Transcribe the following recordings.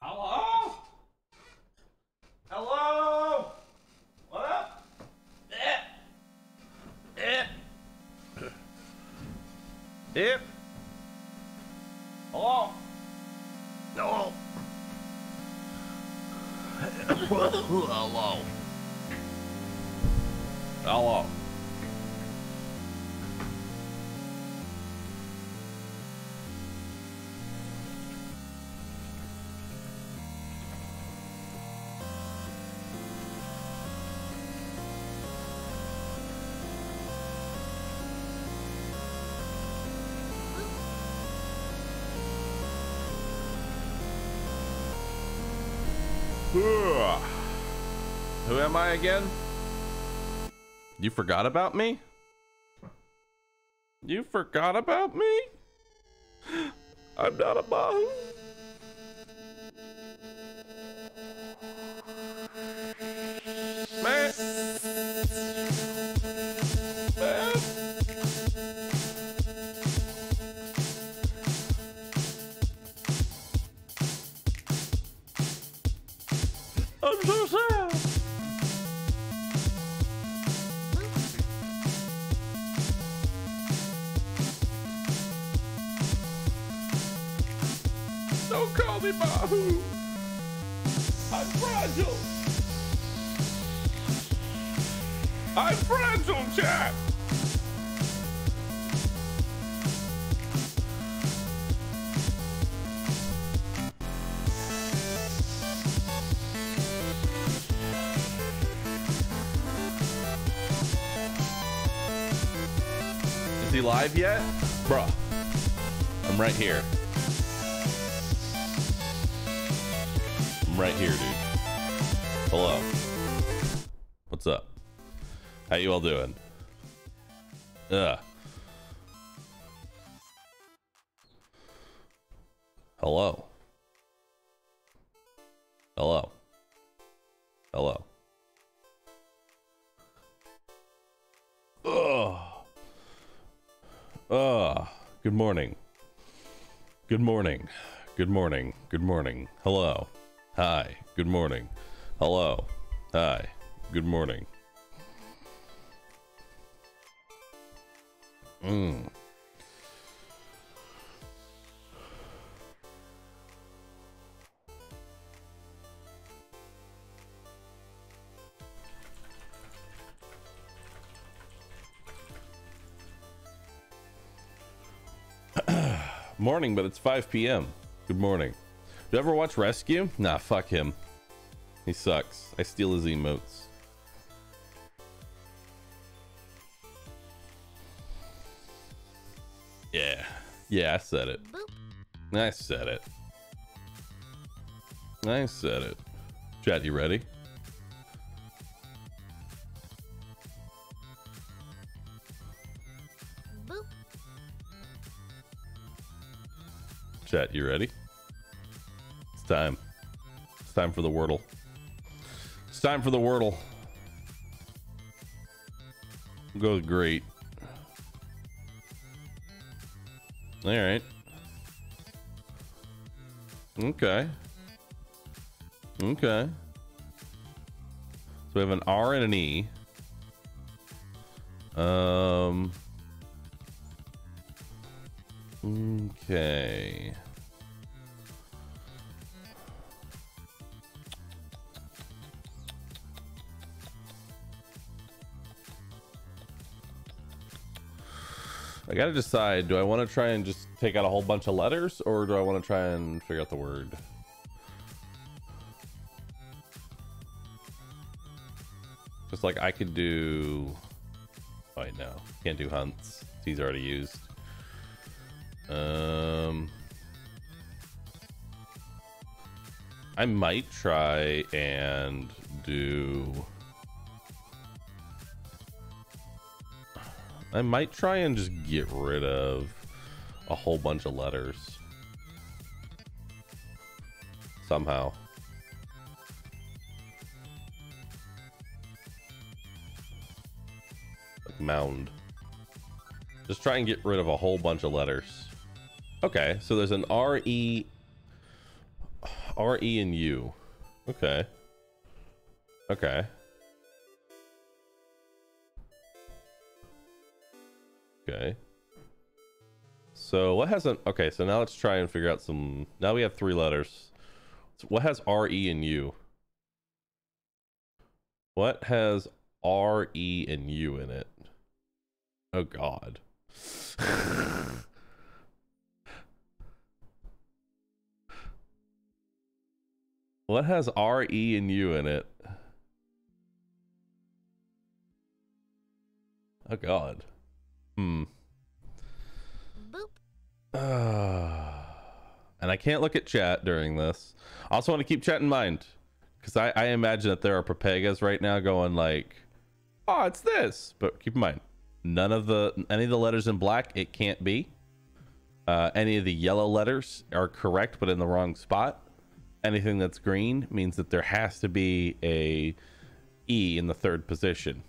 Hello? Hello? What up? Hello? No. Hello. Hello. Who am I again? You forgot about me? You forgot about me? I'm not a Bahroo. Man. Man. I'm so sad. Don't call me Bahroo. I'm fragile. I'm fragile, chat. Is he live yet? Bruh, I'm right here. I'm right here, dude. Hello. What's up? How you all doing? Hello. Hello. Hello. Good morning. Good morning. Good morning. Good morning. Hello. Hi. Good morning. Hello. Hi. Good morning. Morning, but it's 5 p.m. Good morning. Do you ever watch Rescue? Nah, fuck him. He sucks. I steal his emotes. Yeah. Yeah, I said it. I said it. I said it. Chat, you ready? Chat, you ready? It's time. It's time for the Wordle. It's time for the Wordle. Go great. All right. Okay. Okay. So we have an R and an E. Okay. I gotta decide, do I want to try and just take out a whole bunch of letters, or do I want to try and figure out the word? Just like I could do... Oh, wait, no. Can't do hunts. He's already used. I might try and do... I might try and just get rid of a whole bunch of letters. somehow. Like mound. Just try and get rid of a whole bunch of letters. Okay, so there's an R-E and U. Okay. Okay. Okay. So what has an... Okay, so now let's try and figure out some... Now we have 3 letters. So what has R-E and U? What has R-E and U in it? Oh, God. What has R-E and U in it? Oh, God. Hmm. Boop. And I can't look at chat during this. I also want to keep chat in mind, because I imagine that there are Propagas right now going like, oh, it's this. But keep in mind, any of the letters in black, it can't be. Any of the yellow letters are correct, but in the wrong spot. Anything that's green means that there has to be a E in the 3rd position.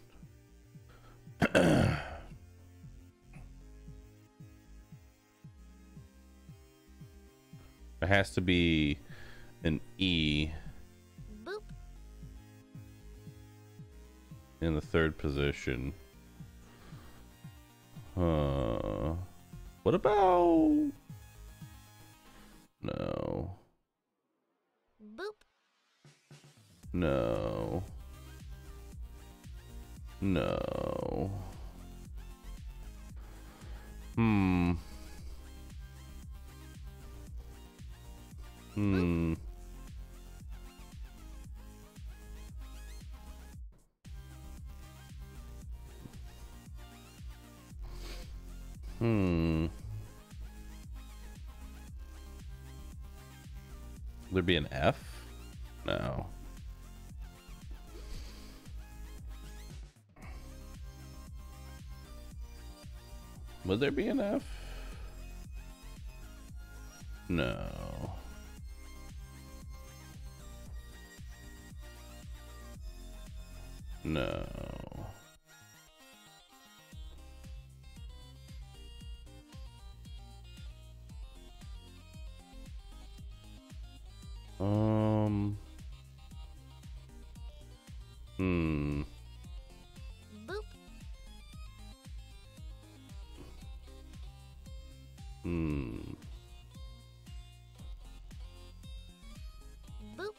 There has to be an E. Boop. In the 3rd position. What about... No. Boop. No. No. Hmm. Hmm. Hmm. Would there be an F? No. Would there be an F? No. No. Hmm. Boop. Hmm. Boop.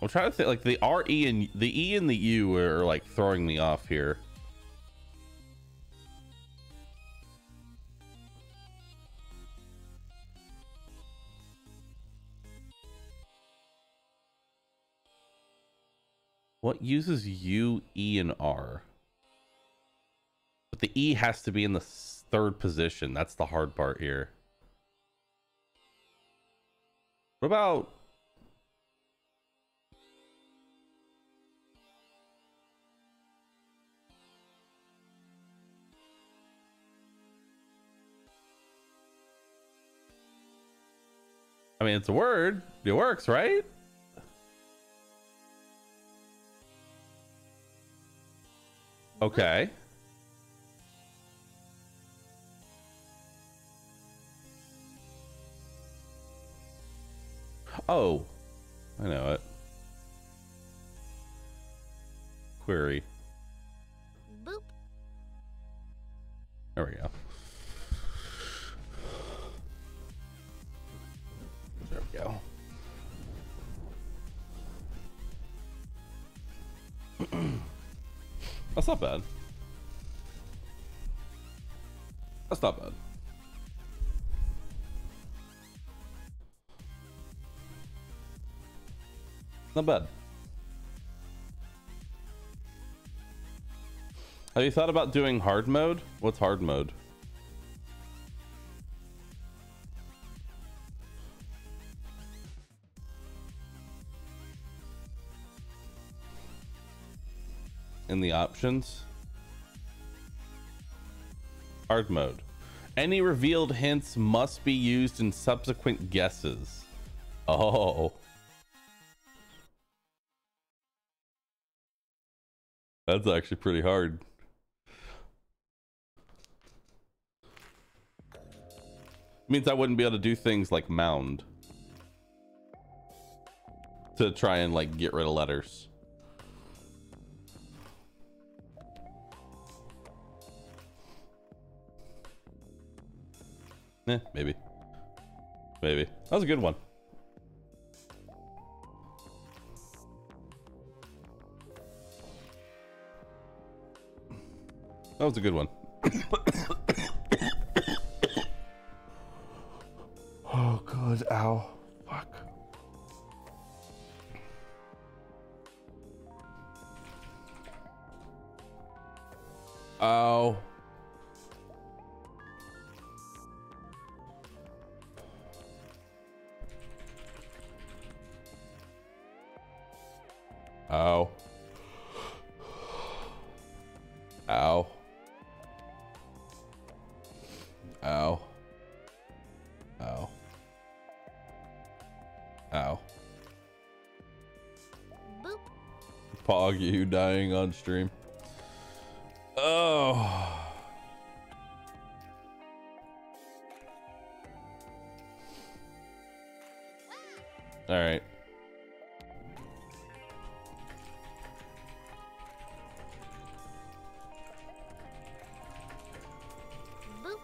I'm trying to think, like the R-E and the E and the U are like throwing me off here. What uses U, E, and R? But the E has to be in the 3rd position. That's the hard part here. What about... I mean, it's a word. It works, right? Okay. Oh, I know it. Query. Boop. There we go. There we go. That's not bad. That's not bad. Not bad. Have you thought about doing hard mode? What's hard mode? In the options, hard mode. Any revealed hints must be used in subsequent guesses. Oh. That's actually pretty hard. Means I wouldn't be able to do things like mound to try and like get rid of letters. Maybe. Maybe. That was a good one. That was a good one. Oh, God. Ow. Fuck. Ow. Ow. Ow. Ow. Ow. Ow. Boop. Pog, you dying on stream. Oh. All right. Boop.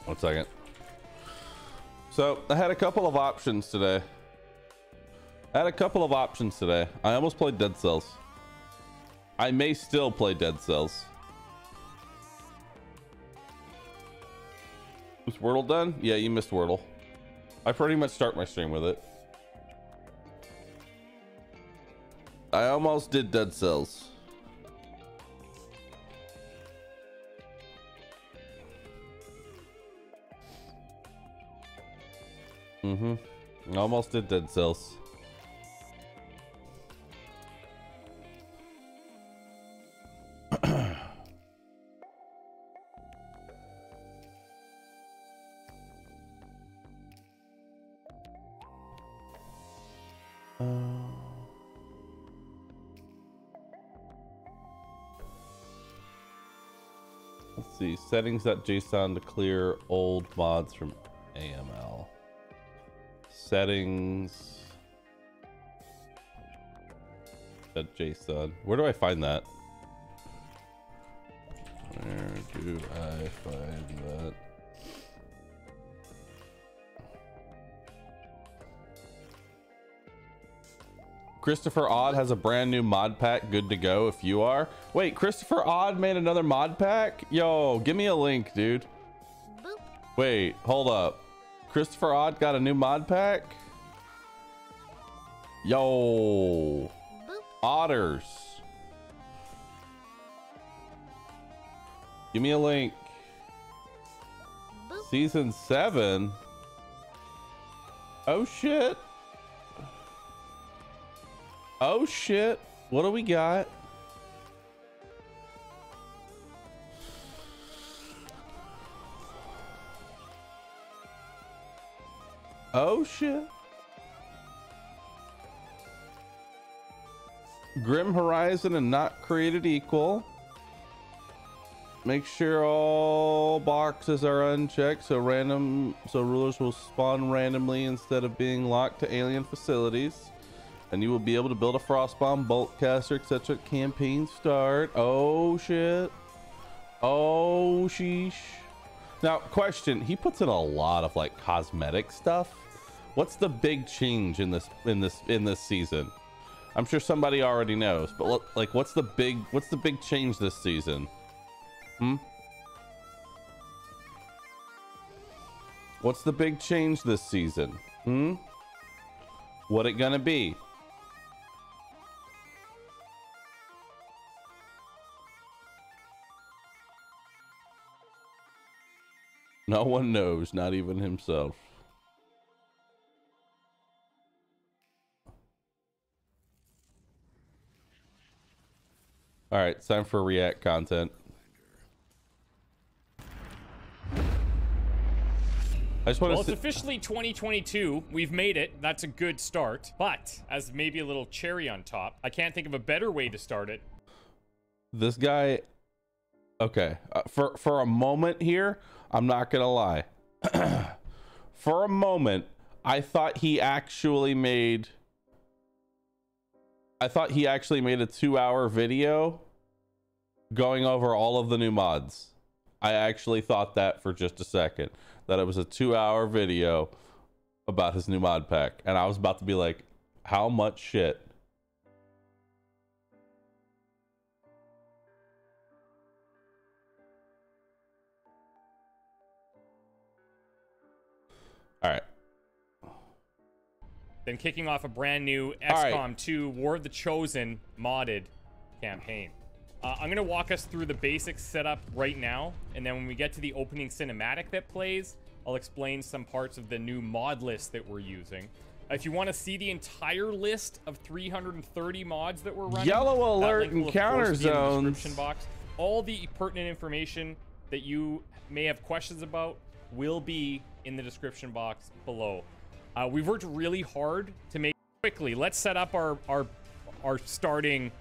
1 second. So I had a couple of options today. I almost played Dead Cells. I may still play Dead Cells. Was Wordle done? Yeah, you missed Wordle. I pretty much start my stream with it. I almost did Dead Cells. I almost did Dead Cells. Let's see, settings.json to clear old mods from AML. Settings. .json. Where do I find that? Where do I find that? Christopher Odd has a brand new mod pack good to go if you are. Wait, Christopher Odd made another mod pack? Yo, give me a link, dude. Boop. Wait, hold up. Christopher Odd got a new mod pack? Yo. Boop. Otters. Give me a link. Boop. Season 7? Oh shit. Oh shit. What do we got? Oh shit. Grim Horizon and not created equal. Make sure all boxes are unchecked so rulers will spawn randomly instead of being locked to alien facilities. And you will be able to build a frostbomb, bolt caster, etc. Campaign start. Oh shit. Oh sheesh. Now, question, he puts in a lot of like cosmetic stuff. What's the big change in this season? I'm sure somebody already knows, but like what's the big change this season? What's the big change this season? What it gonna be? No one knows, not even himself. All right, it's time for React content. I just want Well, to. it's officially 2022. We've made it. That's a good start. But as maybe a little cherry on top, I can't think of a better way to start it. This guy. Okay, for a moment here, I'm not gonna lie. For a moment, I thought he actually made. I thought he actually made a 2-hour video going over all of the new mods. I actually thought that for just a second, that it was a 2-hour video about his new mod pack. And I was about to be like, how much shit? All right. Then kicking off a brand new right. XCOM 2 War of the Chosen modded campaign. I'm going to walk us through the basic setup right now, and then when we get to the opening cinematic that plays, I'll explain some parts of the new mod list that we're using. If you want to see the entire list of 330 mods that we're running, Yellow alert link will, encounter of course, be in the zones. description box. All the pertinent information that you may have questions about will be in the description box below. We've worked really hard to make quickly. Let's set up our starting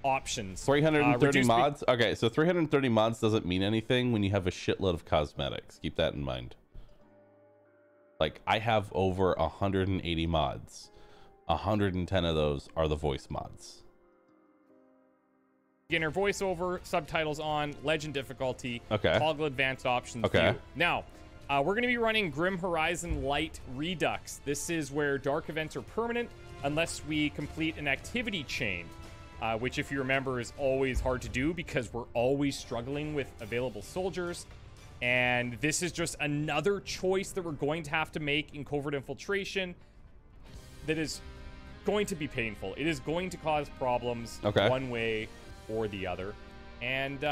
options. 330 mods. Okay, so 330 mods doesn't mean anything when you have a shitload of cosmetics. Keep that in mind. Like, I have over 180 mods. 110 of those are the voice mods. Beginner voiceover, subtitles on, legend difficulty, okay, toggle advanced options. Okay. View. Now, we're going to be running Grim Horizon Light Redux. This is where dark events are permanent unless we complete an activity chain, which, if you remember, is always hard to do because we're always struggling with available soldiers. And this is just another choice that we're going to have to make in covert infiltration that is going to be painful. It is going to cause problems one way or the other. And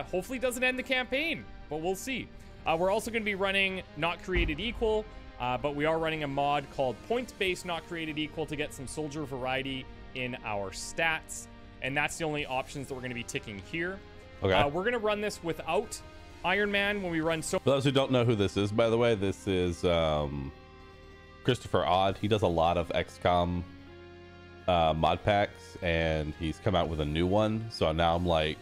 hopefully it doesn't end the campaign, but we'll see. We're also going to be running Not Created Equal, but we are running a mod called Points-Based Not Created Equal to get some soldier variety in our stats. And that's the only options that we're going to be ticking here. Okay. We're going to run this without Iron Man when we run so. For those who don't know who this is, by the way, this is Christopher Odd. He does a lot of XCOM mod packs, and he's come out with a new one. So now I'm like,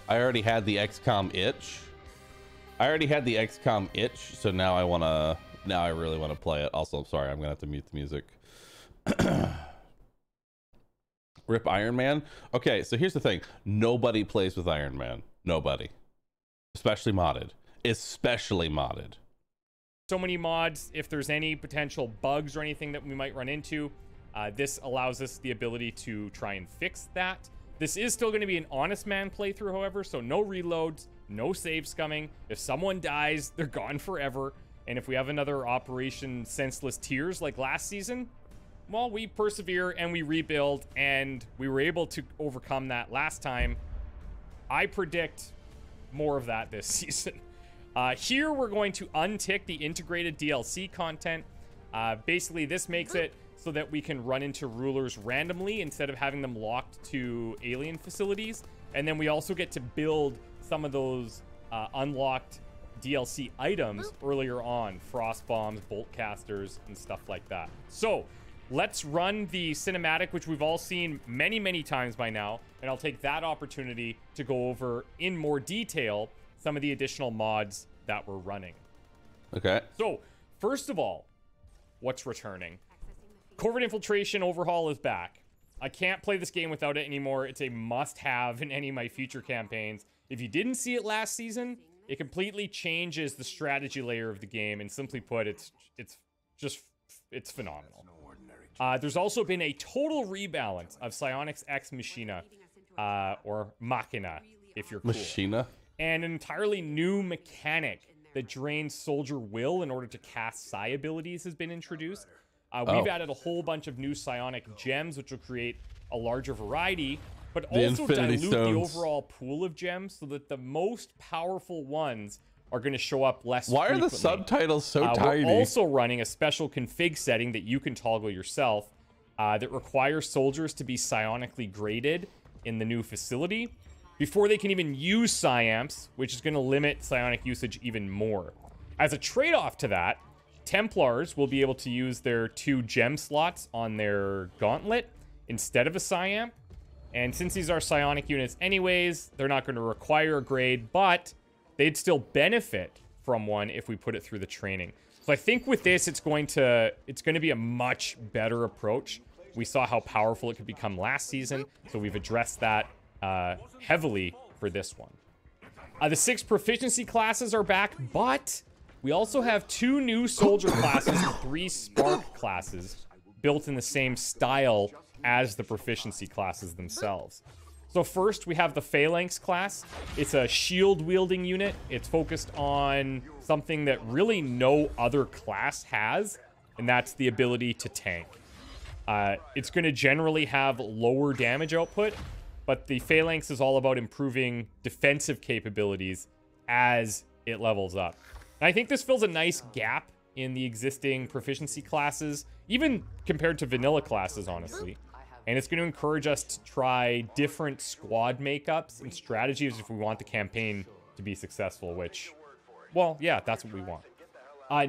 I already had the XCOM itch. So now I really want to play it. Also, I'm sorry, I'm gonna have to mute the music. Rip Iron Man. Okay, so here's the thing. Nobody plays with Iron Man. Nobody. Especially modded. So many mods. If there's any potential bugs or anything that we might run into, this allows us the ability to try and fix that. This is still going to be an honest man playthrough, however, so no reloads, no save scumming. If someone dies, they're gone forever. And if we have another Operation Senseless Tears like last season, well, we persevere and we rebuild, and we were able to overcome that last time. I predict more of that this season. Here we're going to untick the integrated DLC content. Basically, this makes it so that we can run into rulers randomly instead of having them locked to alien facilities. And then we also get to build some of those unlocked DLC items earlier on. Frost bombs, bolt casters, and stuff like that. So let's run the cinematic, which we've all seen many, many times by now. And I'll take that opportunity to go over in more detail some of the additional mods that we're running. Okay. So, first of all, what's returning? Covert Infiltration Overhaul is back. I can't play this game without it anymore. It's a must-have in any of my future campaigns. If you didn't see it last season, it completely changes the strategy layer of the game. And simply put, it's phenomenal. There's also been a total rebalance of Psionics Ex Machina, or Machina, if you're cool. Machina? And an entirely new mechanic that drains soldier will in order to cast psi abilities has been introduced. We've added a whole bunch of new psionic gems, which will create a larger variety, but also dilute the overall pool of gems so that the most powerful ones are going to show up less Why are the frequently. subtitles so tiny? We're also running a special config setting that you can toggle yourself that requires soldiers to be psionically graded in the new facility before they can even use psiamps, which is going to limit psionic usage even more. As a trade-off to that, Templars will be able to use their 2 gem slots on their gauntlet instead of a psiamp. And since these are psionic units anyways, they're not going to require a grade, but they'd still benefit from one if we put it through the training. So I think with this, it's going to be a much better approach. We saw how powerful it could become last season, so we've addressed that heavily for this one. The 6 proficiency classes are back, but we also have 2 new soldier classes and 3 spark classes built in the same style as the proficiency classes themselves. So first, we have the Phalanx class. It's a shield-wielding unit. It's focused on something that really no other class has, and that's the ability to tank. It's going to generally have lower damage output, but the Phalanx is all about improving defensive capabilities as it levels up. And I think this fills a nice gap in the existing proficiency classes, even compared to vanilla classes, honestly. And it's going to encourage us to try different squad makeups and strategies if we want the campaign to be successful, which, well, yeah, that's what we want.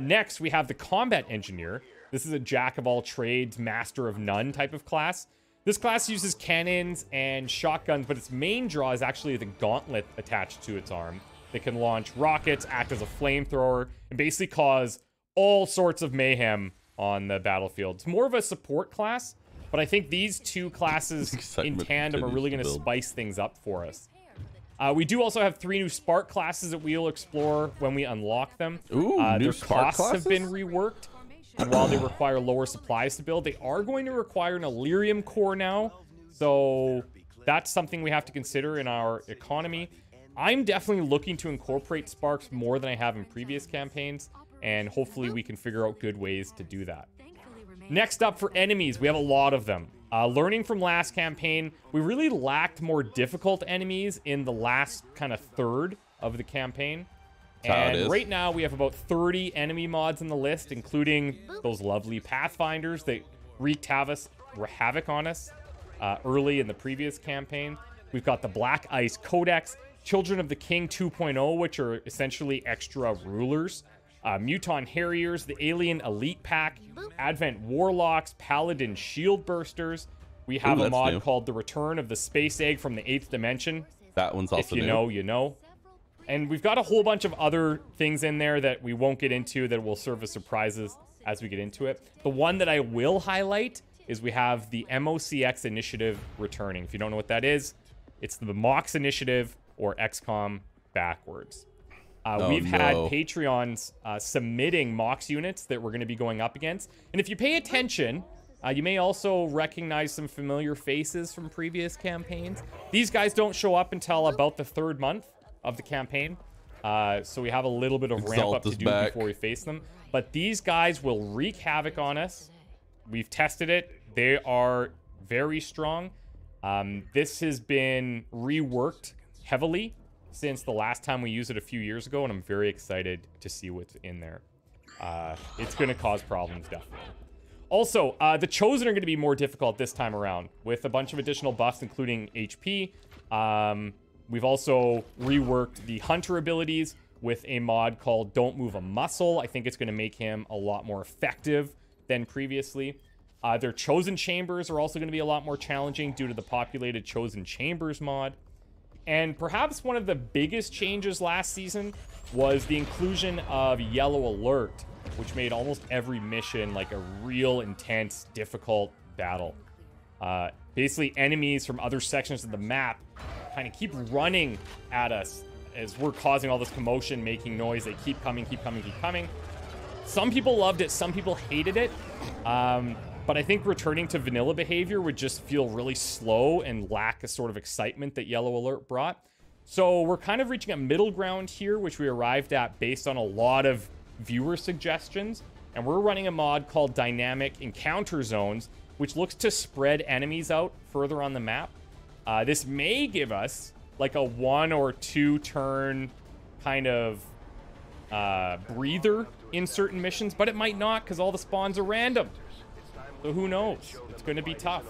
Next, we have the Combat Engineer. This is a jack-of-all-trades, master-of-none type of class. This class uses cannons and shotguns, but its main draw is actually the gauntlet attached to its arm. That can launch rockets, act as a flamethrower, and basically cause all sorts of mayhem on the battlefield. It's more of a support class, but I think these 2 classes in tandem are really going to spice things up for us. We do also have 3 new Spark classes that we'll explore when we unlock them. Ooh, new their Spark costs classes? have been reworked, and while they require lower supplies to build, they are going to require an Illyrium core now, so that's something we have to consider in our economy. I'm definitely looking to incorporate Sparks more than I have in previous campaigns, and hopefully we can figure out good ways to do that. Next up for enemies, we have a lot of them. Learning from last campaign, we really lacked more difficult enemies in the last kind of third of the campaign. And right now we have about 30 enemy mods in the list, including those lovely Pathfinders that wreaked havoc on us early in the previous campaign. We've got the Black Ice Codex, Children of the King 2.0, which are essentially extra rulers. Muton Harriers, the Alien Elite Pack, Advent Warlocks, Paladin Shield Bursters. We have a mod called The Return of the Space Egg from the 8th Dimension. That one's also new. If you know, you know. And we've got a whole bunch of other things in there that we won't get into that will serve as surprises as we get into it. The one that I will highlight is we have the MOCX initiative returning. If you don't know what that is, it's the MOX initiative, or Xcom backwards. We've had Patreons submitting MOX units that we're going to be going up against. And if you pay attention, you may also recognize some familiar faces from previous campaigns. These guys don't show up until about the 3rd month of the campaign. So we have a little bit of ramp up to do before we face them. But these guys will wreak havoc on us. We've tested it. They are very strong. This has been reworked heavily since the last time we used it a few years ago, and I'm very excited to see what's in there. It's going to cause problems, definitely. Also, the Chosen are going to be more difficult this time around, with a bunch of additional buffs, including HP. We've also reworked the Hunter abilities with a mod called Don't Move a Muscle. I think it's going to make him a lot more effective than previously. Their Chosen Chambers are also going to be a lot more challenging due to the populated Chosen Chambers mod. And perhaps one of the biggest changes last season was the inclusion of Yellow Alert, which made almost every mission like a real intense, difficult battle. Basically, enemies from other sections of the map kind of keep running at us as we're causing all this commotion, making noise. They keep coming, keep coming, keep coming. Some people loved it, some people hated it. But I think returning to vanilla behavior would just feel really slow and lack a sort of excitement that Yellow Alert brought. So we're kind of reaching a middle ground here, which we arrived at based on a lot of viewer suggestions. And we're running a mod called Dynamic Encounter Zones, which looks to spread enemies out further on the map. This may give us like a 1 or 2 turn kind of breather in certain missions, but it might not because all the spawns are random. So who knows? It's going to be tough.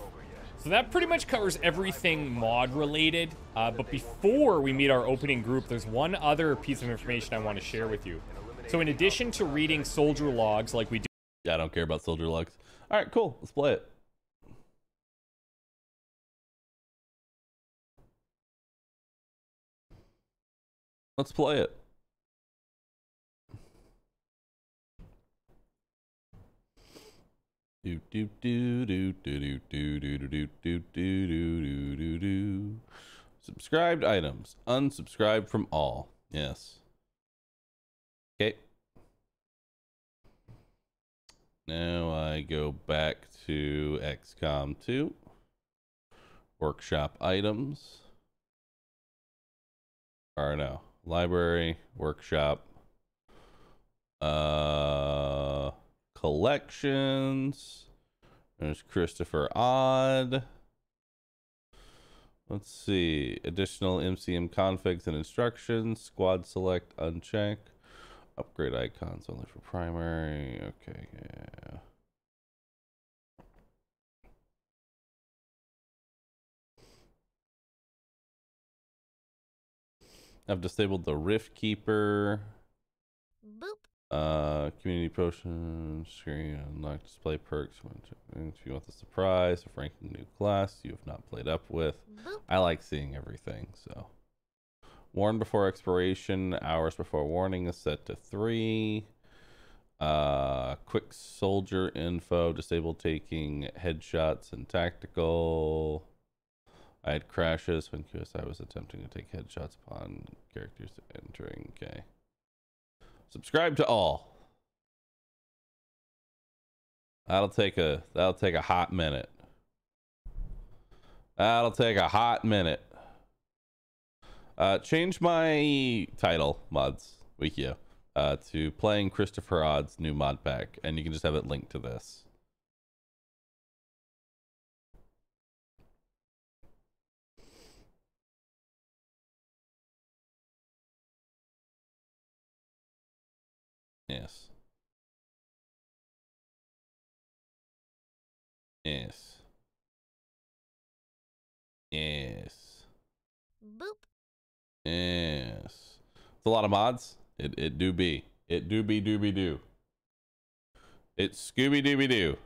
So that pretty much covers everything mod related. But before we meet our opening group, there's one other piece of information I want to share with you. So in addition to reading soldier logs like we do. Yeah, I don't care about soldier logs. All right, cool. Let's play it. Let's play it. Do do do do do do do do do do do do do do. Subscribed items. Unsubscribe from all. Yes. Okay. Now I go back to XCOM 2. Workshop items. Or no. Library. Workshop. Collections. There's Christopher Odd. Let's see. Additional MCM configs and instructions. Squad select uncheck. Upgrade icons only for primary. Okay, yeah. I've disabled the Rift Keeper. Boop. Community potion screen, unlock display perks. If you want the surprise of ranking new class you have not played up with. Boop. I like seeing everything. So, warn before expiration, hours before warning is set to 3. Quick soldier info, disabled taking headshots and tactical. I had crashes when QSI was attempting to take headshots upon characters entering. Okay. Subscribe to all. That'll take a hot minute. That'll take a hot minute. Change my title, mods, Wikio, to playing Christopher Odd's new mod pack, and you can just have it linked to this. Yes. Yes. Yes. Boop. Yes. It's a lot of mods. It do be. It do be dooby doo. It's Scooby Dooby Doo.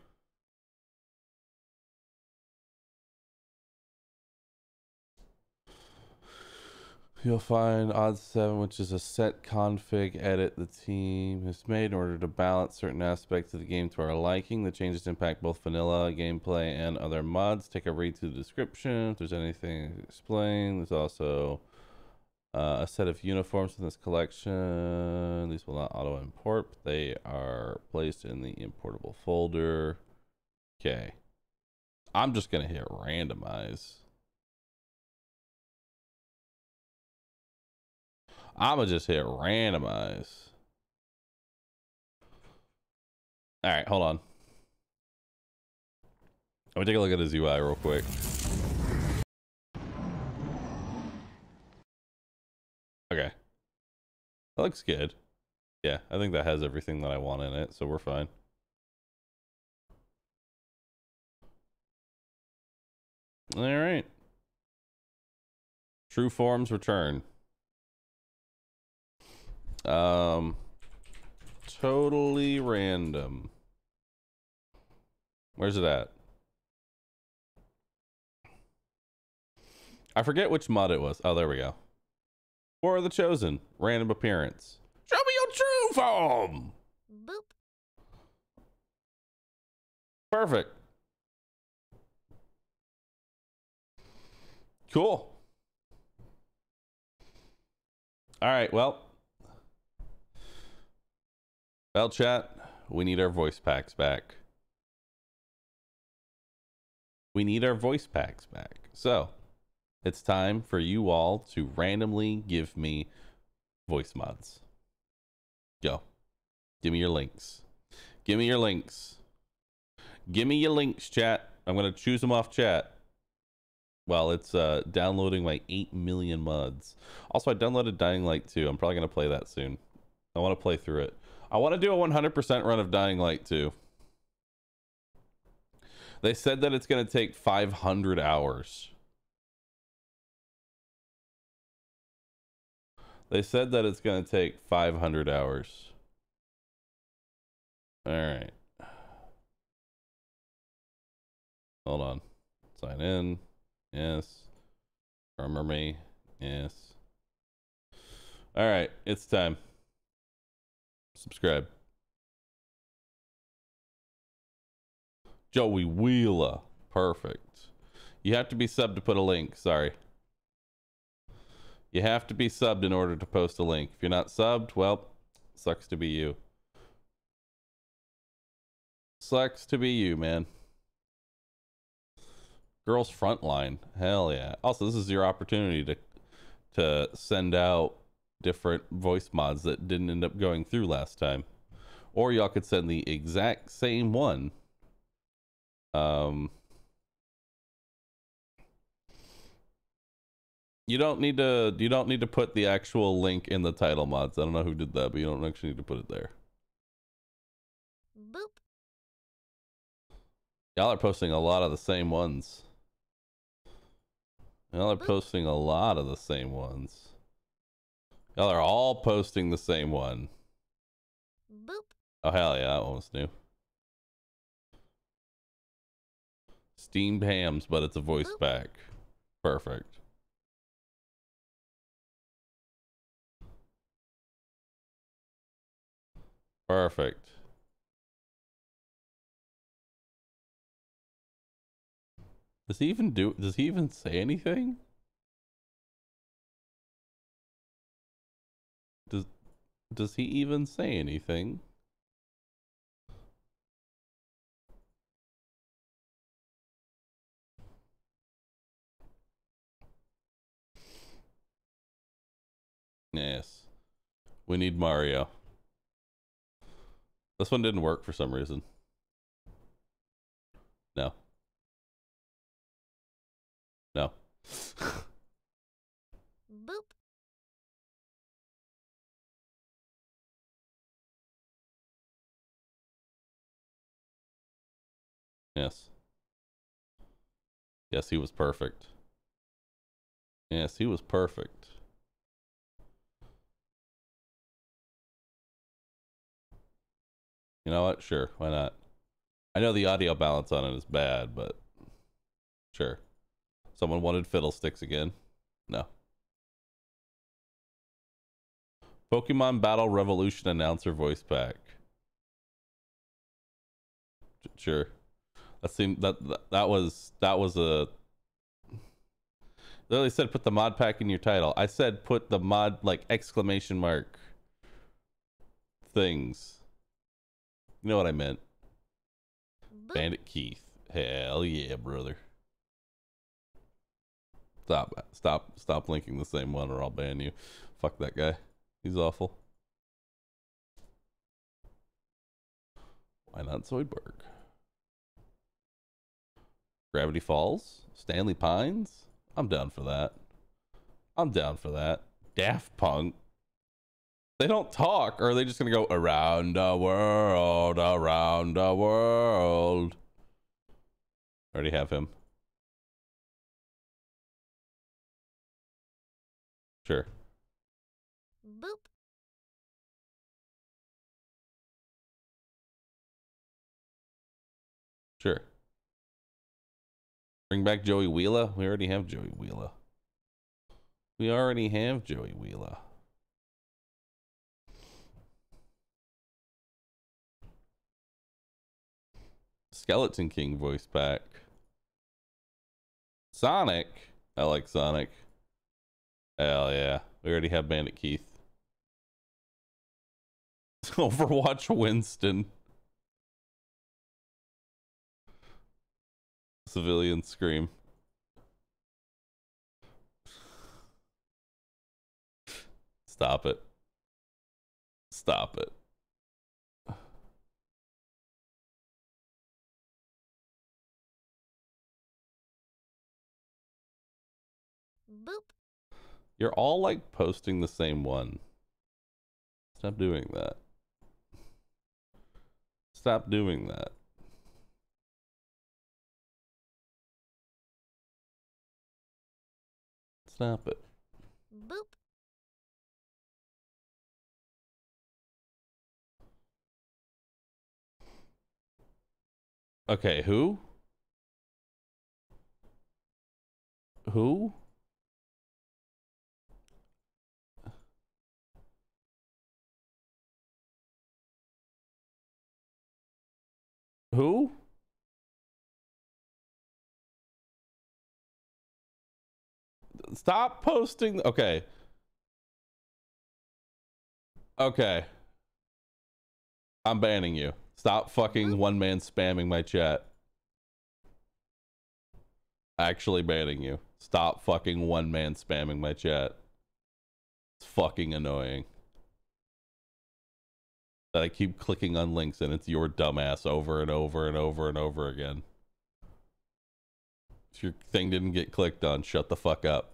You'll find Odds 7, which is a set config edit the team has made in order to balance certain aspects of the game to our liking. The changes impact both vanilla gameplay and other mods. Take a read through the description if there's anything to explain. There's also a set of uniforms in this collection. These will not auto import, but they are placed in the importable folder. Okay. I'm just going to hit randomize. I'ma just hit randomize. All right, hold on. Let me take a look at his UI real quick. Okay. That looks good. Yeah, I think that has everything that I want in it, so we're fine. All right. True forms return. Totally random. Where's it at? I forget which mod it was. Oh, there we go. For the Chosen. Random appearance. Show me your true form! Boop. Perfect. Cool. All right, well, chat, we need our voice packs back. We need our voice packs back. So, it's time for you all to randomly give me voice mods. Go. Give me your links. Give me your links. Give me your links, chat. I'm going to choose them off chat. Well, it's downloading my 8 million mods. Also, I downloaded Dying Light 2. I'm probably going to play that soon. I want to play through it. I want to do a 100% run of Dying Light 2. They said that it's going to take 500 hours. They said that it's going to take 500 hours. All right. Hold on. Sign in. Yes. Remember me. Yes. All right. It's time. Subscribe. Joey Wheeler. Perfect. You have to be subbed to put a link. Sorry. You have to be subbed in order to post a link. If you're not subbed, well, sucks to be you. Sucks to be you, man. Girls Frontline. Hell yeah. Also, this is your opportunity to send out different voice mods that didn't end up going through last time. Or y'all could send the exact same one. You don't need to put the actual link in the title mods. I don't know who did that, but you don't actually need to put it there. Boop. Y'all are posting a lot of the same ones. Y'all are posting a lot of the same ones. Y'all are all posting the same one. Boop. Oh, hell yeah, that one was new. Steamed hams, but it's a voice pack. Perfect. Perfect. Does he even say anything? Does he even say anything? Yes. We need Mario. This one didn't work for some reason. No. No. Boop. Yes. Yes, he was perfect. Yes, he was perfect. You know what? Sure, why not? I know the audio balance on it is bad, but sure. Someone wanted fiddlesticks again? No. Pokemon Battle Revolution announcer voice pack. Sure. That seemed that was a. They literally said put the mod pack in your title. I said put the mod like exclamation mark things. You know what I meant. Boop. Bandit Keith. Hell yeah, brother. Stop linking the same one or I'll ban you. Fuck that guy. He's awful. Why not Zoidberg? Gravity Falls? Stanley Pines? I'm down for that. I'm down for that. Daft Punk? They don't talk, or are they just gonna go around the world, around the world? I already have him. Sure. Boop. Sure. Bring back Joey Wheeler? We already have Joey Wheeler. We already have Joey Wheeler. Skeleton King voice pack. Sonic? I like Sonic. Hell yeah. We already have Bandit Keith. Overwatch Winston. Civilian Scream. Stop it. Stop it. Boop. You're all like posting the same one. Stop doing that. Stop doing that. Stop it. Boop. Okay, who? Who? Who? Stop posting. Okay. Okay. I'm banning you. Stop fucking one man spamming my chat. Actually banning you. Stop fucking one man spamming my chat. It's fucking annoying. That I keep clicking on links and it's your dumbass over and over and over and over again. If your thing didn't get clicked on, shut the fuck up.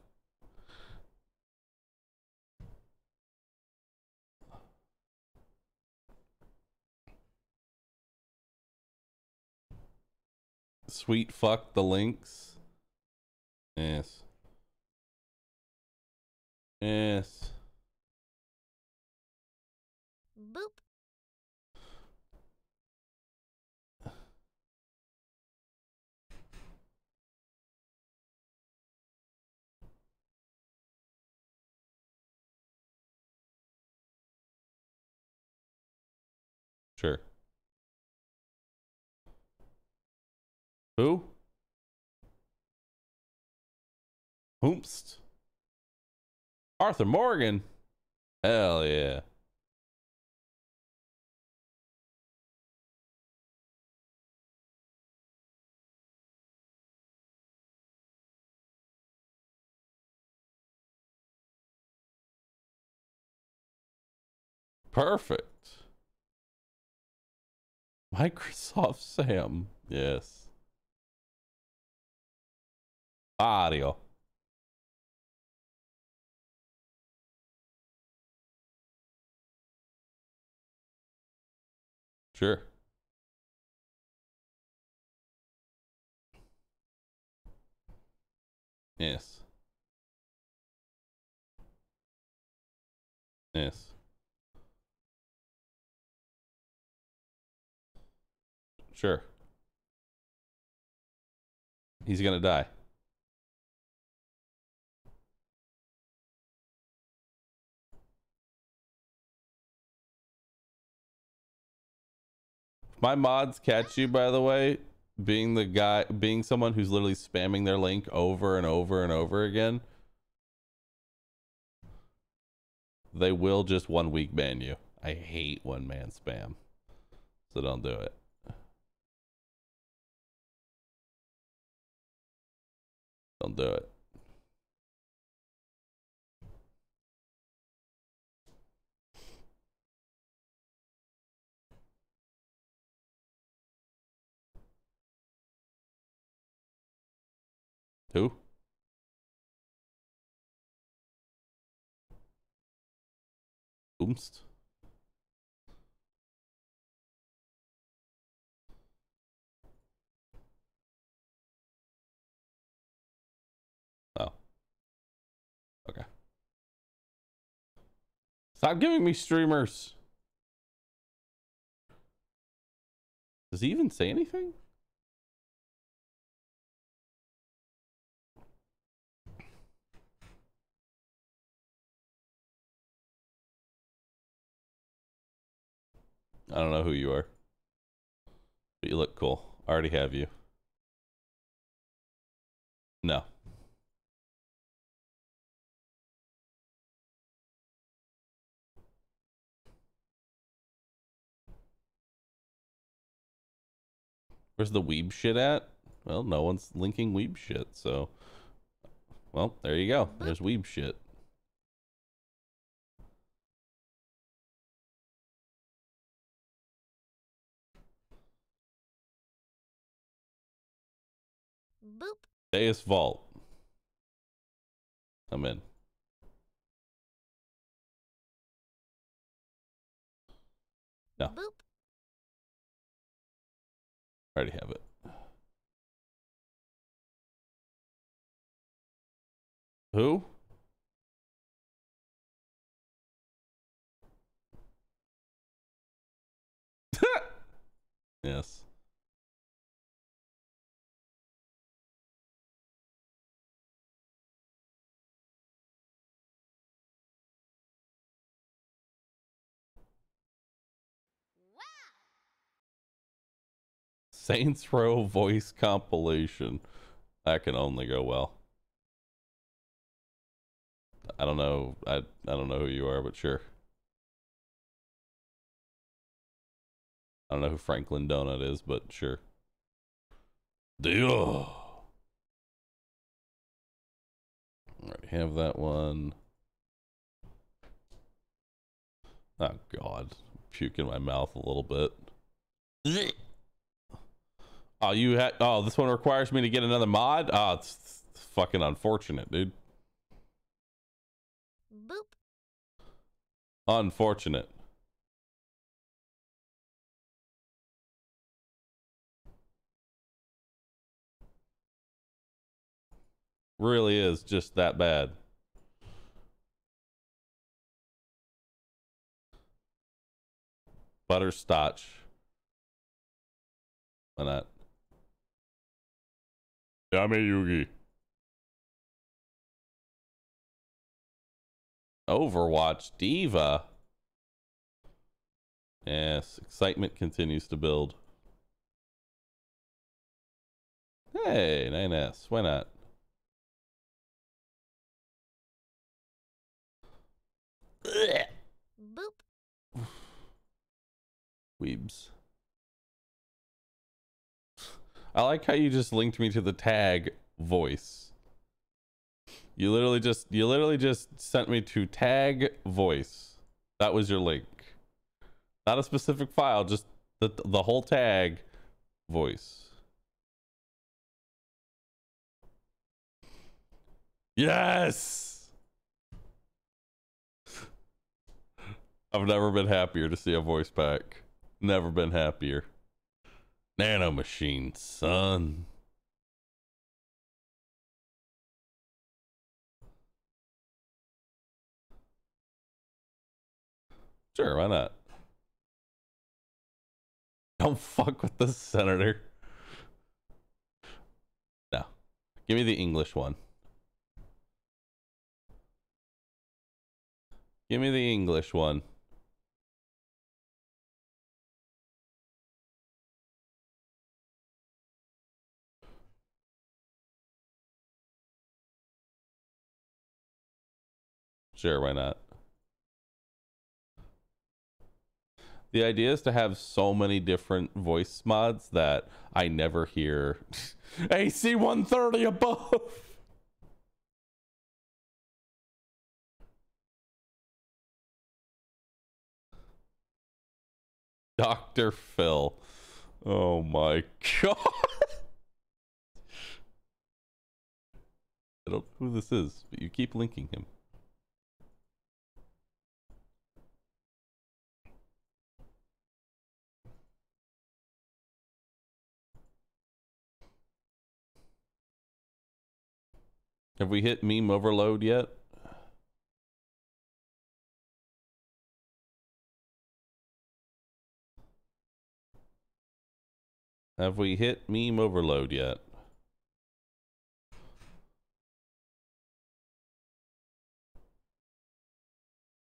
Sweet fuck the links. Yes. Yes. Boop. Sure. Who? Hoomst. Arthur Morgan. Hell yeah. Perfect. Microsoft Sam. Yes. Audio. Sure. Yes. Yes. Sure. He's gonna die. If my mods catch you, by the way, being the guy, being someone who's literally spamming their link over and over and over again, they will just 1 week ban you. I hate one man spam. So don't do it. Don't do it. Who? Oomst? Oh. Okay. Stop giving me streamers. Does he even say anything? I don't know who you are. But you look cool. I already have you. No. Where's the weeb shit at? Well, no one's linking weeb shit, so... Well, there you go. There's weeb shit. Boop. Deus Vault. I'm in. No. Boop. I already have it. Who? Yes. Saints Row voice compilation. That can only go well. I don't know. I don't know who you are, but sure. I don't know who Franklin Donut is, but sure. Deal. Already have that one. Oh God, puke in my mouth a little bit. Oh, you had. Oh, this one requires me to get another mod. Oh, it's fucking unfortunate, dude. Boop. Unfortunate. Really is just that bad. Butterscotch. Why not? Yame Yugi. Overwatch Diva. Yes, excitement continues to build. Hey, 9S. Why not? Boop. Weebs. I like how you just linked me to the tag voice. You literally just sent me to tag voice. That was your link. Not a specific file, just the whole tag voice. Yes. I've never been happier to see a voice pack. Never been happier. Nano machine, son. Sure, why not? Don't fuck with the senator. No. Give me the English one. Give me the English one. Sure, why not? The idea is to have so many different voice mods that I never hear AC 130 above. Dr. Phil. Oh my God. I don't know who this is, but you keep linking him. Have we hit meme overload yet? Have we hit meme overload yet?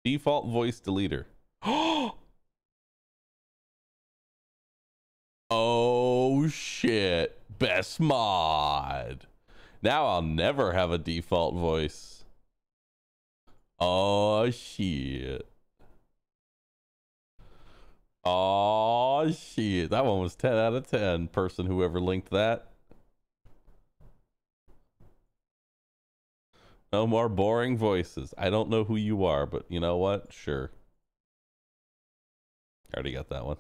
Default voice deleter. Oh shit. Best mod. Now I'll never have a default voice. Oh shit. Oh shit. That one was 10 out of 10. Person whoever linked that. No more boring voices. I don't know who you are, but you know what? Sure. Already got that one.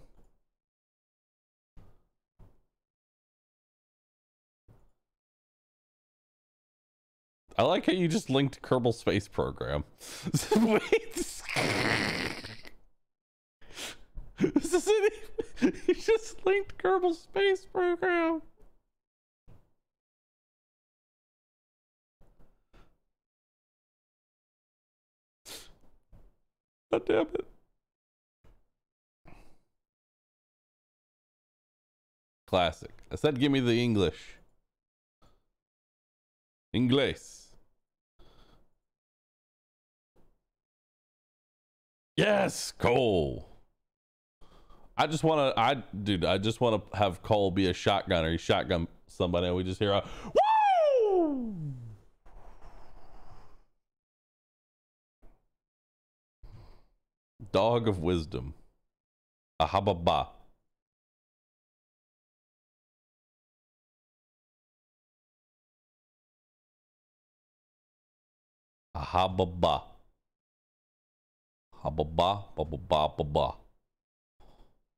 I like how you just linked Kerbal Space Program. Wait. This isn't even, he just linked Kerbal Space Program. God damn it. Classic. I said give me the English. Inglés. Yes, Cole. I just want to, I just want to have Cole be a shotgunner. He shotgun somebody and we just hear a woo! Dog of Wisdom. Ahababa. Ahababa. Hababa, bababa, baba.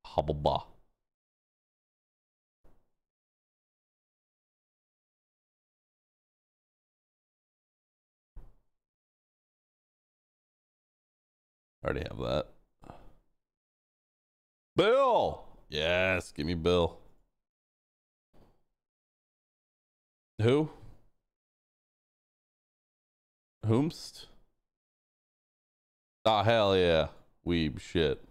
Hababa. Already have that. Bill! Yes, give me Bill. Who? Whomst? Oh, hell yeah. Weeb shit.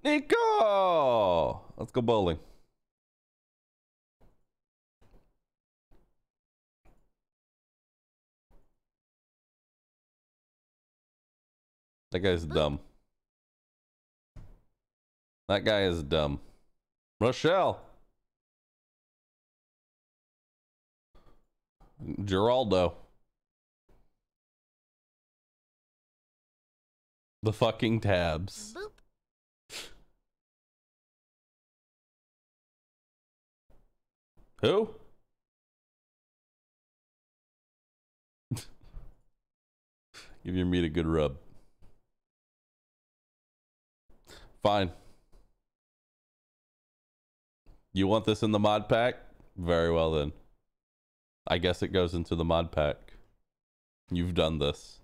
Nico! Let's go bowling. That guy's dumb. That guy is dumb. Rochelle. Geraldo. The fucking tabs. Boop. Who? Give your meat a good rub. Fine. You want this in the mod pack? Very well then. I guess it goes into the mod pack. You've done this.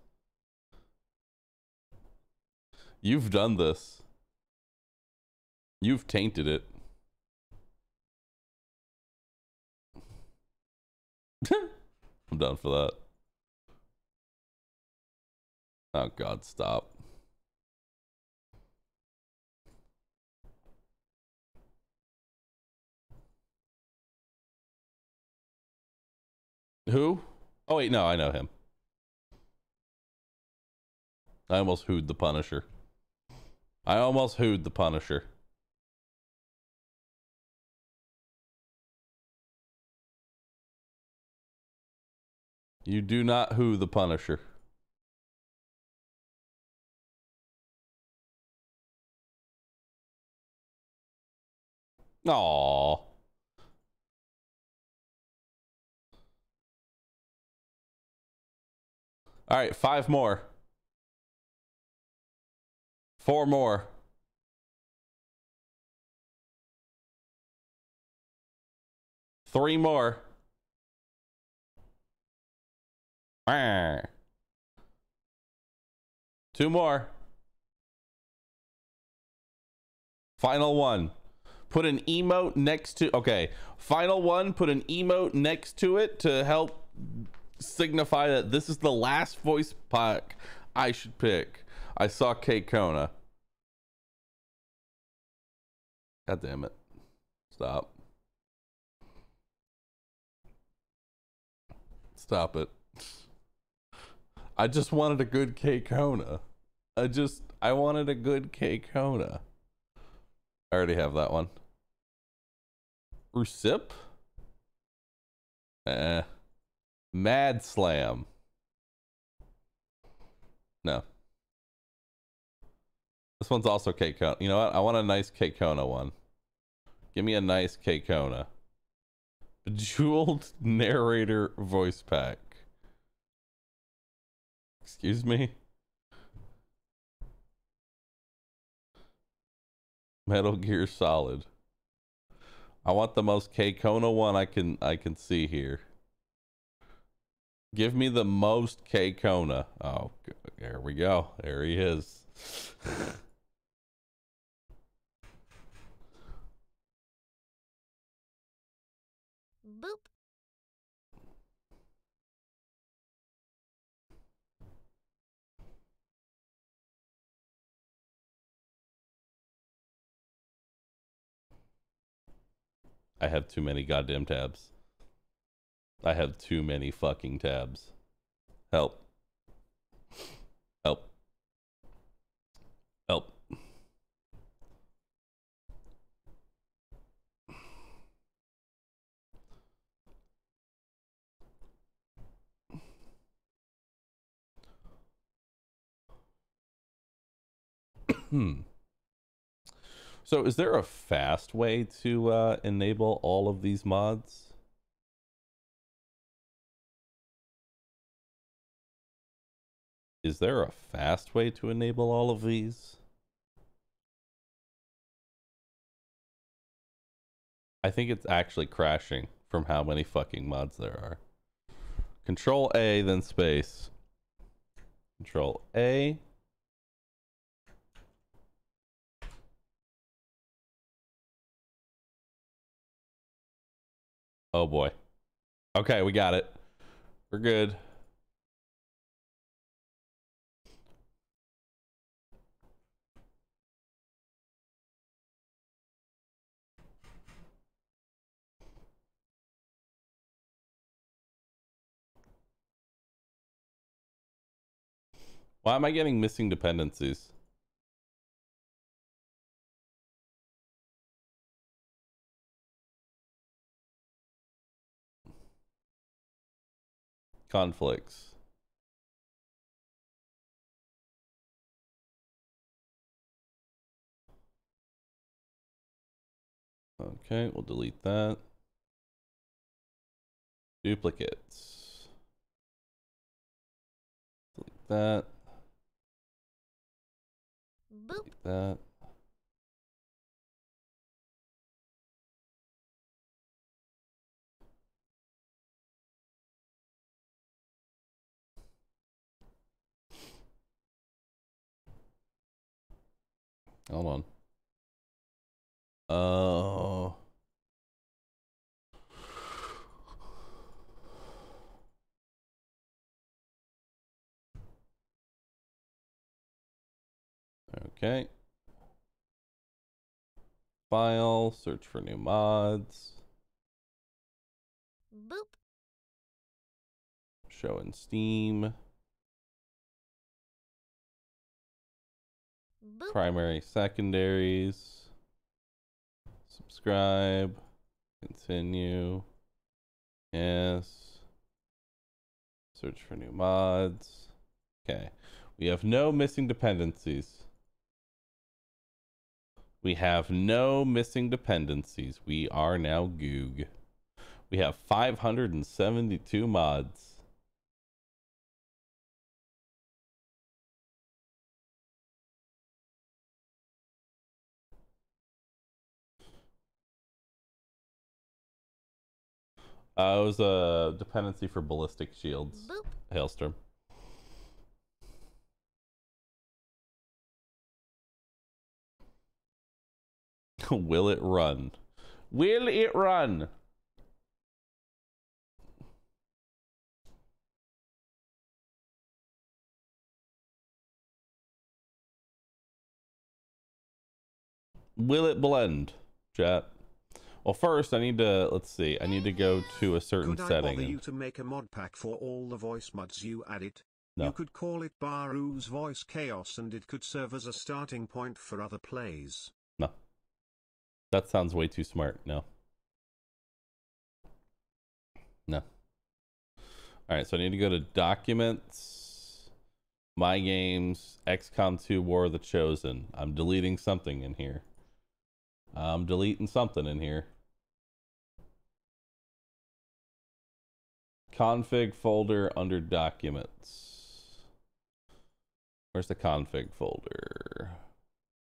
You've done this. You've tainted it. I'm done for that. Oh God, stop. Who? Oh wait, no, I know him. I almost hooed the Punisher. I almost hooed the Punisher. You do not who the Punisher. Aww. All right, 5 more. 4 more. 3 more. 2 more. Final one. Put an emote next to, okay. Final one, put an emote next to it to help signify that this is the last voice pack I should pick. I saw K Kona. God damn it. Stop. Stop it. I just wanted a good K Kona. I wanted a good K Kona. I already have that one. Rusip? Mad Slam. No. This one's also K Kona. You know what? I want a nice K Kona one. Give me a nice K Kona. Bejeweled narrator voice pack. Excuse me? Metal Gear Solid. I want the most K Kona one I can see here. Give me the most K Kona. Oh, there we go. There he is. Boop. I have too many goddamn tabs. I have too many fucking tabs. Help. Help. Help. So is there a fast way to enable all of these mods? Is there a fast way to enable all of these? I think it's actually crashing from how many fucking mods there are. Control A, then space. Control A. Oh boy. Okay, we got it. We're good. Why am I getting missing dependencies? Conflicts. Okay, we'll delete that. Duplicates. Delete that. Boop. Delete that. Hold on. Oh. Okay. File, search for new mods. Boop. Show in Steam. Boop. Primary, secondaries. Subscribe. Continue. Yes. Search for new mods. Okay. We have no missing dependencies. We have no missing dependencies. We are now Goog. We have 572 mods. It was a dependency for ballistic shields. Boop. Hailstorm. Will it run? Will it run? Will it blend, chat? Well, first I need to, let's see, I need to go to a certain Could I setting. bother you to make a mod pack for all the voice mods you added? No. You could call it Bahroo's Voice Chaos and it could serve as a starting point for other plays. No. That sounds way too smart. No. No. Alright, so I need to go to Documents, My Games, XCOM 2 War of the Chosen. I'm deleting something in here. I'm deleting something in here. Config folder under Documents. Where's the config folder?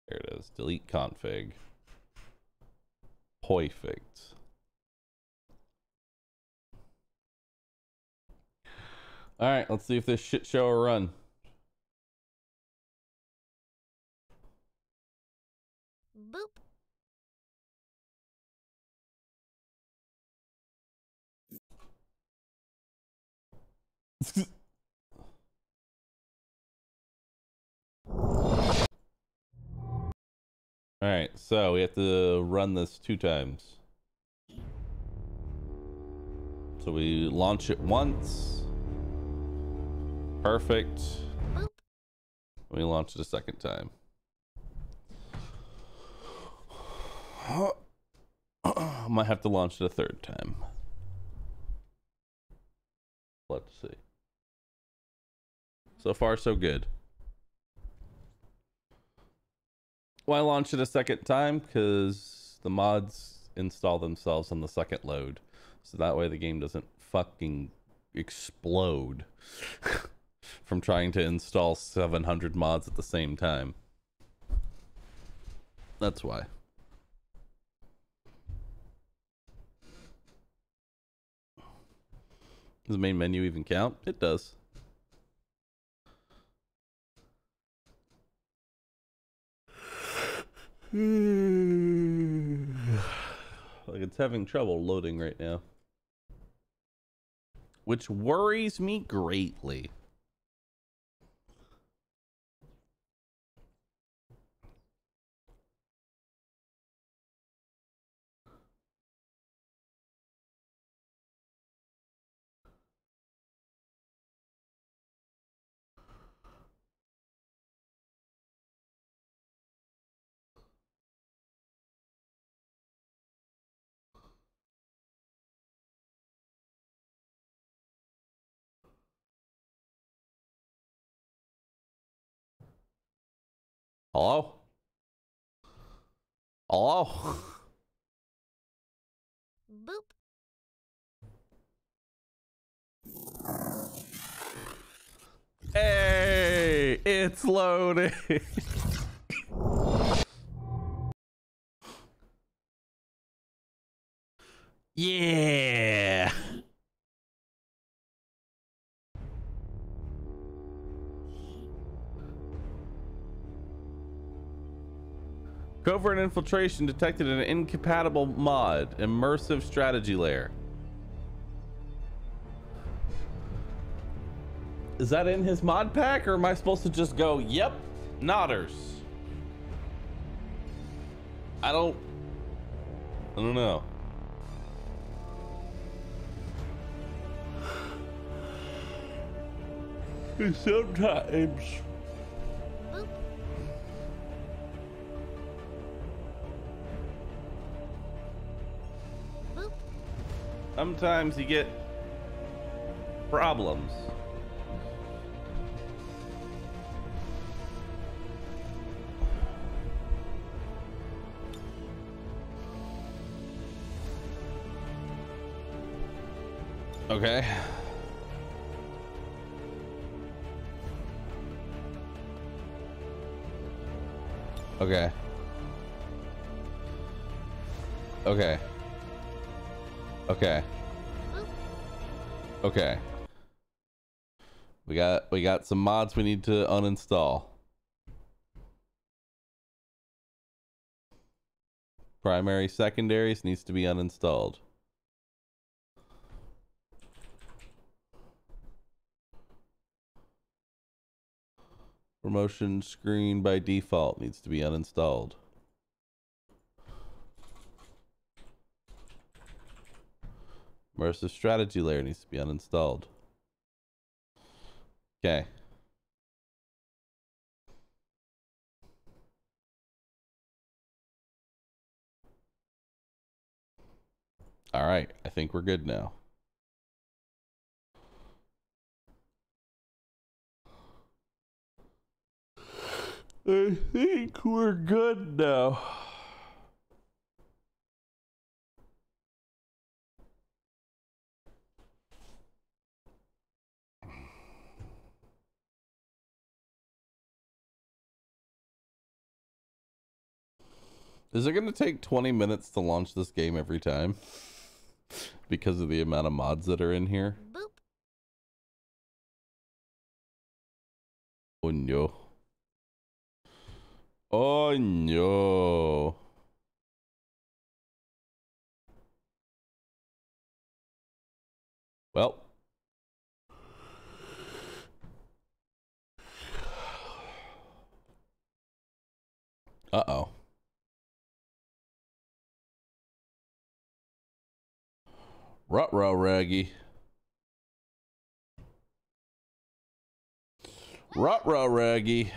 There it is. Delete config. Perfect. All right, let's see if this shit show will run. All right, so we have to run this 2 times. So we launch it once. Perfect. Boop. We launch it a second time. Might have to launch it a 3rd time. Let's see. So far, so good. Why launch it a 2nd time? Because the mods install themselves on the 2nd load. So that way the game doesn't fucking explode from trying to install 700 mods at the same time. That's why. Does the main menu even count? It does. Like it's having trouble loading right now, which worries me greatly. Hello? Hello? Boop. Hey, it's loading. Yeah. Covert infiltration detected in an incompatible mod, immersive strategy layer. Is that in his mod pack, or am I supposed to just go, yep, nodders? I don't know. Sometimes Boop. Boop. sometimes you get problems. Okay. Okay. Okay. Okay. Boop. Okay. We got some mods we need to uninstall. Primary secondaries needs to be uninstalled. Promotion screen by default needs to be uninstalled. Immersive strategy layer needs to be uninstalled. Okay. All right, I think we're good now. I think we're good now. Is it going to take 20 minutes to launch this game every time? Because of the amount of mods that are in here? Boop. Oh no. Oh no. Well. Uh-oh. Ruh-roh, Raggy. Ruh-roh, Raggy.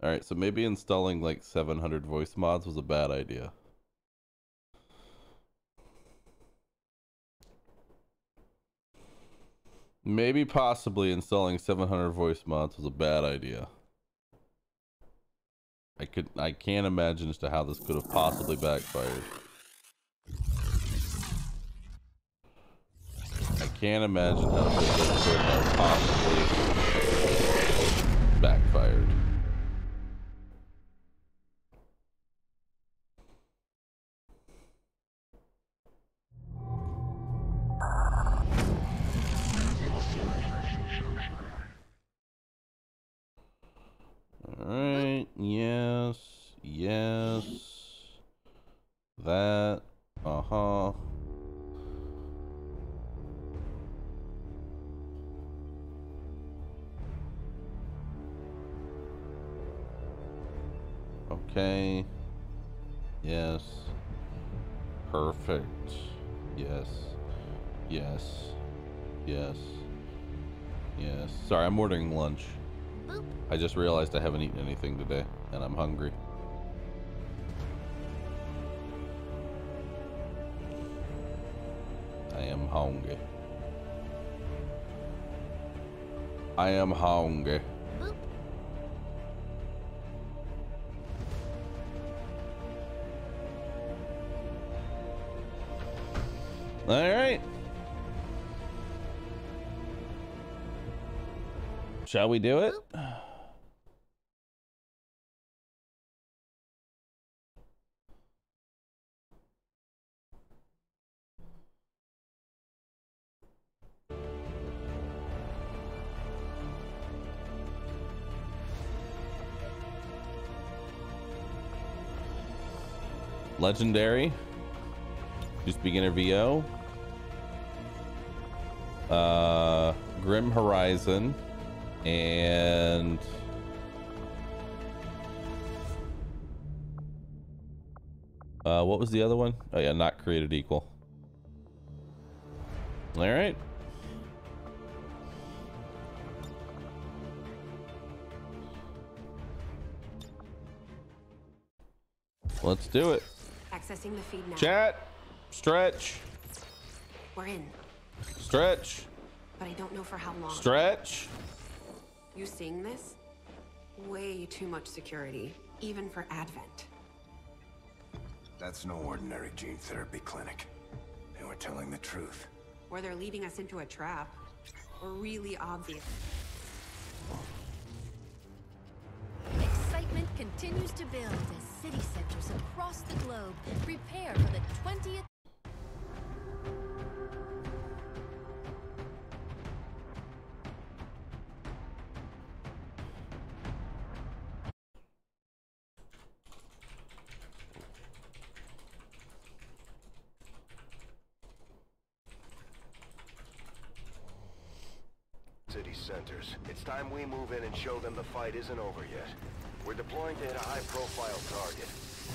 Alright, so maybe installing like 700 voice mods was a bad idea. Maybe possibly installing 700 voice mods was a bad idea. I can't imagine as to how this could have possibly backfired. I can't imagine how this could have possibly backfired. Alright, yes, yes. That, uh-huh. Okay. Yes. Perfect. Yes. Yes. Yes. Yes. Sorry, I'm ordering lunch. Boop. I just realized I haven't eaten anything today, and I'm hungry. I am hungry. I am hungry. Boop. All right. Shall we do it? Legendary. Just beginner VO. Grim Horizon. And what was the other one? Oh yeah, not created equal. All right. Let's do it. Accessing the feed now. Chat. Stretch. We're in, Stretch. but I don't know for how long. Stretch. You seeing this? Way too much security, even for Advent. That's no ordinary gene therapy clinic. They were telling the truth. Or they're leading us into a trap. Or really obvious. Excitement continues to build as city centers across the globe prepare for the 20th. City centers. It's time we move in and show them the fight isn't over yet. We're deploying to hit a high-profile target.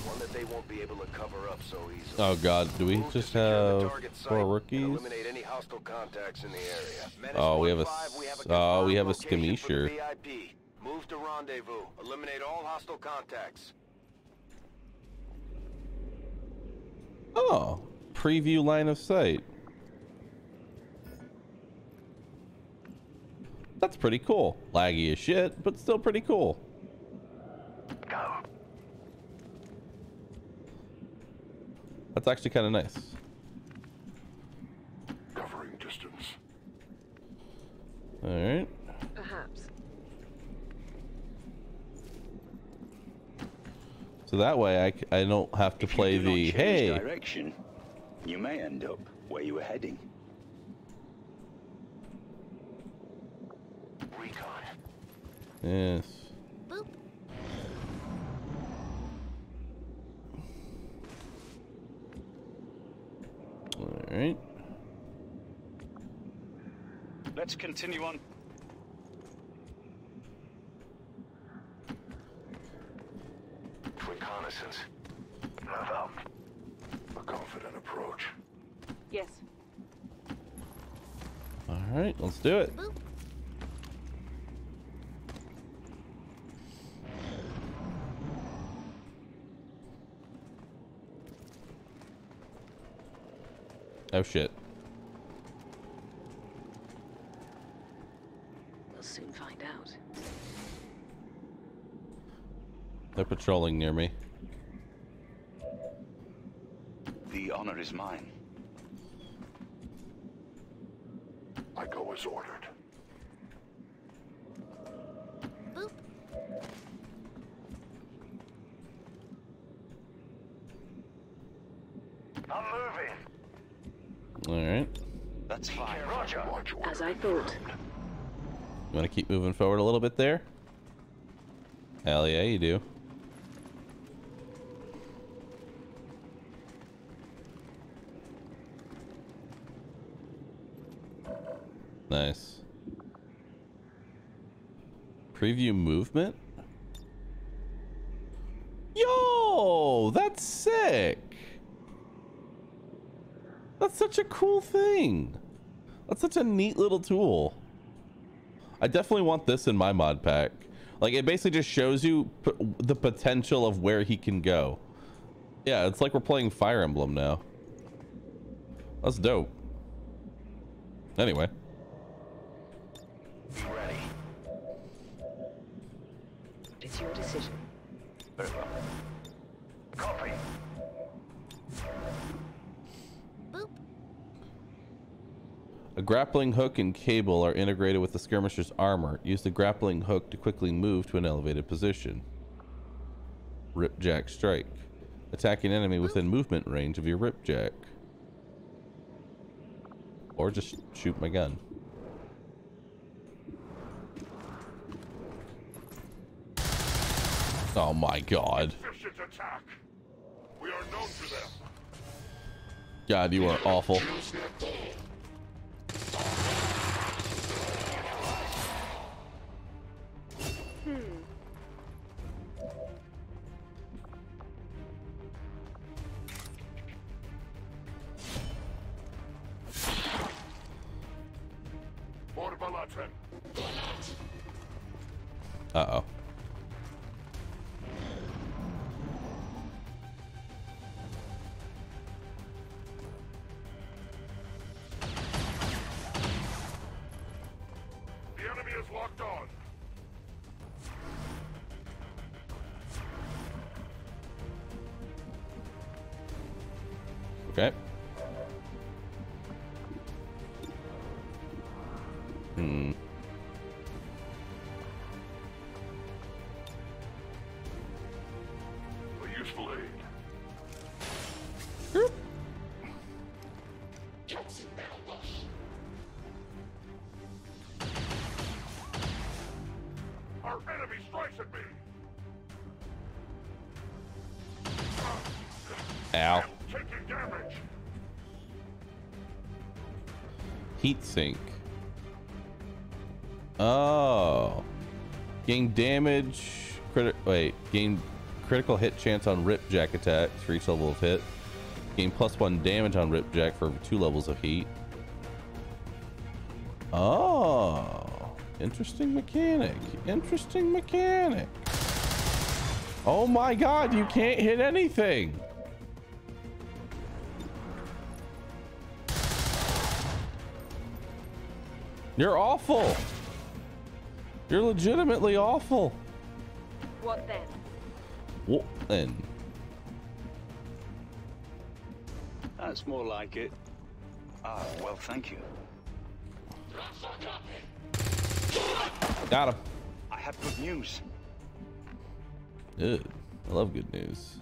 One that they won't be able to cover up so easily. Oh god, do we Move to just secure the have target site 4 and rookies? eliminate any hostile contacts in the area. Menace Oh, we have a 1-5, we have a confirmed location for the skirmisher. VIP. Move to rendezvous. Eliminate all hostile contacts. Oh, preview line of sight. That's pretty cool. Laggy as shit, but still pretty cool. Go. That's actually kind of nice. Covering distance. All right. Perhaps. So that way I don't have to If play you do not the change hey. direction, you may end up where you were heading. Recon. Yes. Boop. All right. Let's continue on. reconnaissance. Move out. A confident approach. Yes. All right, let's do it. Boop. Oh shit. We'll soon find out. They're patrolling near me. The honor is mine. I go as ordered. Boop. I'm moving. All right. That's fine. Roger. As I thought. You want to keep moving forward a little bit there? Hell yeah, you do. Nice. Preview movement? Yo, that's sick. That's such a cool thing. That's such a neat little tool. I definitely want this in my mod pack. Like, it basically just shows you the potential of where he can go. Yeah, it's like we're playing Fire Emblem now. That's dope. Anyway. Be ready. It's your decision. Very well. Copy. Boop. A grappling hook and cable are integrated with the skirmisher's armor. Use the grappling hook to quickly move to an elevated position. Ripjack strike. Attack an enemy within movement range of your ripjack. Or just shoot my gun. Oh my god. Efficient attack. We are known to them. God, you are awful. Uh-oh. The enemy is locked on. Okay. Hmm. A useful aid. Our enemy strikes at me. Ow. Taking damage. Heat sink. Oh. Gain damage. Gain critical hit chance on Ripjack attacks for each level of hit. Gain +1 damage on Ripjack for 2 levels of heat. Oh. Interesting mechanic. Interesting mechanic. Oh my god, you can't hit anything. You're awful. You're legitimately awful. What then? What then? That's more like it. Ah, well, thank you. Got him. I have good news. Good. I love good news.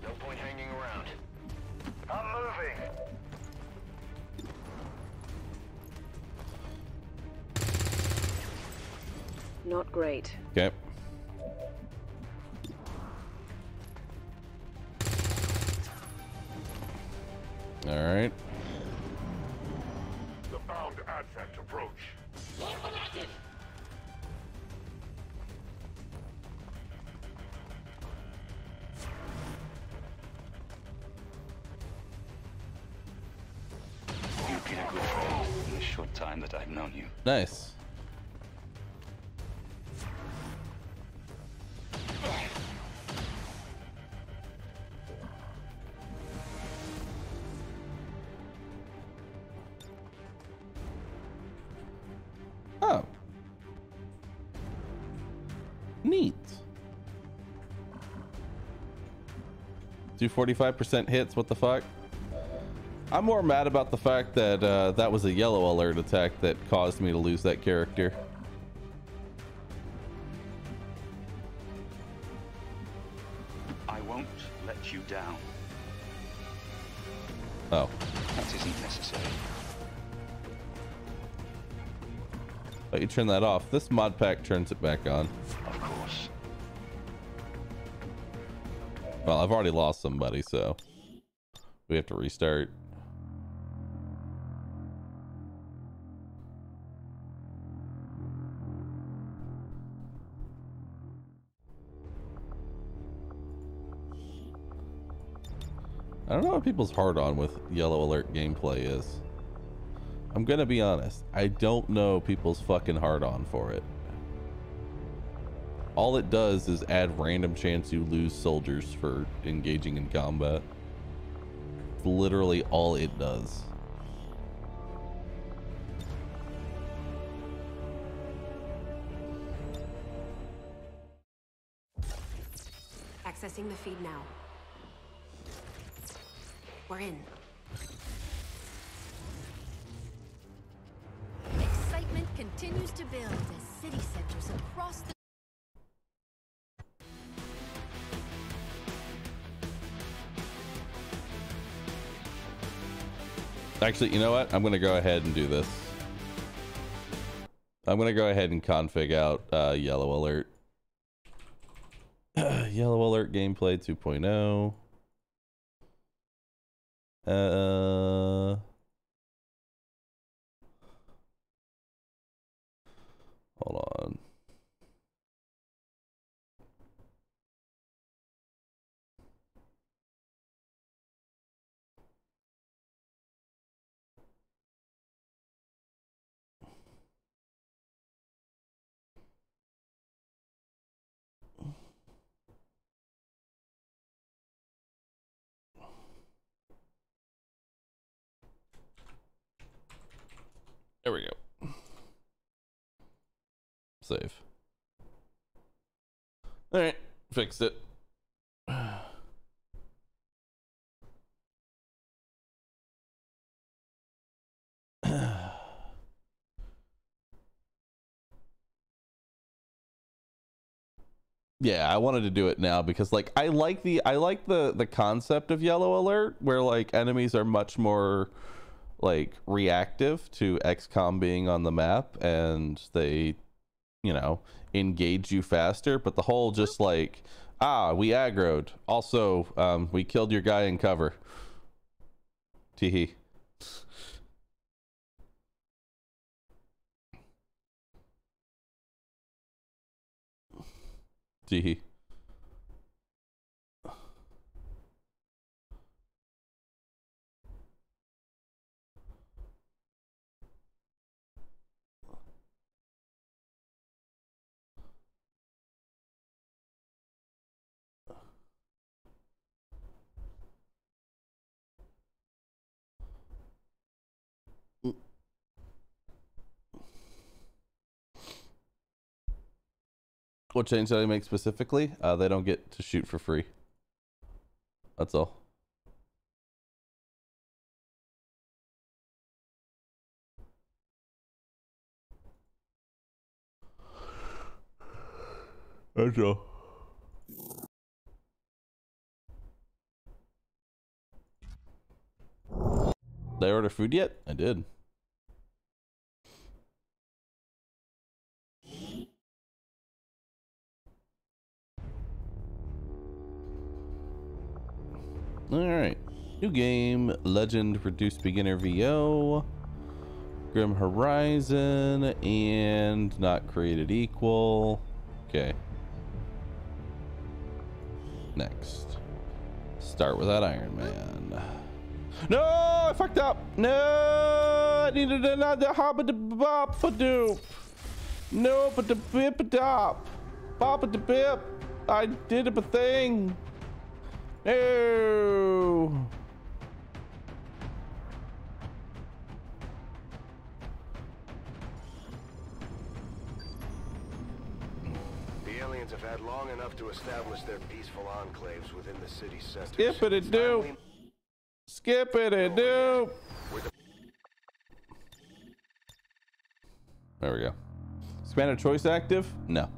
No point hanging around. I'm moving. Not great. Okay. All right. The bound advent approach. that I've known you. Nice. Oh. Neat. Do 45% hits, what the fuck? I'm more mad about the fact that that was a yellow alert attack that caused me to lose that character. I won't let you down. Oh. That isn't necessary. But you turn that off. This mod pack turns it back on. Of course. Well, I've already lost somebody, so we have to restart. I don't know what people's hard on with yellow alert gameplay is. I'm gonna be honest. I don't know people's fucking hard on for it. All it does is add random chance you lose soldiers for engaging in combat. It's literally all it does. Accessing the feed now. We're in. Excitement continues to build as city centers across the Actually, you know what? I'm gonna go ahead and do this. I'm gonna go ahead and config out yellow alert. Yellow alert gameplay 2.0. Hold on. There we go. Save. All right, fixed it. Yeah, I wanted to do it now because like I like the concept of yellow alert where like enemies are much more like reactive to XCOM being on the map and they, you know, engage you faster, but the whole just like, we aggroed. Also, we killed your guy in cover. Teehee. Teehee. What change did I make specifically? They don't get to shoot for free. That's all. That's all. Did I order food yet? I did. Alright. New game. Legend reduced beginner VO. Grim Horizon. And not created equal. Okay. Next. Start with that Iron Man. No! I fucked up! No! I needed another hobbit bop a doop. No, but the bip a dop. Bop a da bip. I did a thing. No. The aliens have had long enough to establish their peaceful enclaves within the city center. Skip it and do. Skip it and do. There we go. Expanded choice active? No.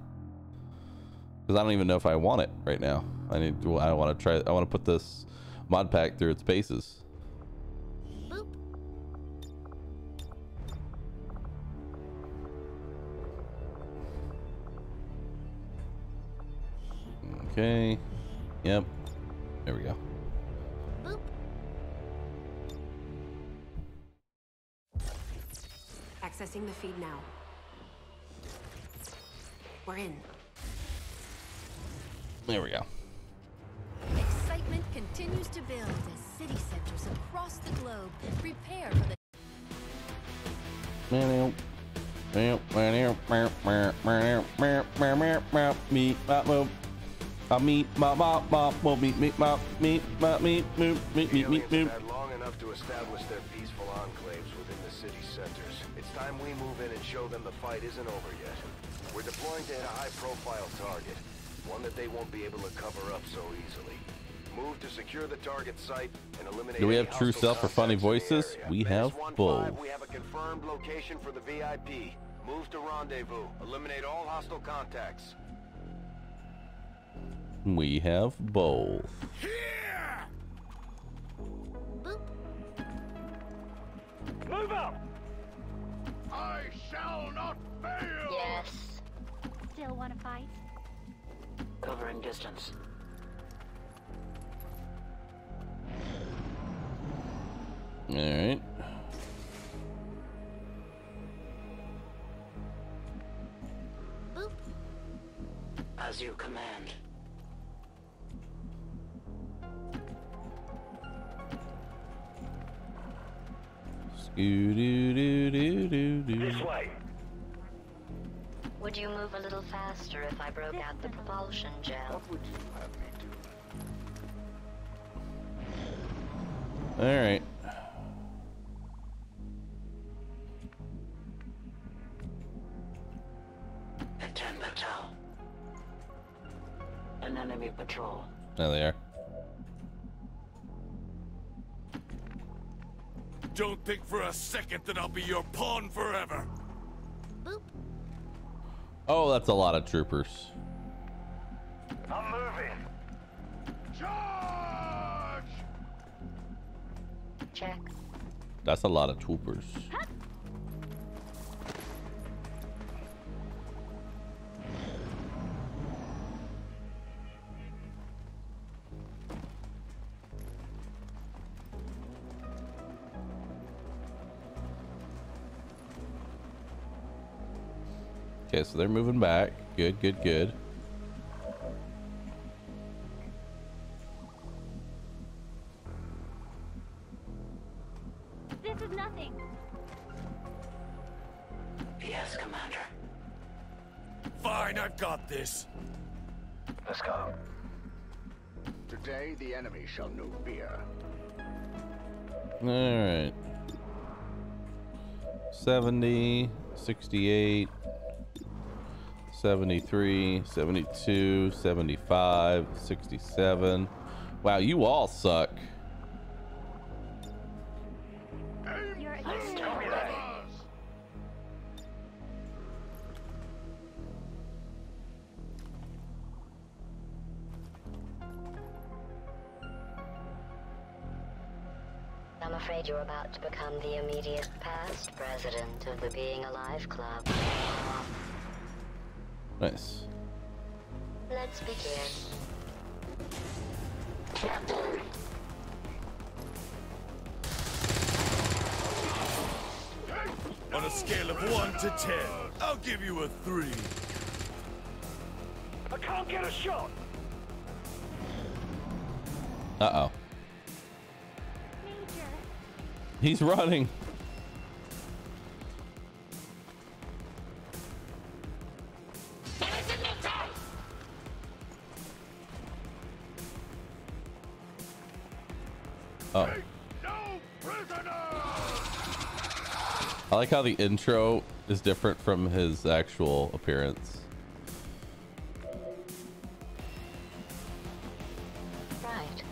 Because I don't even know if I want it right now. I want to try. I want to put this mod pack through its paces. Boop. Okay. Yep. There we go. Boop. Accessing the feed now. We're in. There we go. Excitement continues to build as city centers across the globe prepare for the Had long enough to establish their peaceful enclaves within the city centers. It's time we move in and show them the fight isn't over yet. We're deploying to hit a high-profile target, one that they won't be able to cover up so easily. Move to secure the target site and eliminate. Do we have any true hostile self for funny contacts in the voices? area. We have Menace 1-5, both. We have a confirmed location for the VIP. Move to rendezvous. Eliminate all hostile contacts. We have both. boop. Move up! I shall not fail! Yes. Still want to fight? Covering distance. All right. Boop. As you command. Scoo-doo-doo-doo-doo-doo. This way. Would you move a little faster if I broke out the propulsion gel? What would you have me do? All right. Attend patrol. An enemy patrol. There they are. Don't think for a second that I'll be your pawn forever. Boop. Oh, that's a lot of troopers. I'm moving. Charge! Check. That's a lot of troopers. Okay, so they're moving back. Good, good, good. This is nothing. Yes, Commander. Fine, I've got this. Let's go. Today, the enemy shall know fear. All right. 70, 68, 73, 72, 75, 67. Wow, you all suck. You're Tell me that. I'm afraid you're about to become the immediate past president of the Being Alive Club. Nice. Let's begin. On a scale of 1 to 10, I'll give you a 3. I can't get a shot. Uh-oh. Major. He's running. Oh. I like how the intro is different from his actual appearance. Right.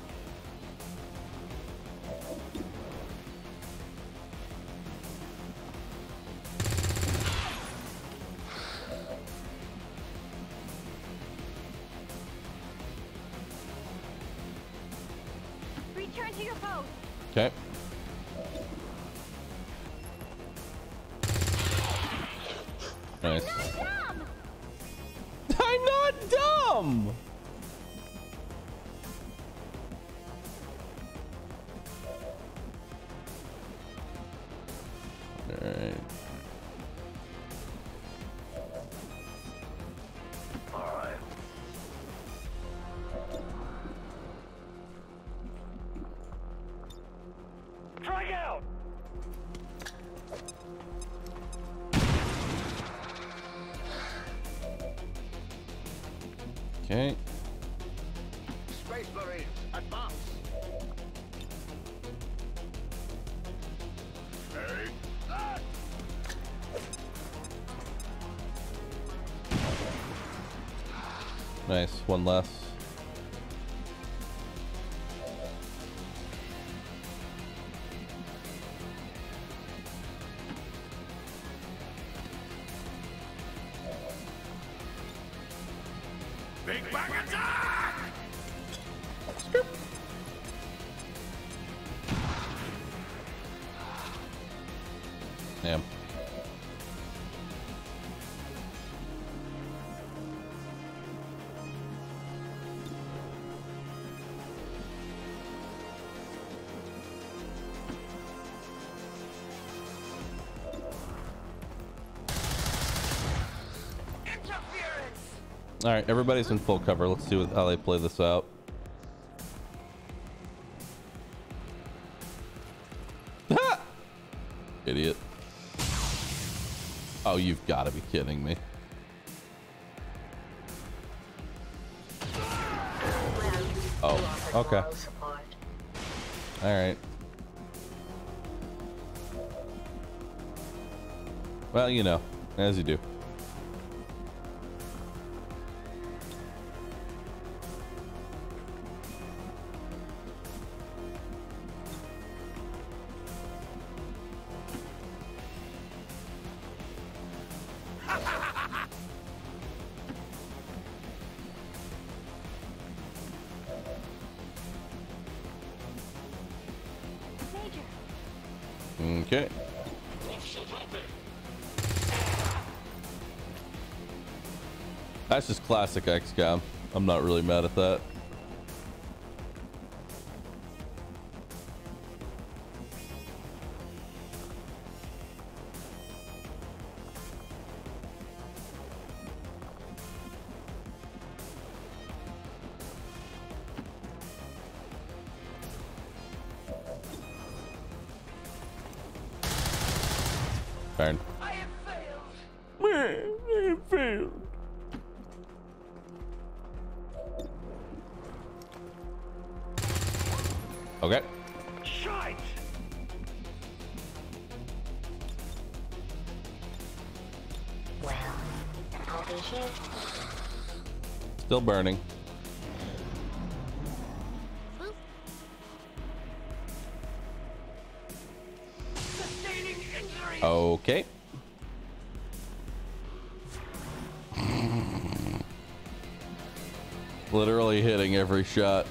Return to your post. Okay. Nice. I'm not dumb. All right. All right. Strike out! Okay. Space Marines, advance. Nice. One less. Big bang attack! Damn. All right, everybody's in full cover. Let's see how they play this out. Idiot. Oh, you've got to be kidding me. Oh, okay. All right. Well, you know, as you do. Okay. That's just classic XCOM. I'm not really mad at that. Darn. I have failed. I have failed. Okay. Shite. Well, I'll be here. Still burning. Sustaining injury. Okay. Literally hitting every shot.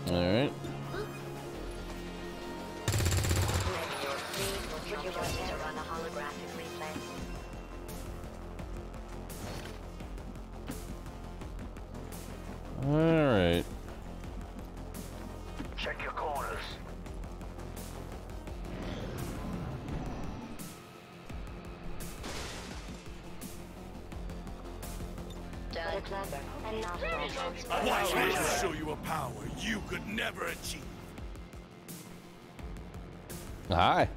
All right. so clever and not at all transparent. Watch me show you a power you could never achieve. Hi.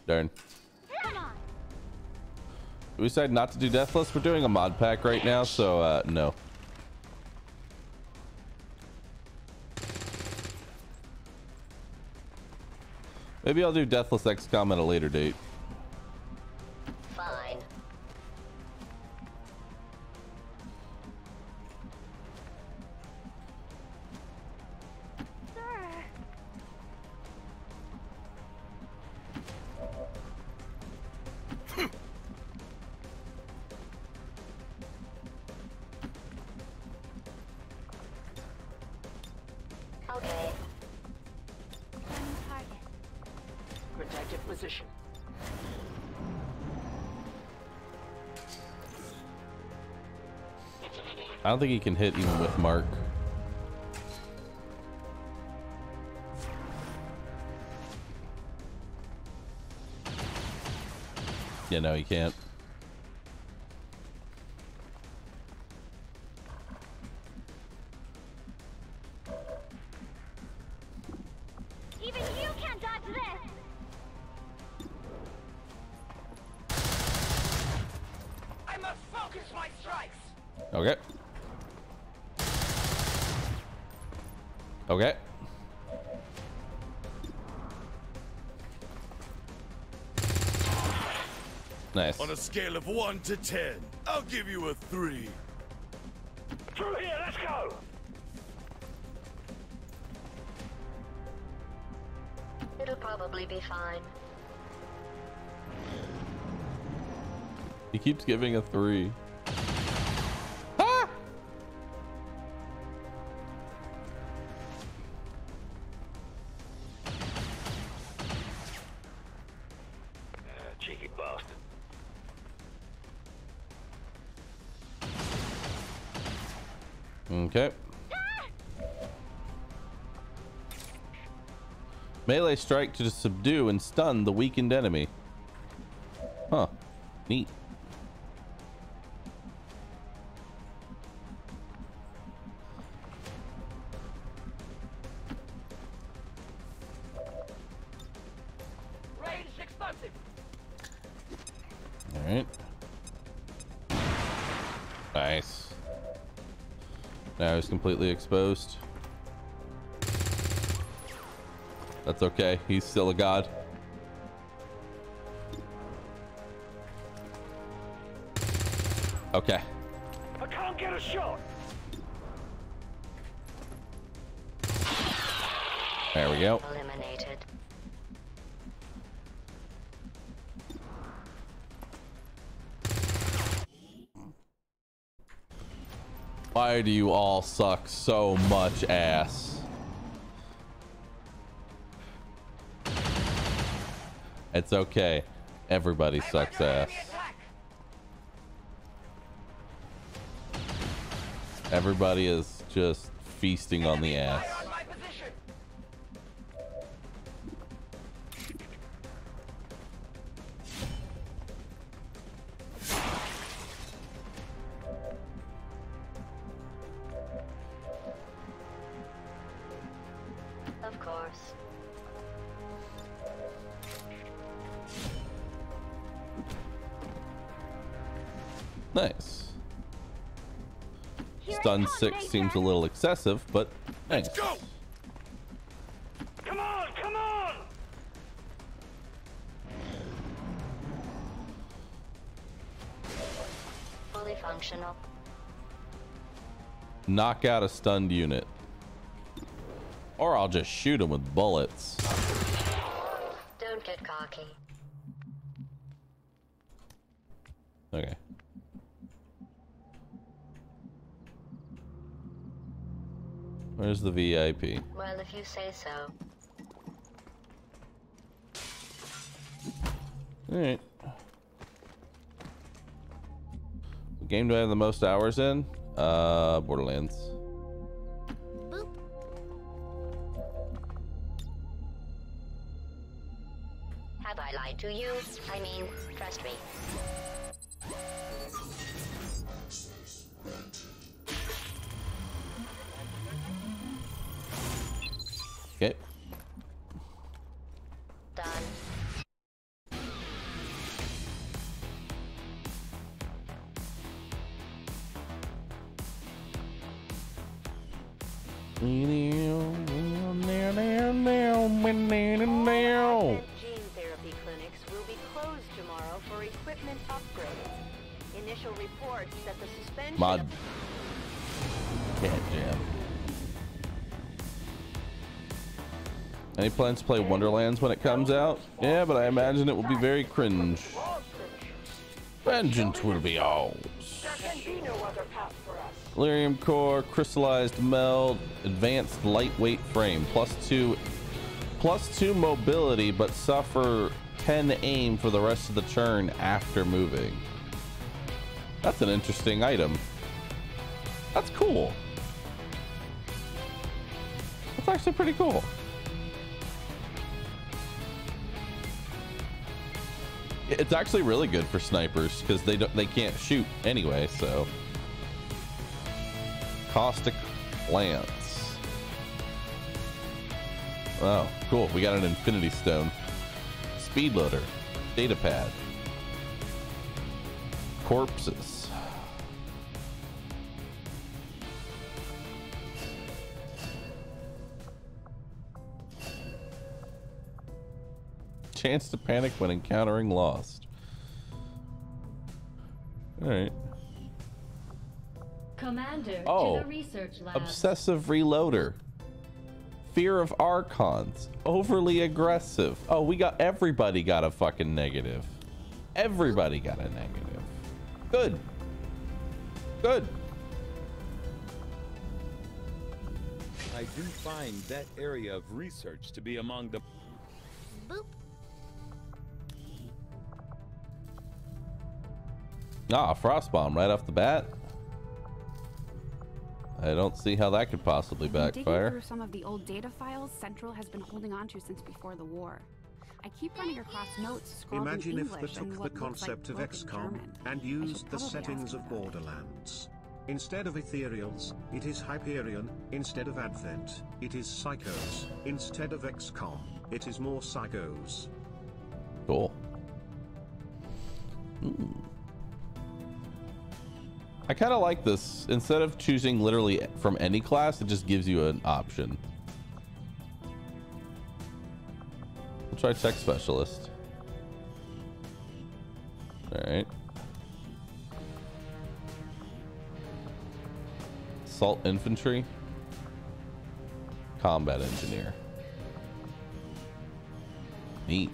Darn. Come on. We decided not to do Deathless. We're doing a mod pack right now, so no. Maybe I'll do Deathless Xcom at a later date. Fine. Okay. Target. Protective position. I don't think he can hit even with Mark. Yeah, no, he can't. Even you can't dodge this. I must focus my strikes. Okay. Okay. Nice. On a scale of 1 to 10, I'll give you a 3. Through here, let's go. It'll probably be fine. He keeps giving a 3. Ah! Cheeky bastard. Okay. Melee strike to subdue and stun the weakened enemy. Huh. Neat. Range explosive. All right. Nice. Now he's completely exposed. That's okay. He's still a god. Okay. I can't get a shot. There we go. Eliminated. Why do you all suck so much ass? It's okay. Everybody sucks ass. Everybody is just feasting on the ass. Of course. Nice. Stun 6 seems a little excessive, but nice. Let's go! Come on, come on! Fully functional. Knock out a stunned unit. Or I'll just shoot him with bullets. Don't get cocky. Okay. Where's the VIP? Well, if you say so. Alright. What game do I have the most hours in? Borderlands. Boop. Have I lied to you? I mean, trust me. Okay. Done. Gene therapy clinics will be closed tomorrow for equipment upgrades. Initial reports that the suspension Mod. Can't jam. Any plans to play Wonderlands when it comes out? Yeah, but I imagine it will be very cringe. Vengeance will be ours. Lyrium core, crystallized meld, advanced lightweight frame, +2 mobility, but suffer 10 aim for the rest of the turn after moving. That's an interesting item. That's cool. That's actually pretty cool. It's actually really good for snipers because they can't shoot anyway. So caustic lance. Oh, cool. We got an infinity stone. Speed loader, data pad, corpses. Chance to panic when encountering Lost. All right. Commander Oh, to the research lab. obsessive reloader. Fear of Archons. Overly aggressive. Oh, everybody got a fucking negative. Everybody got a negative. Good. Good. I do find that area of research to be among the... Boop. Ah, frost bomb right off the bat. I don't see how that could possibly Digging backfire. through some of the old data files Central has been holding on to since before the war. I keep running across notes scrawled Imagine in if they English and took the what looks concept like of broken Xcom German. and I used should the probably settings ask of him about it. Borderlands. Instead of Ethereals, it is Hyperion. Instead of Advent, it is Psychos. Instead of Xcom, it is more Psychos. Cool. Ooh. I kind of like this. Instead of choosing literally from any class, it just gives you an option. We'll try tech specialist. All right. Assault infantry. Combat engineer. Neat.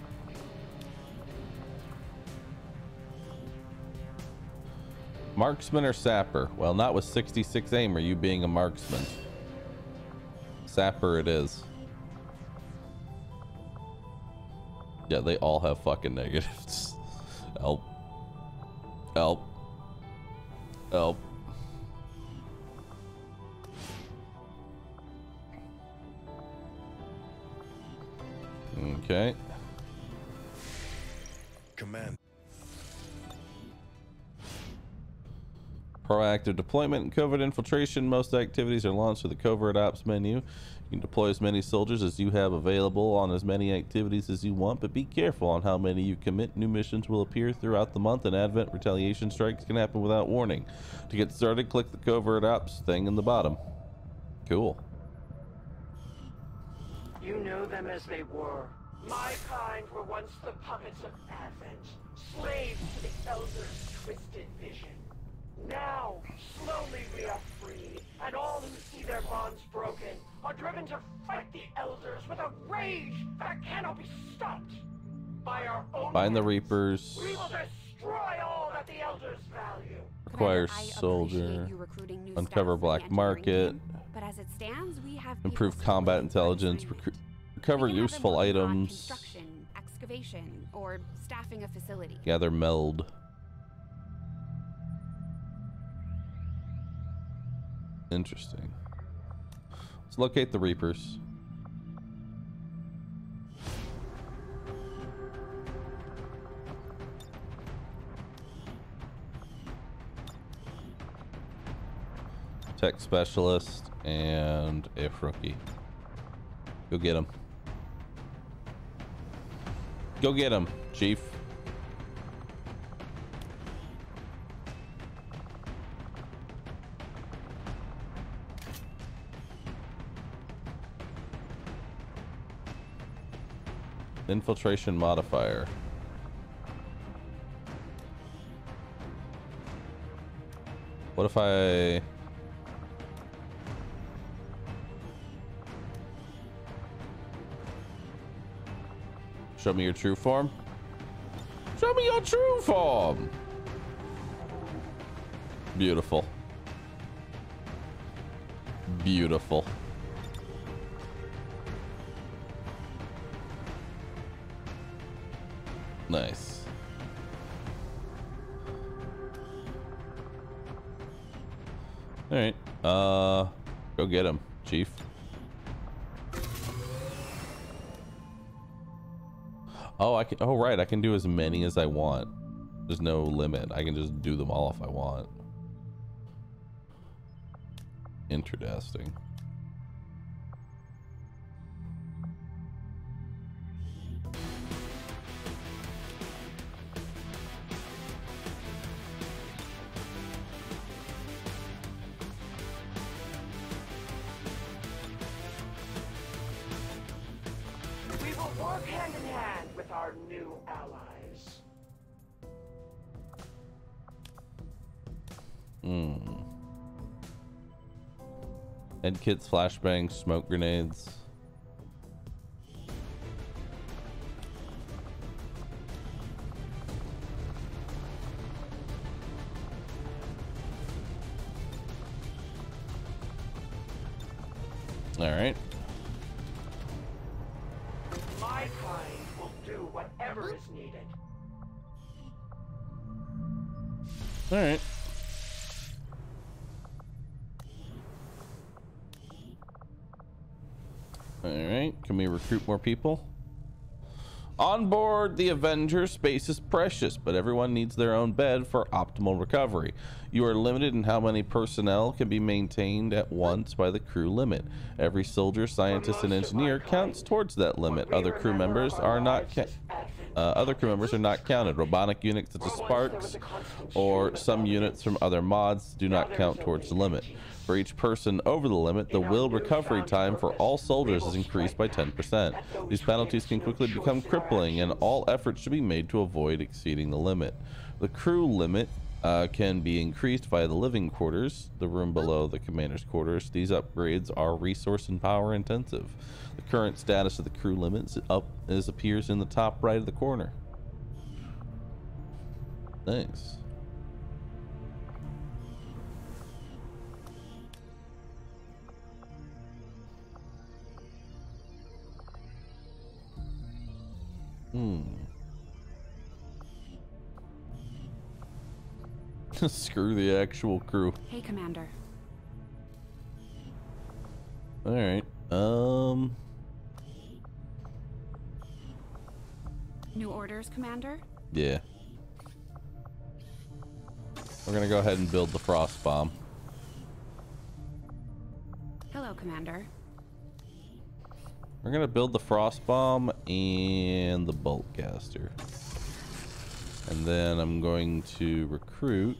Marksman or sapper? Well, not with 66 aim. Are you being a marksman? Sapper it is. Yeah, they all have fucking negatives. Help. Help. Help. Okay. Command. Proactive deployment and covert infiltration. Most activities are launched with the covert ops menu. You can deploy as many soldiers as you have available on as many activities as you want, but be careful on how many you commit. New missions will appear throughout the month, and Advent retaliation strikes can happen without warning. To get started, click the covert ops thing in the bottom. Cool. You know them as they were. My kind were once the puppets of Advent, slaves to the Elders' twisted vision. Now, slowly we are free, and all who see their bonds broken are driven to fight the Elders with a rage that cannot be stopped. By our own Find the hands, Reapers. we will destroy all that the Elders value. Require I soldier. appreciate you recruiting new Uncover staff for the black engineering market. team, but as it stands, we have Improve people combat still waiting for intelligence. assignment. Recover We can have them useful working on items. construction, excavation, or staffing a facility. Gather meld. Interesting. Let's locate the Reapers. Tech specialist, and a rookie. Go get him. Go get him, Chief. Infiltration modifier. What if I... Show me your true form? Show me your true form! Beautiful. Beautiful. Nice. All right. Go get him, Chief. Oh, I can. Oh, right. I can do as many as I want. There's no limit. I can just do them all if I want. Interesting. We will work hand in hand with our new allies. Head kits, flashbangs, smoke grenades. All right. My kind will do whatever is needed. All right. All right. Can we recruit more people? On board the Avenger, space is precious, but everyone needs their own bed for optimal recovery. You are limited in how many personnel can be maintained at once by the crew limit. Every soldier, scientist, and engineer counts towards that limit. Other crew members are not counted. Robotic units such as Sparks or some units from other mods do not count towards the limit. For each person over the limit, the will recovery time for all soldiers is increased by 10%. These penalties can quickly become crippling, and all efforts should be made to avoid exceeding the limit. The crew limit can be increased via the living quarters, the room below the commander's quarters. These upgrades are resource and power intensive. The current status of the crew limit appears in the top right of the corner. Nice. Screw the actual crew. Hey, Commander. All right. New orders, Commander? Yeah. We're gonna go ahead and build the frost bomb. Hello, Commander. We're gonna build the frost bomb and the bolt caster, and then I'm going to recruit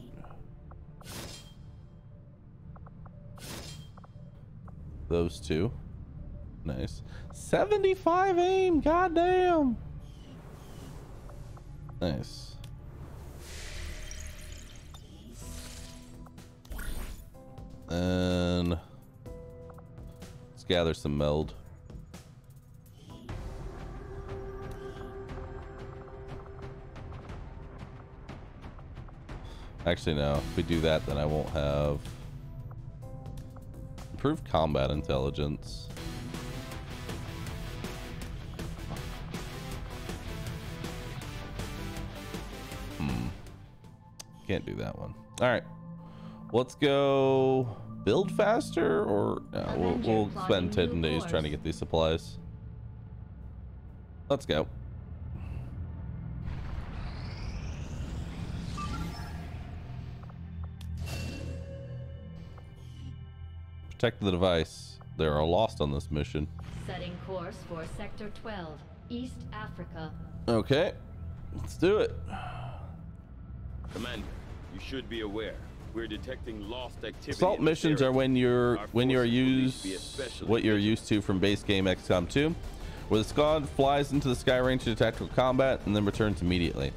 those two. Nice. 75 aim. Goddamn. Nice. And let's gather some meld. Actually, no. If we do that, then I won't have improved combat intelligence. Can't do that one. All right. Let's go build faster, or we'll spend 10 days trying to get these supplies. Let's go. protect the device. They are lost on this mission. Setting course for Sector 12, East Africa. Okay, let's do it. Commander, you should be aware. We're detecting lost activity. Assault missions are when you're what you're used to from base game XCOM 2, where the squad flies into the sky range to tactical combat and then returns immediately.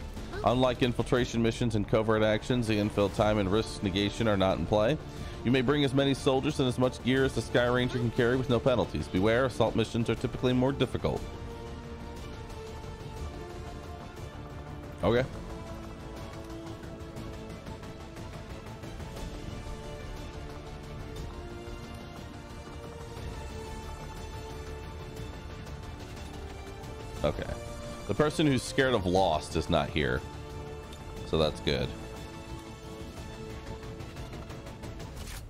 Unlike infiltration missions and covert actions, the infill time and risk negation are not in play. You may bring as many soldiers and as much gear as the Sky Ranger can carry with no penalties. Beware, assault missions are typically more difficult. Okay. Okay. The person who's scared of Lost is not here. So that's good.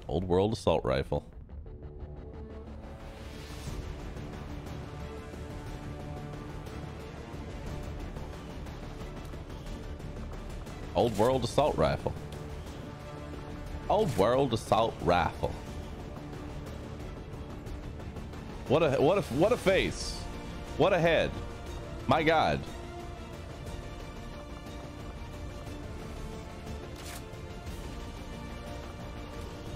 Old World Assault Rifle. Old World Assault Rifle. Old World Assault Rifle. What a face. What a head. My God.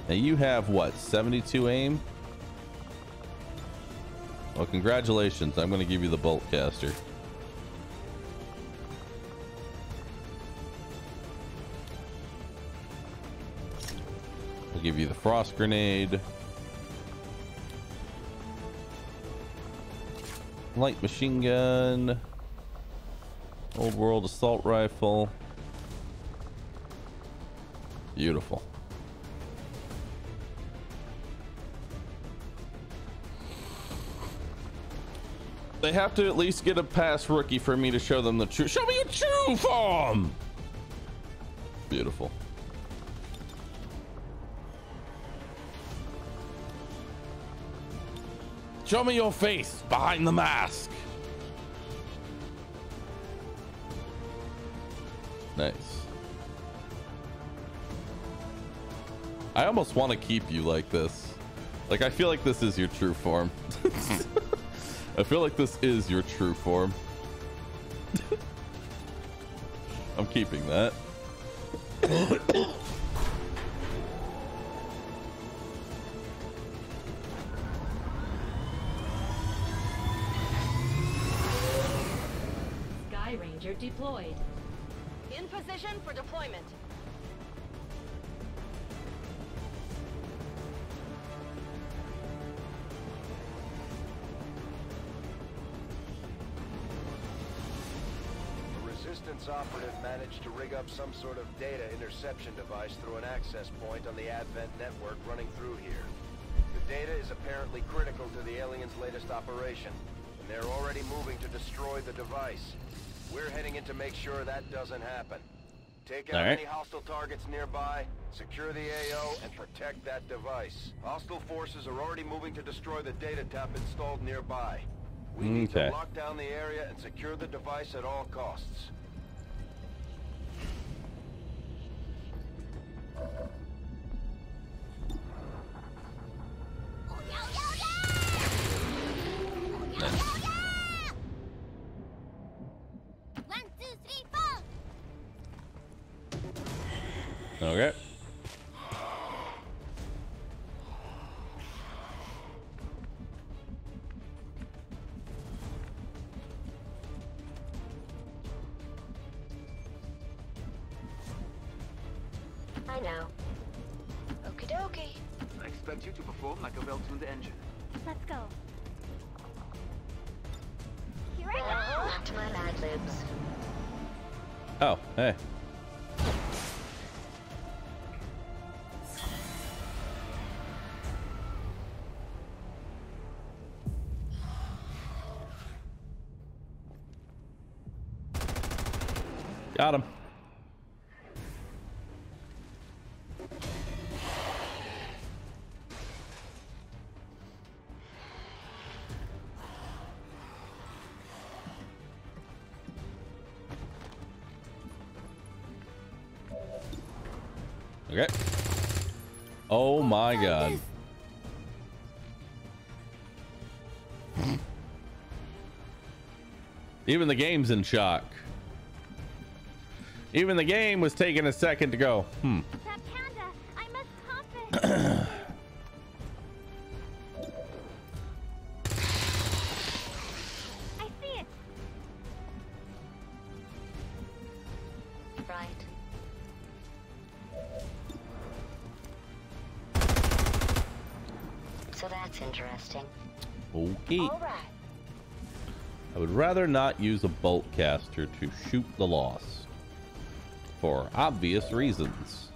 Now you have what, 72 aim? Well, congratulations. I'm going to give you the bolt caster. I'll give you the frost grenade. Light machine gun. Old World assault rifle. Beautiful. They have to at least get a pass rookie for me to show them the true. Show me your true form. Beautiful. Show me your face behind the mask. Nice. I almost want to keep you like this. Like, I feel like this is your true form. I feel like this is your true form. I'm keeping that. Sky Ranger deployed. In position for deployment. Resistance operative managed to rig up some sort of data interception device through an access point on the Advent network running through here. The data is apparently critical to the aliens' latest operation, and they're already moving to destroy the device. We're heading in to make sure that doesn't happen. Take out any hostile targets nearby, secure the AO, and protect that device. Hostile forces are already moving to destroy the data tap installed nearby. We need to lock down the area and secure the device at all costs. Okay. I know. Okie dokie. I expect you to perform like a well-tuned engine. Let's go. Here I go. Left my Mad Libs. Oh, hey. Got him. Okay. Oh my God. Even the game's in shock. Even the game was taking a second to go. That panda, I must comp it. I see it. Right. So that's interesting. Okay. All right. I would rather not use a bolt caster to shoot the Lost. For obvious reasons.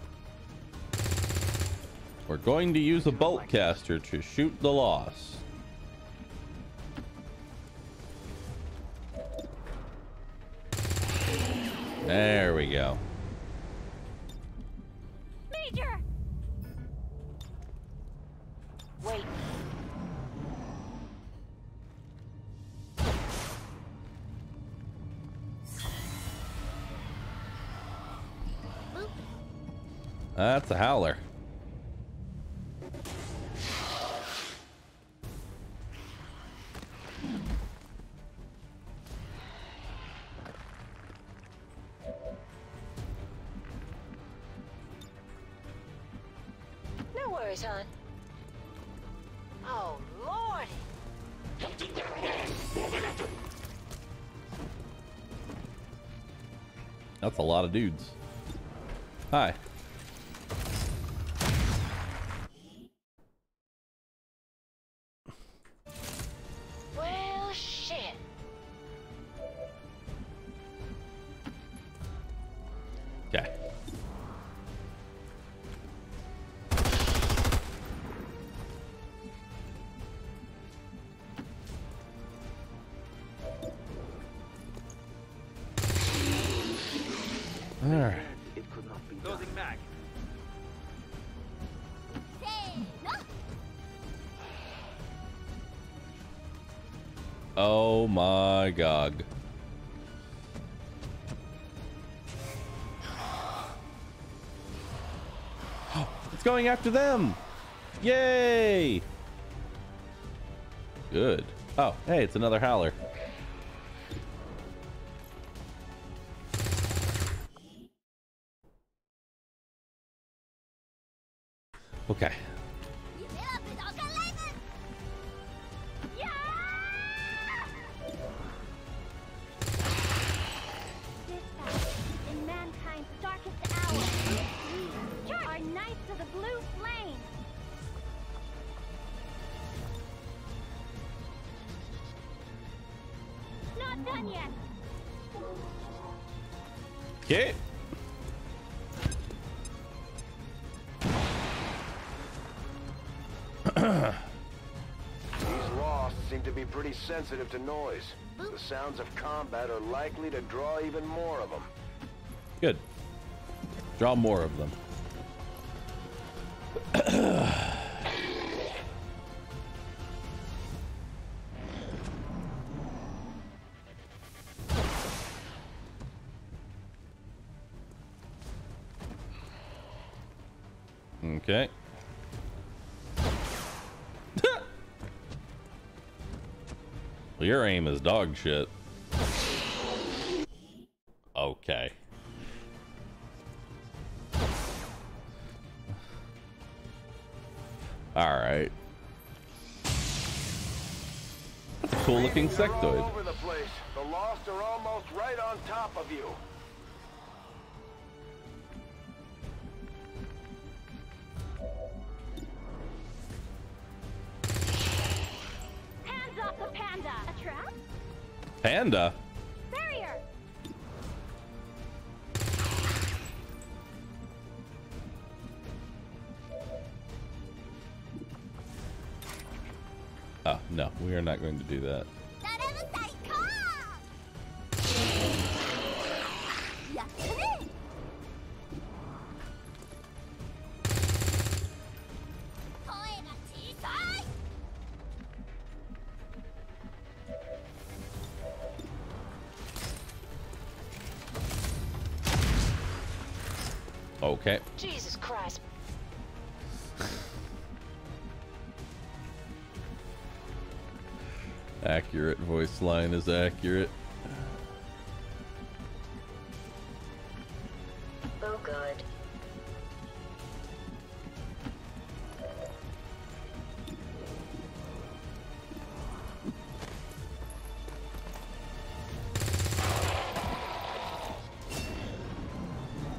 We're going to use a bolt caster to shoot the Lost. There we go. Major! Wait. That's a howler. No worries, hon. Oh, Lordy. That's a lot of dudes. Hi. Well, shit. Okay. All right. It could not be Closing back. Oh my god. It's going after them. Yay. Good. Oh, hey, it's another howler. Okay. In mankind's darkest hour, we are knights of the blue flame. Not done yet. Okay. These Lost seem to be pretty sensitive to noise. The sounds of combat are likely to draw even more of them. Good. Draw more of them. Okay. Well, your aim is dog shit. Okay. All right. That's a cool looking You're all sectoid. over the place. The Lost are almost right on top of you. Hands off the panda. A trap? Panda? Barrier. Oh, no, we are not going to do that. Okay. Jesus Christ. Accurate. Voice line is accurate. So good.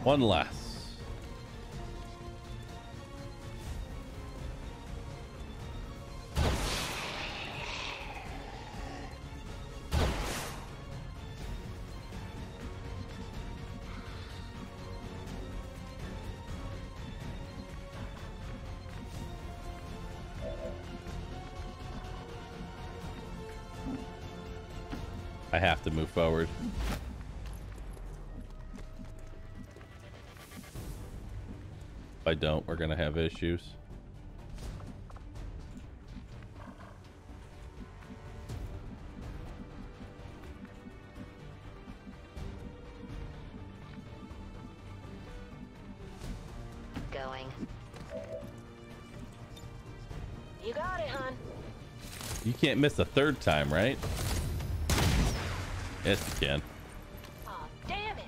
One less. I have to move forward. If I don't, we're gonna have issues. Going. You got it, hon. You can't miss a third time, right? Yes, you can. Oh, damn it.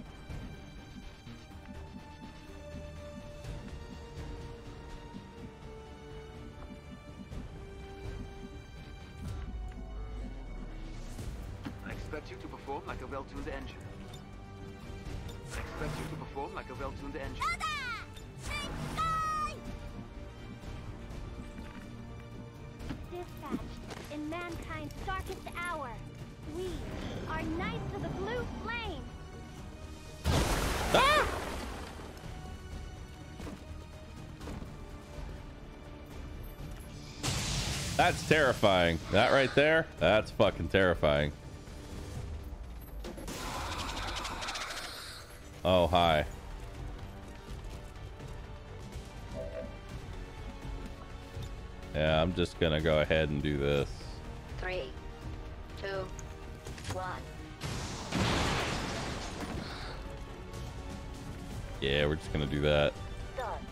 I expect you to perform like a well-tuned engine. I expect you to perform like a well-tuned engine. Dispatched in mankind's darkest hour, we are knights of the blue flame. Ah! That's terrifying. That right there, that's fucking terrifying. Oh, hi. Yeah, I'm just gonna go ahead and do this. 3, 2, 1. Yeah, we're just gonna do that. Done.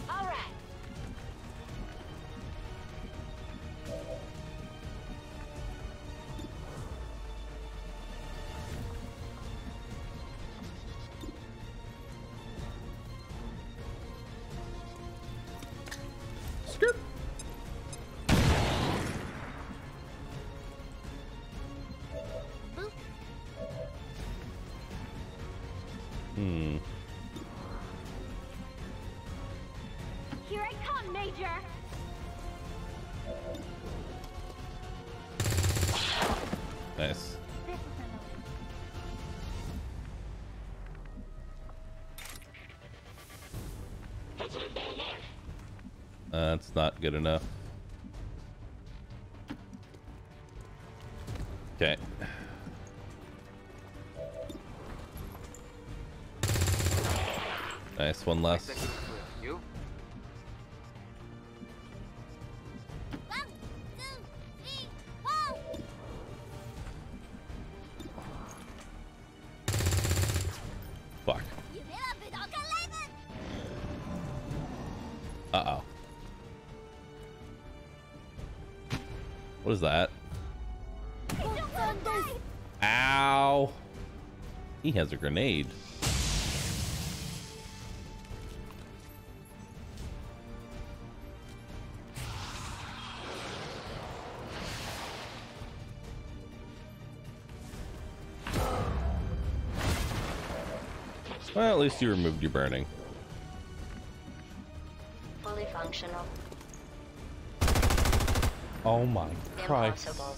All right. Skirt. Here I come, Major. Nice. This is That's not good enough. Okay. Nice, one less. You? Fuck. Uh-oh. What is that? Ow. He has a grenade. Well, at least you removed your burning. Fully functional. Oh my Christ. Impossible.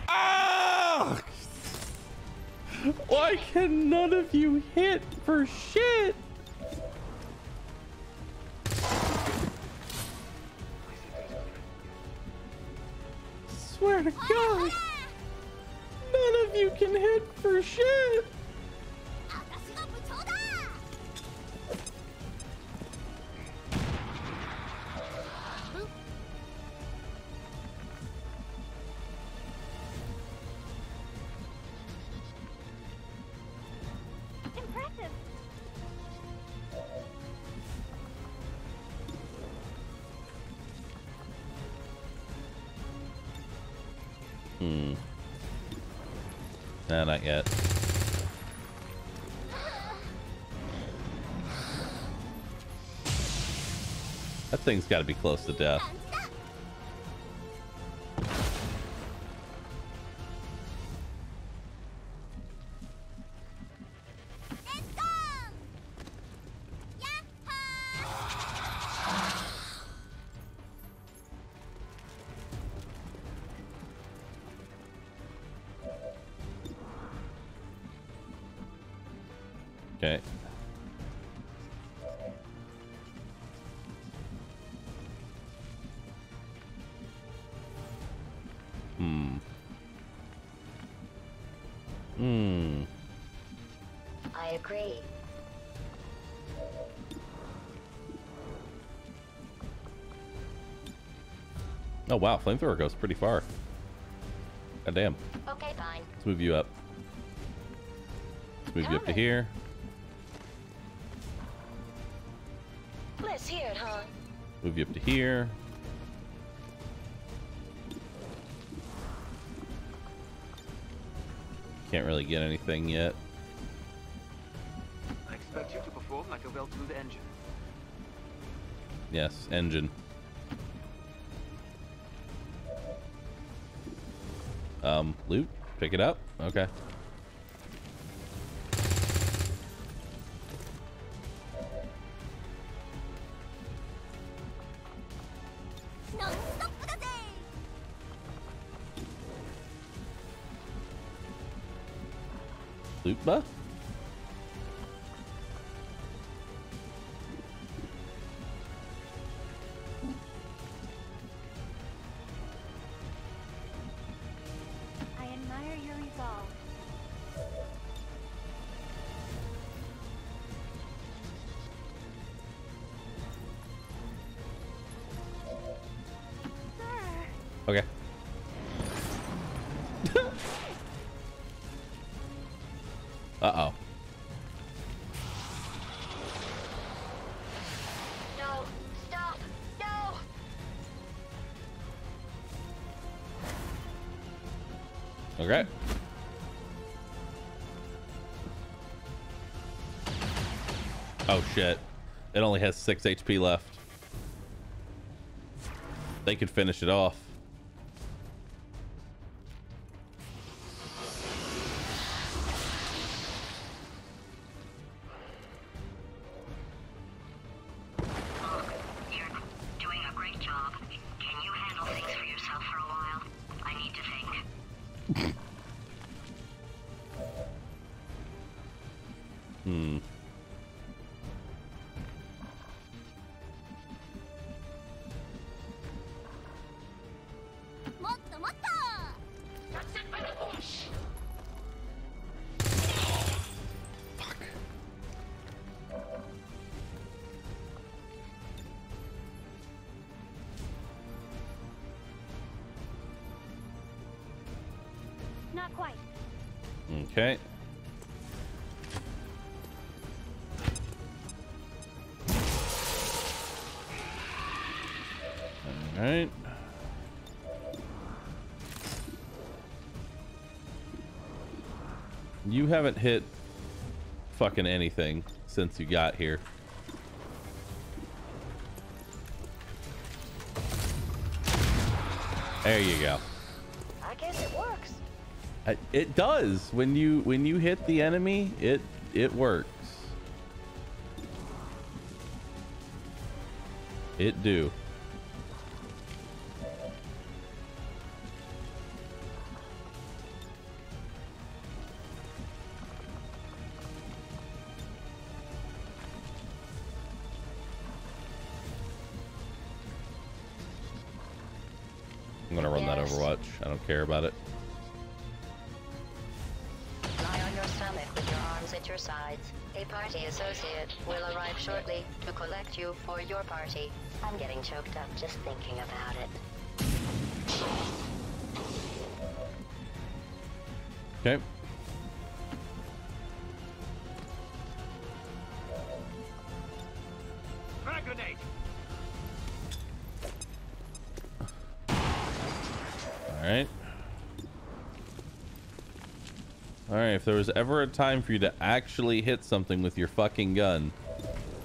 Ah! Why can none of you hit for shit? Swear to God, none of you can hit for shit. impressive. Nah, not yet. That thing's got to be close to death. Okay. I agree. Oh wow, flamethrower goes pretty far. God damn. Okay, fine. Let's move you up. Let's move you up to here. Let's hear it, huh? Move you up to here. Can't really get anything yet. I expect you to perform like a well-tuned engine. Yes, engine. Loot? Pick it up? Okay. Loot buff? I admire your resolve. Okay. Uh-oh. No, stop, no! Okay. Oh shit. It only has 6 HP left. They could finish it off. You're doing a great job. Can you handle things for yourself for a while? I need to think. Not quite. Okay. All right. You haven't hit fucking anything since you got here. There you go. I guess it works. It does. When you hit the enemy, it works. It do. I'm gonna run that Overwatch. I don't care about it. Lie on your stomach with your arms at your sides. A party associate will arrive shortly to collect you for your party. I'm getting choked up just thinking about it. Okay. Frag grenade! All right. All right, if there was ever a time for you to actually hit something with your fucking gun,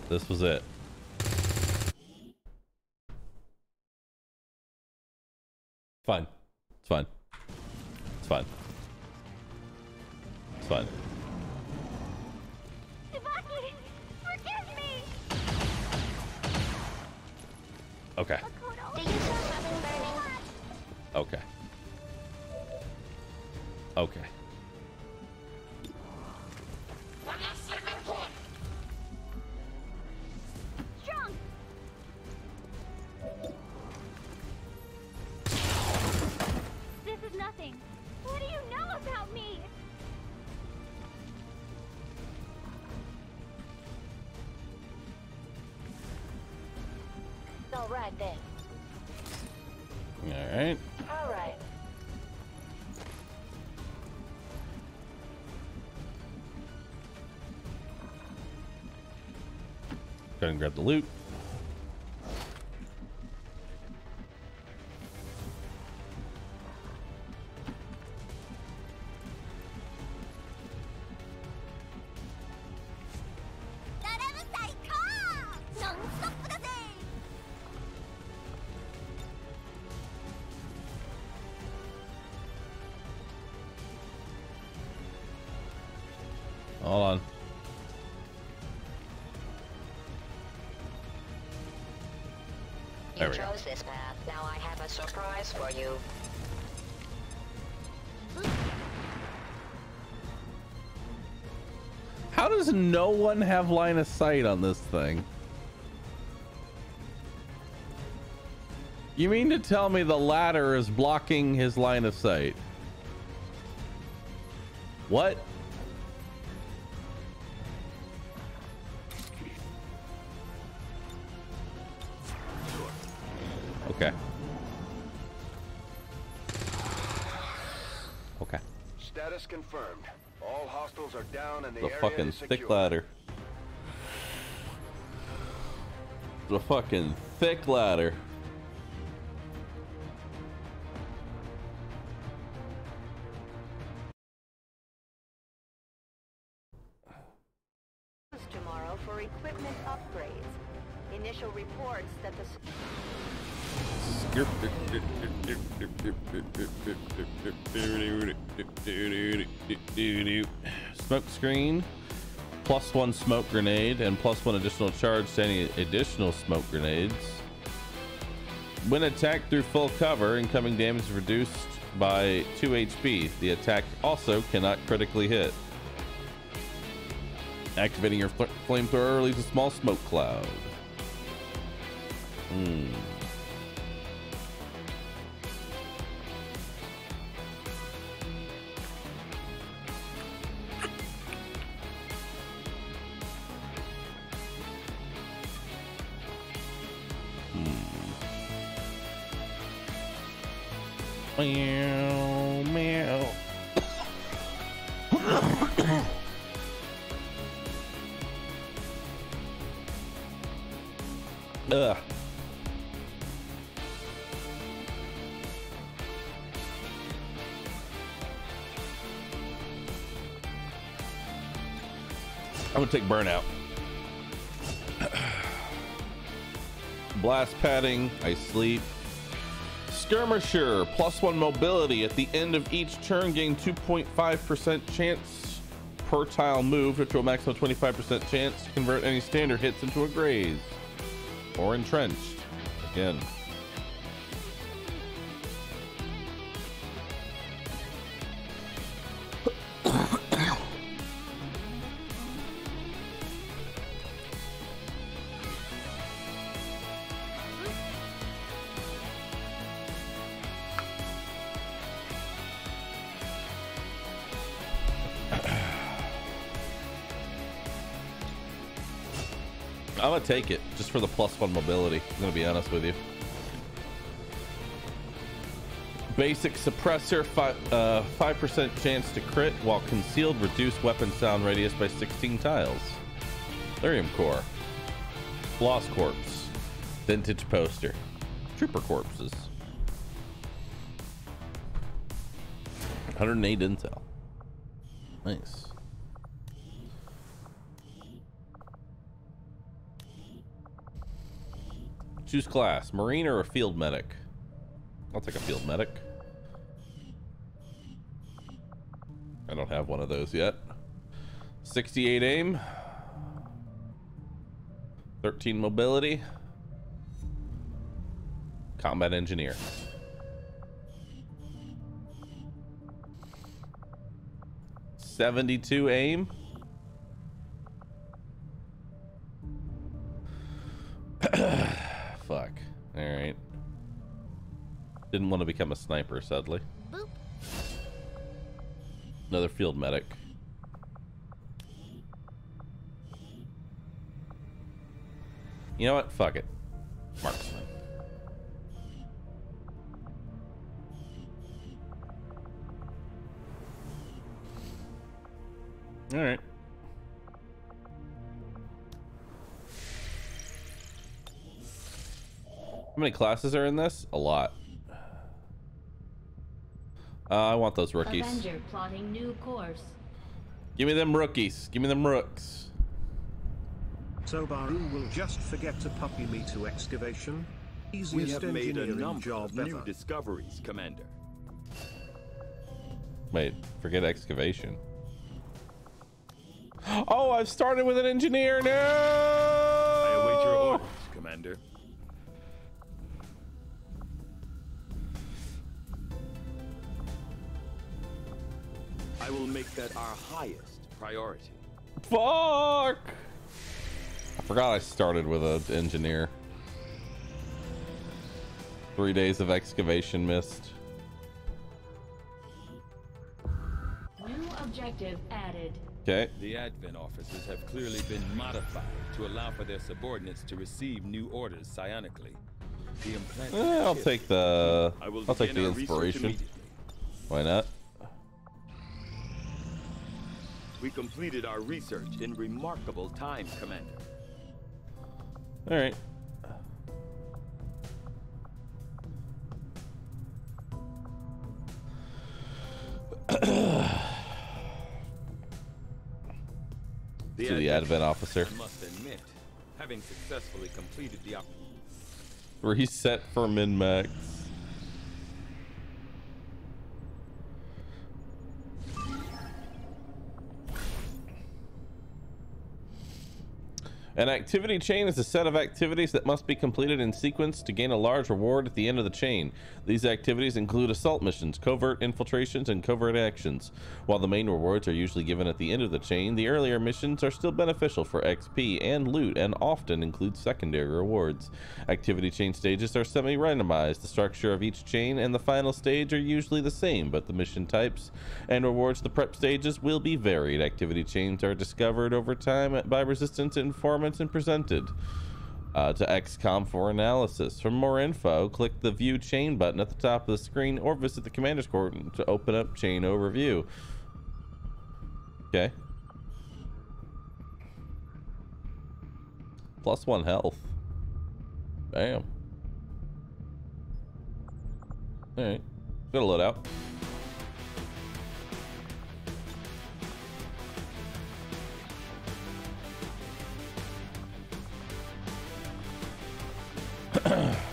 this was it. Fine. It's fine. It's fine. It's fine. Forgive me! Okay. Okay. Okay. Strong! This is nothing. What do you know about me? All right then. All right. All right. Go ahead and grab the loot. Hold on. There You we go. chose this path. Now I have a surprise for you. How does no one have line of sight on this thing? You mean to tell me the ladder is blocking his line of sight? What? Okay. Okay. Status confirmed. All hostiles are down and the The area fucking is secure. thick ladder. The fucking thick ladder. Tomorrow for equipment upgrades. Initial reports that the Smoke screen, +1 smoke grenade, and +1 additional charge to any additional smoke grenades. When attacked through full cover, incoming damage is reduced by 2 HP. The attack also cannot critically hit. Activating your flamethrower releases a small smoke cloud. Meow, meow. Ugh. I'm gonna take burnout. Blast padding, I sleep. Skirmisher, +1 mobility. At the end of each turn, gain 2.5% chance per tile moved, up to a maximum 25% chance to convert any standard hits into a graze. Or entrenched. Again. I'm gonna take it just for the +1 mobility. I'm gonna be honest with you. Basic suppressor, 5% chance to crit while concealed. Reduce weapon sound radius by 16 tiles. Lyrium core. Lost corpse. Vintage poster. Trooper corpses. 108 intel. Nice. Choose class, Marine or a field medic. I'll take a field medic. I don't have one of those yet. 68 aim. 13 mobility. Combat engineer. .72 aim. Fuck. All right. Didn't want to become a sniper, sadly. Boop. Another field medic. You know what? Fuck it. Marksman. All right. How many classes are in this? A lot. I want those rookies. Avenger plotting new course. Give me them rookies. Give me them rooks. So Bahroo will just forget to puppy me to excavation? We Easiest have made a engineering number job of new ever. discoveries, Commander. Wait, forget excavation. Oh, I've started with an engineer. No! I await your orders, Commander. I will make that our highest priority. Fuck! I forgot I started with an engineer. 3 days of excavation missed. New objective added. Okay. The advent officers have clearly been modified to allow for their subordinates to receive new orders psionically. The implanted I'll chip. take the. I will I'll take begin the our research inspiration. immediately. Why not? We completed our research in remarkable time, Commander. All right. To the advent officer. I must admit, having successfully completed the Reset for min-max. An activity chain is a set of activities that must be completed in sequence to gain a large reward at the end of the chain. These activities include assault missions, covert infiltrations, and covert actions. While the main rewards are usually given at the end of the chain, the earlier missions are still beneficial for XP and loot and often include secondary rewards. Activity chain stages are semi-randomized. The structure of each chain and the final stage are usually the same, but the mission types and rewards the prep stages will be varied. Activity chains are discovered over time by resistance informants and presented to Xcom for analysis. For more info, click the View Chain button at the top of the screen or visit the Commander's Court to open up Chain Overview. Okay. +1 health. Damn. Alright. Got a loadout.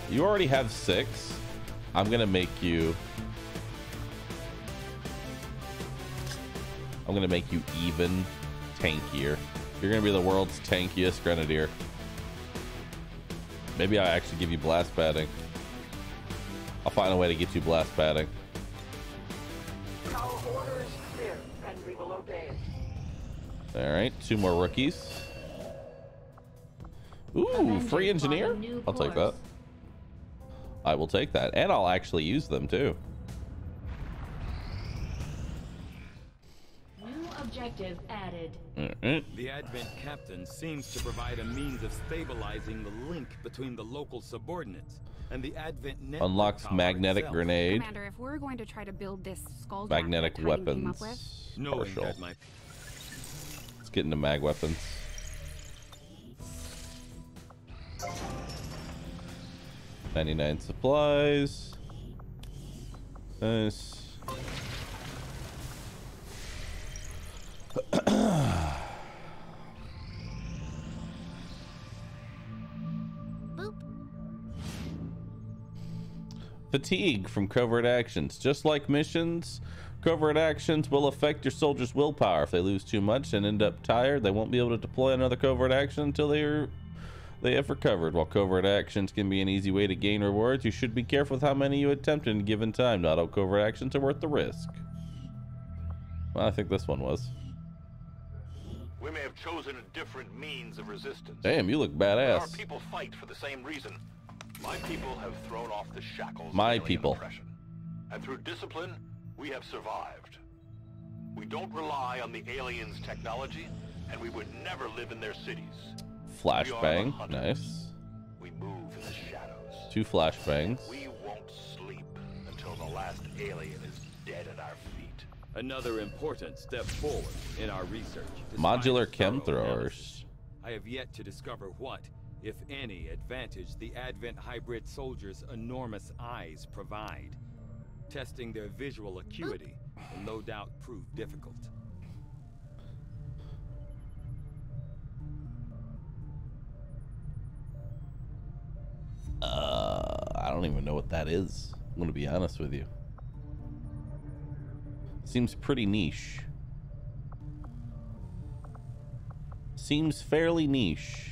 You already have 6. I'm gonna make you even tankier. You're gonna be the world's tankiest grenadier. Maybe I actually give you blast padding. I'll find a way to get you blast padding. Our order is clear, and we will obey it. All right, 2 more rookies. Ooh, free engineer? I'll take that. I will take that, and I'll actually use them too. New objective added. The Advent captain seems to provide a means of stabilizing the link between the local subordinates and the Advent network. Unlocks magnetic grenade. Commander, if we're going to try to build this skull Magnetic that Titan came up weapons. with, Partial. That might... Let's get into mag weapons. $99 supplies. Nice. Fatigue from covert actions. Just like missions, covert actions will affect your soldiers' willpower. If they lose too much and end up tired, they won't be able to deploy another covert action until they have recovered. While covert actions can be an easy way to gain rewards, you should be careful with how many you attempt in a given time. Not all covert actions are worth the risk. Well, I think this one was. We may have chosen a different means of resistance. Damn, you look But badass. our people fight for the same reason. My people have thrown off the shackles My of alien people. oppression. And through discipline, we have survived. We don't rely on the aliens' technology, and we would never live in their cities. Flashbang. Nice. We move in the shadows. 2 flashbangs. We won't sleep until the last alien is dead at our feet. Another important step forward in our research. Modular Despite chem thorough throwers. analysis, I have yet to discover what, if any, advantage the Advent hybrid soldiers' enormous eyes provide. Testing their visual acuity will no doubt prove difficult. I don't even know what that is. I'm gonna be honest with you. Seems pretty niche. Seems fairly niche.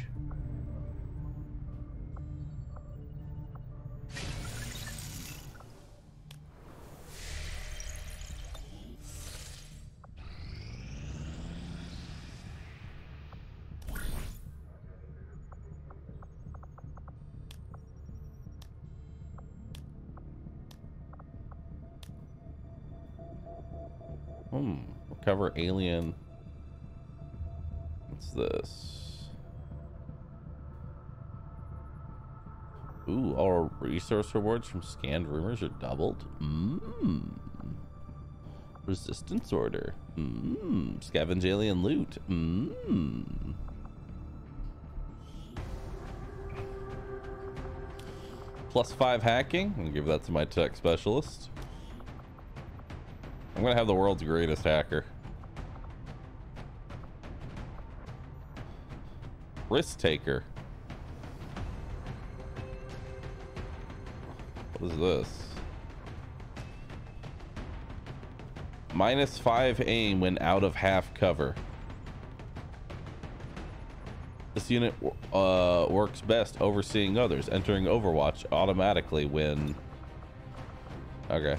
Recover alien. What's this? Ooh, all resource rewards from scanned rumors are doubled. Resistance order. Scavenge alien loot. +5 hacking. I'll give that to my tech specialist. I'm gonna have the world's greatest hacker. Risk taker. What is this? -5 aim when out of half cover. This unit works best overseeing others, entering Overwatch automatically when... Okay.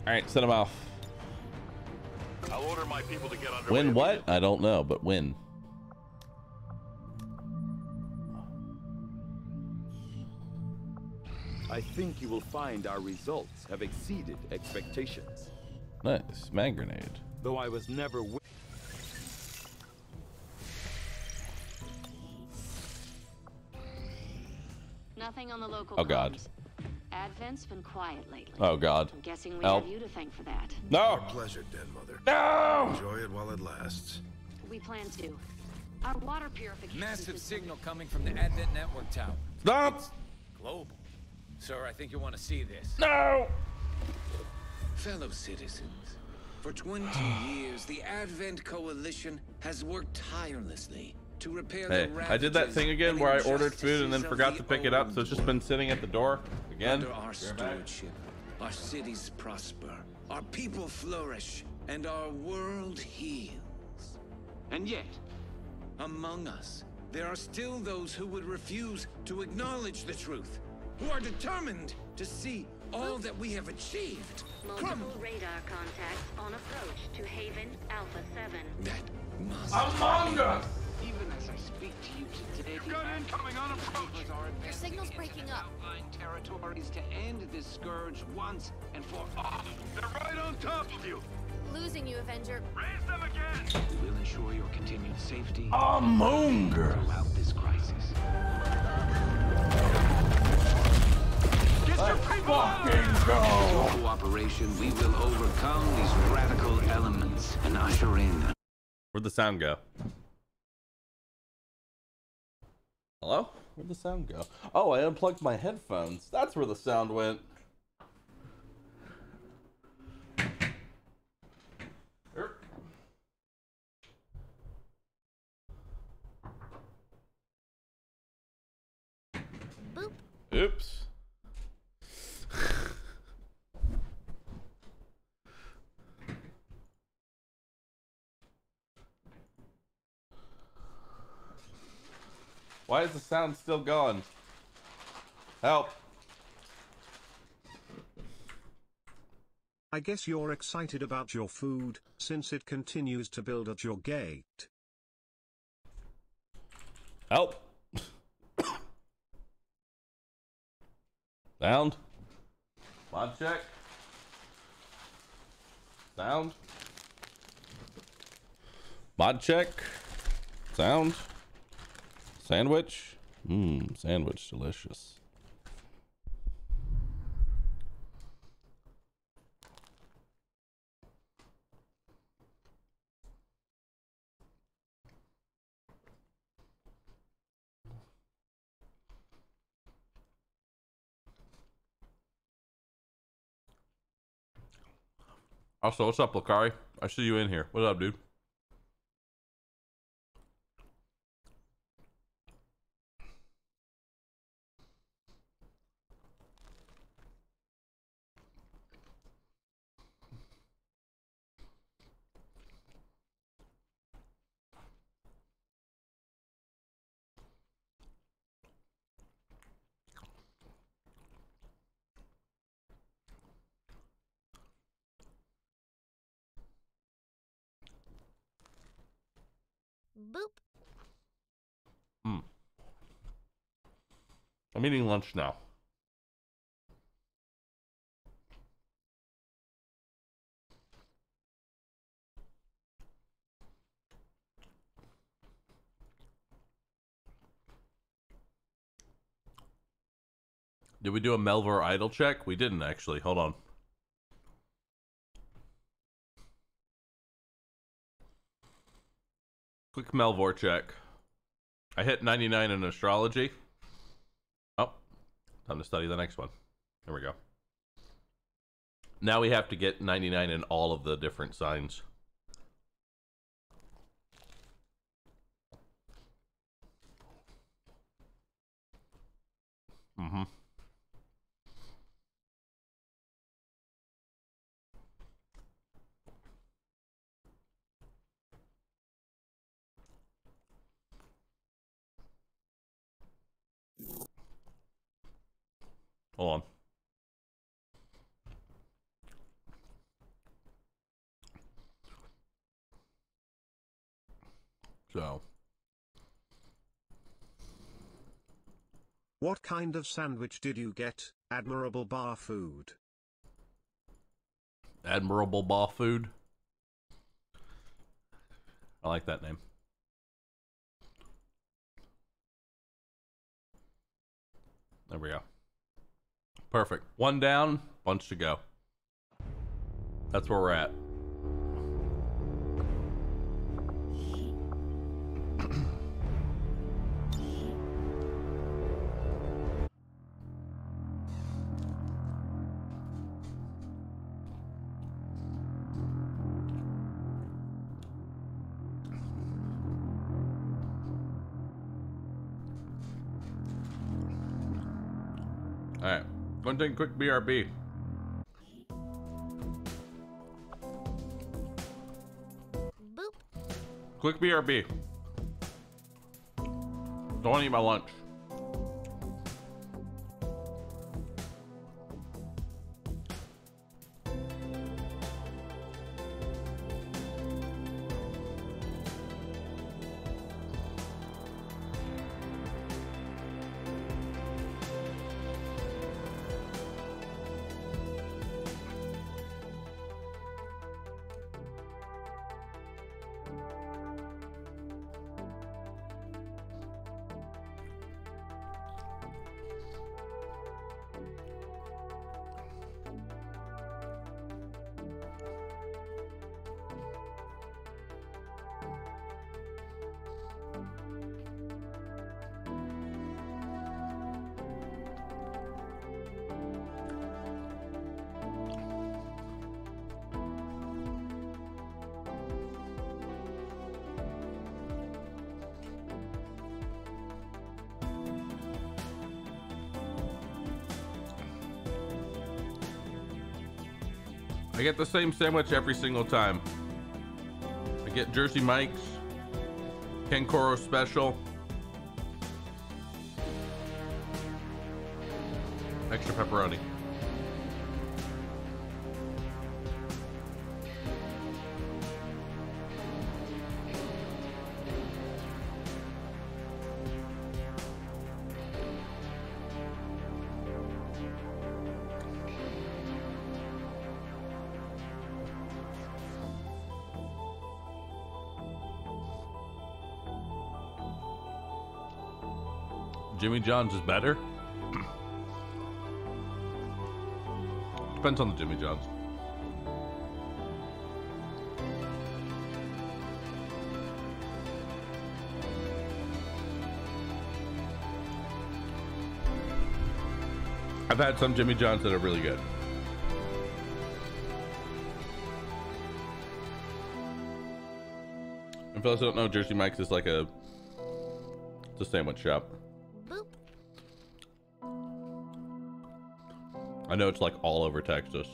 Alright, send them off. I'll order my people to get underway. Win what? I don't know, but win. I think you will find our results have exceeded expectations. Nice. Mag grenade. Though I was never... Nothing on the local Oh, God. comms. Advent's been quiet lately. Oh, God. I'm guessing we Help. have you to thank for that. No! Our pleasure, Den Mother. No! Enjoy it while it lasts. We plan to. Our water purification Massive system- signal coming from the Advent network tower. Stop! It's global. Sir, I think you want to see this. No! Fellow citizens, for 20 years, the Advent Coalition has worked tirelessly to repair Hey, the I did that thing again and where I ordered food and then injustices of forgot the to pick it up, so it's just been sitting at the door again. Under our stewardship, our cities prosper, our people flourish, and our world heals. And yet, among us, there are still those who would refuse to acknowledge the truth, who are determined to see all that we have achieved. Multiple radar contacts on approach to Haven Alpha 7. That must Among us! Even as I speak to you today, You've got incoming on approach. Your signal's breaking up. outlying territories to end this scourge once and for all. They're right on top of you. Losing you, Avenger. Raise them again. We will ensure your continued safety Among us! throughout this crisis. Get your people out of Fucking here. go! With your cooperation, we will overcome these radical elements and usher in Where'd the sound go? Hello? Where'd the sound go? Oh, I unplugged my headphones. That's where the sound went. Oops. Why is the sound still going? Help. I guess you're excited about your food, since it continues to build at your gate. Help. Sound. Mod check. Sound. Mod check. Sound. Sandwich. Sandwich delicious. Also, what's up, Lakari? I see you in here. What's up, dude? Boop. I'm eating lunch now. Did we do a Melvor idle check? We didn't actually. Hold on. Quick Melvor check. I hit 99 in astrology. Oh, time to study the next one. There we go. Now we have to get 99 in all of the different signs. Hold on. So. What kind of sandwich did you get, AdmiralBahroo? AdmiralBahroo. I like that name. There we go. Perfect. One down, bunch to go. That's where we're at. Alright, going to take a quick BRB. Boop. Quick BRB. Don't want to eat my lunch. I get the same sandwich every single time. I get Jersey Mike's, Ken Koro Special, extra pepperoni. Jimmy John's is better. Depends on the Jimmy John's. I've had some Jimmy John's that are really good. And for those who don't know, Jersey Mike's is like it's a sandwich shop. I know it's like all over Texas.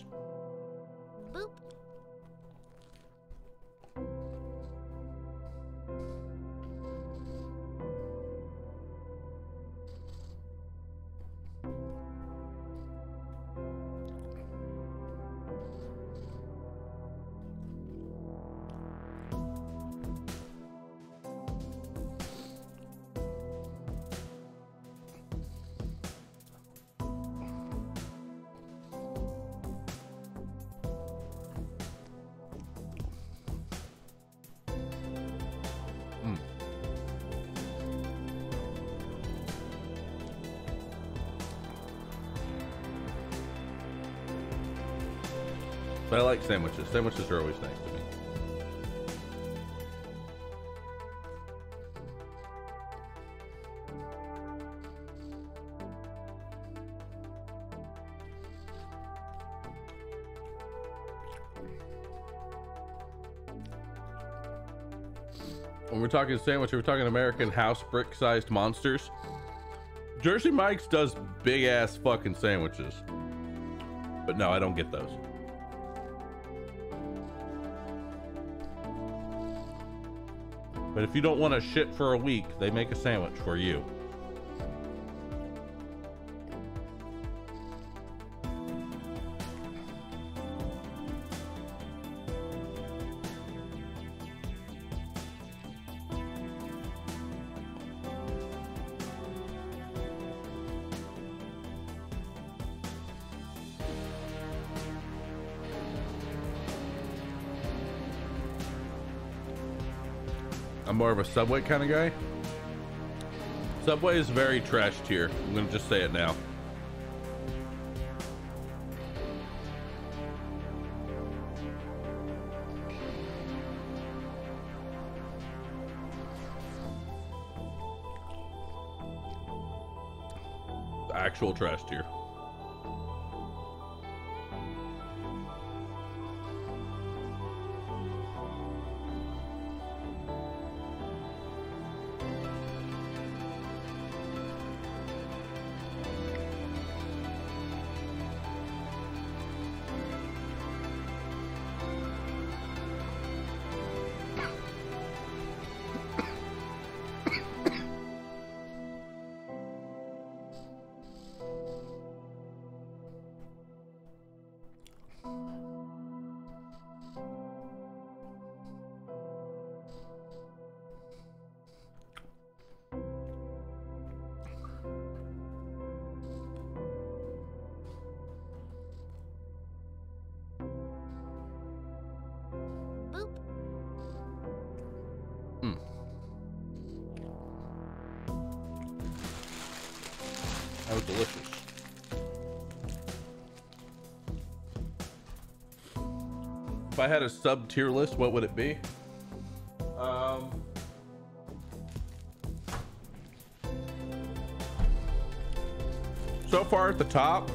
But I like sandwiches. Sandwiches are always nice to me. When we're talking sandwich, we're talking American house brick-sized monsters. Jersey Mike's does big-ass fucking sandwiches. But no, I don't get those. But if you don't want to shit for a week, they make a sandwich for you. I'm more of a Subway kind of guy. Subway is very trash tier. I'm gonna just say it now. Actual trash tier. That was delicious. If I had a sub tier list, what would it be? So far at the top,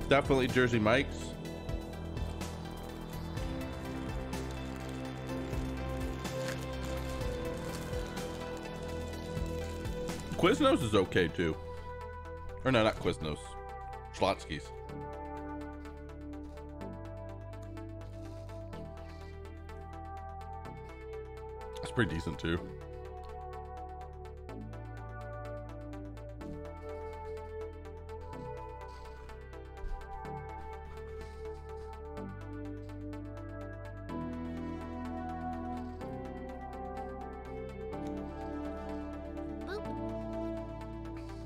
definitely Jersey Mike's. Quiznos is okay too. Or no, not Quiznos. Schlotsky's. pretty decent too.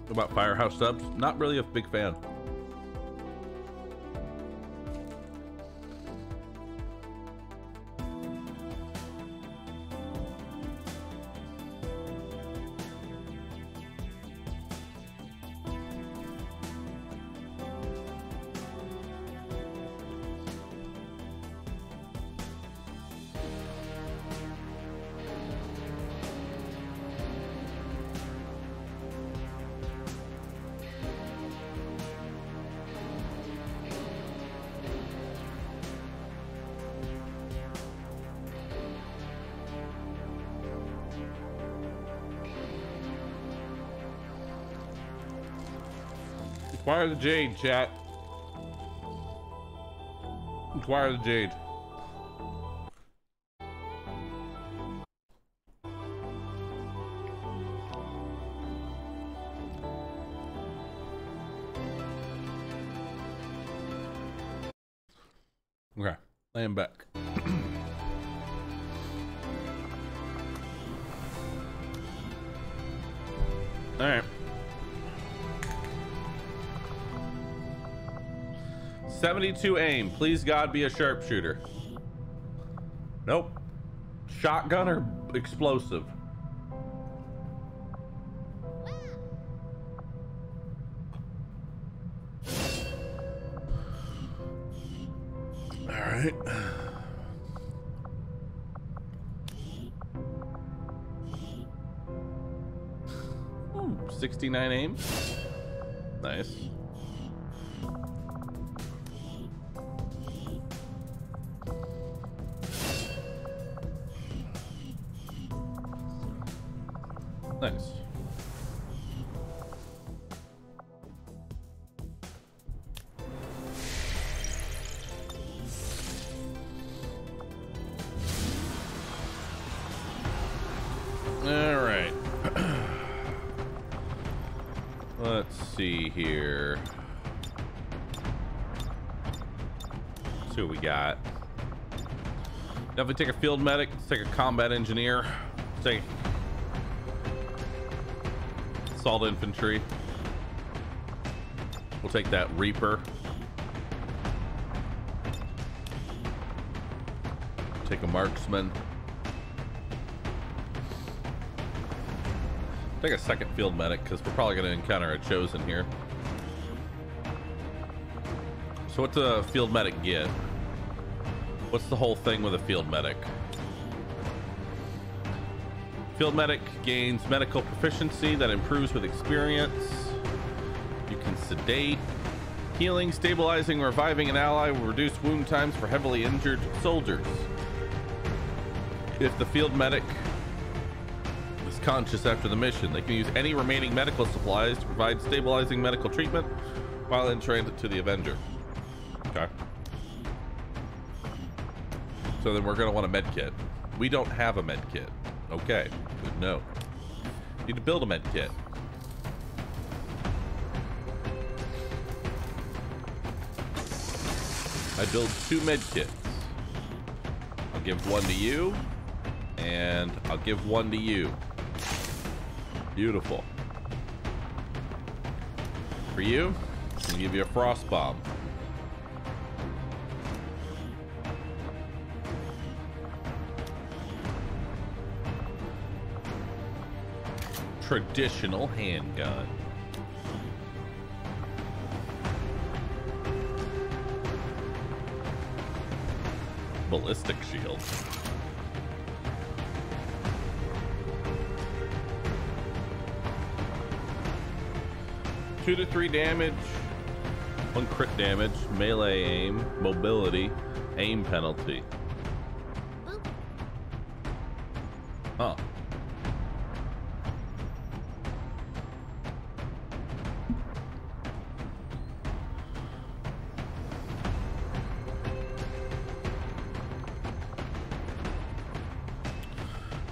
About Firehouse subs, not really a big fan. Acquire the Jade, chat. Acquire the Jade. Okay, I am back. All right. 72 aim. Please God be a sharpshooter. Nope. Shotgun or explosive? All right. Ooh, 69 aim. Nice. Nice. All right. Let's see here. Let's see what we got. Definitely take a field medic. Let's take a combat engineer. Let's take assault infantry. We'll take that Reaper. Take a marksman. Take a second field medic because we're probably going to encounter a chosen here. So what's a field medic get? What's the whole thing with a field medic? Field medic gains medical proficiency that improves with experience. You can sedate. Healing, stabilizing, reviving an ally will reduce wound times for heavily injured soldiers. If the field medic is conscious after the mission, they can use any remaining medical supplies to provide stabilizing medical treatment while in transit to the Avenger. Okay. So then we're going to want a med kit. We don't have a med kit. Okay, good to know. Need to build a med kit. I build 2 med kits. I'll give 1 to you, and I'll give 1 to you. Beautiful. For you, I'll give you a frost bomb. Traditional handgun. Ballistic shield. Two to 3 damage, 1 crit damage, melee aim, mobility, aim penalty. Huh.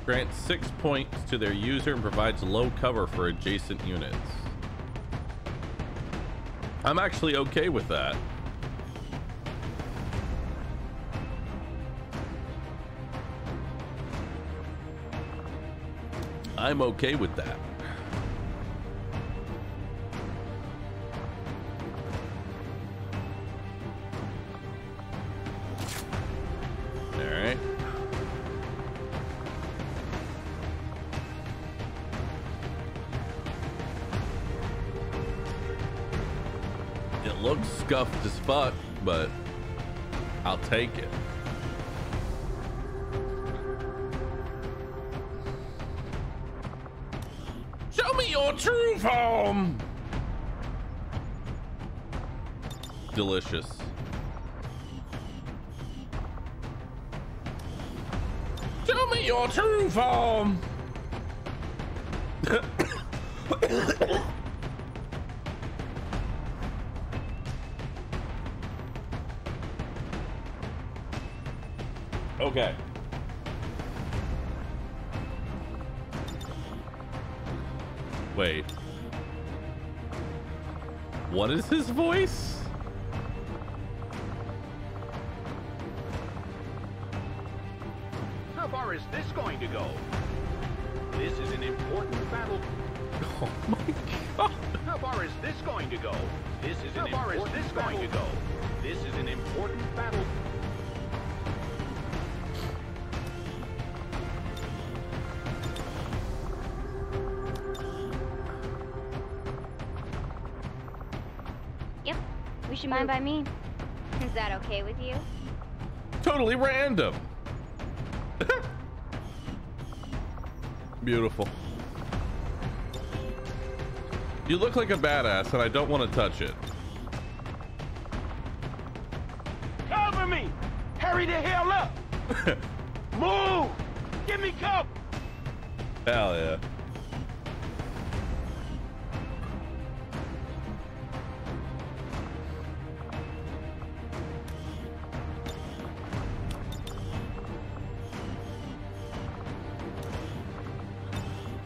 Grants 6 points to their user and provides low cover for adjacent units. I'm actually okay with that. I'm okay with that. All right. It looks scuffed as fuck, but I'll take it. Show me your true form. Delicious. Show me your true form. Okay. Wait. What is his voice? How far is this going to go? This is an important battle. Oh my god. How far is this going to go? This is an important battle. This is an important battle. Yep. We should mind by me. Is that okay with you? Totally random. Beautiful. You look like a badass and I don't want to touch it. Cover me! Hurry the hell up! Move! Give me cover! Hell yeah.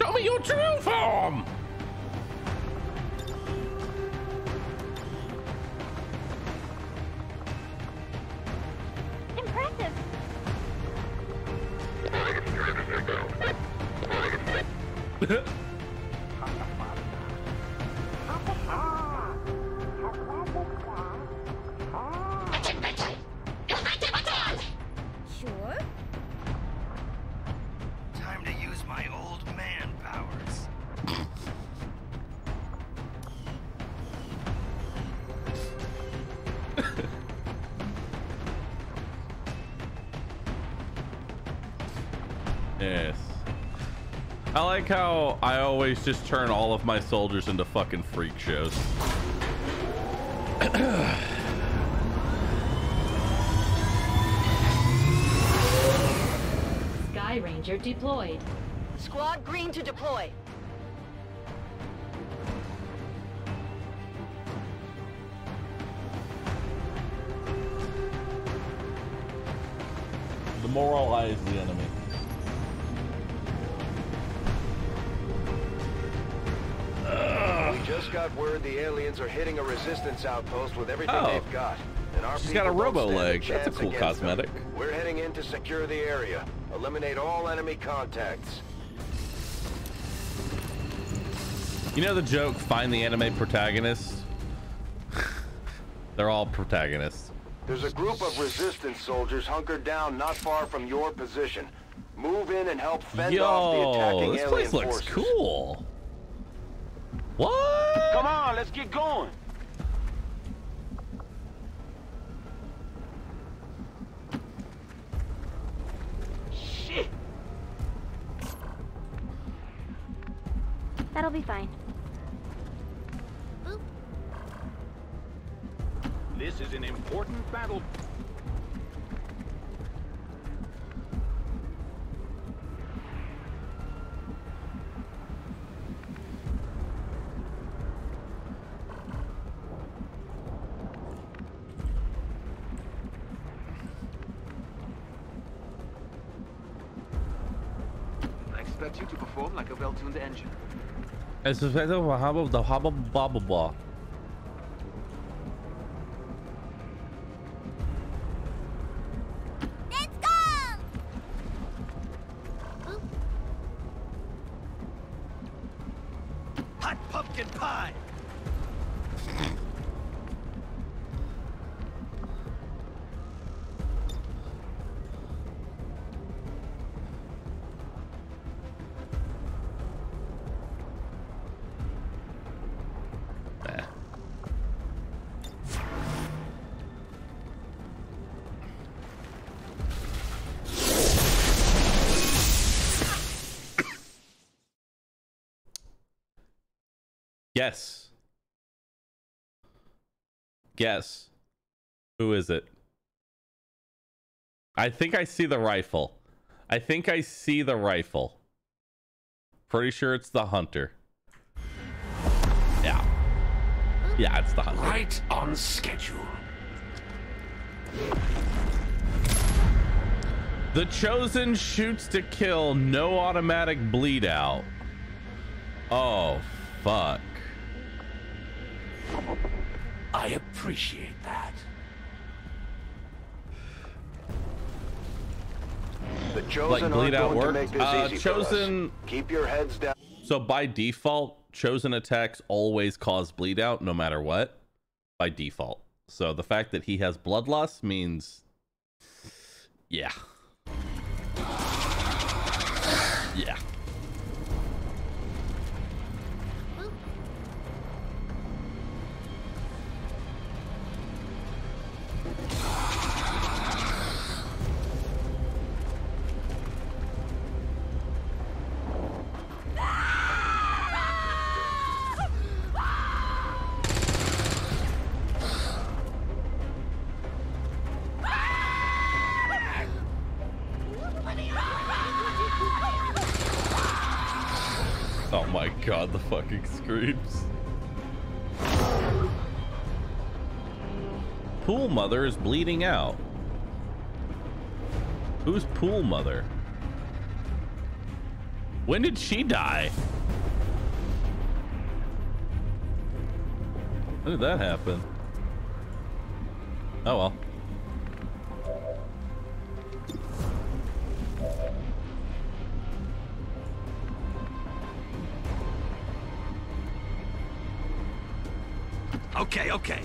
Show me your true form! Impressive. Sure. Time to use my old man powers. Yes. I like how I always just turn all of my soldiers into fucking freak shows. Sky Ranger deployed. Squad green to deploy. Demoralize the enemy. We just got word the aliens are hitting a resistance outpost with everything Oh. they've got. And our She's people got a don't robo stand leg. That's a chance cool against them. cosmetic. We're heading in to secure the area. Eliminate all enemy contacts. You know the joke, find the anime protagonist? They're all protagonists. There's a group of resistance soldiers hunkered down not far from your position. Move in and help fend off the attacking This alien place looks forces. cool. What? Come on, let's get going. Shit! That'll be fine. This is an important battle. expect you to perform like a well-tuned engine. It's the hobble bobble ball. Let's go! Hot pumpkin pie! Guess. Guess. Who is it? I think I see the rifle. I think I see the rifle. Pretty sure it's the hunter. Yeah. Yeah, it's the hunter. Right on schedule. The Chosen shoots to kill, no automatic bleed out. Oh, fuck. I appreciate that. The Chosen Like bleed aren't out going to work. make this easy for us. Chosen. Keep your heads down. So by default, Chosen attacks always cause bleed out, no matter what. By default. So the fact that he has bloodlust means, yeah. Yeah. Oh my god, the fucking screams. Pool Mother is bleeding out. Who's Pool Mother? When did she die? When did that happen? Oh well. Okay, okay.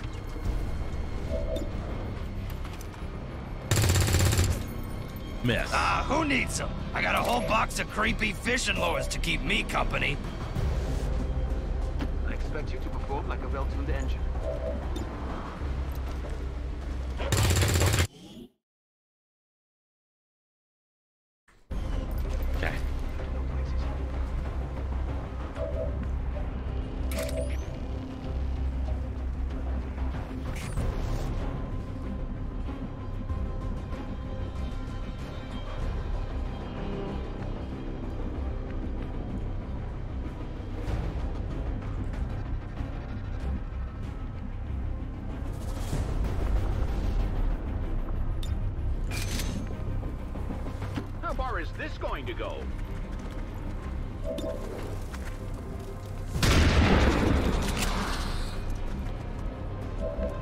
Miss. Who needs them? I got a whole box of creepy fishing lures to keep me company. I expect you to perform like a well-tuned engine. Okay. How far is this going to go?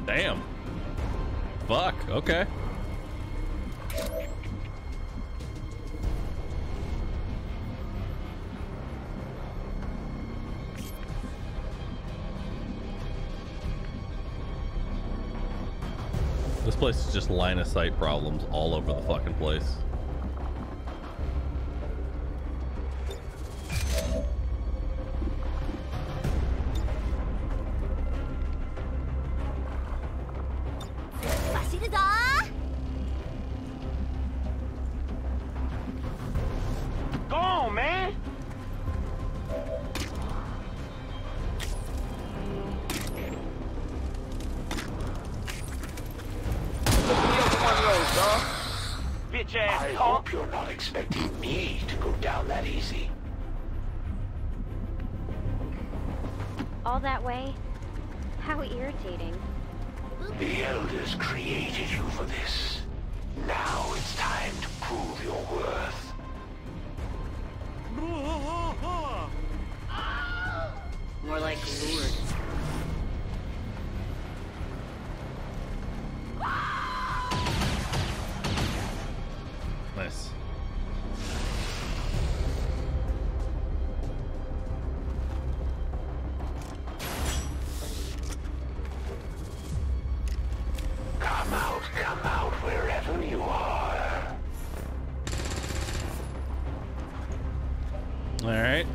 Damn. Fuck, okay. This place is just line of sight problems all over the fucking place. Go on, man! Bitch ass I hope you're not expecting me to go down that easy. All that way? How irritating. The Elders created you for this. Now it's time to prove your worth. More like lured. Nice. Come out wherever you are. All right.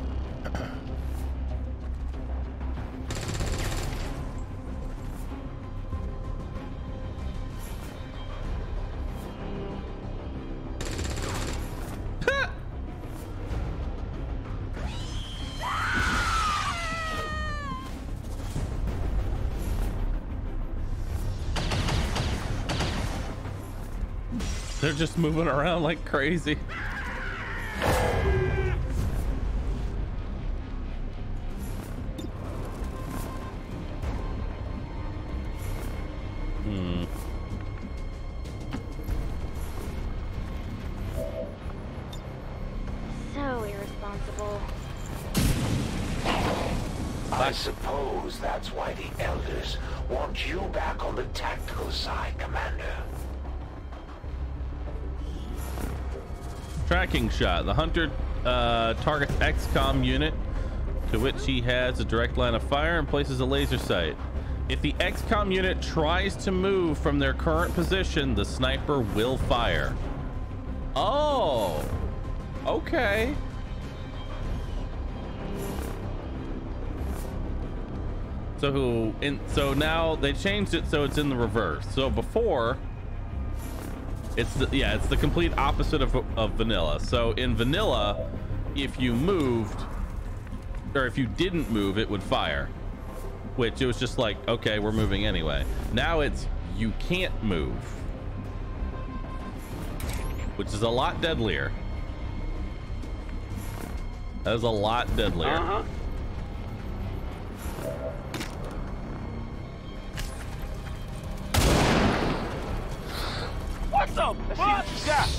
They're just moving around like crazy. So irresponsible. I suppose that's why the Elders want you back on the tactical side, Commander. Tracking shot. The hunter targets Xcom unit to which he has a direct line of fire and places a laser sight. If the Xcom unit tries to move from their current position, the sniper will fire. Oh, okay. So now they changed it so it's in the reverse. So before, it's the complete opposite of vanilla. So in vanilla, if you moved or if you didn't move, it would fire, which it was just like, okay, we're moving anyway. Now it's you can't move, which is a lot deadlier. That is a lot deadlier. What's up? Let's see what you got.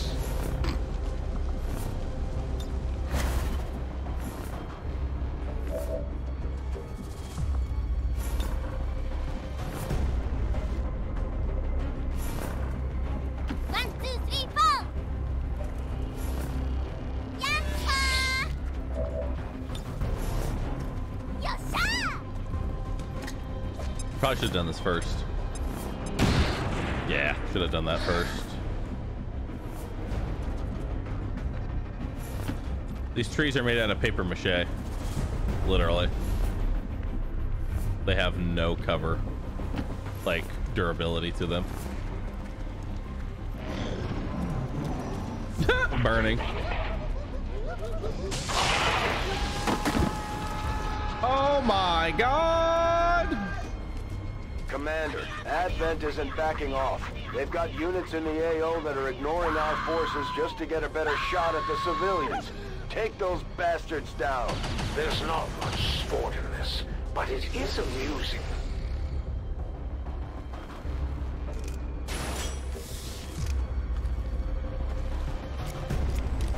Probably should have done this first. Yeah, should have done that first. These trees are made out of paper mache. Literally. They have no cover, like, durability to them. Burning. Oh my god! Commander, Advent isn't backing off. They've got units in the AO that are ignoring our forces just to get a better shot at the civilians. Take those bastards down. There's not much sport in this, but it is amusing.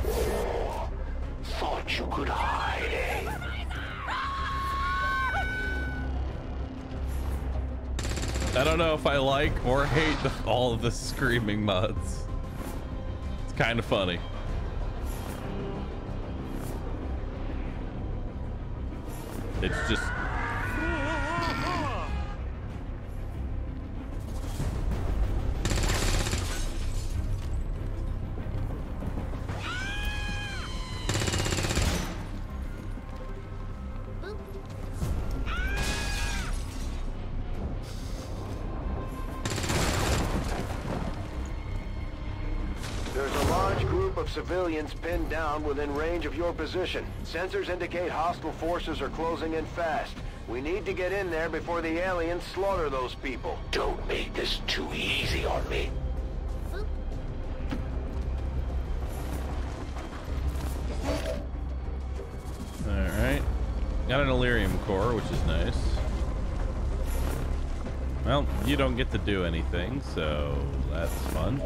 Oh, thought you could hide, eh? I don't know if I like or hate all of the screaming mods. It's kind of funny. It's just... Civilians pinned down within range of your position. Sensors indicate hostile forces are closing in fast. We need to get in there before the aliens slaughter those people. Don't make this too easy on me. Alright. Got an Illyrium core, which is nice. Well, you don't get to do anything, so that's fun.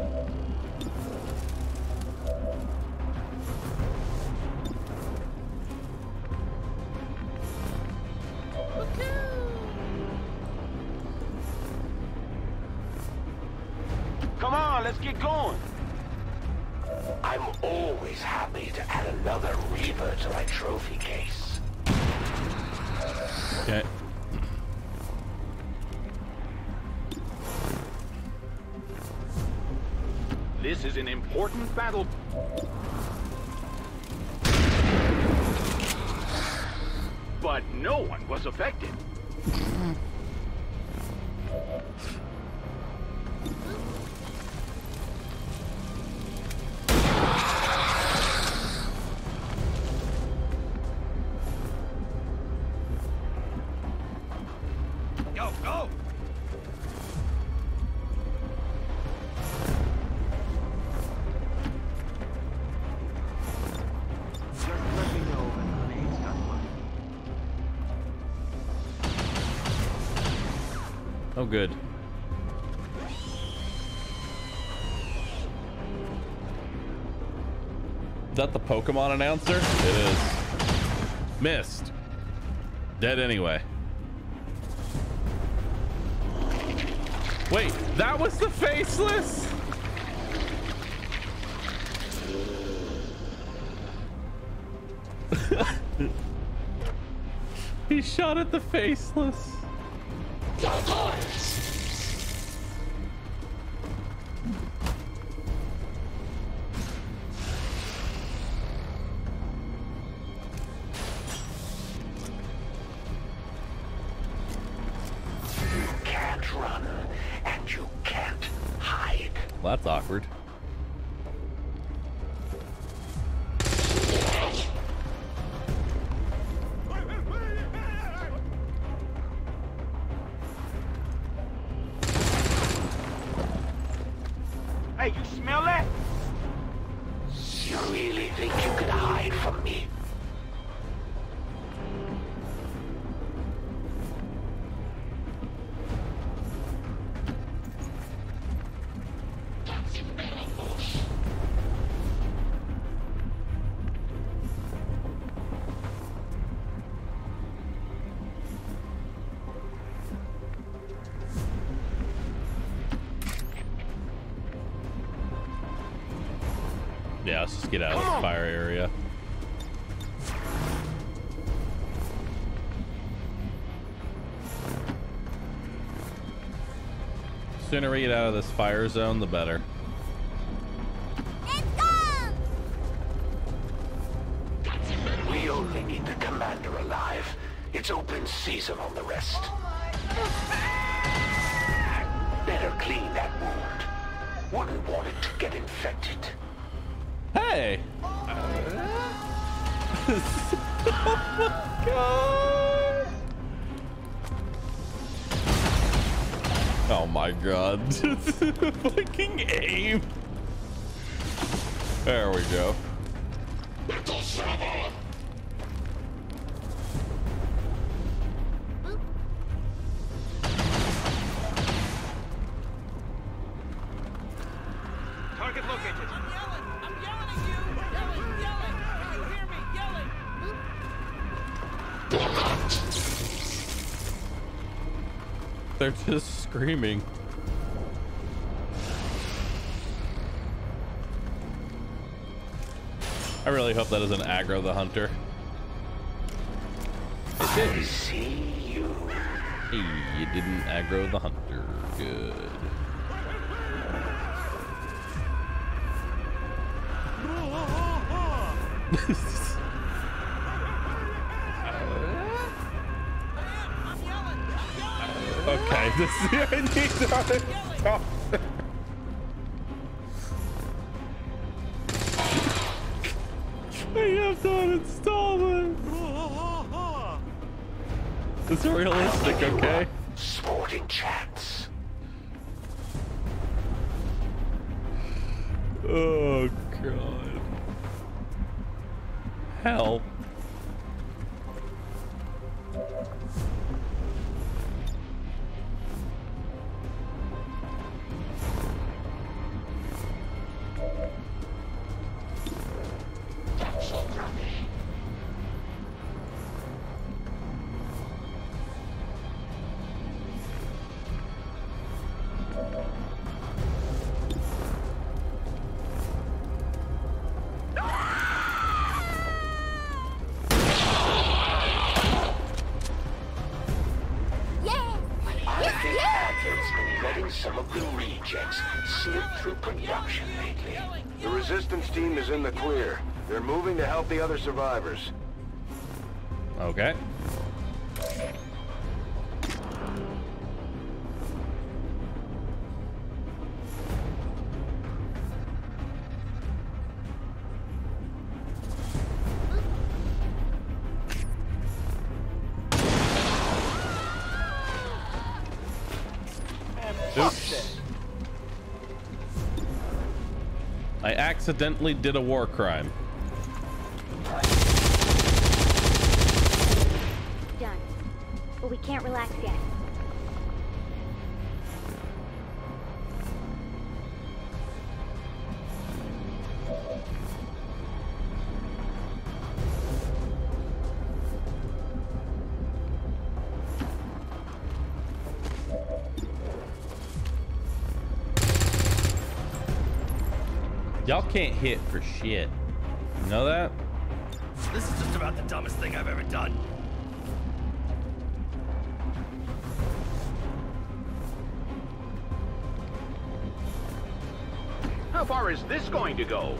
on, let's get going. I'm always happy to add another Reaver to my trophy case. Okay. This is an important battle. But no one was affected. Go, go! Just let me know when the plane's got money. Oh, good. Is that the Pokemon announcer? It is. Missed. Dead anyway. Wait, that was the Faceless? He shot at the Faceless. Can't run, and you can't hide. Well, that's awkward. Hey, you smell that? You really think you could hide from me? Yeah, let's just get out of the fire area. Sooner we get out of this fire zone, the better. We only need the commander alive. It's open season on the rest. Better clean that wound. Wouldn't want it to get infected. Hey! Oh my god! Oh my god. Fucking aim. There we go. Target located. They're just screaming. I really hope that doesn't aggro the hunter. It did. I see you. Hey, you didn't aggro the hunter. Good. Okay, this I need to stop. I have to uninstall it. It's realistic, okay? Sporting chats. Oh god. Hell. some of the rejects slipped through production lately. The resistance team is in the clear. They're moving to help the other survivors. Okay. Oops. I accidentally did a war crime. Done. But we can't relax yet. Y'all can't hit for shit. You know that? This is just about the dumbest thing I've ever done. How far is this going to go?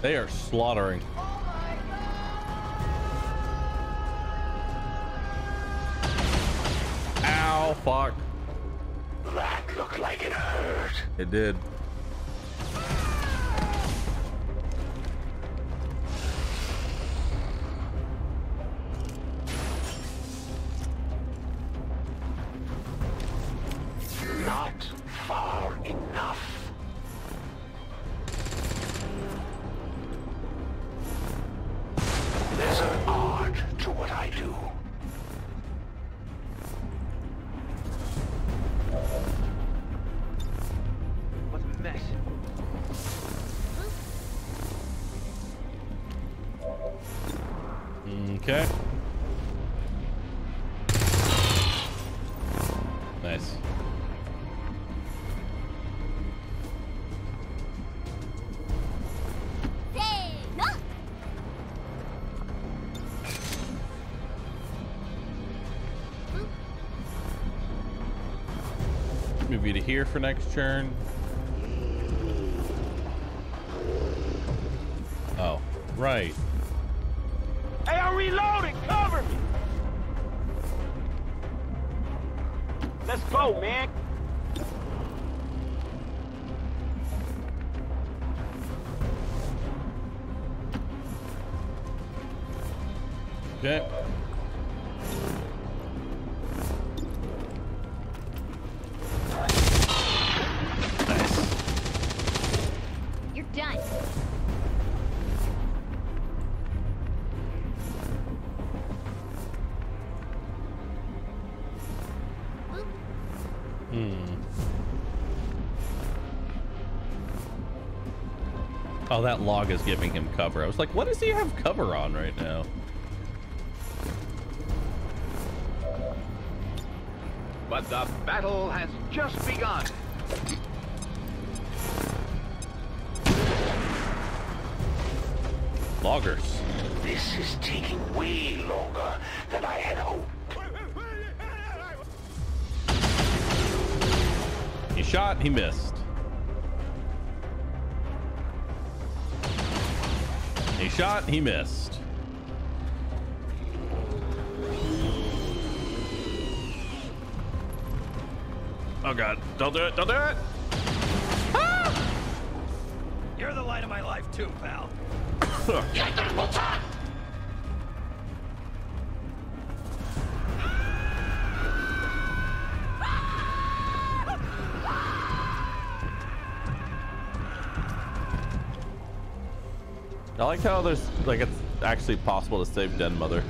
They are slaughtering. Ow, fuck. That looked like it hurt. It did. Not far enough. There's an art to what I do. What a mess. Okay. Nice. Move you to here for next turn. Oh, right. Hey, I'm reloading! Cover me! Let's go, man! Okay. You're done. Oh, that log is giving him cover. I was like, what does he have cover on right now? But the battle has just begun. Loggers. This is taking way longer than I had hoped. He shot, he missed. He shot, he missed. Oh god, don't do it, don't do it! Ah! You're the light of my life too, pal. I like how there's like it's actually possible to save Den Mother.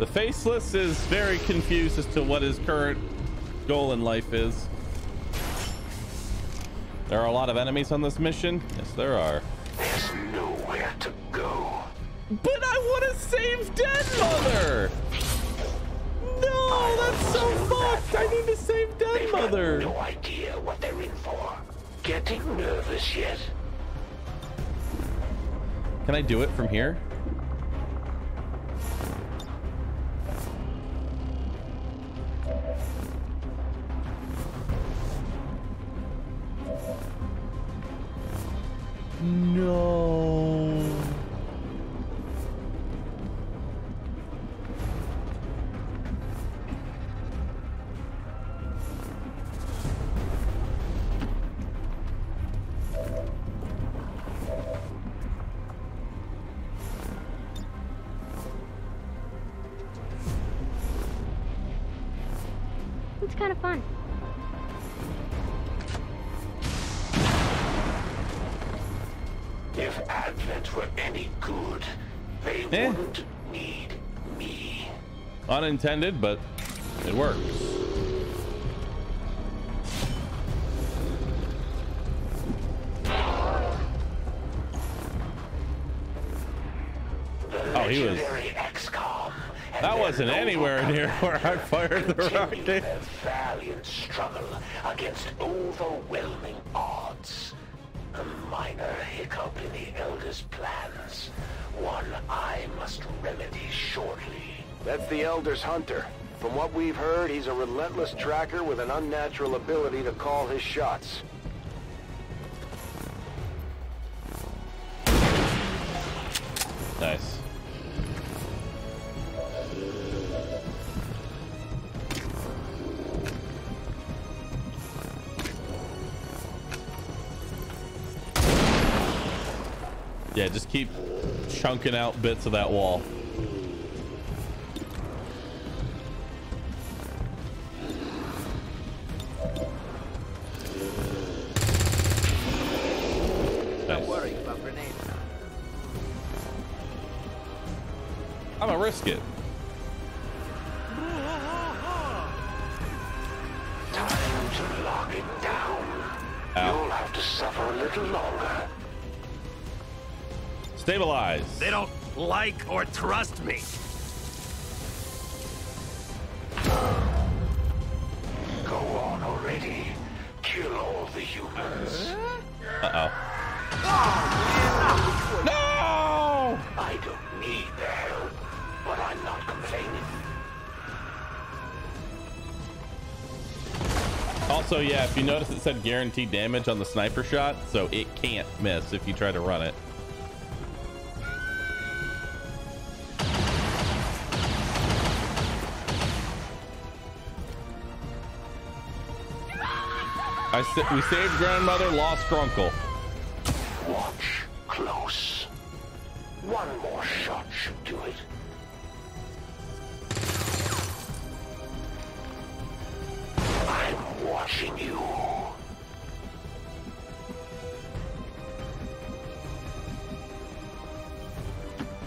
The Faceless is very confused as to what his current goal in life is. There are a lot of enemies on this mission. Yes, there are. There's nowhere to go. But I want to save Dead Mother! No, that's so fucked! I need to save Dead Mother! No idea what they're in for. Getting nervous yet? Can I do it from here? No. It's kind of fun. If Advent were any good, they wouldn't need me. Unintended, but it works. Oh, he was. Xcom. That wasn't anywhere near where I fired the rocket. Their valiant struggle against overwhelming odds. A minor hiccup in the Elder's plans. One I must remedy shortly. That's the Elder's hunter. From what we've heard, he's a relentless tracker with an unnatural ability to call his shots. Nice. Yeah, just keep chunking out bits of that wall. Don't worry about grenades. I'm gonna risk it. Time to lock it down. Ow. You'll have to suffer a little longer. Stabilize. They don't like or trust me. Go on already. Kill all the humans. Uh-oh. No! I don't need the help, but I'm not complaining. Also, yeah, if you notice it said guaranteed damage on the sniper shot, so it can't miss if you try to run it. We saved grandmother, lost Grunkle. Watch close. One more shot should do it. I'm watching you.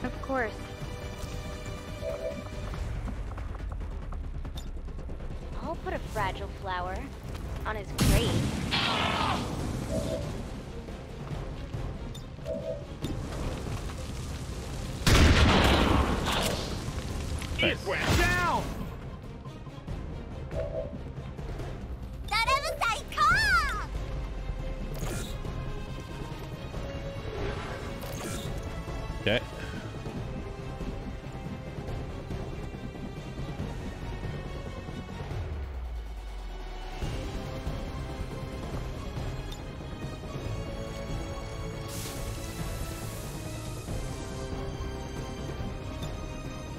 Of course. I'll put a fragile flower on his grave. It went down! Okay.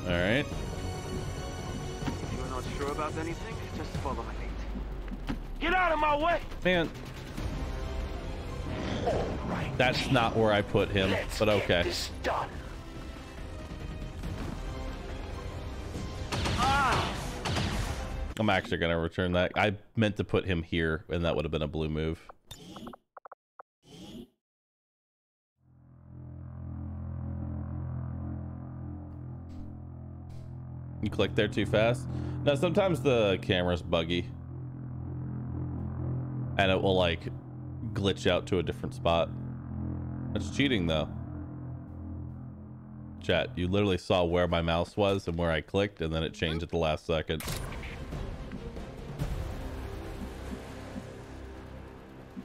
All right. You're not sure about anything? Just follow my lead. Get out of my way! Man. That's not where I put him, but okay. Done. I'm actually gonna return that. I meant to put him here, and that would have been a blue move. You click there too fast. No, sometimes the camera's buggy and it will like glitch out to a different spot. That's cheating though. Chat, you literally saw where my mouse was and where I clicked, and then it changed at the last second.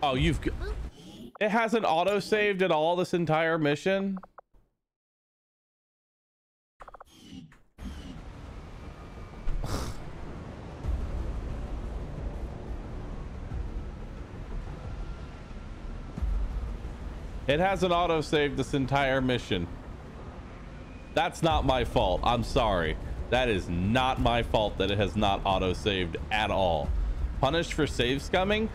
Oh, it hasn't auto-saved at all this entire mission? It hasn't auto-saved this entire mission. That's not my fault. I'm sorry. That is not my fault that it has not auto-saved at all. Punished for save scumming?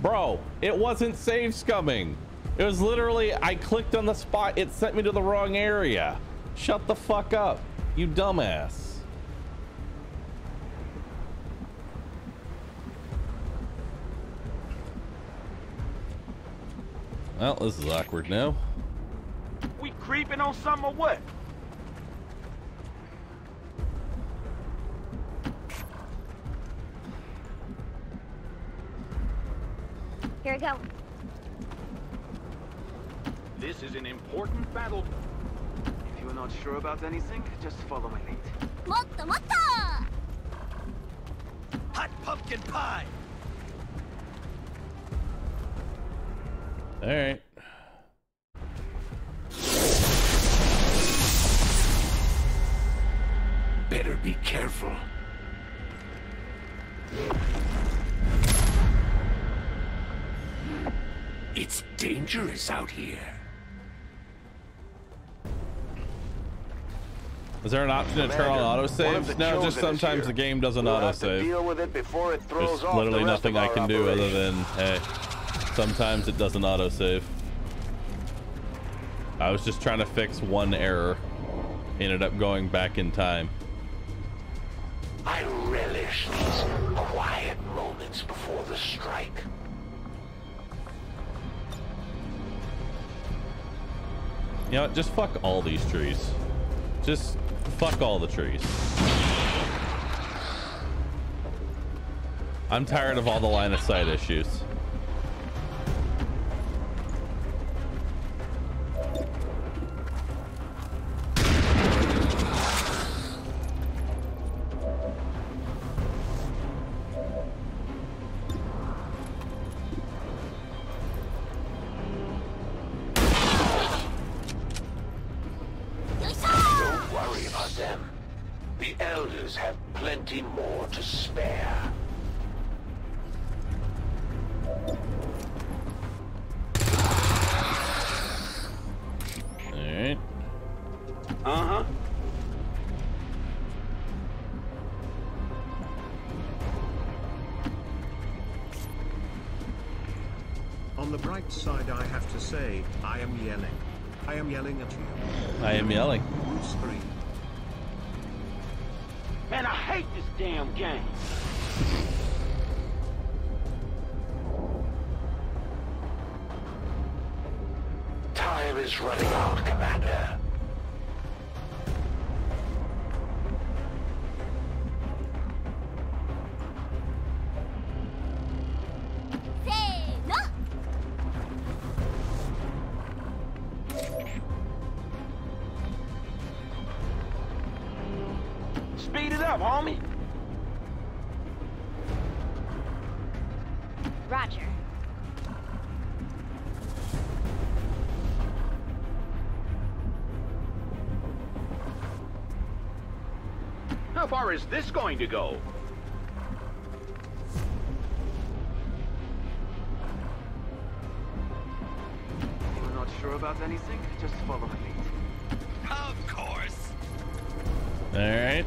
Bro, it wasn't save scumming. It was literally, I clicked on the spot, it sent me to the wrong area. Shut the fuck up, you dumbass. Well, this is awkward now. We creeping on something or what? Here we go. This is an important battle. If you're not sure about anything, just follow my lead. Motto, motto! Hot pumpkin pie! All right. Better be careful. It's dangerous out here. Is there an option to turn on autosaves? No, just sometimes the game doesn't autosave. There's literally nothing I can do other than, hey, sometimes it doesn't autosave. I was just trying to fix one error. Ended up going back in time. I relish these quiet moments before the strike. You know what? Just fuck all these trees. Just fuck all the trees. I'm tired of all the line of sight issues. Don't worry about them. The elders have plenty more to spare. Alright. Uh-huh. On the bright side, I have to say, I am yelling. I am yelling at you. I am yelling. Scream. Man, I hate this damn game. Time is running out, Commander. Speed it up, homie. Roger. How far is this going to go? If you're not sure about anything, just follow my lead. Of course. All right.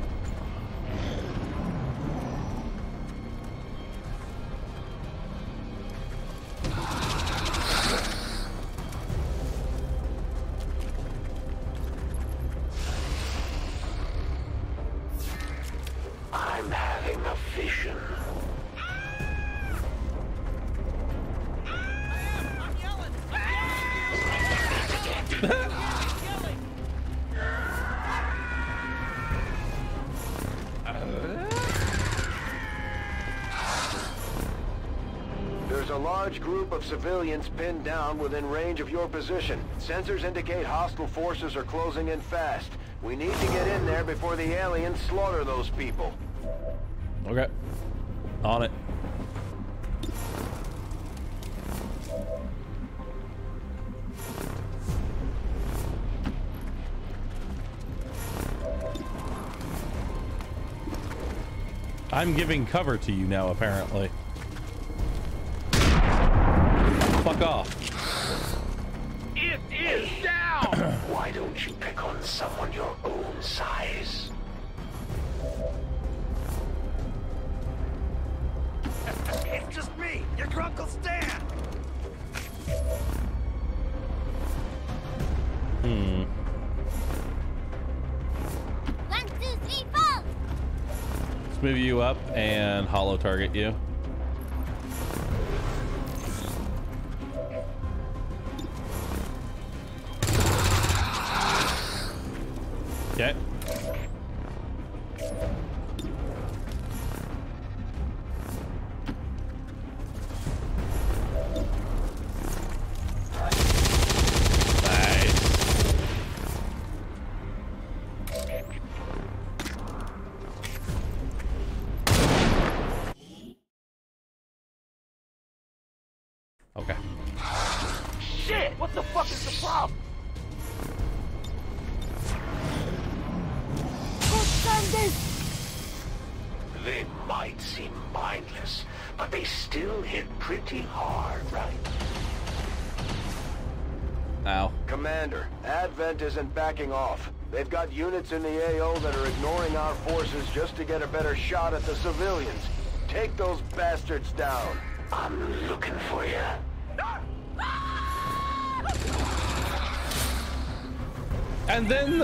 I'm having a vision. large group of civilians pinned down within range of your position. Sensors indicate hostile forces are closing in fast. We need to get in there before the aliens slaughter those people. Okay. On it. I'm giving cover to you now, apparently. Fuck off. It is down! Why don't you pick on someone your own size? It's just me, your Grunkle Stan! One, two, three, four! Let's move you up and hollow target you. Okay. Okay. Shit! What the fuck is the problem? They might seem mindless, but they still hit pretty hard, right? Ow. Commander, Advent isn't backing off. They've got units in the AO that are ignoring our forces just to get a better shot at the civilians. Take those bastards down. I'm looking for you. And then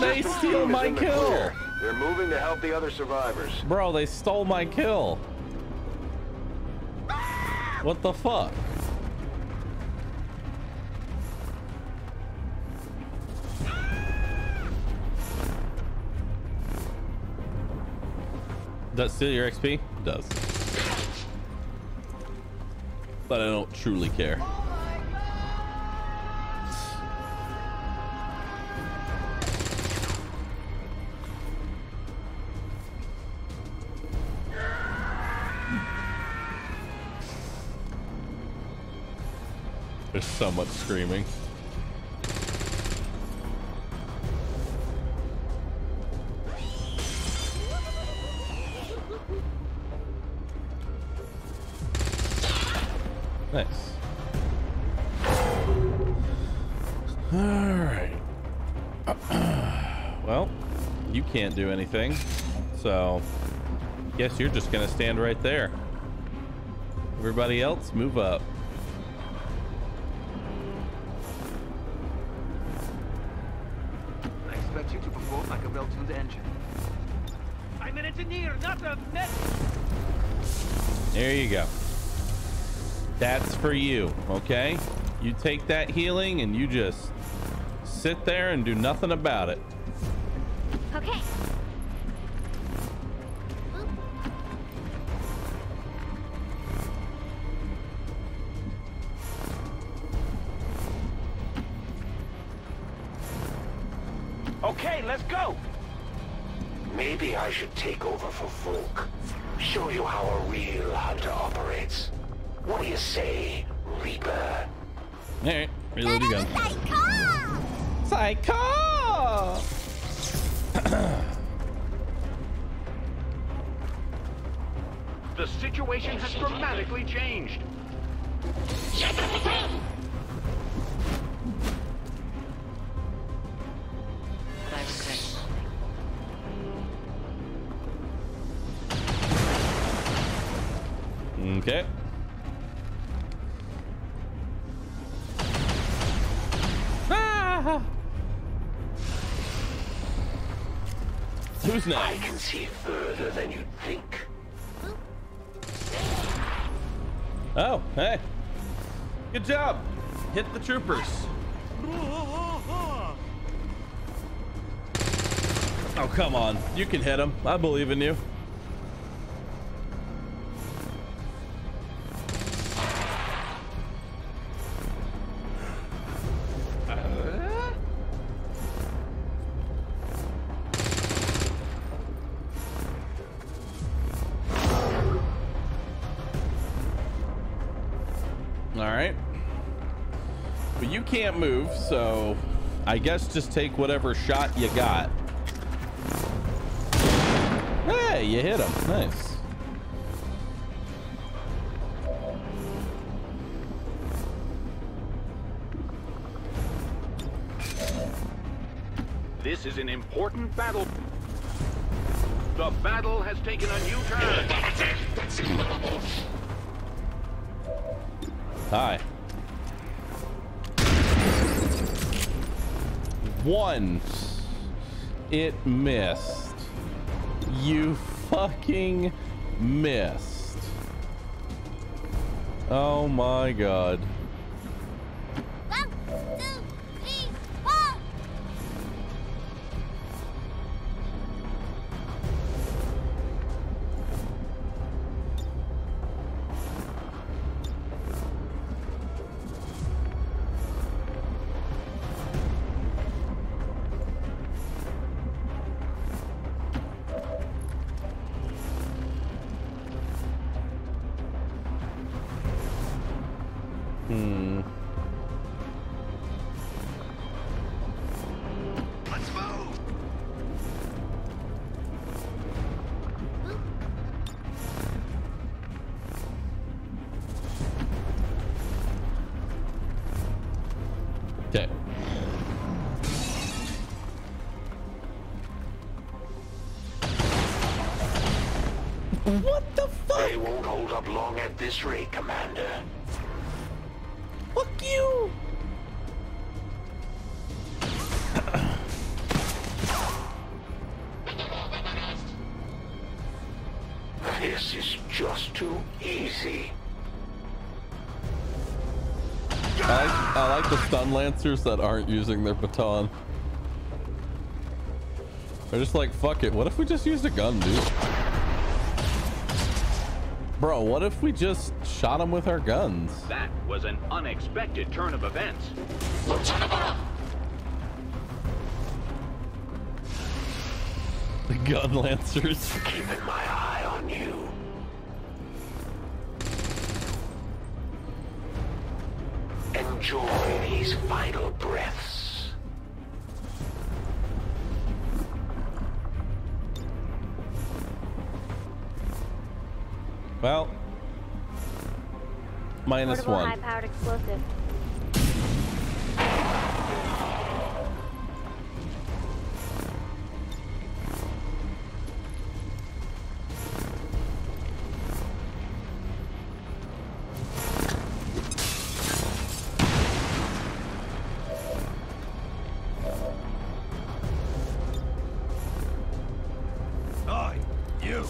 they steal my kill. They're moving to help the other survivors. Bro, they stole my kill. What the fuck? Does that steal your XP? It does. But I don't truly care. There's so much screaming. Nice. All right. Well, you can't do anything, so guess you're just gonna stand right there. Everybody else, move up. I expect you to perform like a well-tuned engine. I'm an engineer, not a med. There you go. That's for you, okay? You take that healing and you just sit there and do nothing about it. Okay. Okay, let's go. Maybe I should take over for Volk. Show you how a real hunter operates. What do you say, Reaper? Alright, reload your gun. Psycho! The situation has dramatically changed. Okay. Ah! Who's next? I can see further than you'd think. Oh, hey. Good job. Hit the troopers. Oh, come on. You can hit them. I believe in you. you can't move, so I guess just take whatever shot you got. Hey, you hit him. Nice. This is an important battle. The battle has taken a new turn. Hi. One. It missed. You fucking missed. Oh my god. 1, 2, 3, 4. Let's move. Okay. What the fuck? They won't hold up long at this rate, Commander. Fuck you! This is just too easy. I like the stun lancers that aren't using their baton. They're just like, fuck it. What if we just used a gun, dude? Bro, what if we just shot them with our guns? That was an unexpected turn of events. The gun lancers. Keeping my eye on you. Enjoy these final breaths. Well, minus Portable one. high-powered explosive. Oi, you.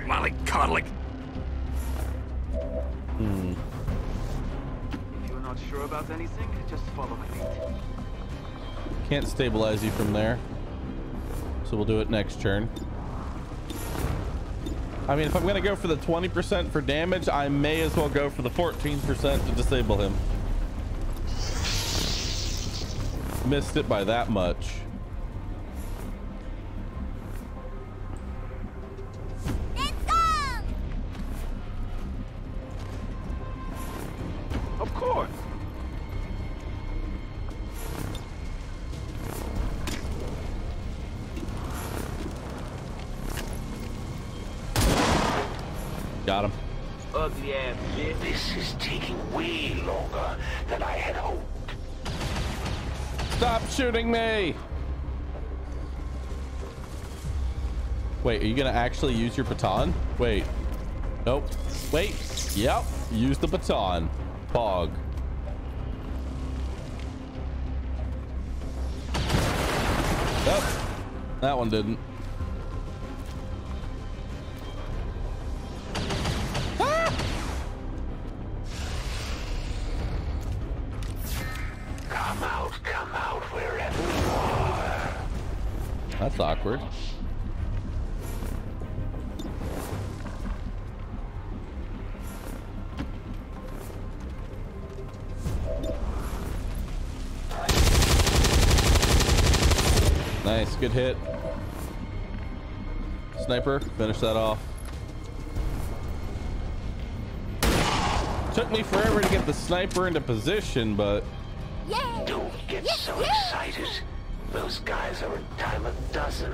Mollycoddling. If you're not sure about anything, just follow my lead. Can't stabilize you from there. So we'll do it next turn. I mean, if I'm gonna go for the 20% for damage, I may as well go for the 14% to disable him. Missed it by that much. Of course. Got him. Ugly ass bitch. This is taking way longer than I had hoped. Stop shooting me! Wait, are you gonna actually use your baton? Wait. Nope. Wait. Yep. Use the baton. Pog. Nope. That one didn't. Come out wherever you are. That's awkward. good hit. Sniper, finish that off. Took me forever to get the sniper into position, but don't get so excited. Those guys are a dime a dozen.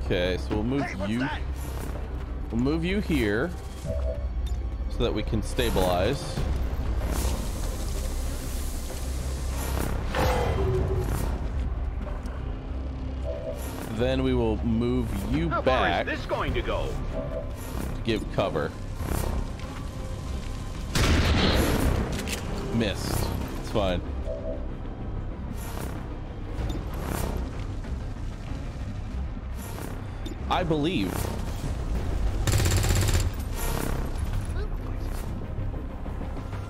okay, so we'll move you. We'll move you here so that we can stabilize. Then we will move you How back far is this going to go? to give cover. Missed. It's fine. I believe.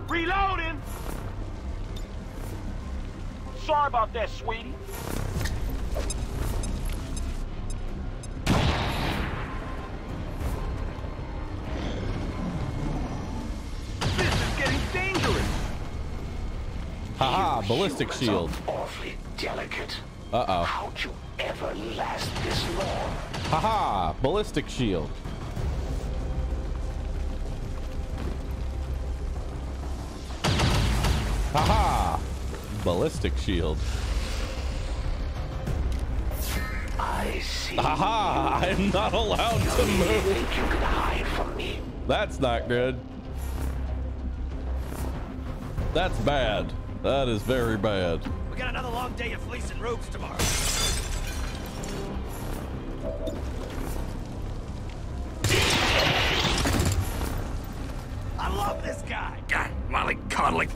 Reloading! Sorry about that, sweetie. This is getting dangerous. Haha, ballistic shield. Awfully delicate. Uh-oh. How'd you ever last this long? Haha, ballistic shield. Haha, ballistic shield. I see. Haha, I'm not allowed to move. Think you can hide from me? That's not good. That's bad. That is very bad. We got another long day of fleecing rogues tomorrow. I love this guy. God, Molly coddling.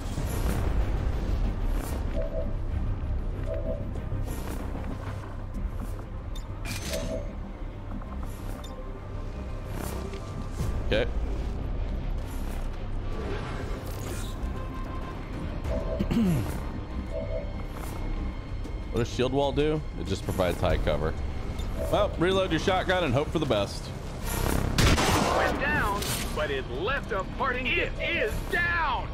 Okay. What does shield wall do? It just provides high cover. Well, reload your shotgun and hope for the best. Went down, but it left a parting gift. It is down!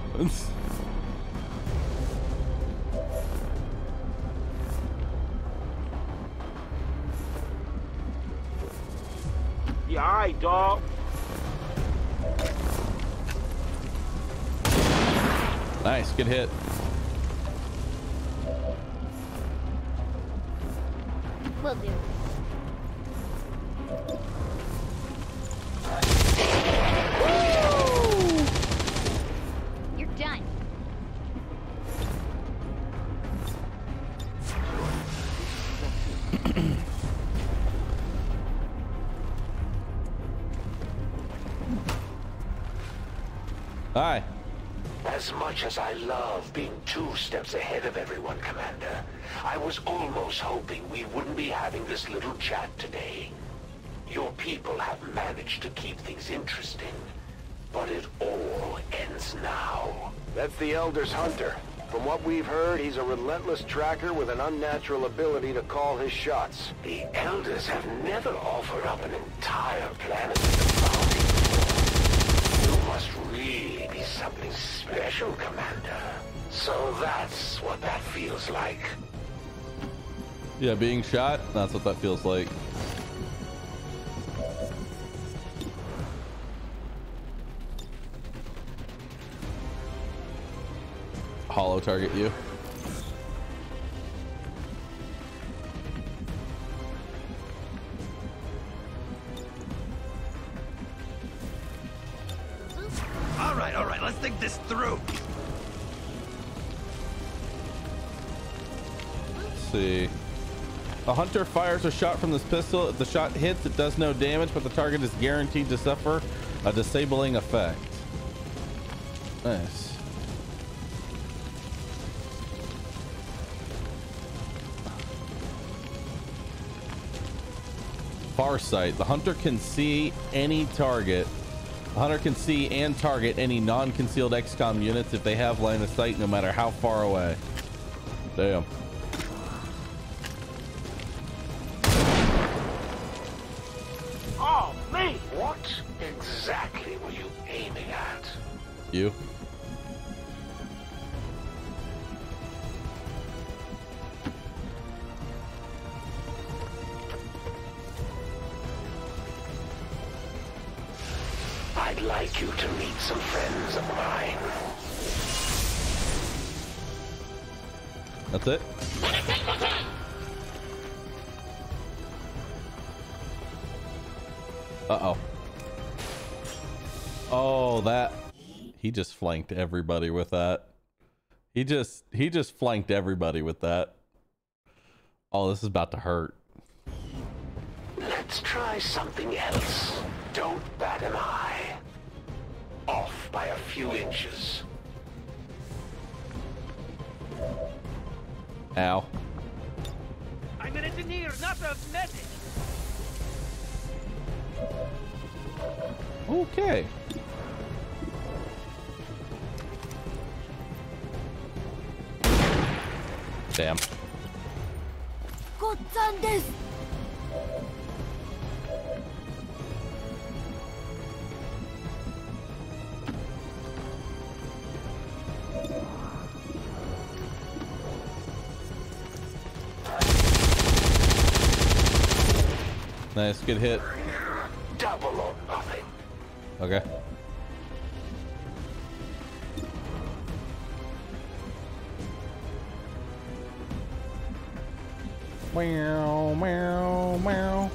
Yeah, all right, dog. Nice, good hit. Will do. Woo! You're done. Hi. As much as I love being 2 steps ahead of everyone, Commander, I was almost hoping we wouldn't be having this little chat today. Your people have managed to keep things interesting, but it all ends now. That's the Elder's hunter. From what we've heard, he's a relentless tracker with an unnatural ability to call his shots. The Elders have never offered up an entire planet as a bounty before. You must really be something special, Commander. So that's what that feels like. Yeah, being shot, that's what that feels like. Hollow target you. All right, let's think this through. Let's see. A hunter fires a shot from this pistol. If the shot hits, it does no damage, but the target is guaranteed to suffer a disabling effect. Nice. Far sight. The hunter can see any target. The hunter can see and target any non-concealed Xcom units if they have line of sight, no matter how far away. Damn. Oh, me! What exactly were you aiming at? You. I'd like you to meet some friends of mine. That's it? Uh-oh. Oh, that... He just flanked everybody with that. He just flanked everybody with that. Oh, this is about to hurt. Let's try something else. Don't bat an eye. Off by a few inches. Ow. I'm an engineer, not a medic. Okay. Damn. Nice, good hit. Double or nothing. Okay. Meow, meow, meow.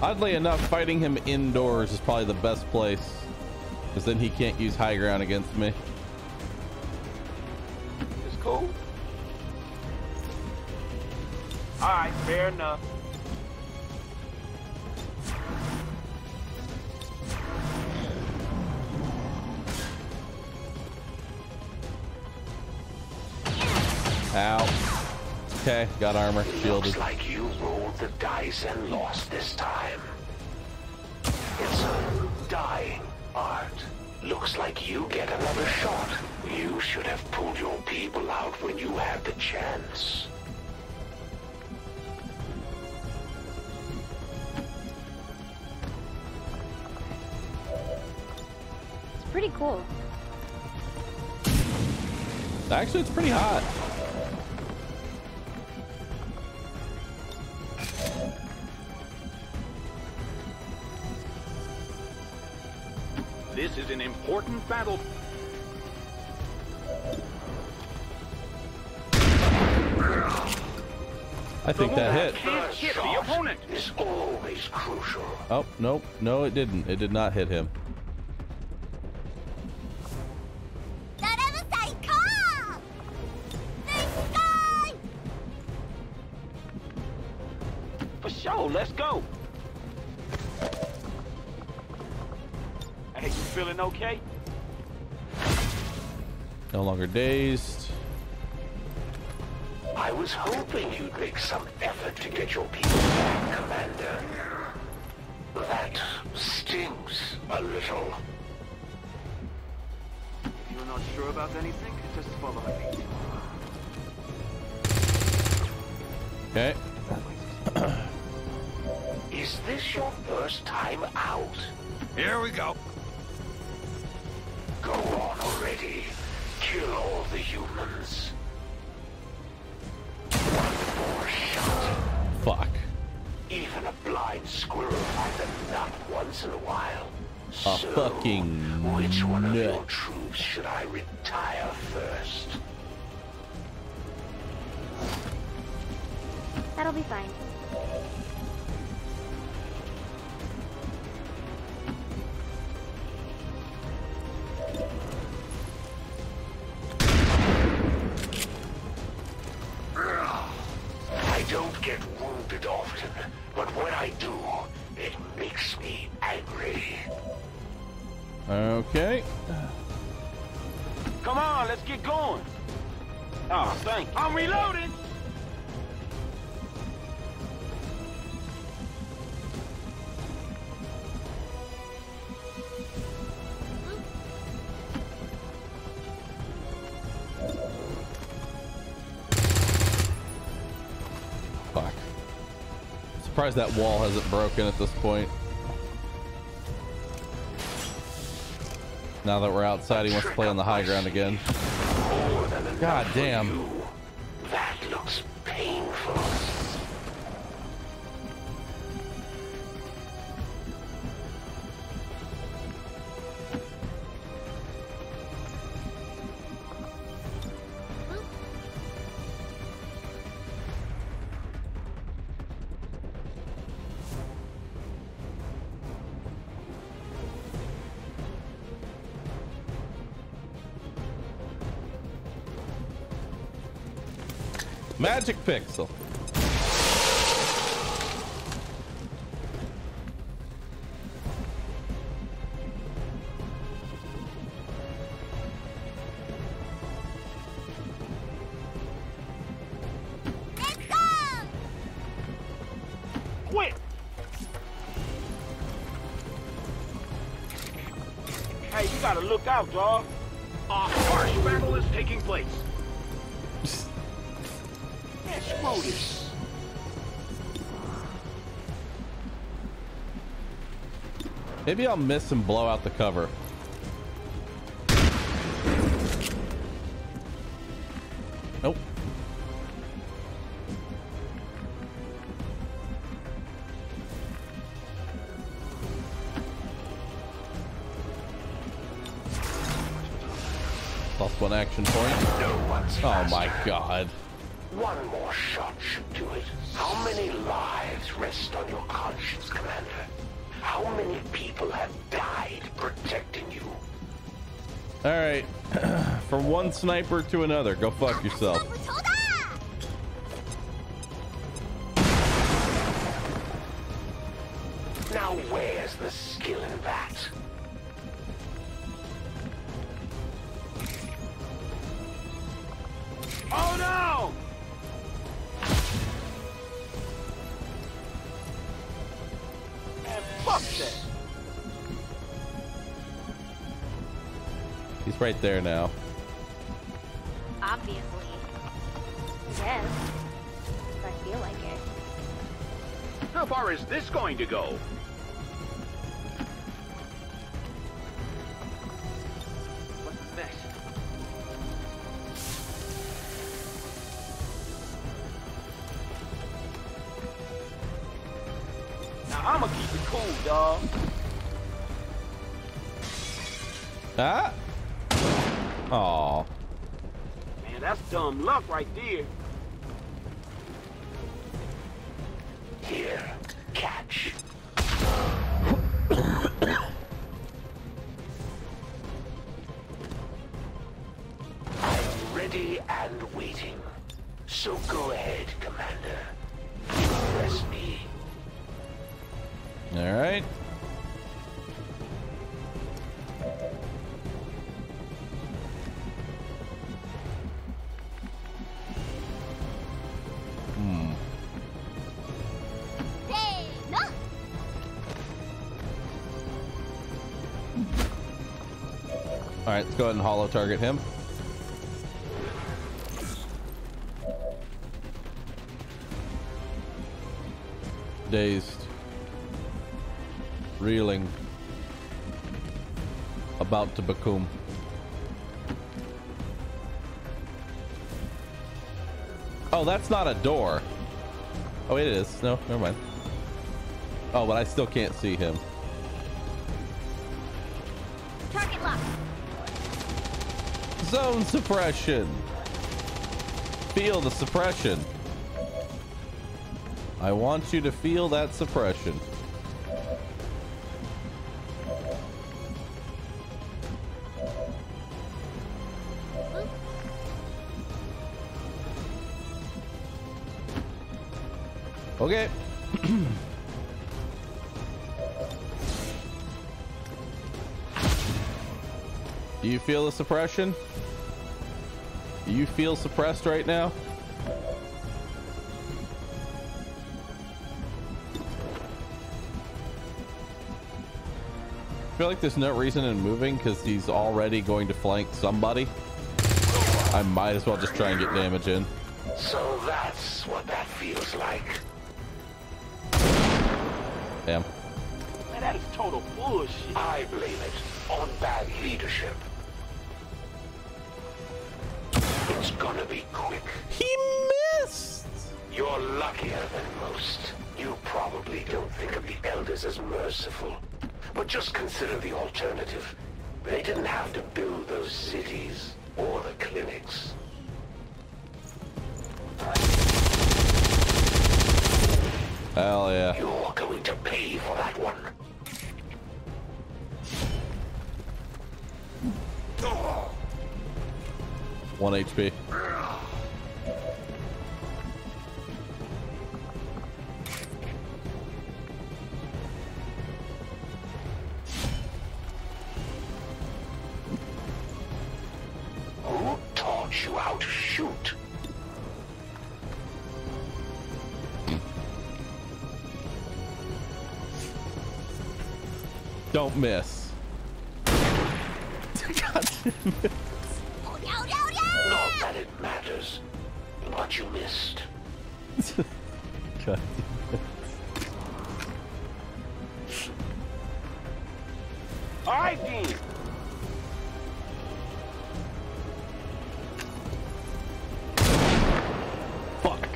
Oddly enough, fighting him indoors is probably the best place, because then he can't use high ground against me. It's cool. Alright, fair enough. Ow. Okay, got armor, shielded. Looks like you rolled the dice and lost this time. It's a dying art. Looks like you get another shot. You should have pulled your people out when you had the chance. It's pretty cool. Actually, it's pretty hot. This is an important battle. I think that hit. Can't hit the opponent. Is always crucial. Oh, nope. No, it didn't. It did not hit him. For sure, let's go. Hey, you feeling okay? No longer dazed. I was hoping you'd make some effort to get your people back, Commander. That stings a little. If you're not sure about anything, just follow me. Okay. Is this your first time out? Here we go. Go on already. Kill all the humans. One more shot. Fuck. Even a blind squirrel finds a nut once in a while. A So, fucking which one of your nut. troops should I retire first? That'll be fine. I don't get wounded often, but when I do, it makes me angry. Okay. Come on, let's get going. Oh, thank you. I'm reloading. Fuck. Surprised that wall hasn't broken at this point. Now that we're outside, he wants to play on the high ground again. God damn. That looks painful. Magic pixel. Quick! Hey, you gotta look out, dawg. A harsh battle is taking place. Screw this. Maybe I'll miss and blow out the cover. Nope. Lost one action point. Oh my god. One more shot should do it. How many lives rest on your conscience, Commander? How many people have died protecting you? Alright. From one sniper to another. Go fuck yourself. Now where's the skill in that? Oh no! Man, fuck that. He's right there now. Obviously. Yes. If I feel like it. How far is this going to go? What a mess. Now I'ma keep it cool, dawg. Ah. Aw. Man, that's dumb luck right there. Here, catch. I'm ready and waiting. So go ahead, Commander. Impress me. All right. All right, let's go ahead and holo target him. Dazed. Reeling. About to become. Oh, that's not a door. Oh, it is. No, never mind. Oh, but I still can't see him. Target lock. Zone suppression. Feel the suppression. I want you to feel that suppression. Okay. Do you feel the suppression? Do you feel suppressed right now? I feel like there's no reason in moving because he's already going to flank somebody. I might as well just try and get damage in. So that's what that feels like. Damn. Man, that is total bullshit. I blame it on bad leadership. It's gonna be quick. He missed! You're luckier than most. You probably don't think of the elders as merciful. But just consider the alternative. They didn't have to build those cities or the clinics. Hell yeah. You're going to pay for that one. One HP. Don't miss. God damn it. Not that it matters. What you missed. God. All right, Dean. Fuck.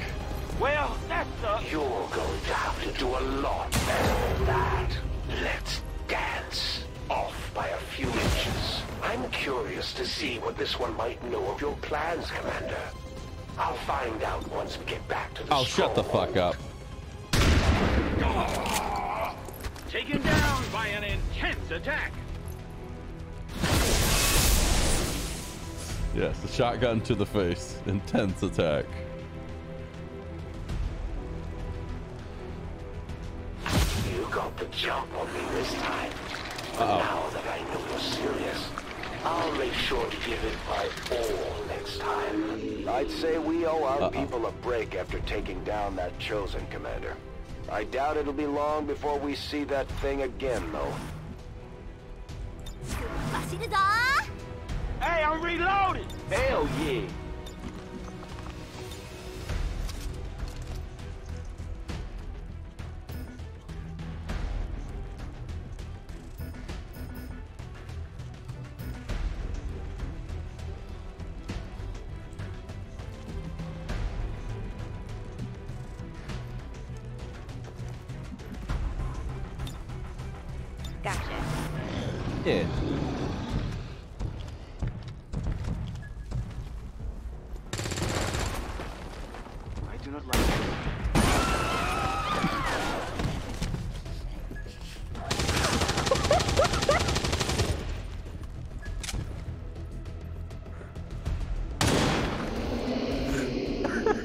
Well, that's You're going to have to do a lot better than that. Let's dance. Off by a few inches. I'm curious to see what this one might know of your plans, Commander. I'll find out once we get back to the Oh, shut the fuck up. Taken down by an intense attack. Yes, the shotgun to the face. Intense attack. You got the jump on me this time. But now that I know you're serious, I'll make sure to give it my all next time. I'd say we owe our people a break after taking down that Chosen, Commander. I doubt it'll be long before we see that thing again, though. Hey, I'm reloaded. Hell yeah. Gotcha. Yeah. I do not like it.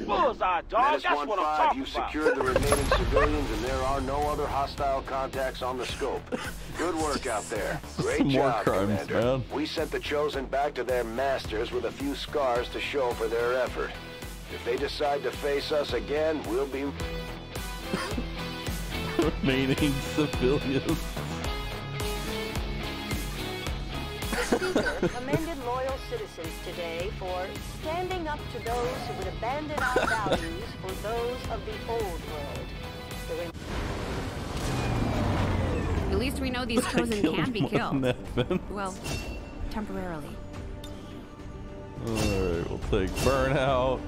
Bullseye, dog. Menace That's what I'm 1-5, talking you about. secured the remaining civilians, and there are no other hostile contacts on the scope. Good work out there. Great Some more job, crimes, Commander. man. We sent the Chosen back to their masters with a few scars to show for their effort. If they decide to face us again, we'll be... Remaining civilians. Speaker commended loyal citizens today for standing up to those who would abandon our values for those of the old world. At least we know these Chosen can be killed. Nevin. Well, temporarily. Alright, we'll take Burnout.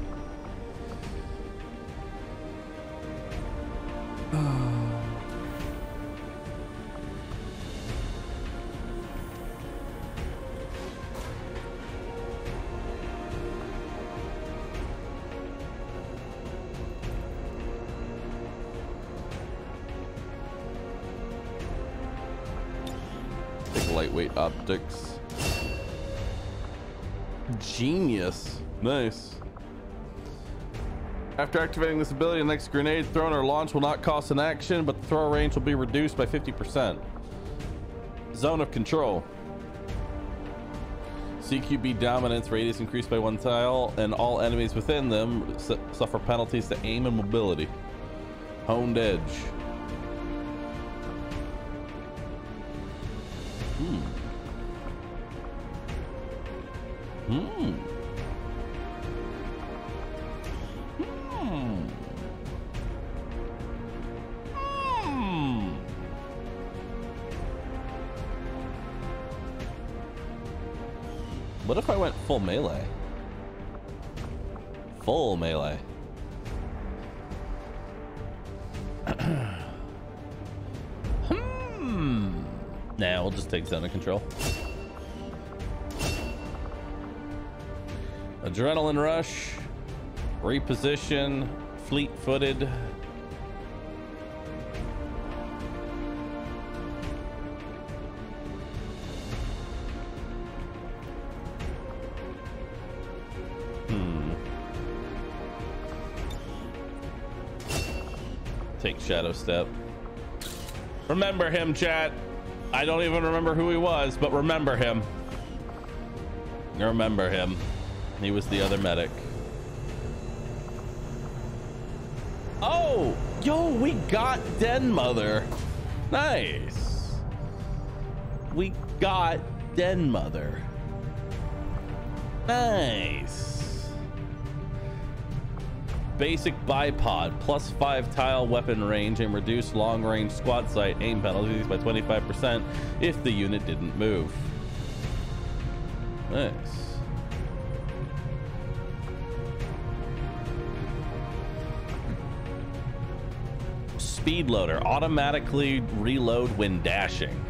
Take lightweight optics. Genius. Nice. After activating this ability, the next grenade thrown or launched will not cost an action, but the throw range will be reduced by 50%. Zone of control. CQB dominance radius increased by 1 tile, and all enemies within them suffer penalties to aim and mobility. Honed edge. What if I went full melee? Full melee. Nah, we'll just take zone of control. Adrenaline rush. Reposition. Fleet-footed. Take Shadow Step. Remember him, chat. I don't even remember who he was, but remember him. Remember him. He was the other medic. Oh, yo, we got Den Mother. Nice. we got Den Mother. Nice. Basic bipod, +5 tile weapon range and reduced long range squad sight aim penalties by 25% if the unit didn't move. Nice. Speed loader, automatically reload when dashing.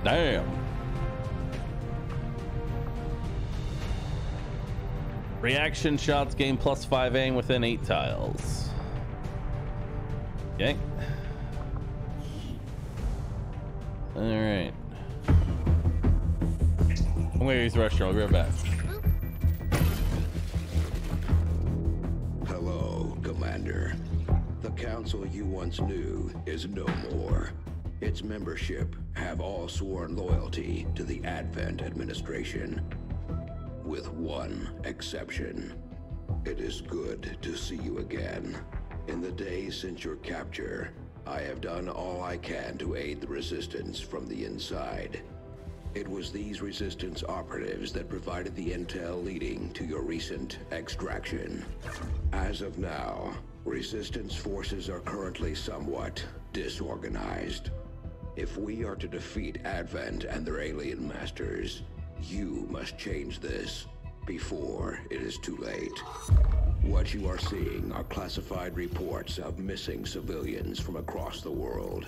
Damn. Reaction shots gain +5 aim within 8 tiles. Okay. All right. I'm gonna use the restroom. I'll be right back. Hello, Commander. The council you once knew is no more. Its membership have all sworn loyalty to the Advent administration. With one exception. It is good to see you again. In the days since your capture, I have done all I can to aid the resistance from the inside. It was these resistance operatives that provided the intel leading to your recent extraction. As of now, resistance forces are currently somewhat disorganized. If we are to defeat Advent and their alien masters, you must change this before it is too late. What you are seeing are classified reports of missing civilians from across the world.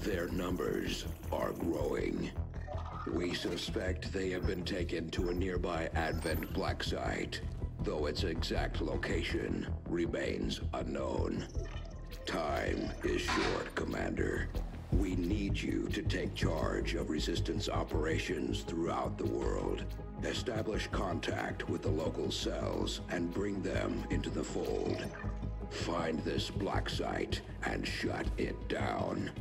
Their numbers are growing. We suspect they have been taken to a nearby Advent black site, though its exact location remains unknown. Time is short, Commander. We need you to take charge of resistance operations throughout the world. Establish contact with the local cells and bring them into the fold. Find this black site and shut it down.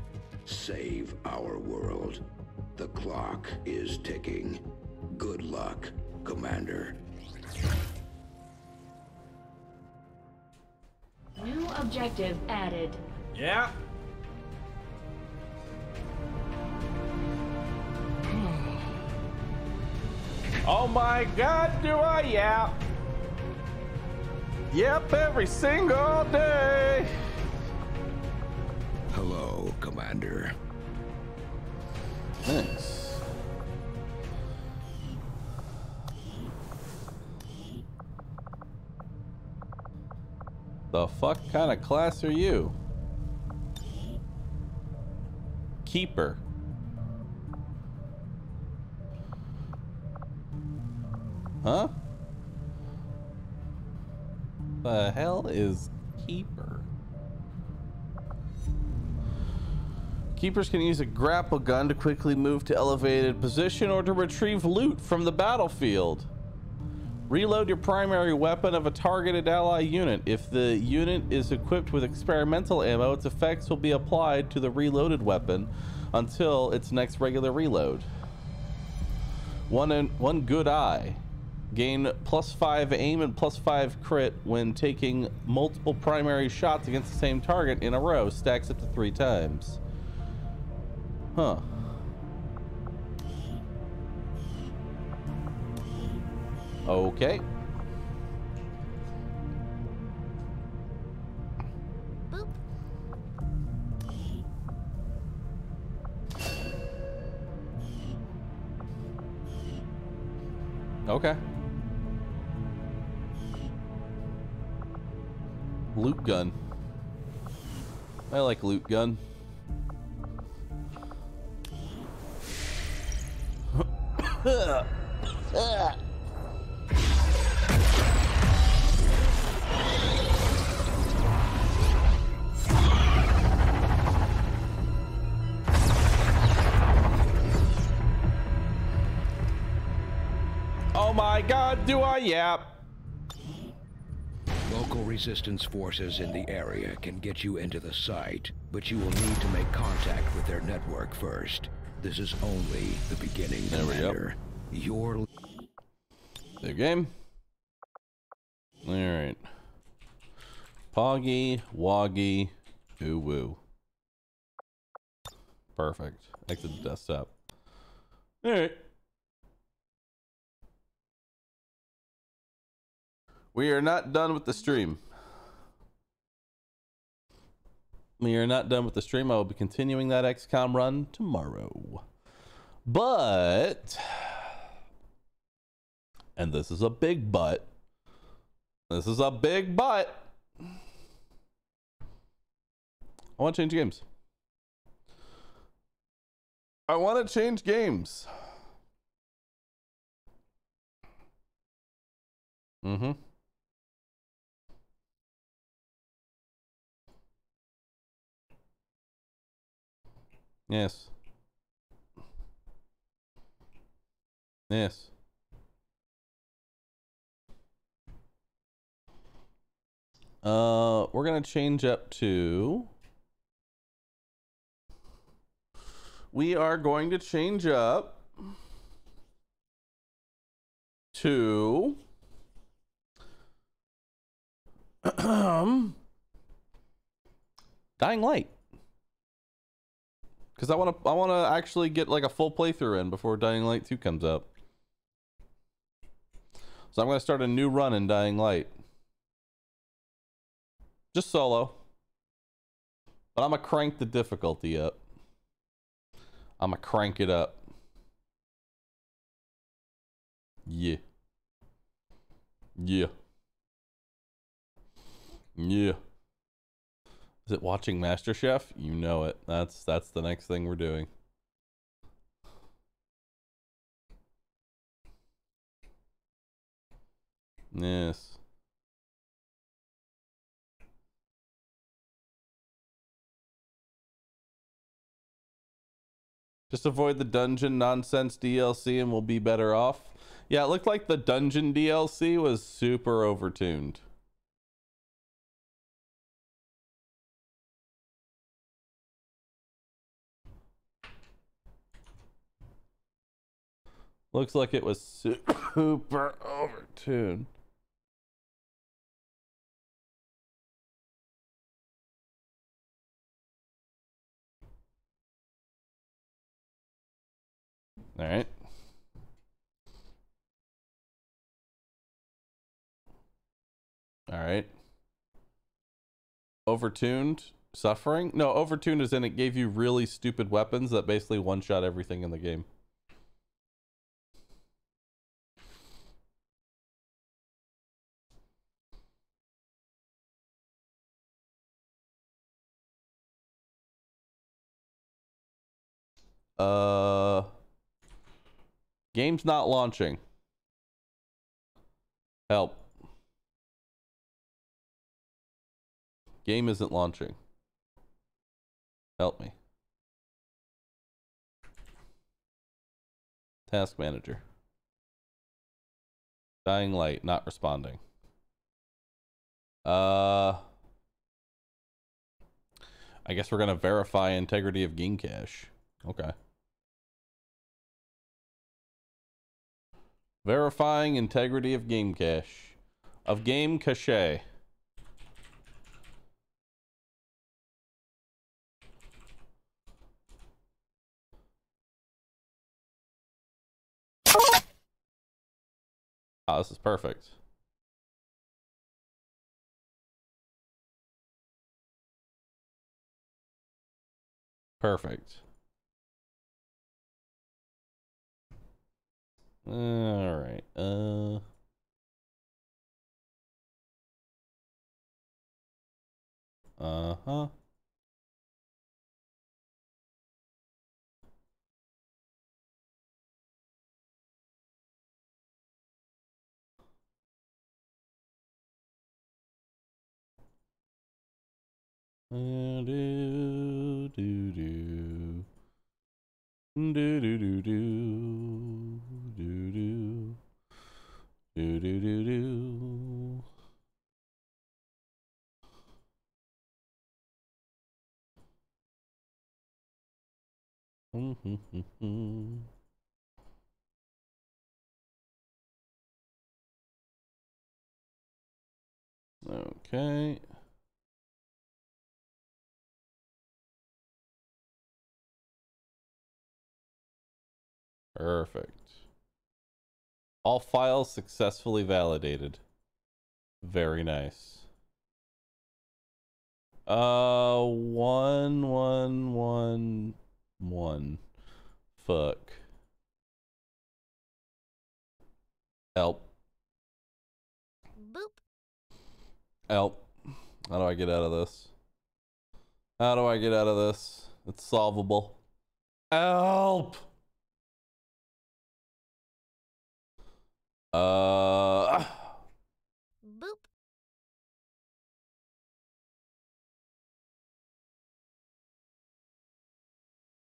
Save our world. The clock is ticking. Good luck, Commander. New objective added. Yeah. Oh my God, do I yap? Yep, every single day. Hello, Commander. Thanks. The fuck kind of class are you? Keeper. Huh? The hell is Keeper? Keepers can use a grapple gun to quickly move to elevated position or to retrieve loot from the battlefield. Reload your primary weapon of a targeted ally unit. If the unit is equipped with experimental ammo, its effects will be applied to the reloaded weapon until its next regular reload. One good eye. Gain +5 aim and +5 crit when taking multiple primary shots against the same target in a row. Stacks up to 3 times. Huh. Okay. Boop. Okay. Loot gun. I like loot gun. Oh my God, do I yap? Local resistance forces in the area can get you into the site, but you will need to make contact with their network first. This is only the beginning, Commander. Your the game. All right. Poggy, Woggy, Ooh Woo. Perfect. Exit the desktop. All right. We are not done with the stream. We are not done with the stream. I will be continuing that XCOM run tomorrow. But, and this is a big but. This is a big but. I want to change games. I want to change games. Mm-hmm. Yes. Yes. We're gonna change up to. We are going to change up to Dying Light. Because I want to actually get like a full playthrough in before Dying Light 2 comes out. So I'm going to start a new run in Dying Light. Just solo. But I'm going to crank the difficulty up. I'm going to crank it up. Yeah. Yeah. Yeah. Is it watching MasterChef? You know it. That's the next thing we're doing. Yes. Just avoid the dungeon nonsense DLC and we'll be better off. Yeah, it looked like the dungeon DLC was super overtuned. Looks like it was super overtuned. All right. All right. Overtuned? Suffering? No, overtuned is in it gave you really stupid weapons that basically one-shot everything in the game. Game's not launching. Help. Game isn't launching. Help me. Task manager. Dying Light, not responding. I guess we're gonna verify integrity of game cache. Okay. Verifying integrity of game cache. Of game cache. Oh, this is perfect. Perfect. All right. Uh-huh. Do do do do do do do do do do do do. Okay. Perfect. All files successfully validated. Very nice. 1111. Fuck. Help. Boop. Help. How do I get out of this? How do I get out of this? It's solvable. Help. Boop.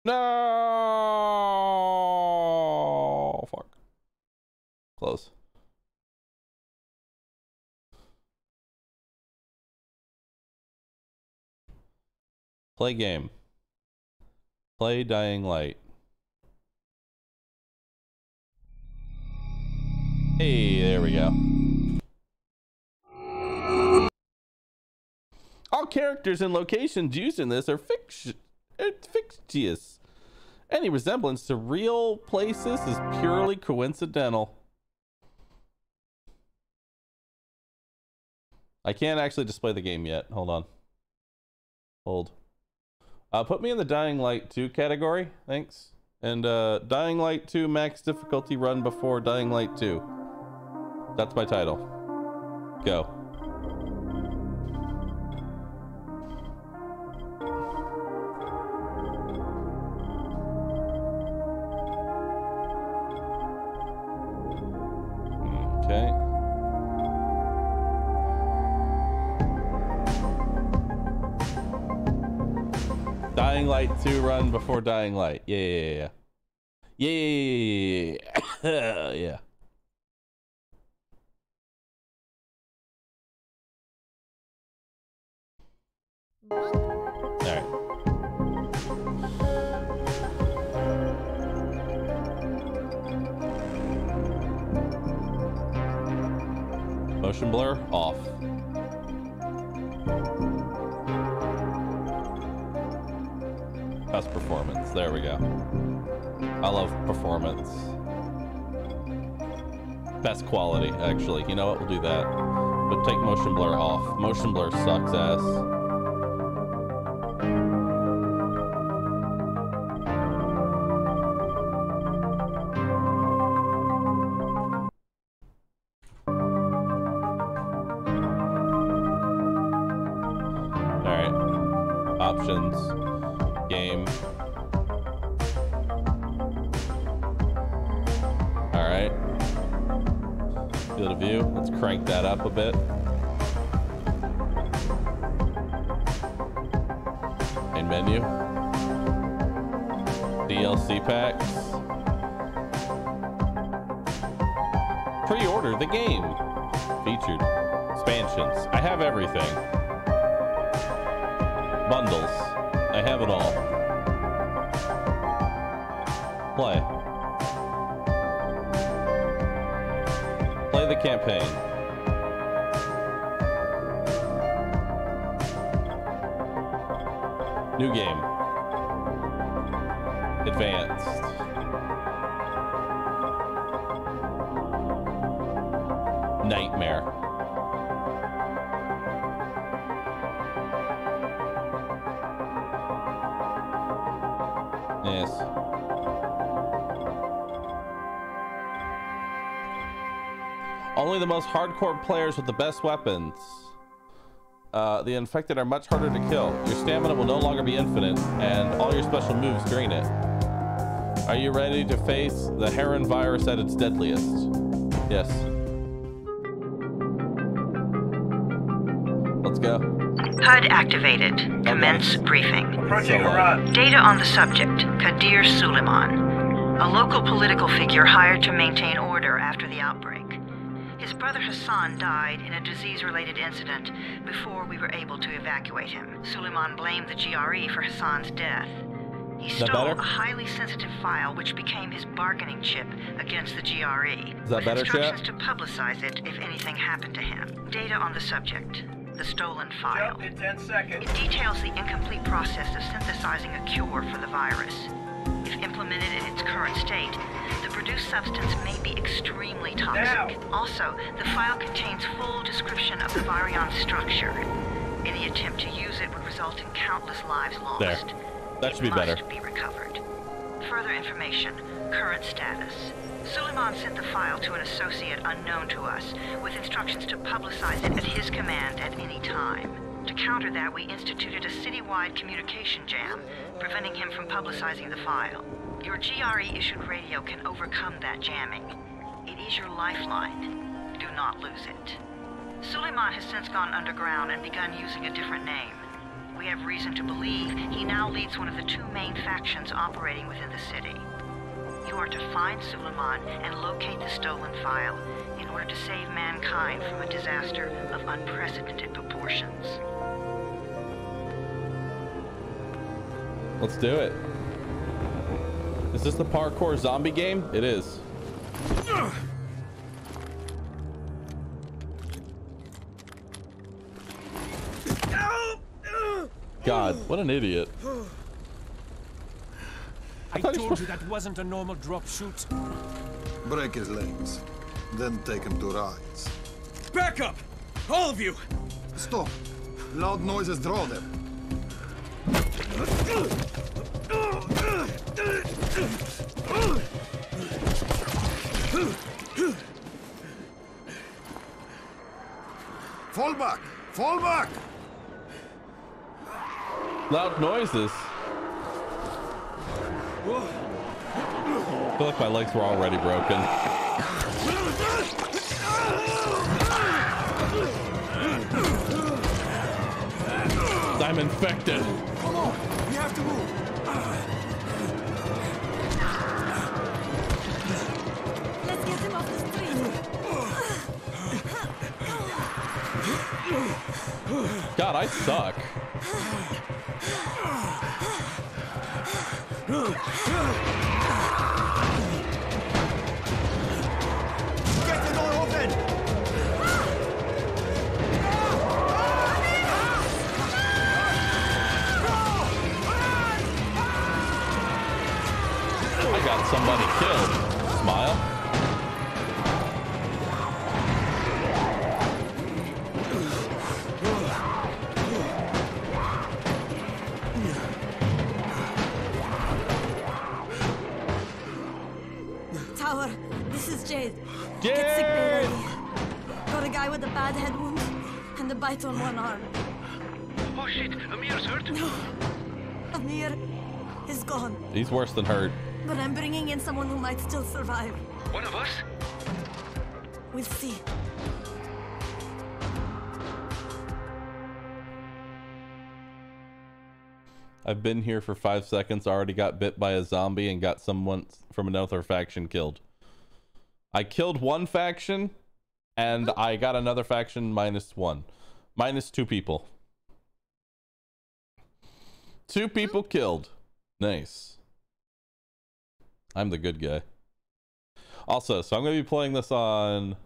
No. Fuck. Close. Play game. Play Dying Light. Hey, there we go. All characters and locations used in this are fictitious. Any resemblance to real places is purely coincidental. I can't actually display the game yet. Hold on. Hold. Put me in the Dying Light 2 category. Thanks. And Dying Light 2 max difficulty run before Dying Light 2. That's my title. Go. Okay. Dying Light 2 run before Dying Light. Yeah. Yeah. Yeah. Alright. Motion blur off. Best performance. There we go. I love performance. Best quality, actually. You know what? We'll do that. But take motion blur off. Motion blur sucks ass. Options, game. All right. Field of view. Let's crank that up a bit. Main menu. DLC packs. Pre-order the game. Featured expansions. I have everything. Bundles. I have it all. Play. Play the campaign. New game. Advanced. Nightmare. Yes. Only the most hardcore players with the best weapons. The infected are much harder to kill. Your stamina will no longer be infinite, and all your special moves drain it. Are you ready to face the Heron virus at its deadliest? Yes. Let's go. HUD activated. Commence briefing. Data on the subject, Kadir Suleiman, a local political figure hired to maintain order after the outbreak. His brother Hassan died in a disease-related incident before we were able to evacuate him. Suleiman blamed the GRE for Hassan's death. He stole a highly sensitive file which became his bargaining chip against the GRE. Is that better, instructions to publicize it if anything happened to him. Data on the subject. The stolen file. In 10 seconds. It details the incomplete process of synthesizing a cure for the virus. If implemented in its current state, the produced substance may be extremely toxic. Also, the file contains full description of the Bahroo structure. Any attempt to use it would result in countless lives lost. There. That should be better. It must be recovered. Further information. Current status. Suleiman sent the file to an associate unknown to us, with instructions to publicize it at his command at any time. To counter that, we instituted a citywide communication jam, preventing him from publicizing the file. Your GRE-issued radio can overcome that jamming. It is your lifeline. Do not lose it. Suleiman has since gone underground and begun using a different name. We have reason to believe he now leads one of the two main factions operating within the city. You are to find Suleiman and locate the stolen file in order to save mankind from a disaster of unprecedented proportions. Let's do it. Is this the parkour zombie game? It is. God, what an idiot. I told you that wasn't a normal drop shoot. Break his legs, then take him to rides. Back up! All of you! Stop. Loud noises draw them. Fall back! Fall back! Loud noises. I feel like my legs were already broken. I'm infected. Come on, we have to move. Let's get him off the street. God, I suck. Get the door open! I got somebody killed. Smile. Tower, this is Jade. Jade! Get sick bay ready. Got a guy with a bad head wound and a bite on one arm. Oh shit, Amir's hurt? No. Amir is gone. He's worse than hurt. But I'm bringing in someone who might still survive. One of us? We'll see. I've been here for 5 seconds, already got bit by a zombie and got someone from another faction killed. I killed one faction and I got another faction -1. -2 people. 2 people killed. Nice. I'm the good guy. Also, so I'm going to be playing this on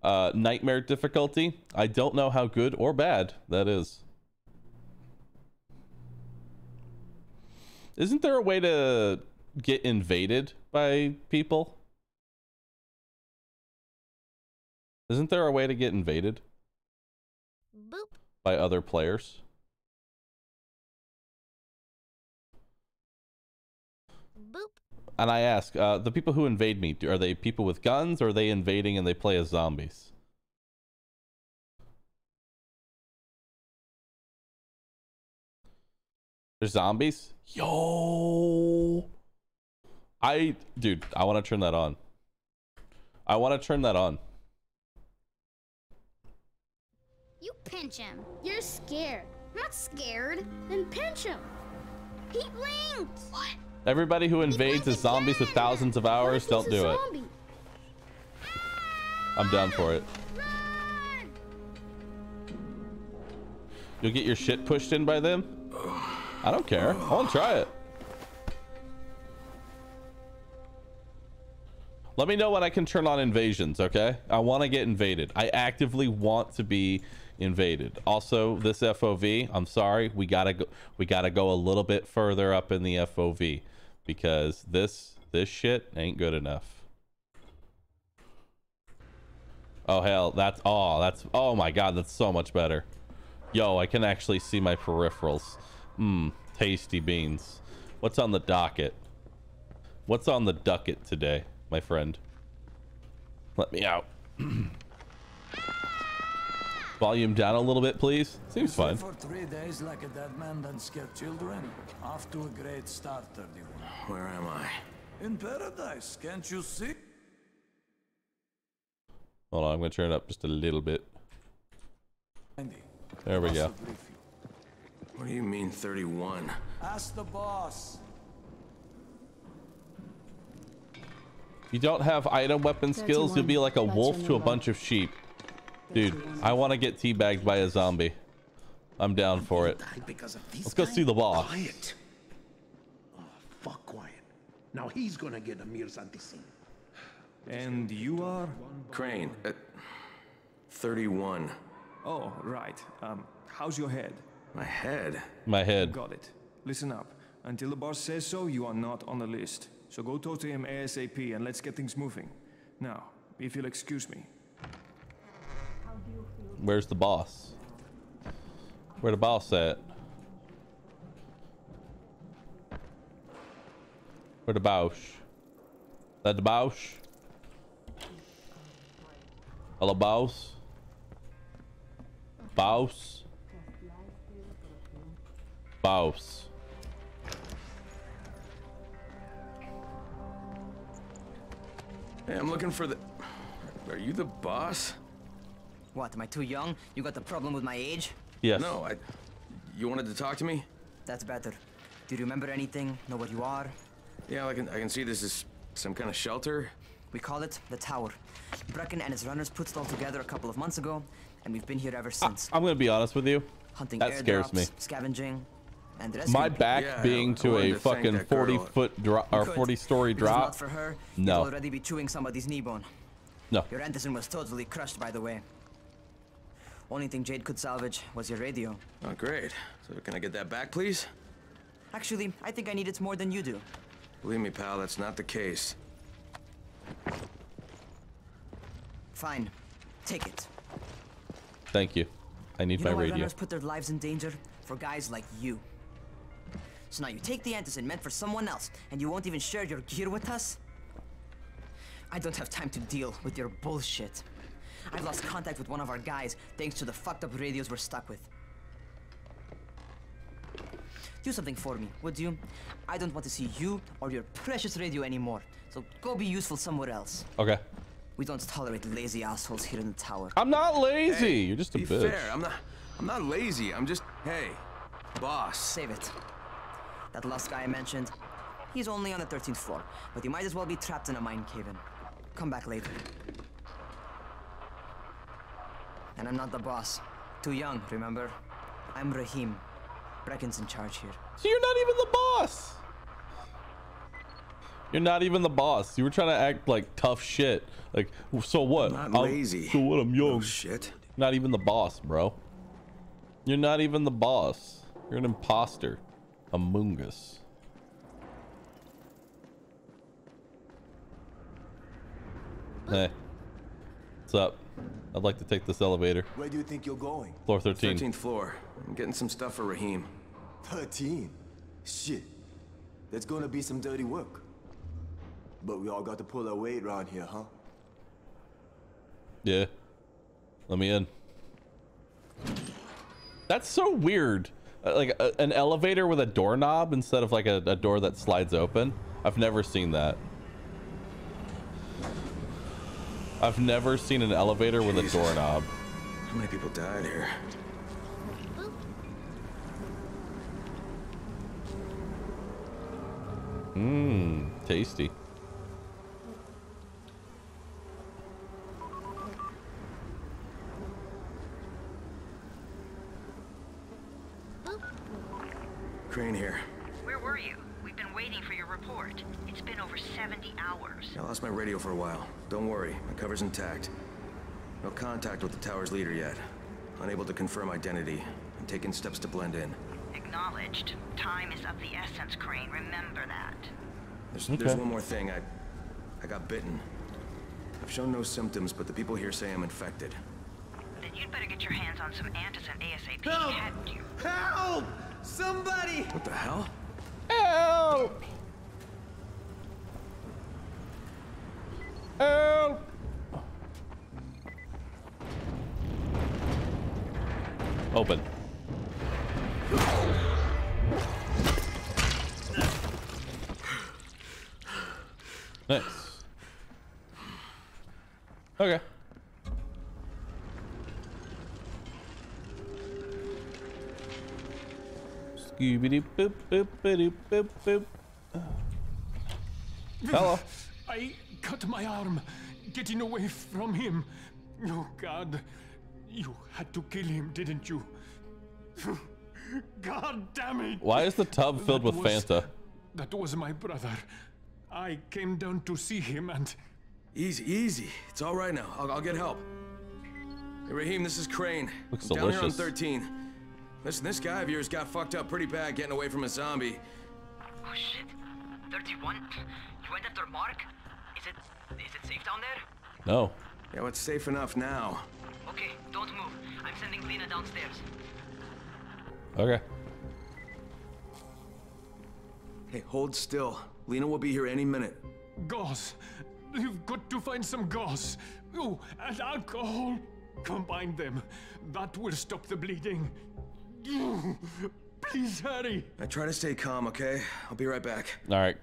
Nightmare difficulty. I don't know how good or bad that is. Isn't there a way to get invaded by people? Isn't there a way to get invaded by other players? And I ask, the people who invade me, are they people with guns, or are they invading and they play as zombies? They're zombies? Yo! Dude, I want to turn that on. I want to turn that on. You pinch him. You're scared. I'm not scared. Then pinch him. He blinked. What? Everybody who invades is zombies with thousands of hours. Don't do it. I'm down for it. You'll get your shit pushed in by them? I don't care. I want to try it. Let me know when I can turn on invasions, okay? I want to get invaded. I actively want to be invaded. Also, this FOV, I'm sorry, we gotta go a little bit further up in the FOV. because this shit ain't good enough. Oh hell, that's oh my god, that's so much better. Yo, I can actually see my peripherals. Tasty beans. What's on the docket? What's on the ducket today, my friend? Let me out. Volume down a little bit, please. Seems fine. For 3 days like a dead man done scared children. Off to a great start, 31. Where am I? In paradise, can't you see? Hold on, I'm gonna turn it up just a little bit. There we go. What do you mean 31? Ask the boss. You don't have item weapon skills, you'll be like a wolf to a bunch of sheep. Dude, I want to get teabagged by a zombie. I'm down for it. Let's go see the boss. Quiet. Oh, fuck quiet. Now he's gonna get Amir's anti-scene. And you are? Crane, 31. Oh, right. How's your head? My head? My head. Got it. Listen up. Until the boss says so, you are not on the list. So go talk to him ASAP and let's get things moving. Now, if you'll excuse me. Where's the boss? Where the boss at? Where the boss? That the boss? Hello, boss? Boss? Boss. Hey, I'm looking for the... Are you the boss? What, am I too young? You got the problem with my age? Yes. No, you wanted to talk to me? That's better. Do you remember anything? Know what you are? Yeah, I can see this is some kind of shelter. We call it the Tower. Brecken and his runners put it all together a couple of months ago, and we've been here ever since. I'm gonna be honest with you. Hunting that scares me. Scavenging, and my back being to a fucking 40-foot drop or 40-story drop. Not for her, no. You'd already be chewing somebody's knee bone. No. Your Anderson was totally crushed, by the way. Only thing Jade could salvage was your radio. Oh, great. So can I get that back, please? Actually, I think I need it more than you do. Believe me, pal, that's not the case. Fine. Take it. Thank you. I need my You know why radio. runners put their lives in danger? For guys like you. So now you take the Anderson meant for someone else, and you won't even share your gear with us? I don't have time to deal with your bullshit. I've lost contact with one of our guys thanks to the fucked up radios we're stuck with. Do something for me, would you? I don't want to see you or your precious radio anymore, so go be useful somewhere else. Okay. We don't tolerate lazy assholes here in the tower. I'm not lazy. Hey, you're just a be bitch. Fair. I'm not lazy. I'm just, hey, boss. Save it. That last guy I mentioned, he's only on the 13th floor, but he might as well be trapped in a mine cave-in. Come back later. And I'm not the boss. Too young, remember? I'm Rahim. Brecken's in charge here. So you're not even the boss. You're not even the boss. You were trying to act like tough shit. Like, so what? I'm not lazy. So what? I'm young. Oh, shit. Not even the boss, bro. You're not even the boss. You're an imposter. Among Us. Hey. What's up? I'd like to take this elevator. Where do you think you're going? Floor 13. 13th floor. I'm getting some stuff for Rahim. 13? Shit. That's gonna be some dirty work. But we all got to pull our weight around here, huh? Yeah. Let me in. That's so weird. Like an elevator with a doorknob instead of like a door that slides open. I've never seen that. I've never seen an elevator with a doorknob. How many people died here? Mmm, tasty. Crane here. Where were you? We've been waiting for your report. It's been over 70 hours. I lost my radio for a while. Don't worry, my cover's intact. No contact with the tower's leader yet. Unable to confirm identity. I'm taking steps to blend in. Acknowledged. Time is of the essence, Crane. Remember that. There's one more thing. I got bitten. I've shown no symptoms, but the people here say I'm infected. Then you'd better get your hands on some antizin ASAP, Help! hadn't you? Help! Somebody! What the hell? Help! Help! Open. Nice. Okay. Scooby boop boop boop boop boop. Hello. I cut my arm getting away from him. Oh God, you had to kill him, didn't you? God damn it! Why is the tub filled with Fanta? That was my brother. I came down to see him and... Easy. It's all right now. I'll get help. Hey, Raheem, this is Crane. Looks I'm down here on delicious. 13. Listen, this guy of yours got fucked up pretty bad getting away from a zombie. Oh shit. 31? You went after Mark? Is it safe down there? No. Yeah, well, it's safe enough now. Okay, don't move. I'm sending Lena downstairs. Okay. Hey, hold still. Lena will be here any minute. Gauze. You've got to find some gauze. Oh, and alcohol. Combine them. That will stop the bleeding. Please hurry. I try to stay calm, okay? I'll be right back. All right.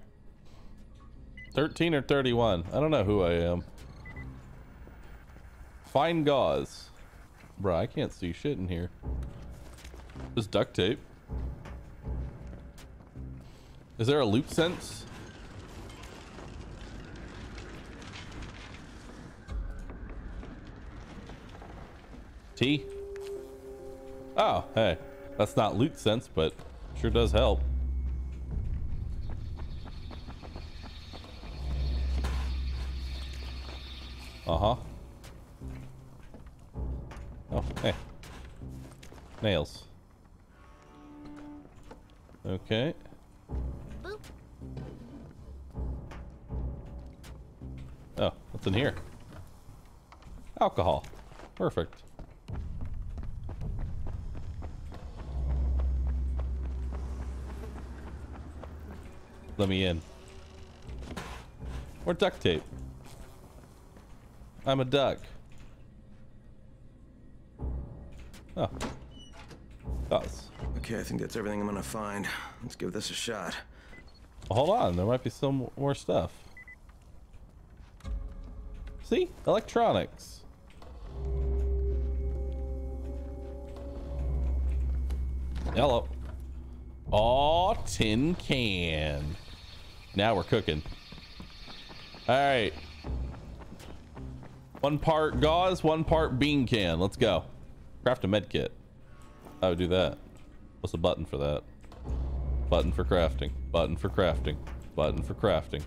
13 or 31. I don't know who I am. Find gauze. Bruh, I can't see shit in here. There's duct tape. Is there a loop sense? T? Oh, hey. That's not loot sense, but sure does help. Uh-huh. Oh, hey. Nails. Okay. Boop. Oh, what's in here? Alcohol. Perfect. Let me in. Or duct tape. I'm a duck. Oh. Gauze. Okay, I think that's everything I'm gonna find. Let's give this a shot. Well, hold on, there might be some more stuff. See? Electronics. Hello. Oh, tin can. Now we're cooking. All right. 1 part gauze, 1 part bean can. Let's go. Craft a med kit. I would do that. What's the button for that? Button for crafting. Button for crafting. Button for crafting.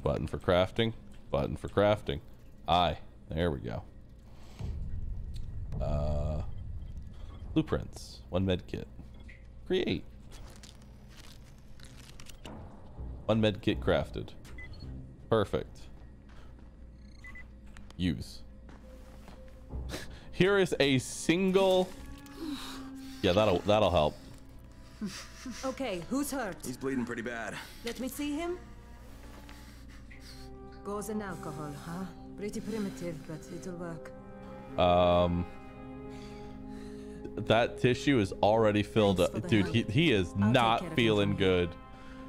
Button for crafting. Button for crafting. Aye. There we go. Blueprints. 1 med kit. Create. 1 med kit crafted. Perfect. Use. Here is a single. Yeah, that'll help. Okay, who's hurt? He's bleeding pretty bad. Let me see him. Gauze and alcohol, huh? Pretty primitive, but it'll work. That tissue is already filled up. Dude, he is not feeling good.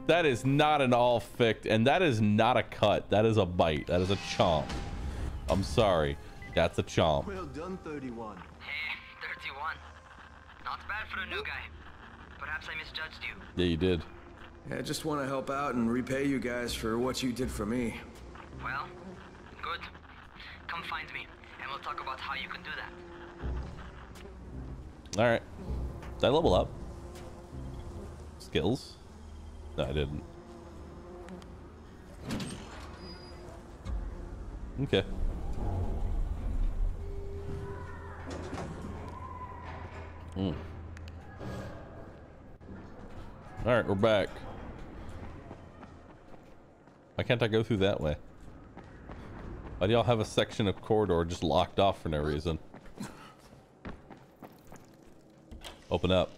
That is not an all ficked, and that is not a cut. That is a bite. That is a chomp. I'm sorry. That's a chomp. Well done, 31. Hey, 31. Not bad for a new guy. Perhaps I misjudged you. Yeah, you did. Yeah, I just want to help out and repay you guys for what you did for me. Well, good. Come find me, and we'll talk about how you can do that. All right. Did I level up? Skills? No, I didn't. Okay. All right, we're back. Why can't I go through that way? Why do y'all have a section of corridor just locked off for no reason? Open up.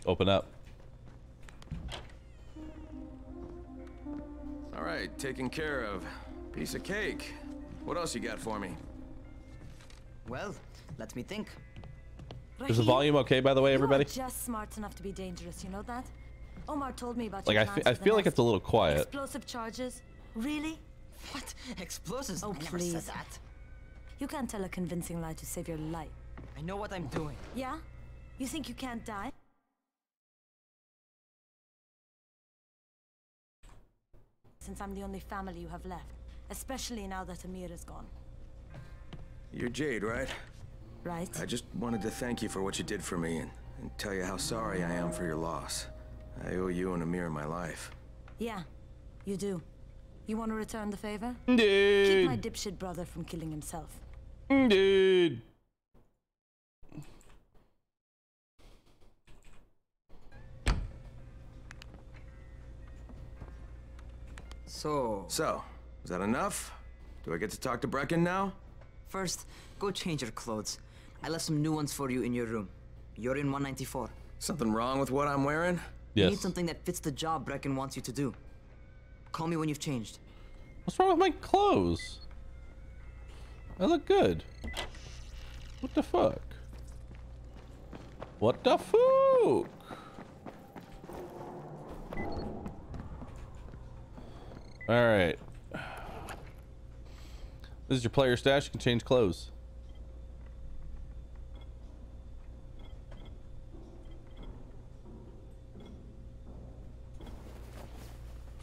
Open up. All right, taken care of. Piece of cake. What else you got for me? Well, let me think. Is the volume okay, by the way, everybody? You are just smart enough to be dangerous, you know that? Omar told me about Like, your I plans feel for like the it's a little quiet. explosive charges? Really? What? Explosives? Oh, I never please. said that. You can't tell a convincing lie to save your life. I know what I'm doing. Yeah? You think you can't die? Since I'm the only family you have left, especially now that Amir is gone. You're Jade, right? Right. I just wanted to thank you for what you did for me and tell you how sorry I am for your loss. I owe you and Amir my life. Yeah, you do. You want to return the favor? Indeed. Keep my dipshit brother from killing himself. Indeed. So, is that enough? Do I get to talk to Brecken now? first, go change your clothes. I left some new ones for you in your room. You're in 194. Something wrong with what I'm wearing? You need something that fits the job Brecken wants you to do. Call me when you've changed. What's wrong with my clothes? I look good. What the fuck? What the fuck? All right. This is your player stash. You can change clothes.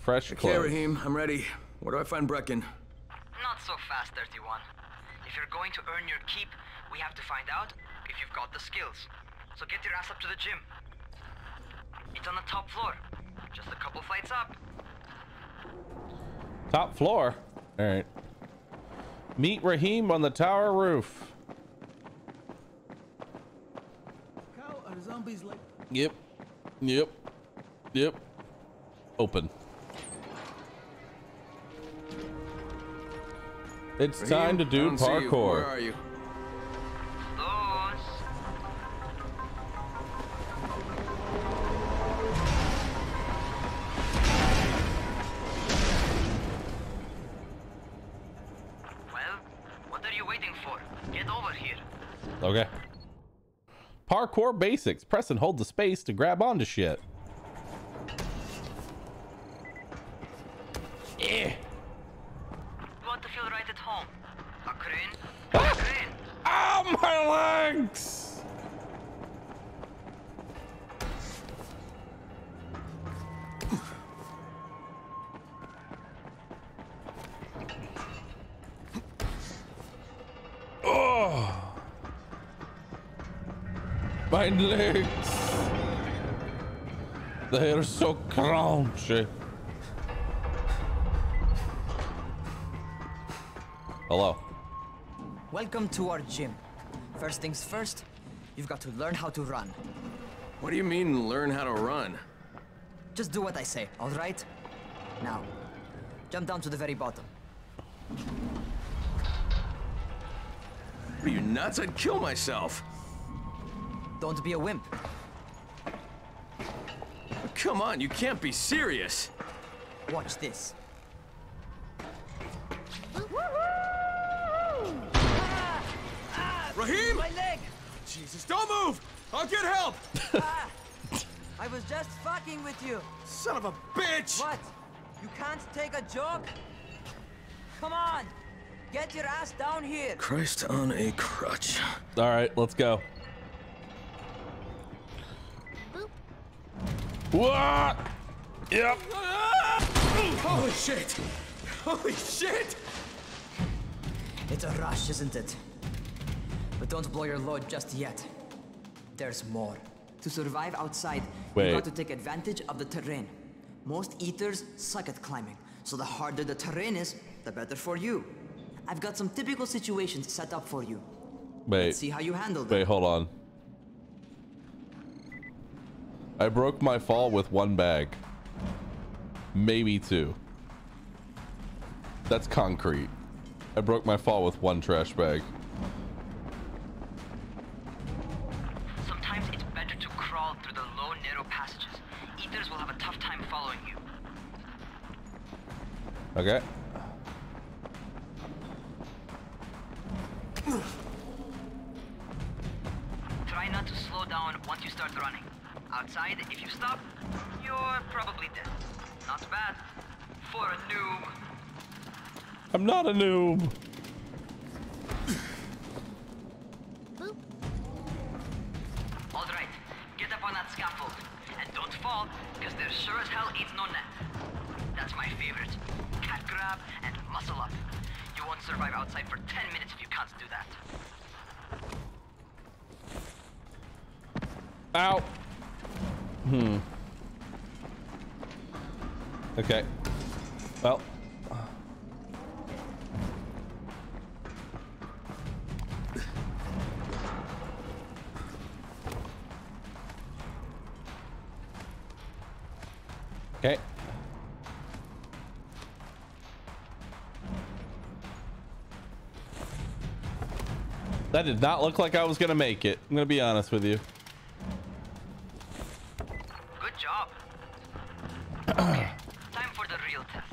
Fresh Okay, clothes. Raheem, I'm ready. Where do I find Brecken? Not so fast, 31. If you're going to earn your keep, we have to find out if you've got the skills. So get your ass up to the gym. It's on the top floor. Just a couple flights up. Top floor. All right. Meet Raheem on the tower roof. How are zombies like? Yep. Yep. Yep. Open. It's Raheem, time to I do don't see you. parkour. Where are you? Well, what are you waiting for? Get over here. Okay. Parkour basics. Press and hold the space to grab onto shit. Yeah. You want to feel right at home? A crane? Ah! Oh, my legs! Oh, my legs. They are so crunchy. Hello. Welcome to our gym. First things first, you've got to learn how to run. What do you mean, learn how to run? Just do what I say, all right? Now, jump down to the very bottom. Are you nuts? I'd kill myself. Don't be a wimp. Come on, you can't be serious. Watch this. Raheem! My leg! Jesus, don't move! I'll get help! I was just fucking with you. Son of a bitch! What? You can't take a joke? Come on! Get your ass down here! Christ on a crutch. All right, let's go. What? Yep. Holy shit! Holy shit! It's a rush, isn't it? But don't blow your load just yet. There's more. To survive outside, Wait. you've got to take advantage of the terrain. Most eaters suck at climbing, so the harder the terrain is, the better for you. I've got some typical situations set up for you. Wait. Let's see how you handle them. Wait, hold on. I broke my fall with one bag. Maybe 2. That's concrete. I broke my fall with 1 trash bag. Sometimes it's better to crawl through the low, narrow passages. Eaters will have a tough time following you. Okay. Try not to slow down once you start running. Outside, if you stop, you're probably dead. Not bad for a noob. I'm not a noob. All right, get up on that scaffold. And don't fall, because there sure as hell ain't no net. That's my favorite. Cat grab and muscle up. You won't survive outside for 10 minutes if you can't do that. Ow. Okay. Well. Okay. That did not look like I was gonna make it. I'm gonna be honest with you. Good job. Okay, time for the real test.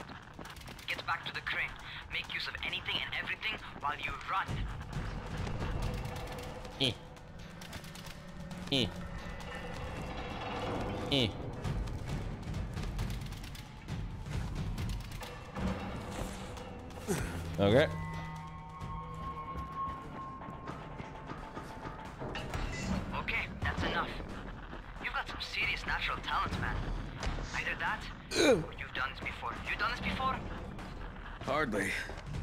Get back to the crane. Make use of anything and everything while you run. Okay. Okay, that's enough. You've got some serious natural talents, man. Either that, or you've done this before. You done this before? Hardly.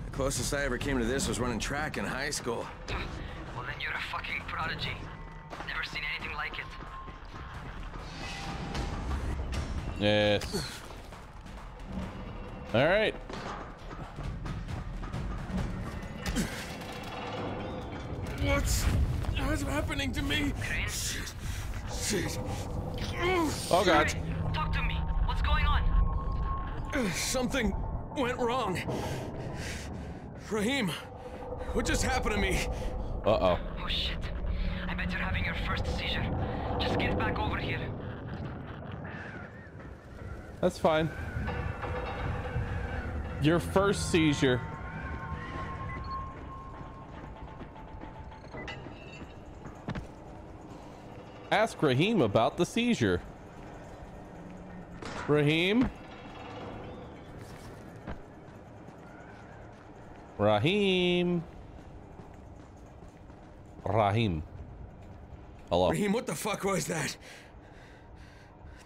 The closest I ever came to this was running track in high school. Well, then you're a fucking prodigy. Never seen anything like it. Yes. All right. What's happening to me? Shit. Oh God. Talk to me. What's going on? Something went wrong. Rahim, what just happened to me? Uh-oh. Oh shit. I bet you're having your first seizure. Just get back over here. That's fine. Your first seizure. Ask Rahim about the seizure. Rahim? Rahim? Rahim. Hello. Rahim, what the fuck was that?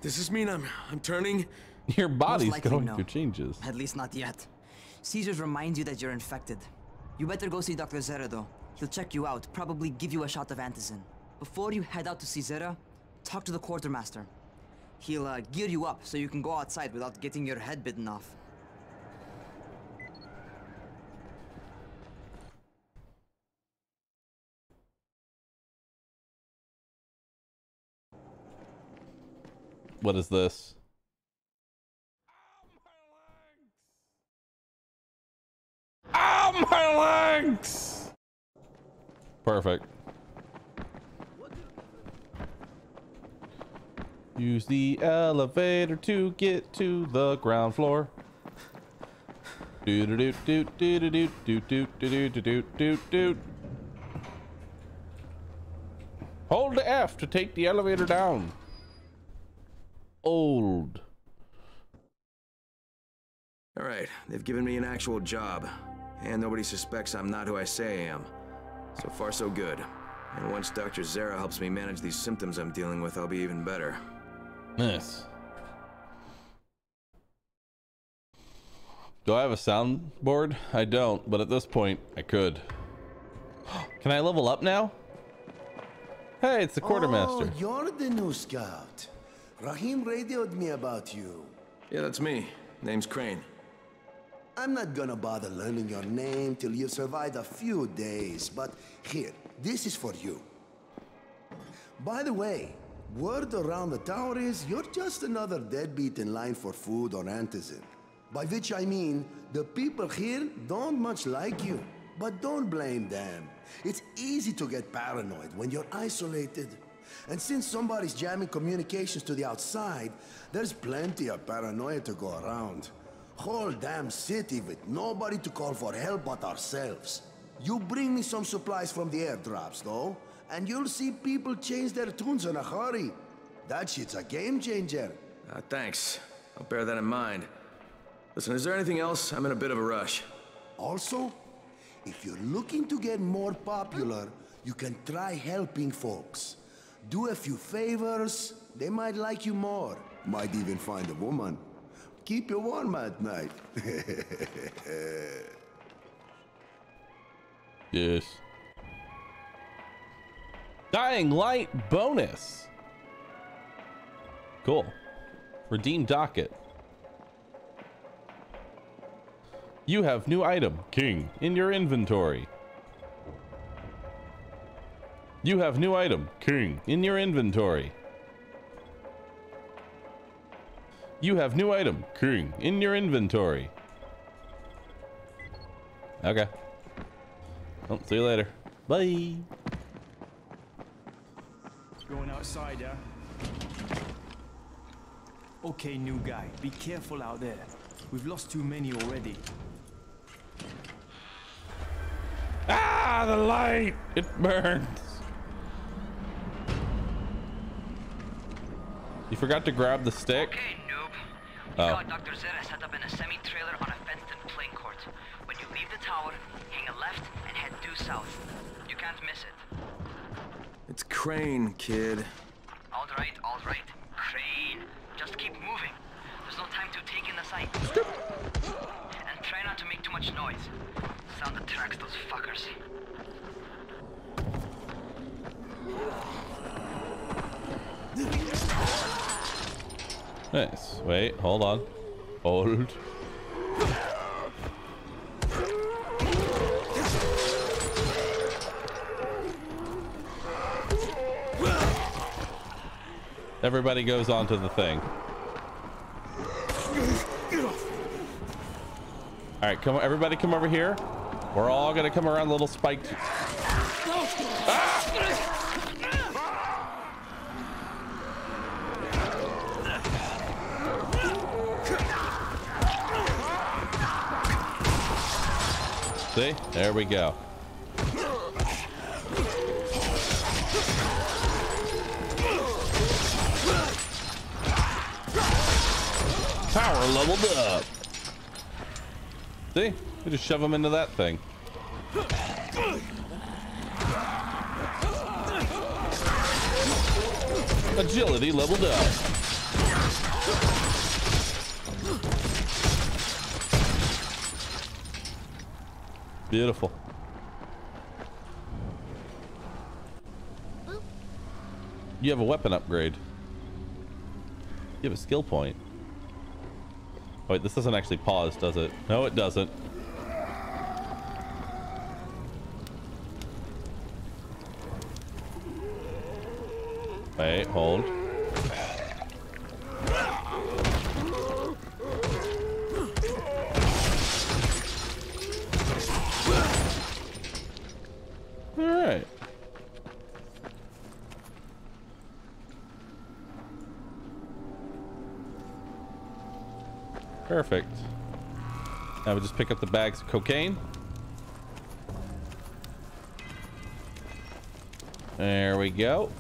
Does this mean I'm turning? Your body's Most likely going no. through changes. At least not yet. Seizures remind you that you're infected. You better go see Dr. Zera though. He'll check you out, probably give you a shot of antizin. Before you head out to see Zera, talk to the quartermaster. He'll gear you up so you can go outside without getting your head bitten off. What is this? Ow, my legs! Perfect. Use the elevator to get to the ground floor. Do do do do do do do do do do do do do. Hold the F to take the elevator down. Old. All right, they've given me an actual job, and nobody suspects I'm not who I say I am. So far, so good. And once Dr. Zera helps me manage these symptoms I'm dealing with, I'll be even better. Nice. Do I have a soundboard? I don't, but at this point, I could. Can I level up now? Hey, it's the quartermaster. Oh, you're the new scout. Rahim radioed me about you. Yeah, that's me. Name's Crane. I'm not gonna bother learning your name till you've survived a few days, but here, this is for you. By the way, Word around the tower is you're just another deadbeat in line for food or antizin. By which I mean, the people here don't much like you. But don't blame them. It's easy to get paranoid when you're isolated. And since somebody's jamming communications to the outside, there's plenty of paranoia to go around. Whole damn city with nobody to call for help but ourselves. You bring me some supplies from the airdrops, though, and you'll see people change their tunes in a hurry. That shit's a game changer. Thanks. I'll bear that in mind. Listen, is there anything else? I'm in a bit of a rush. Also, if you're looking to get more popular, you can try helping folks. Do a few favors, they might like you more. Might even find a woman. Keep you warm at night. Yes. Dying Light bonus. Cool. Redeem docket. You have new item, King, in your inventory. You have new item, King, in your inventory. You have new item, King, in your inventory. Okay. Well, see you later. Bye. Going outside, yeah? Okay, new guy, be careful out there. We've lost too many already. Ah, the light! It burns. You forgot to grab the stick? Okay, noob. You got Dr. Zera set up in a semi-trailer on a fenced-in playing court. When you leave the tower, hang a left and head due south. You can't miss it. It's Crane, kid. All right. Crane. Just keep moving. There's no time to take in the sight. And try not to make too much noise. Sound attracts those fuckers. Nice. Wait, hold on. Hold. Everybody goes onto the thing. All right, come on, everybody come over here. We're all gonna come around the little spiked. See? There we go. Power leveled up. See? We just shove them into that thing. Agility leveled up. Beautiful. You have a weapon upgrade. You have a skill point. Oh, wait, this doesn't actually pause, does it? No, it doesn't. Wait, hold. All right. Perfect. Now we just pick up the bags of cocaine. There we go.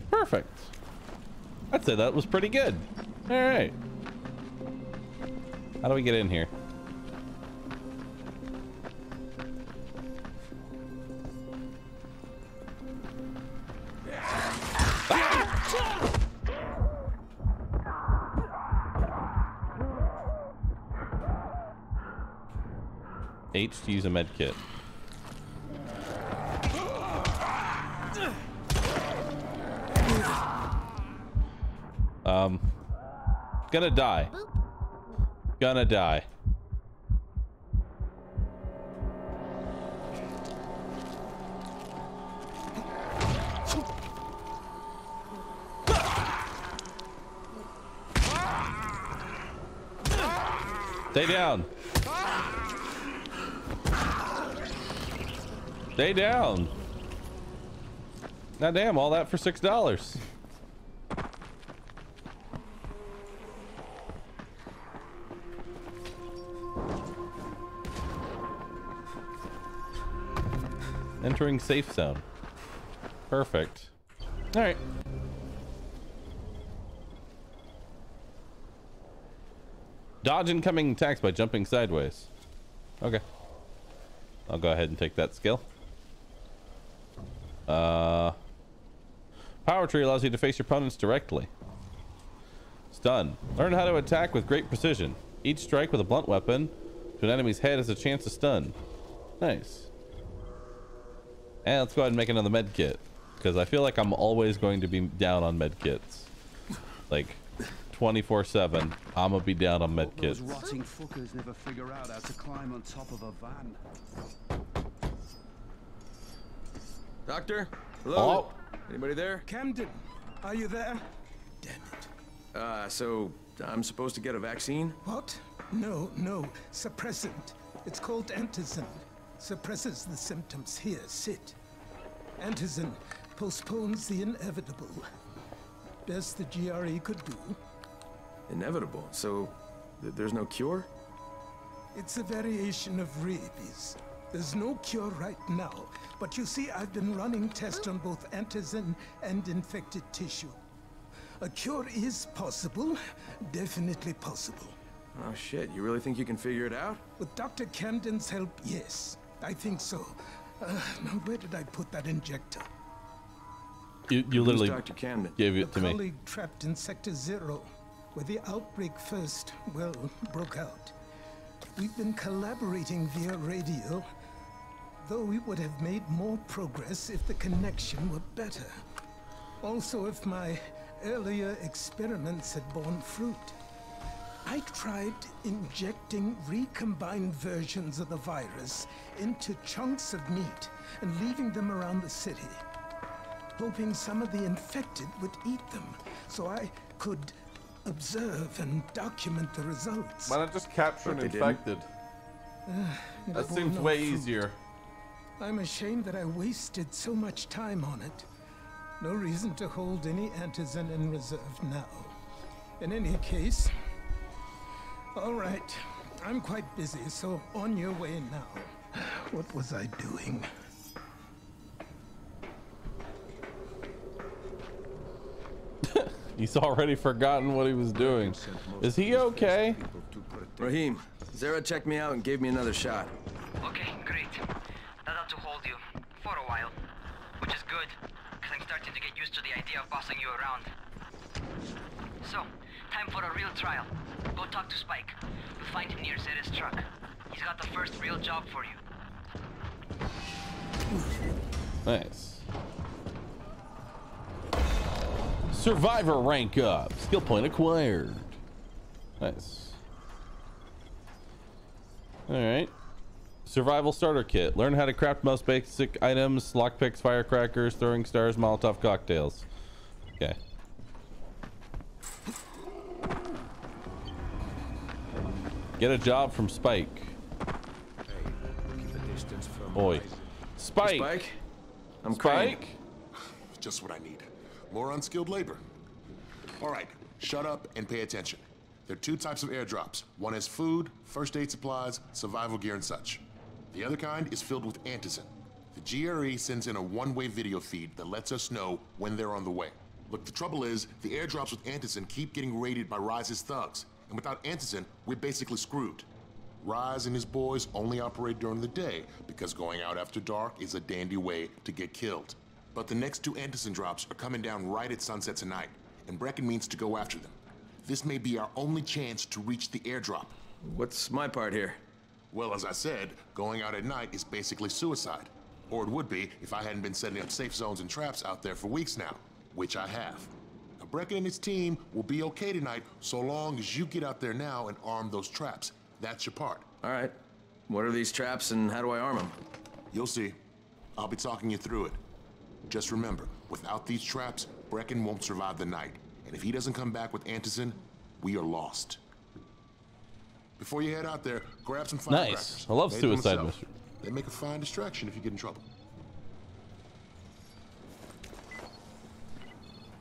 Perfect. I'd say that was pretty good. All right. How do we get in here? H to use a med kit. Gonna die. Gonna die. Stay down. Stay down. Now damn, all that for $6. Entering safe zone. Perfect. All right. Dodge incoming attacks by jumping sideways. Okay. I'll go ahead and take that skill. Power tree allows you to face your opponents directly. Stun. Learn how to attack with great precision. Each strike with a blunt weapon to an enemy's head has a chance to stun. Nice. And let's go ahead and make another med kit, because I feel like I'm always going to be down on med kits. Like 24/7, I'm gonna be down on med kits. Those rotting fuckers never figure out how to climb on top of a van. Doctor? Hello? Oh. Anybody there? Camden, are you there? Damn it. So I'm supposed to get a vaccine? What? No, suppressant. It's called antizin. Suppresses the symptoms. Here, sit. Antizin postpones the inevitable. Best the GRE could do. Inevitable? So there's no cure? It's a variation of rabies. There's no cure right now, but you see, I've been running tests on both antizin and infected tissue. A cure is possible, definitely possible. Oh shit, you really think you can figure it out? With Dr. Camden's help, yes. I think so. Now where did I put that injector? You literally Dr. Camden? gave it to me. A colleague trapped in Sector 0, where the outbreak first, well, broke out. We've been collaborating via radio, though we would have made more progress if the connection were better. Also, if my earlier experiments had borne fruit. I tried injecting recombined versions of the virus into chunks of meat and leaving them around the city, hoping some of the infected would eat them so I could observe and document the results. Why not just capture an infected? That seems way easier. I'm ashamed that I wasted so much time on it. No reason to hold any antizin in reserve now. In any case, all right, I'm quite busy, so on your way now. What was I doing? He's already forgotten what he was doing. Is he okay? Raheem, Zara checked me out and gave me another shot. Okay, great. That ought to hold you for a while, which is good, because I'm starting to get used to the idea of bossing you around. So, time for a real trial. Go talk to Spike. You'll find him near Zera's truck. He's got the first real job for you. Nice. Survivor rank up. Skill point acquired. Nice. Alright. Survival starter kit. Learn how to craft most basic items. Lockpicks, firecrackers, throwing stars, Molotov cocktails. Okay. Get a job from Spike. Oi. Spike! Spike? I'm Spike? Just what I need. More unskilled labor. All right, shut up and pay attention. There are two types of airdrops. One has food, first aid supplies, survival gear, and such. The other kind is filled with antizin. The GRE sends in a one-way video feed that lets us know when they're on the way. Look, the trouble is, the airdrops with antizin keep getting raided by Rise's thugs. And without antizin, we're basically screwed. Rise and his boys only operate during the day because going out after dark is a dandy way to get killed. But the next two antizin drops are coming down right at sunset tonight, and Brecken means to go after them. This may be our only chance to reach the airdrop. What's my part here? Well, as I said, going out at night is basically suicide. Or it would be if I hadn't been setting up safe zones and traps out there for weeks now, which I have. Now, Brecken and his team will be okay tonight so long as you get out there now and arm those traps. That's your part. All right. What are these traps and how do I arm them? You'll see. I'll be talking you through it. Just remember, without these traps, Brecken won't survive the night. And if he doesn't come back with antizin, we are lost. Before you head out there, grab some Nice. firecrackers. I love Made them suicide myself. mission. They make a fine distraction if you get in trouble.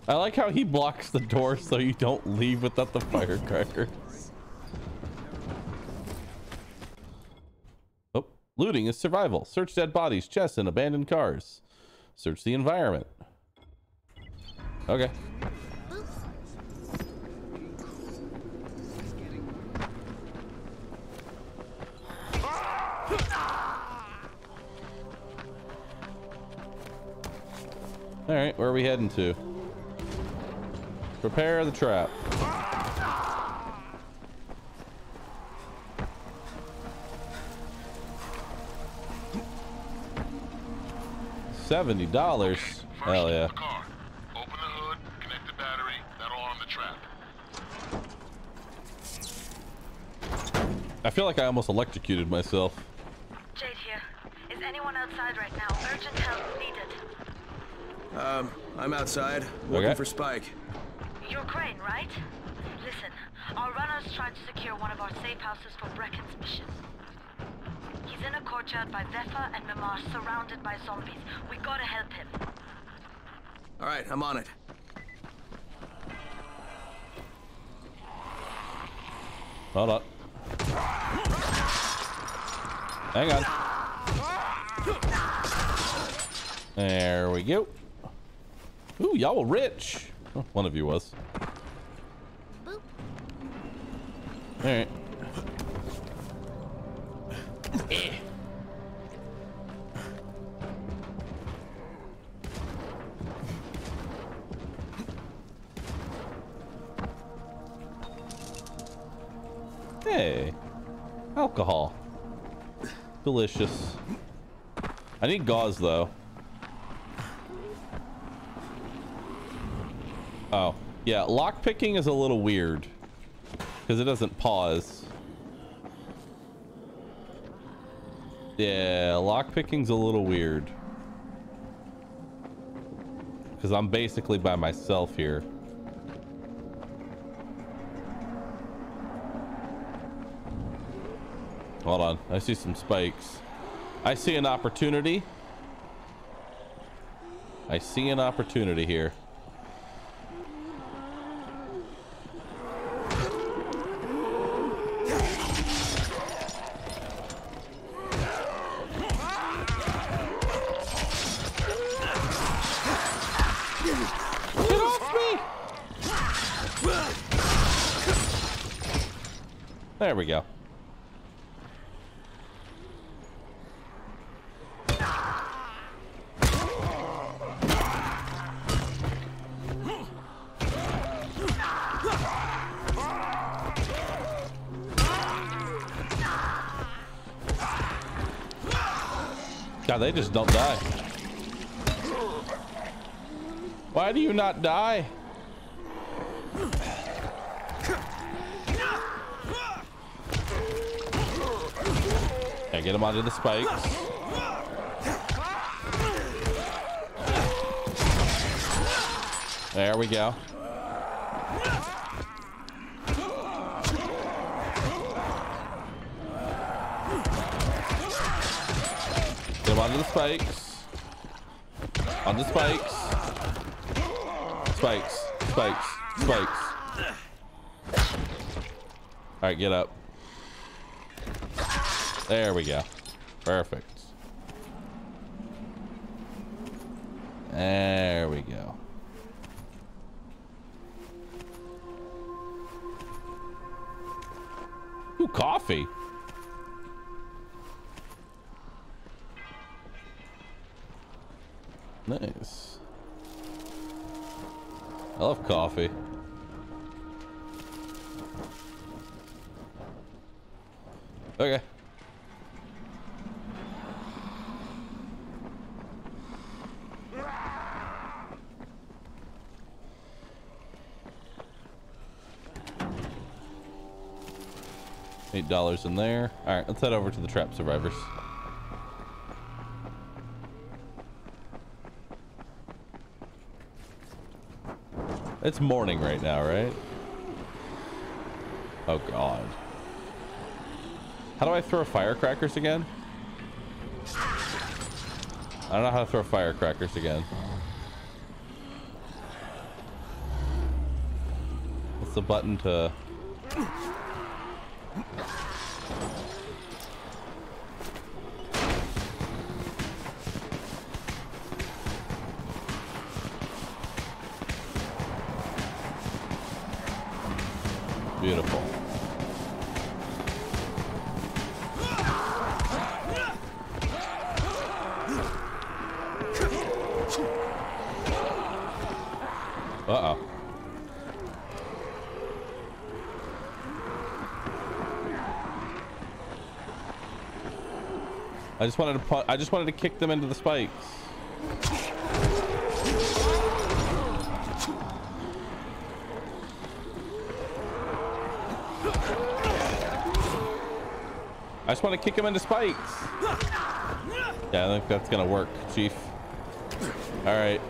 I like how he blocks the door so you don't leave without the firecrackers. Oh, looting is survival. Search dead bodies, chests, and abandoned cars. Search the environment. Okay. All right, where are we heading to? Prepare the trap. $70. Hell yeah. Car. Open the hood, connect the battery, that'll arm the trap. I feel like I almost electrocuted myself. Jade here. Is anyone outside right now? Urgent help needed. I'm outside, looking Okay. for Spike. You're Crane, right? Listen, our runners tried to secure one of our safe houses for Brecken's mission. He's in a courtyard by Vefa and Mimar, surrounded by zombies. We gotta help him. All right, I'm on it. Hold up. Hang on. There we go. Ooh, y'all were rich. Oh, one of you was. All right. Hey, alcohol. Delicious. I need gauze though. Oh, yeah, lock picking is a little weird because it doesn't pause. Yeah, lock picking's a little weird because I'm basically by myself here. Hold on, I see some spikes. I see an opportunity. I see an opportunity here. Get off me! There we go. God, they just don't die. Why do you not die? Okay, get him onto the spikes. There we go. Get him onto the spikes. On the spikes. Spikes. Spikes. Spikes. All right, get up. There we go. Perfect. There we go. Ooh, coffee. Nice. I love coffee. Okay. $8 in there. All right, let's head over to the trap survivors. It's morning right now, right? Oh God. How do I throw firecrackers again? I don't know how to throw firecrackers again. What's the button to... Beautiful. Uh-oh. I just wanted to kick them into the spikes. I just want to kick him into spikes. Yeah, I think that's gonna work, Chief. All right.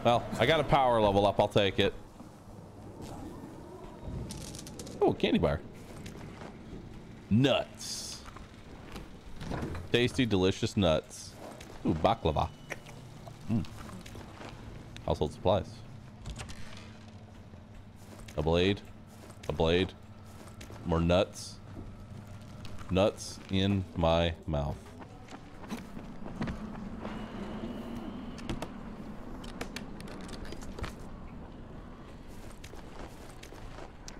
Well, I got a power level up. I'll take it. Oh, candy bar. Nuts. Tasty, delicious nuts. Ooh, baklava. Household supplies. A blade. A blade. More nuts. Nuts in my mouth.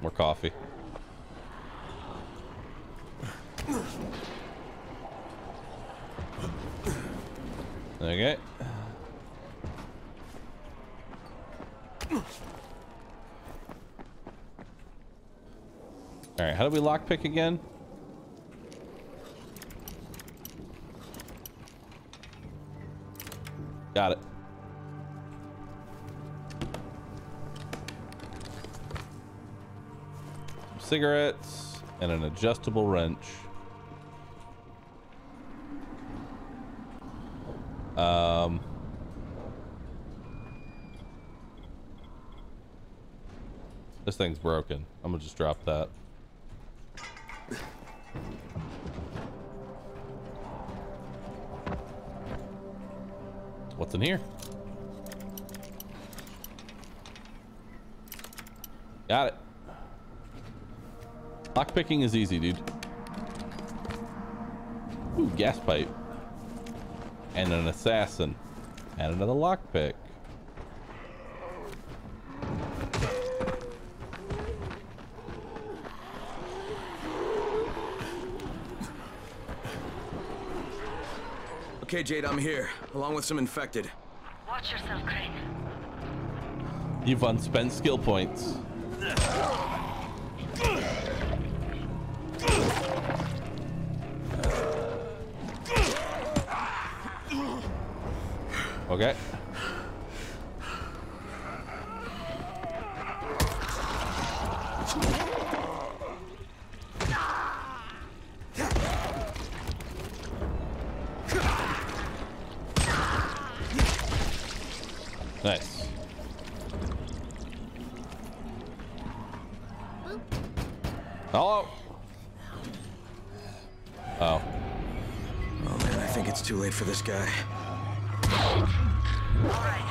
More coffee. Okay. All right, how do we lockpick again? Got it. Some cigarettes and an adjustable wrench. This thing's broken. I'm gonna just drop that. What's in here? Got it. Lockpicking is easy, dude. Ooh, gas pipe. And an assassin. And another lockpick. Okay, Jade, I'm here, along with some infected. Watch yourself, Crane. You've unspent skill points. Okay. Nice. Hello. Oh. Oh man, I think it's too late for this guy. Alright.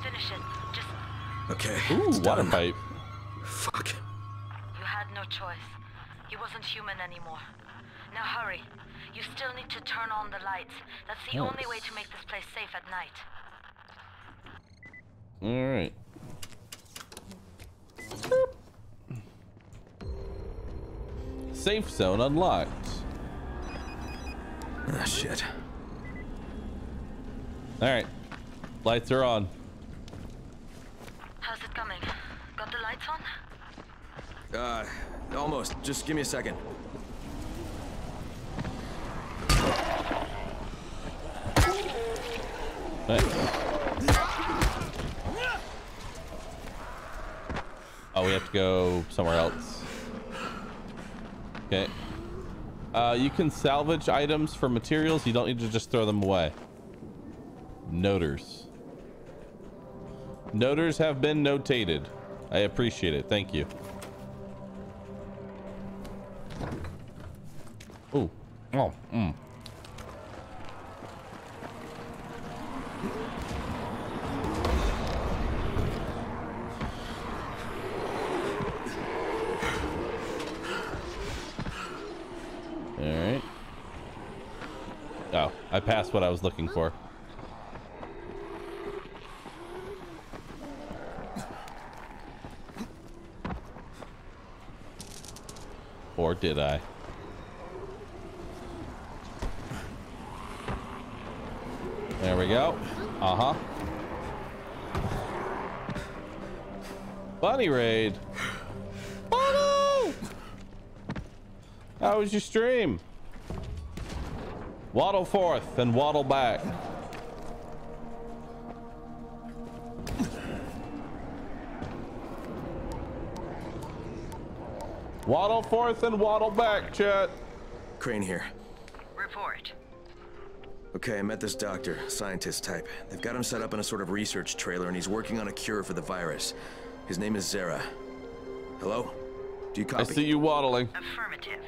Finish it. Just... Okay. Ooh, water pipe. Fuck. You had no choice. He wasn't human anymore. Now hurry. You still need to turn on the lights. That's the only way to make this place safe at night. All right. Safe zone unlocked. Ah, shit. All right. Lights are on. How's it coming? Got the lights on? Almost. Just give me a second. Nice. Oh, we have to go somewhere else. Okay. You can salvage items for materials. You don't need to just throw them away. Noters. Noters have been notated. I appreciate it. Thank you. Oh, All right. Oh, I passed what I was looking for. Or did I? There we go. Uh-huh. Bunny raid. Bunny! How was your stream? Waddle forth and waddle back. Waddle forth and waddle back, chat. Crane here. Report. Okay, I met this doctor, scientist type. They've got him set up in a sort of research trailer, and he's working on a cure for the virus. His name is Zera. Hello? Do you copy? I see you waddling. Affirmative.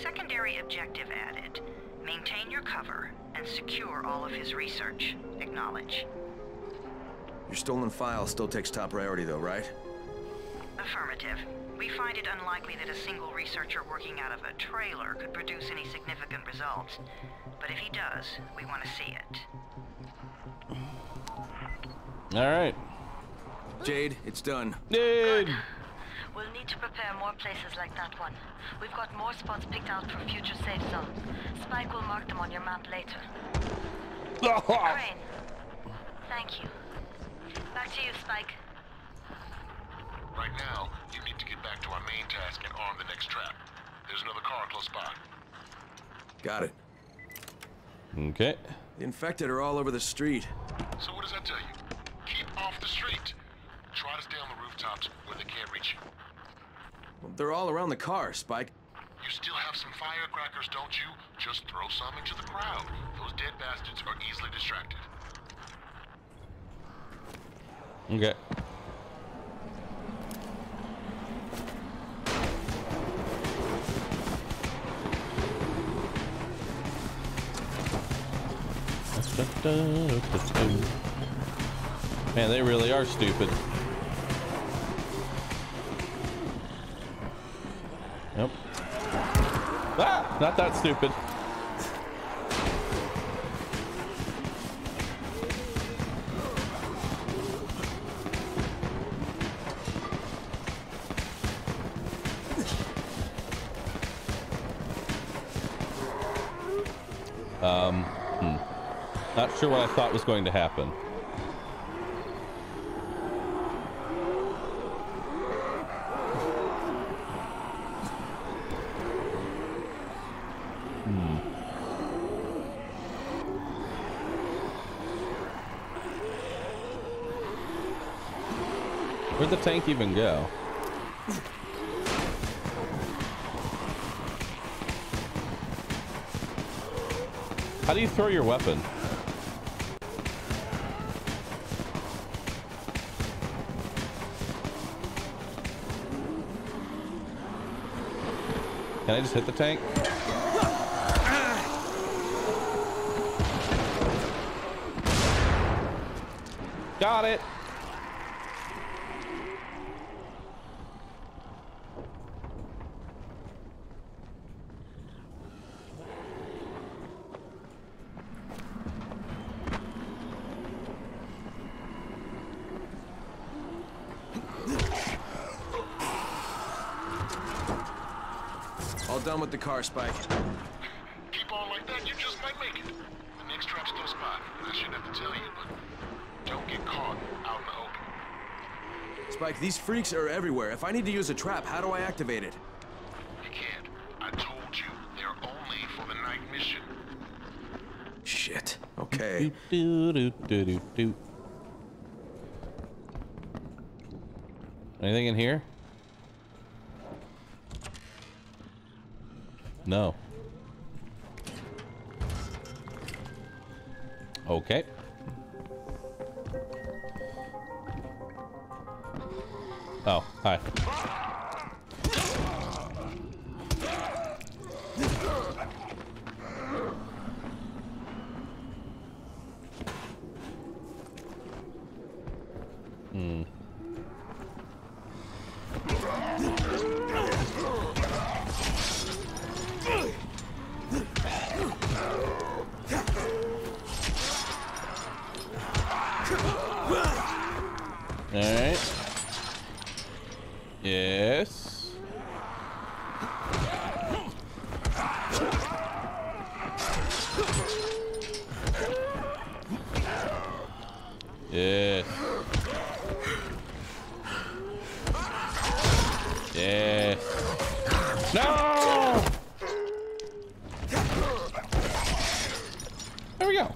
Secondary objective added. Maintain your cover and secure all of his research. Acknowledge. Your stolen file still takes top priority, though, right? Affirmative. We find it unlikely that a single researcher working out of a trailer could produce any significant results. But if he does, we want to see it. All right. Jade, it's done. Jade! We'll need to prepare more places like that one. We've got more spots picked out for future safe zones. Spike will mark them on your map later. Crane. Thank you. Back to you, Spike. Right now, you need to get back to our main task and arm the next trap. There's another car close by. Got it. Okay. The infected are all over the street. So what does that tell you? Keep off the street. Try to stay on the rooftops where they can't reach you. Well, they're all around the car, Spike. You still have some firecrackers, don't you? Just throw some into the crowd. Those dead bastards are easily distracted. Okay. Man, they really are stupid. Nope. Ah, not that stupid. Not sure what I thought was going to happen. Where'd the tank even go? How do you throw your weapon? Can I just hit the tank? Got it. All done with the car, Spike. Keep on like that, you just might make it. The next trap's close by. I shouldn't have to tell you, but don't get caught out in the open. Spike, these freaks are everywhere. If I need to use a trap, how do I activate it? You can't. I told you, they're only for the night mission. Shit. Okay. Anything in here? No. Okay. Oh, hi. All right. Yes. Yes. Yes. No! There we go.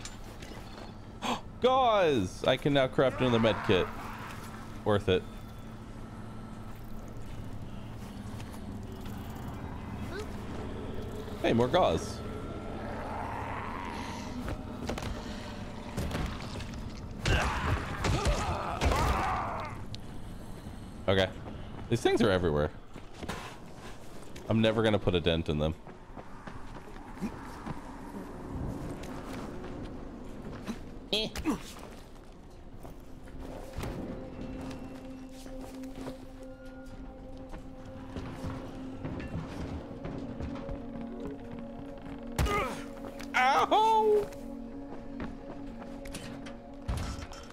Gauze! I can now craft another med kit. Worth it. Hey, more gauze. Okay. These things are everywhere. I'm never gonna put a dent in them. Ow!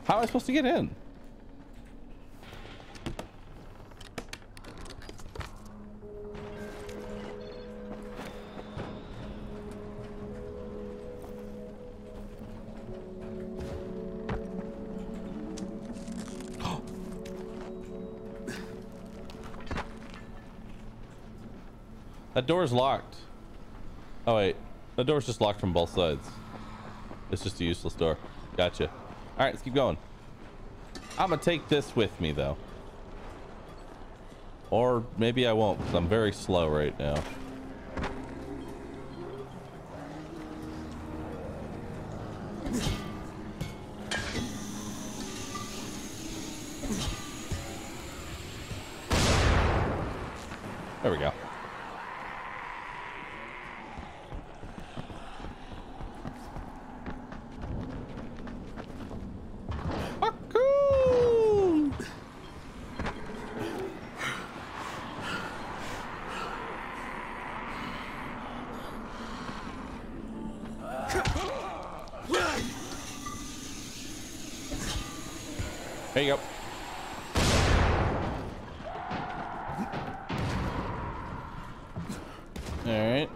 How am I supposed to get in? That door's locked. Oh wait, the door's just locked from both sides. It's just a useless door. Gotcha. All right, let's keep going. I'm gonna take this with me though. Or maybe I won't because I'm very slow right now. There we go. There you go. All right.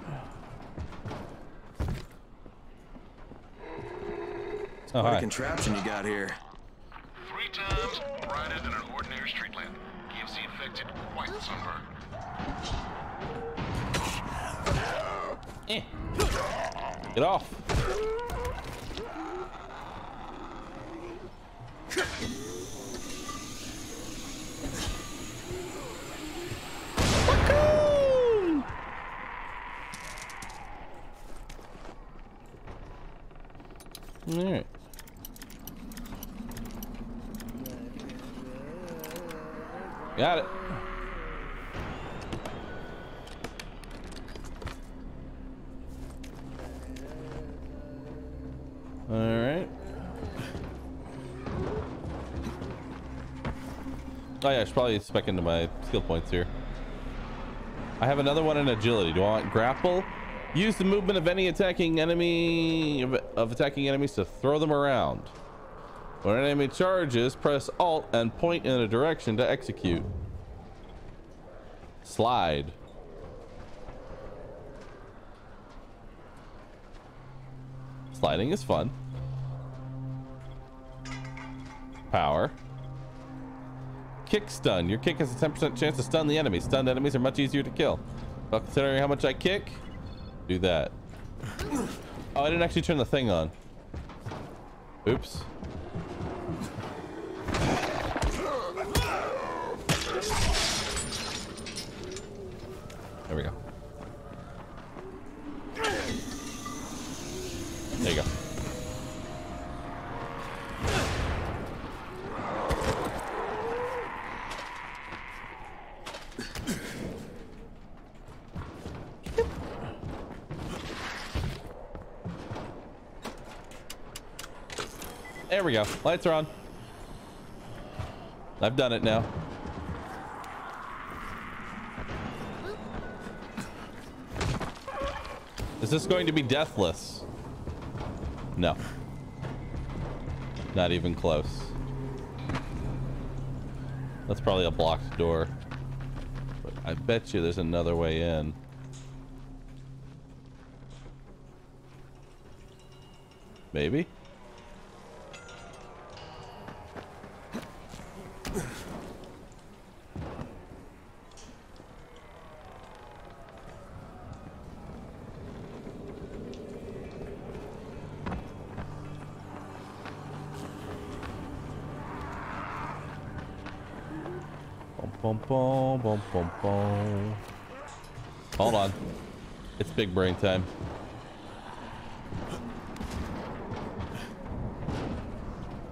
Oh, what a contraption you got here. 3 times brighter than an ordinary street lamp. Gives the infected quite the sunburn. Get off. All right. Got it. All right. Oh yeah, I should probably spec into my skill points here. I have another one in agility. Do I want grapple? Use the movement of any attacking enemy of attacking enemies to throw them around. When an enemy charges, press Alt and point in a direction to execute. Slide. Sliding is fun. Power. Kick stun. Your kick has a 10% chance to stun the enemy. Stunned enemies are much easier to kill. Well, considering how much I kick, do that. Oh, I didn't actually turn the thing on. Oops. There we go. There you go. There we go. Lights are on. I've done it now. Is this going to be deathless? No. Not even close. That's probably a blocked door. But I bet you there's another way in. Maybe? Bum, bum, bum, bum, bum. Hold on. It's big brain time.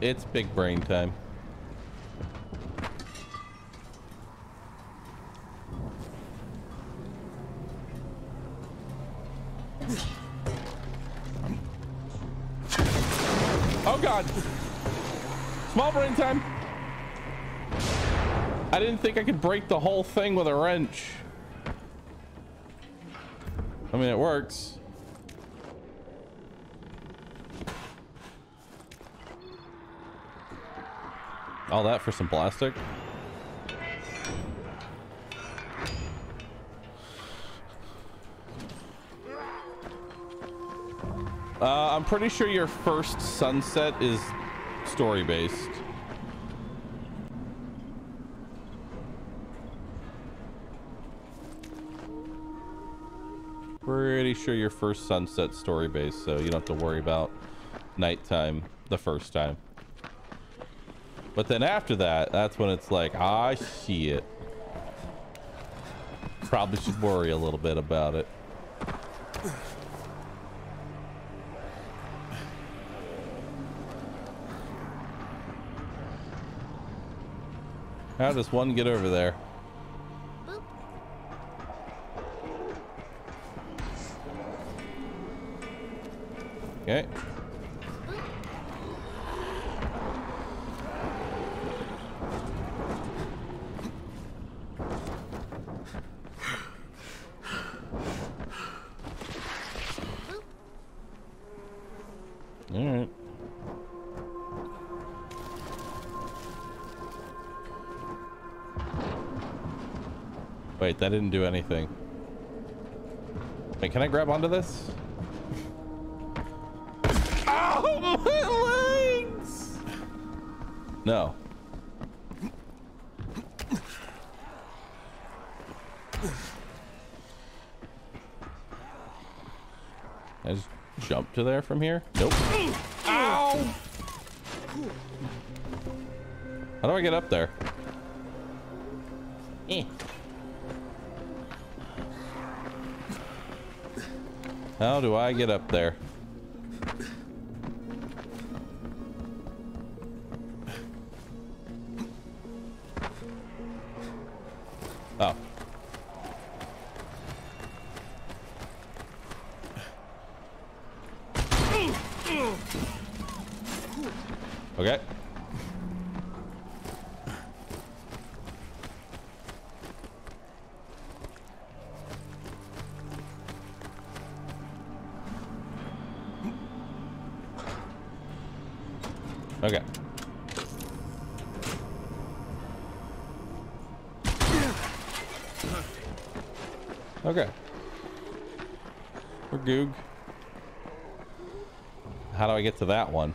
It's big brain time. Oh God. Small brain time. I didn't think I could break the whole thing with a wrench. I mean, it works. All that for some plastic. I'm pretty sure your first sunset is story-based. Pretty sure your first sunset story-based, so you don't have to worry about nighttime the first time. But then after that, that's when it's like, ah, shit. Probably should worry a little bit about it. How does one get over there? Okay. All right. Wait, that didn't do anything. Wait, can I grab onto this? Oh, my legs! No. I just jump to there from here? Nope. Ow! How do I get up there? Eh. How do I get up there? Oh. Okay. Okay. Okay. We're goog. How do I get to that one?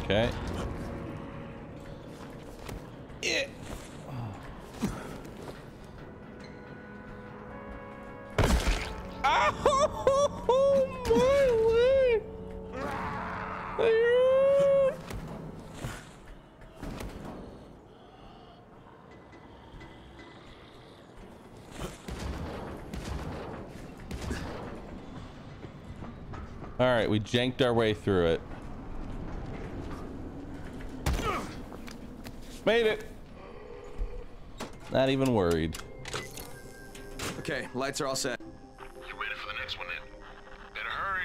Okay. Yeah. Oh, my leg. All right, we janked our way through it. Made it. Not even worried. Okay, lights are all set. You ready for the next one then? Better hurry.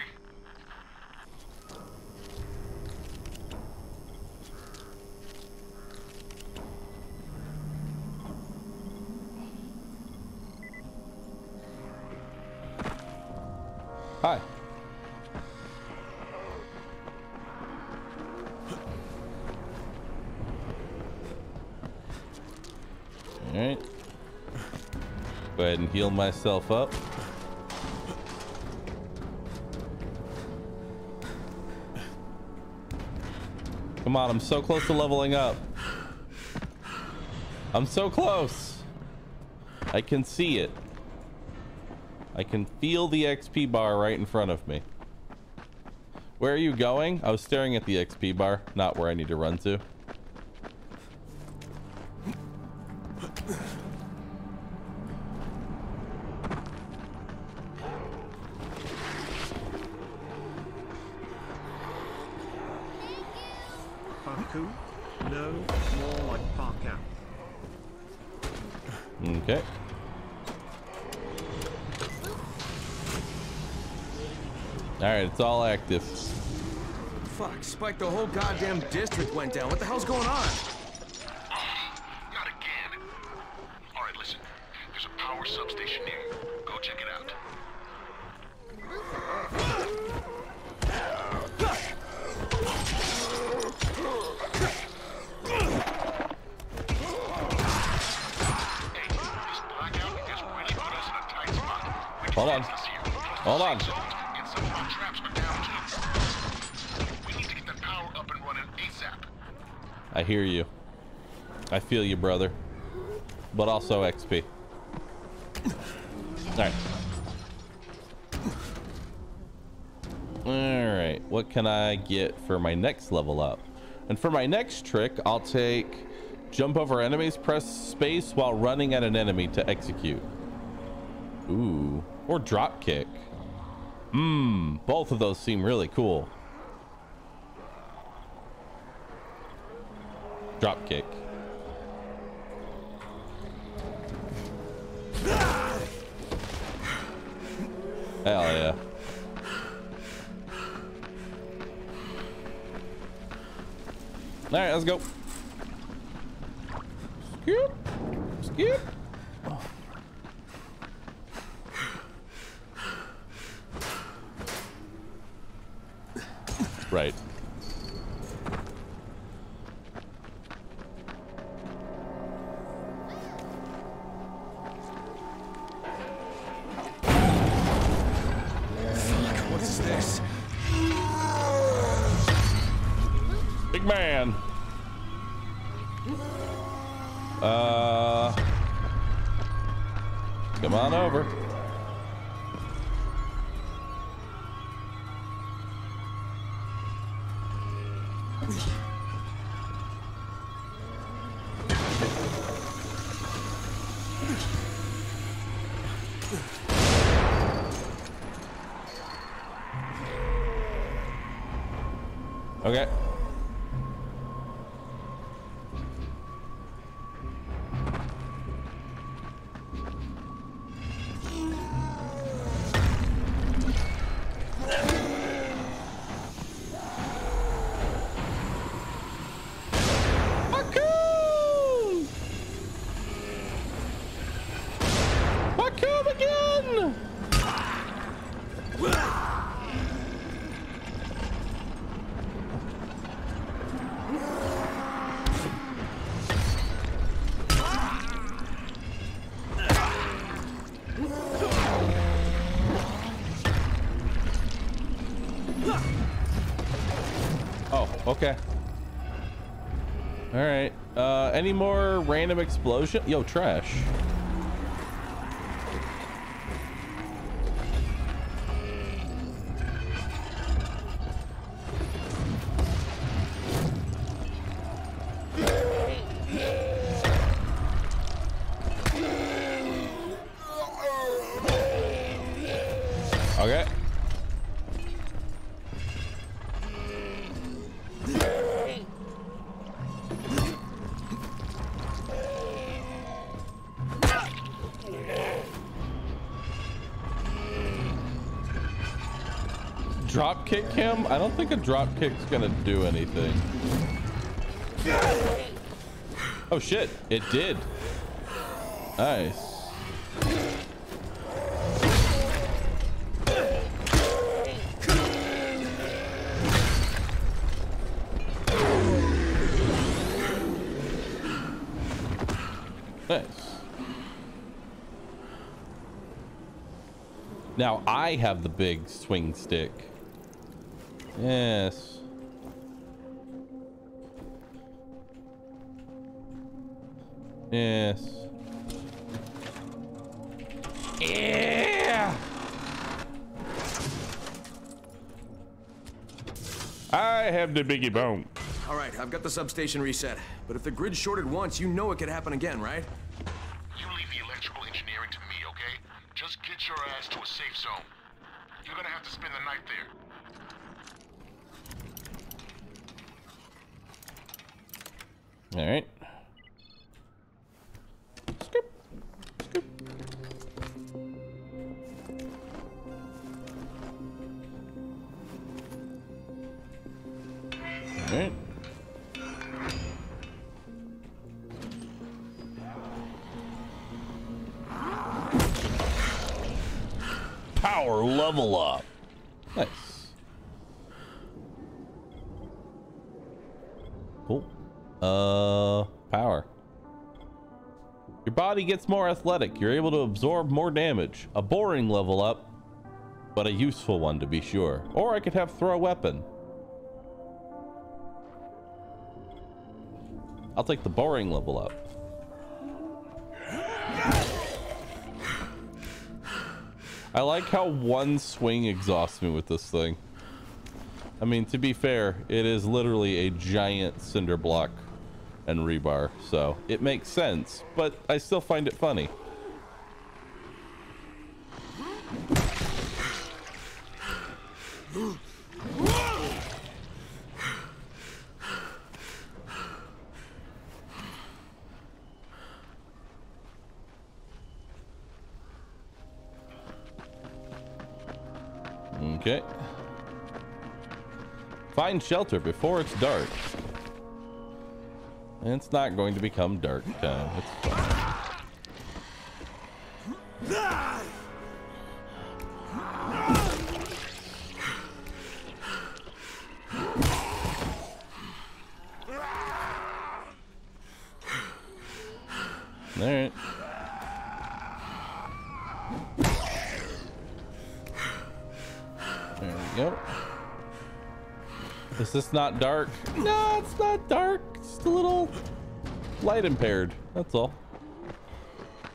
Hi. All right. Go ahead and heal myself up. Come on, I'm so close to leveling up. I'm so close. I can see it. I can feel the XP bar right in front of me. Where are you going? I was staring at the XP bar, not where I need to run to. Bahroo? No, more like park out. Okay. Alright, it's all active. Fuck, Spike, the whole goddamn district went down. What the hell's going on? Not again. All right, listen. There's a power substation near you. Go check it out. Hold on. Hold on. I hear you. I feel you, brother. But also XP. Alright. Alright. What can I get for my next level up? And for my next trick, I'll take jump over enemies, press space while running at an enemy to execute. Ooh. Or drop kick. Both of those seem really cool. Drop kick. Hell yeah. All right, let's go. Skip. Skip. Right. What's this? Big man. Come on over. Okay. Okay. All right. Any more random explosion? Yo, trash. Okay. Drop kick him? I don't think a drop kick's gonna do anything. Oh shit, it did. Nice. Nice. Now I have the big swing stick. Yes. Yes. Yeah. I have the biggie bone. All right, I've got the substation reset. But if the grid shorted once, you know it could happen again, right? You leave the electrical engineering to me, okay? Just get your ass to a safe zone. You're gonna have to spend the night there. All right. Scoop. Scoop. All right. Power level up. Nice. Cool. Power. Your body gets more athletic. You're able to absorb more damage. A boring level up, but a useful one to be sure. Or I could have throw a weapon. I'll take the boring level up. I like how one swing exhausts me with this thing. I mean, to be fair, it is literally a giant cinder block and rebar, so it makes sense, but I still find it funny. Okay. Find shelter before it's dark. And it's not going to become dark time. It's fine. All right. There we go. Is this not dark? No, it's not dark. It's just a little light impaired. That's all.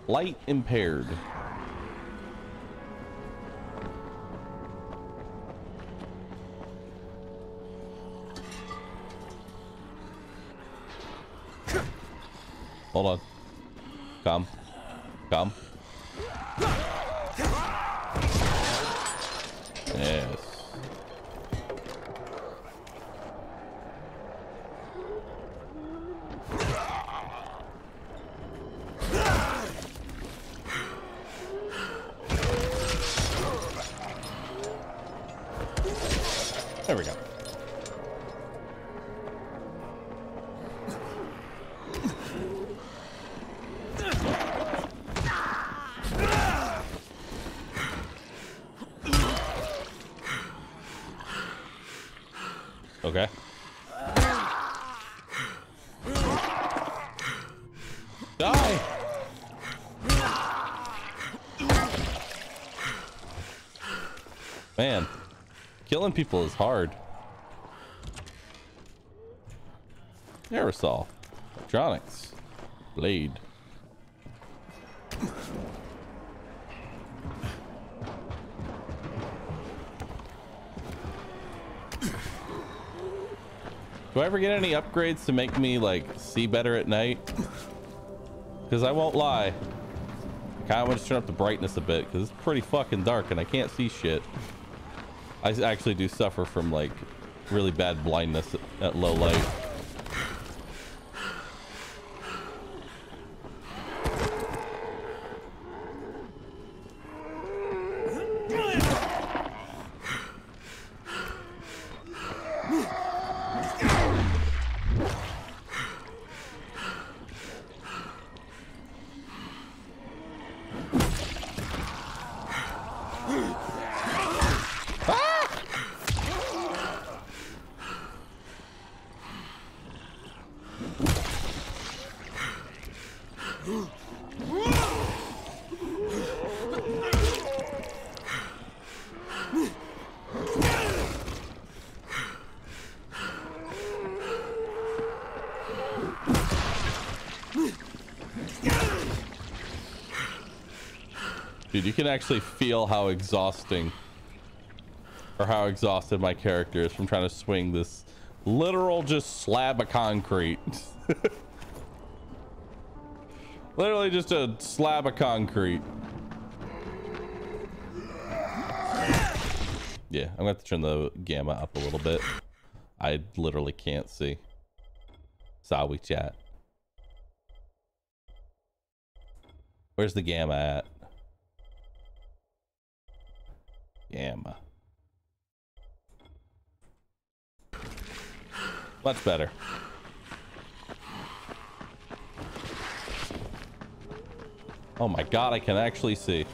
Light impaired. Hold on. Come. Come. Yes. There we go. Okay. Die! Man, killing people is hard. Aerosol, electronics, blade. Do I ever get any upgrades to make me like see better at night? Because I won't lie, I kind of want to turn up the brightness a bit because it's pretty fucking dark and I can't see shit. I actually do suffer from like really bad blindness at low light. Dude, you can actually feel how exhausting or how exhausted my character is from trying to swing this literal just slab of concrete. Literally just a slab of concrete. Yeah, I'm gonna have to turn the gamma up a little bit. I literally can't see. Sorry, chat. Where's the gamma at? Gamma. Much better. Oh my god, I can actually see.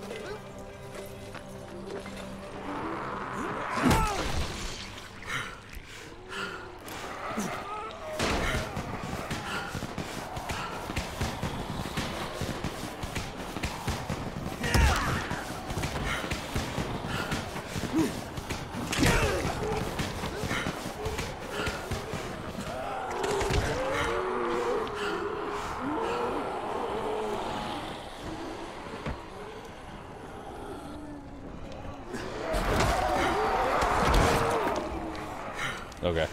Okay.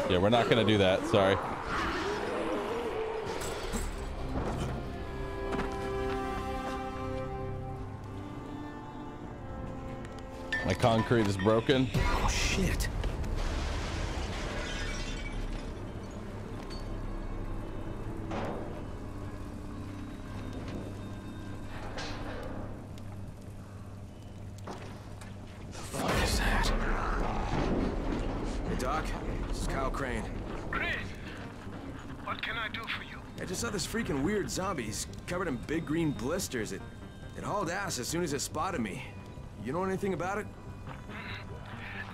Yeah, we're not gonna do that, sorry. My concrete is broken. Oh shit. This freaking weird zombie. He's covered in big green blisters. It hauled ass as soon as it spotted me. You know anything about it?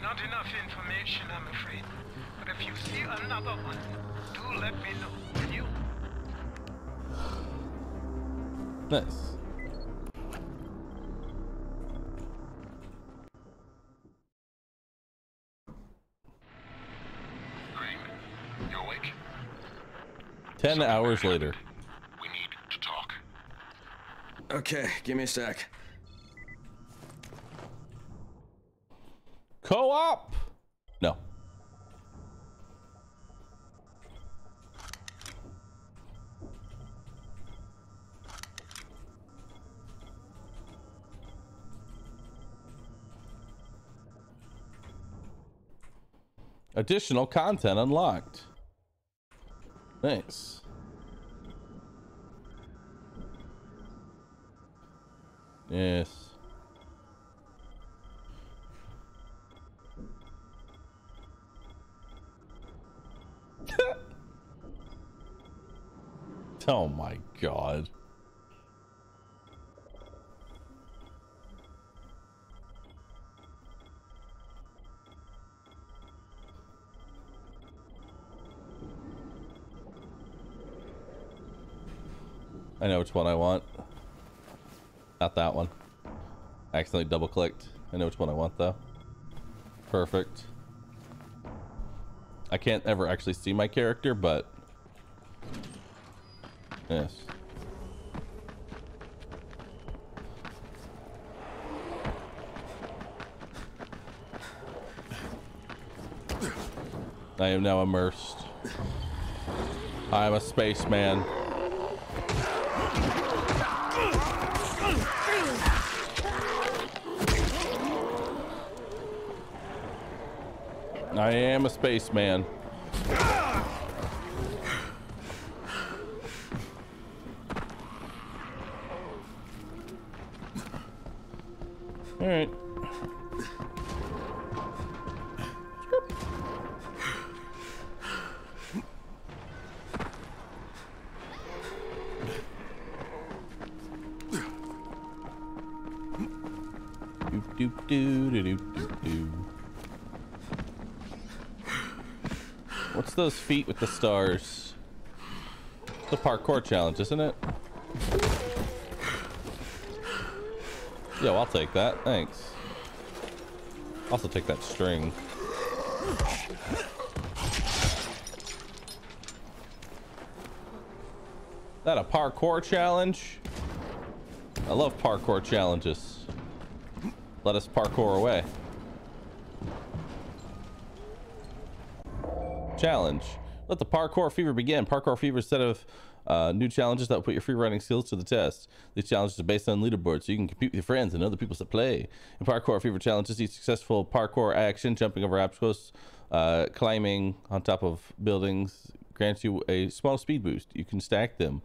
Not enough information, I'm afraid. But if you see another one, do let me know, will you? Nice. Crane, you awake? 10 hours later. We need to talk. Okay, give me a sec. Co-op? No. Additional content unlocked. Nice. Yes. Oh my god. I know which one I want. Not that one. I accidentally double clicked. I know which one I want though. Perfect. I can't ever actually see my character, but yes. I am now immersed. I am a spaceman. I am a spaceman. All right. Doop doop doo doop doop doo. What's those feet with the stars? It's a parkour challenge, isn't it? Yo, I'll take that. Thanks. Also take that string. That a parkour challenge? I love parkour challenges. Let us parkour away. Challenge. Let the parkour fever begin. Parkour fever is a set of new challenges that will put your free running skills to the test. These challenges are based on leaderboards, so you can compete with your friends and other people that play. In parkour fever challenges, each successful parkour action, jumping over obstacles, climbing on top of buildings, grants you a small speed boost. You can stack them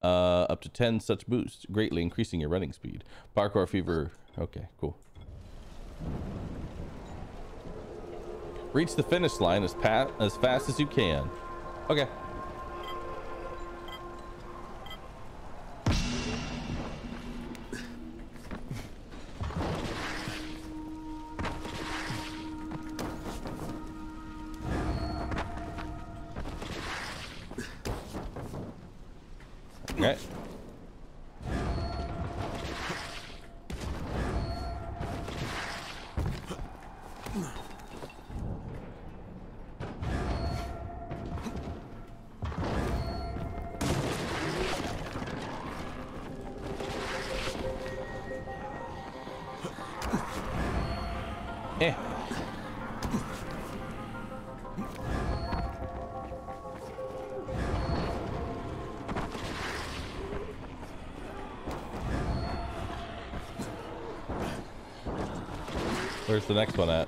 up to 10 such boosts, greatly increasing your running speed. Parkour fever. Okay, cool. Reach the finish line as fast as you can. Okay. Okay. Eh. Where's the next one at?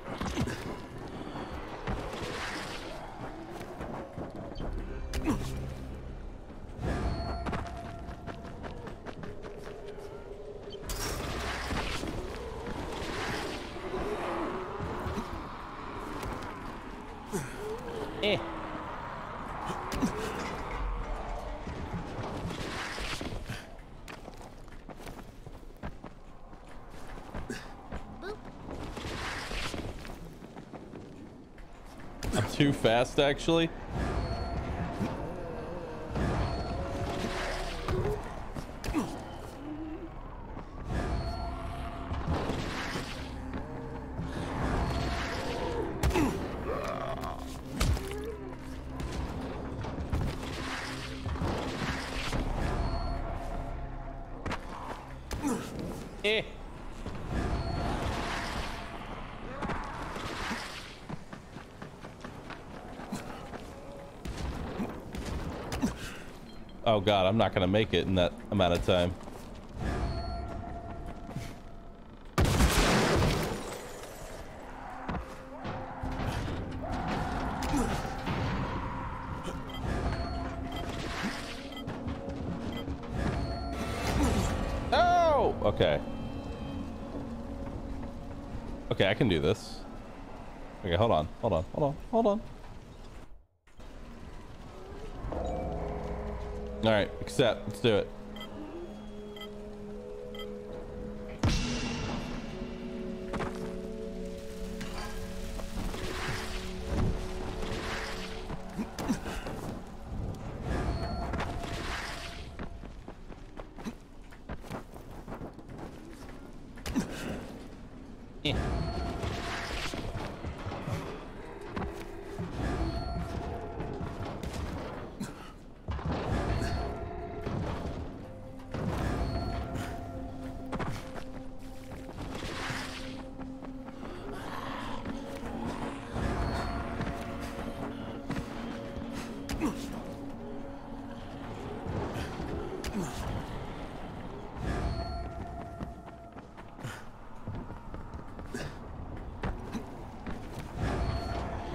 Eh. I'm too fast, actually. Eh. Oh god, I'm not gonna make it in that amount of time. Oh, okay. Okay, I can do this. Okay, hold on. All right, accept. Let's do it.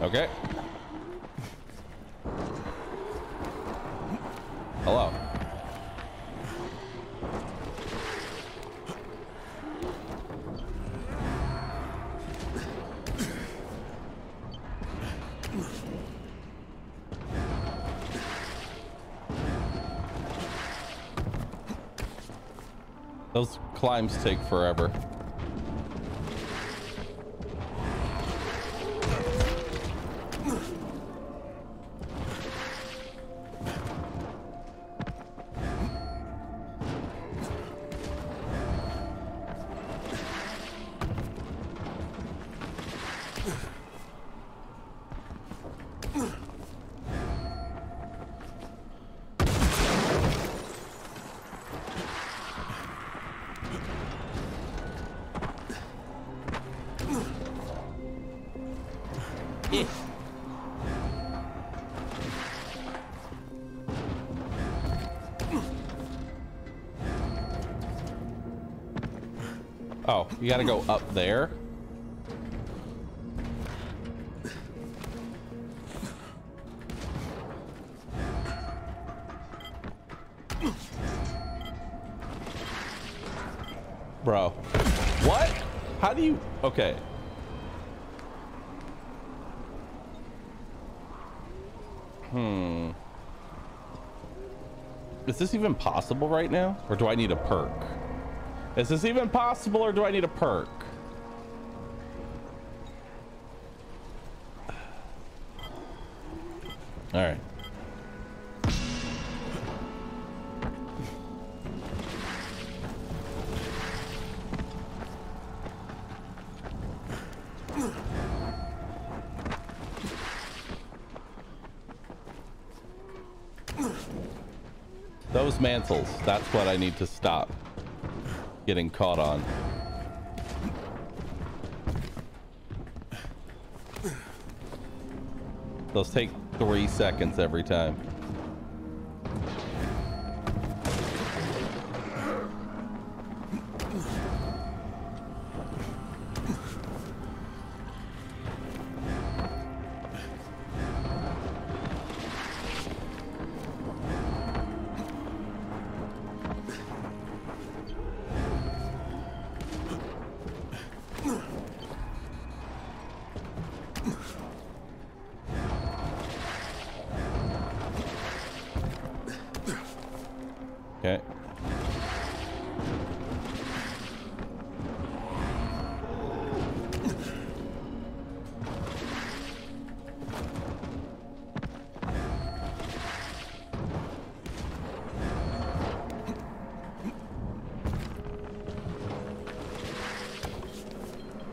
Okay. Hello. Those climbs take forever. Oh, you gotta go up there. Bro, what? How do you? Okay. Is this even possible right now? Or do I need a perk? Is this even possible or do I need a perk? All right. Those mantles, that's what I need to stop getting caught on. Those take 3 seconds every time. Okay.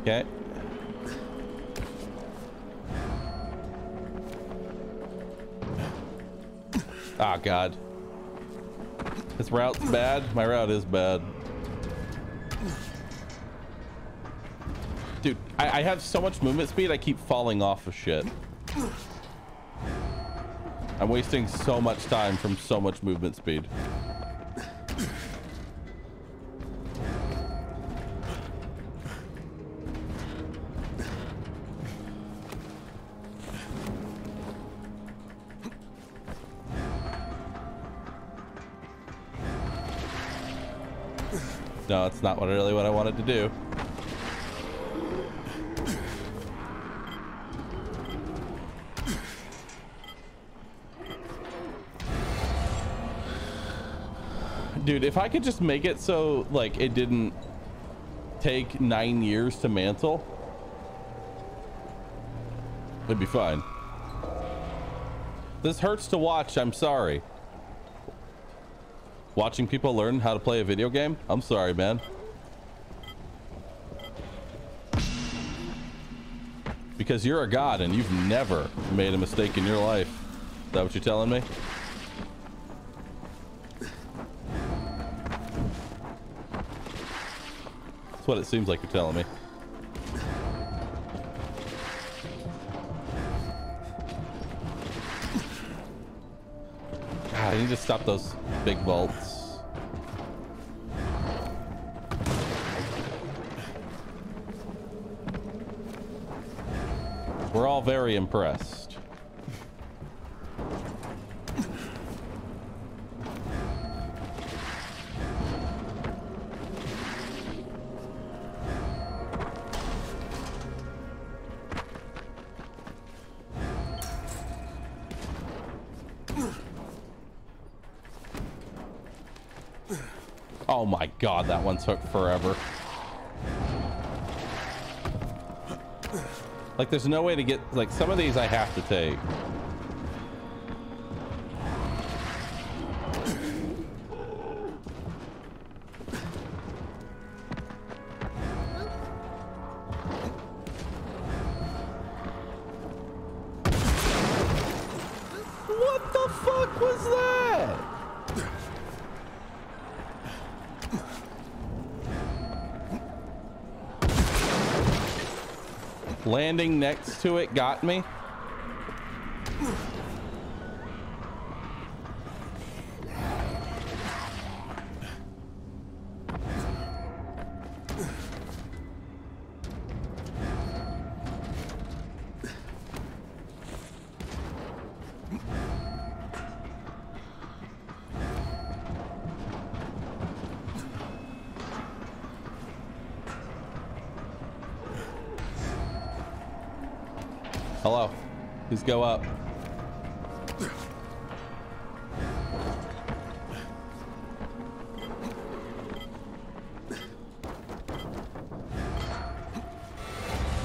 Okay. Oh, God. This route's bad. My route is bad. Dude, I have so much movement speed, I keep falling off of shit. I'm wasting so much time from so much movement speed. No, it's not really what I wanted to do. Dude, if I could just make it so like it didn't take 9 years to mantle, it'd be fine. This hurts to watch, I'm sorry. Watching people learn how to play a video game? I'm sorry, man. Because you're a god and you've never made a mistake in your life. Is that what you're telling me? That's what it seems like you're telling me. God, I need to stop those big bolts. We're all very impressed. Oh my God, that one took forever. Like, there's no way to get, like, some of these I have to take. What the fuck was that? Landing next to it got me. Hello. Please go up.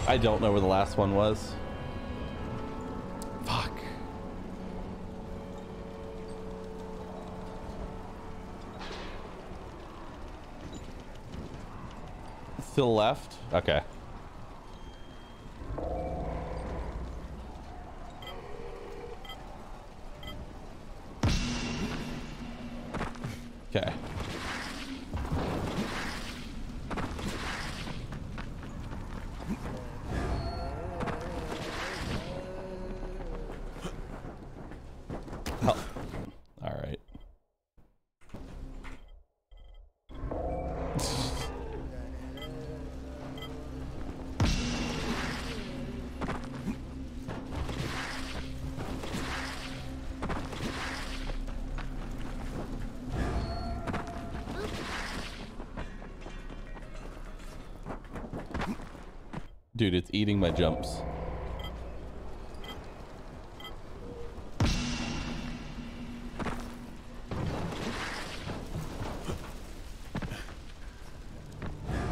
I don't know where the last one was. Fuck. Still left? Okay. Okay. Oh. All right. Dude, it's eating my jumps.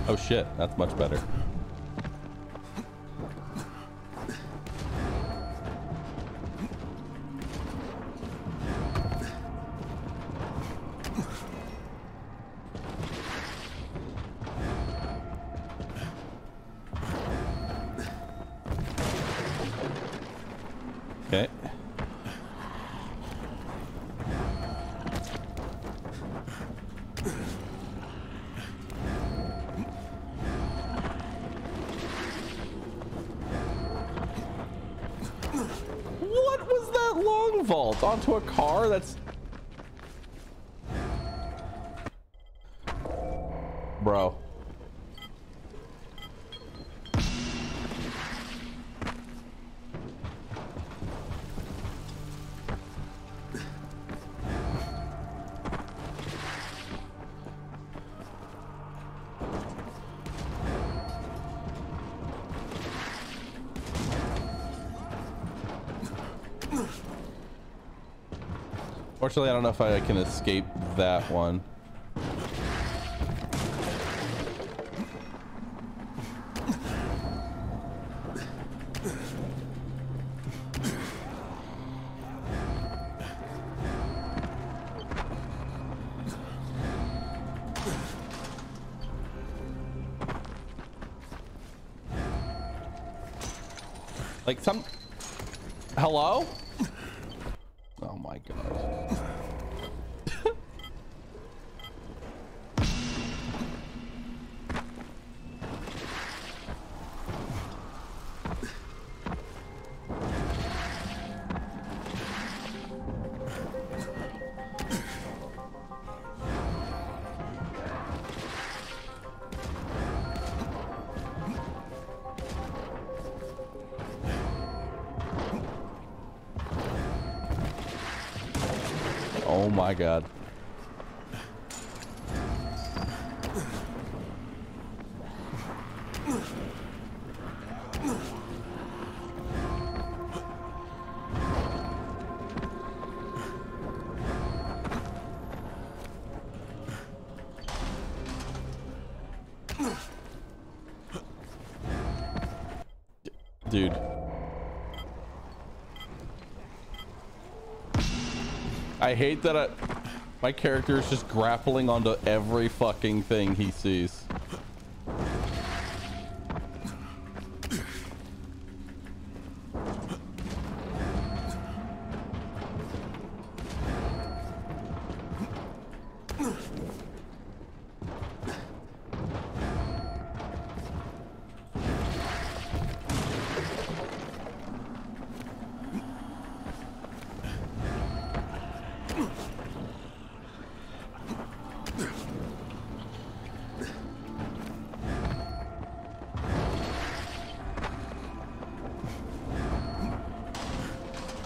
Oh shit, that's much better. Okay. What was that long vault onto a car? That's bro. Fortunately, I don't know if I can escape that one. Like some... Hello? Oh my god. Oh my god. Dude. I hate that my character is just grappling onto every fucking thing he sees.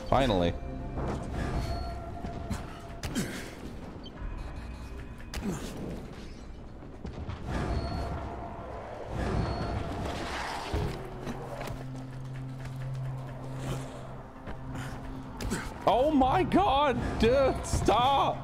Finally. Oh my god, dude, stop.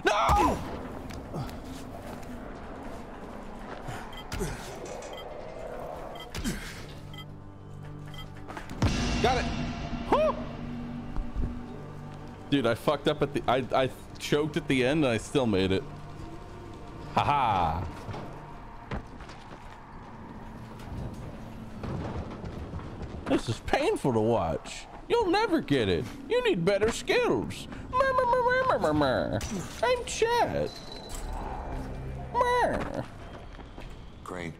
No! Got it. Woo! Dude, I fucked up at the I choked at the end and I still made it. Haha. This is painful to watch. You'll never get it. You need better skills. I'm Chad. Crane,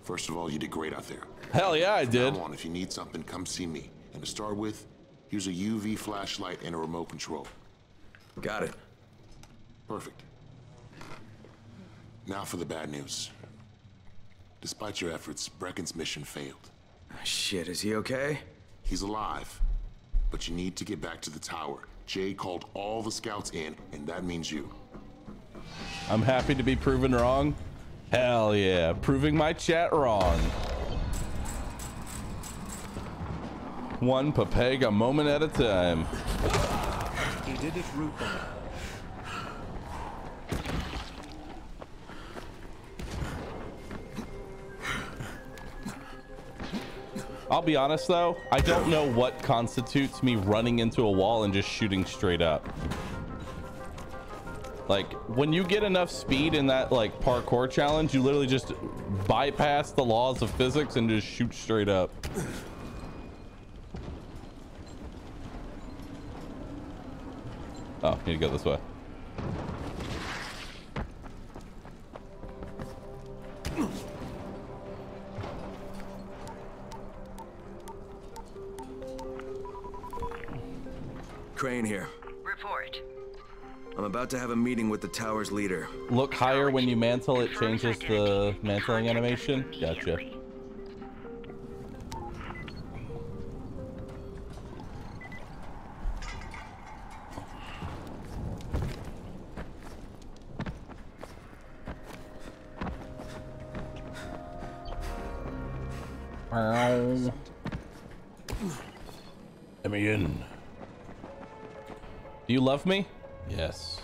first of all, you did great out there. Hell yeah, I did. Now on, if you need something, come see me. And to start with, here's a UV flashlight and a remote control. Got it. Perfect. Now for the bad news. Despite your efforts, Brecken's mission failed. Shit, is he okay? He's alive, but you need to get back to the tower. Jay called all the scouts in, and that means you. I'm happy to be proven wrong. Hell yeah, proving my chat wrong. One Papeg a moment at a time. He did it ruthlessly. I'll be honest though, I don't know what constitutes me running into a wall and just shooting straight up. Like, when you get enough speed in that like parkour challenge, you literally just bypass the laws of physics and just shoot straight up. Oh, need to go this way. Crane here. Report. I'm about to have a meeting with the tower's leader. Look higher when you mantle, it changes the mantling animation. Gotcha. Let me in. Do you love me? Yes.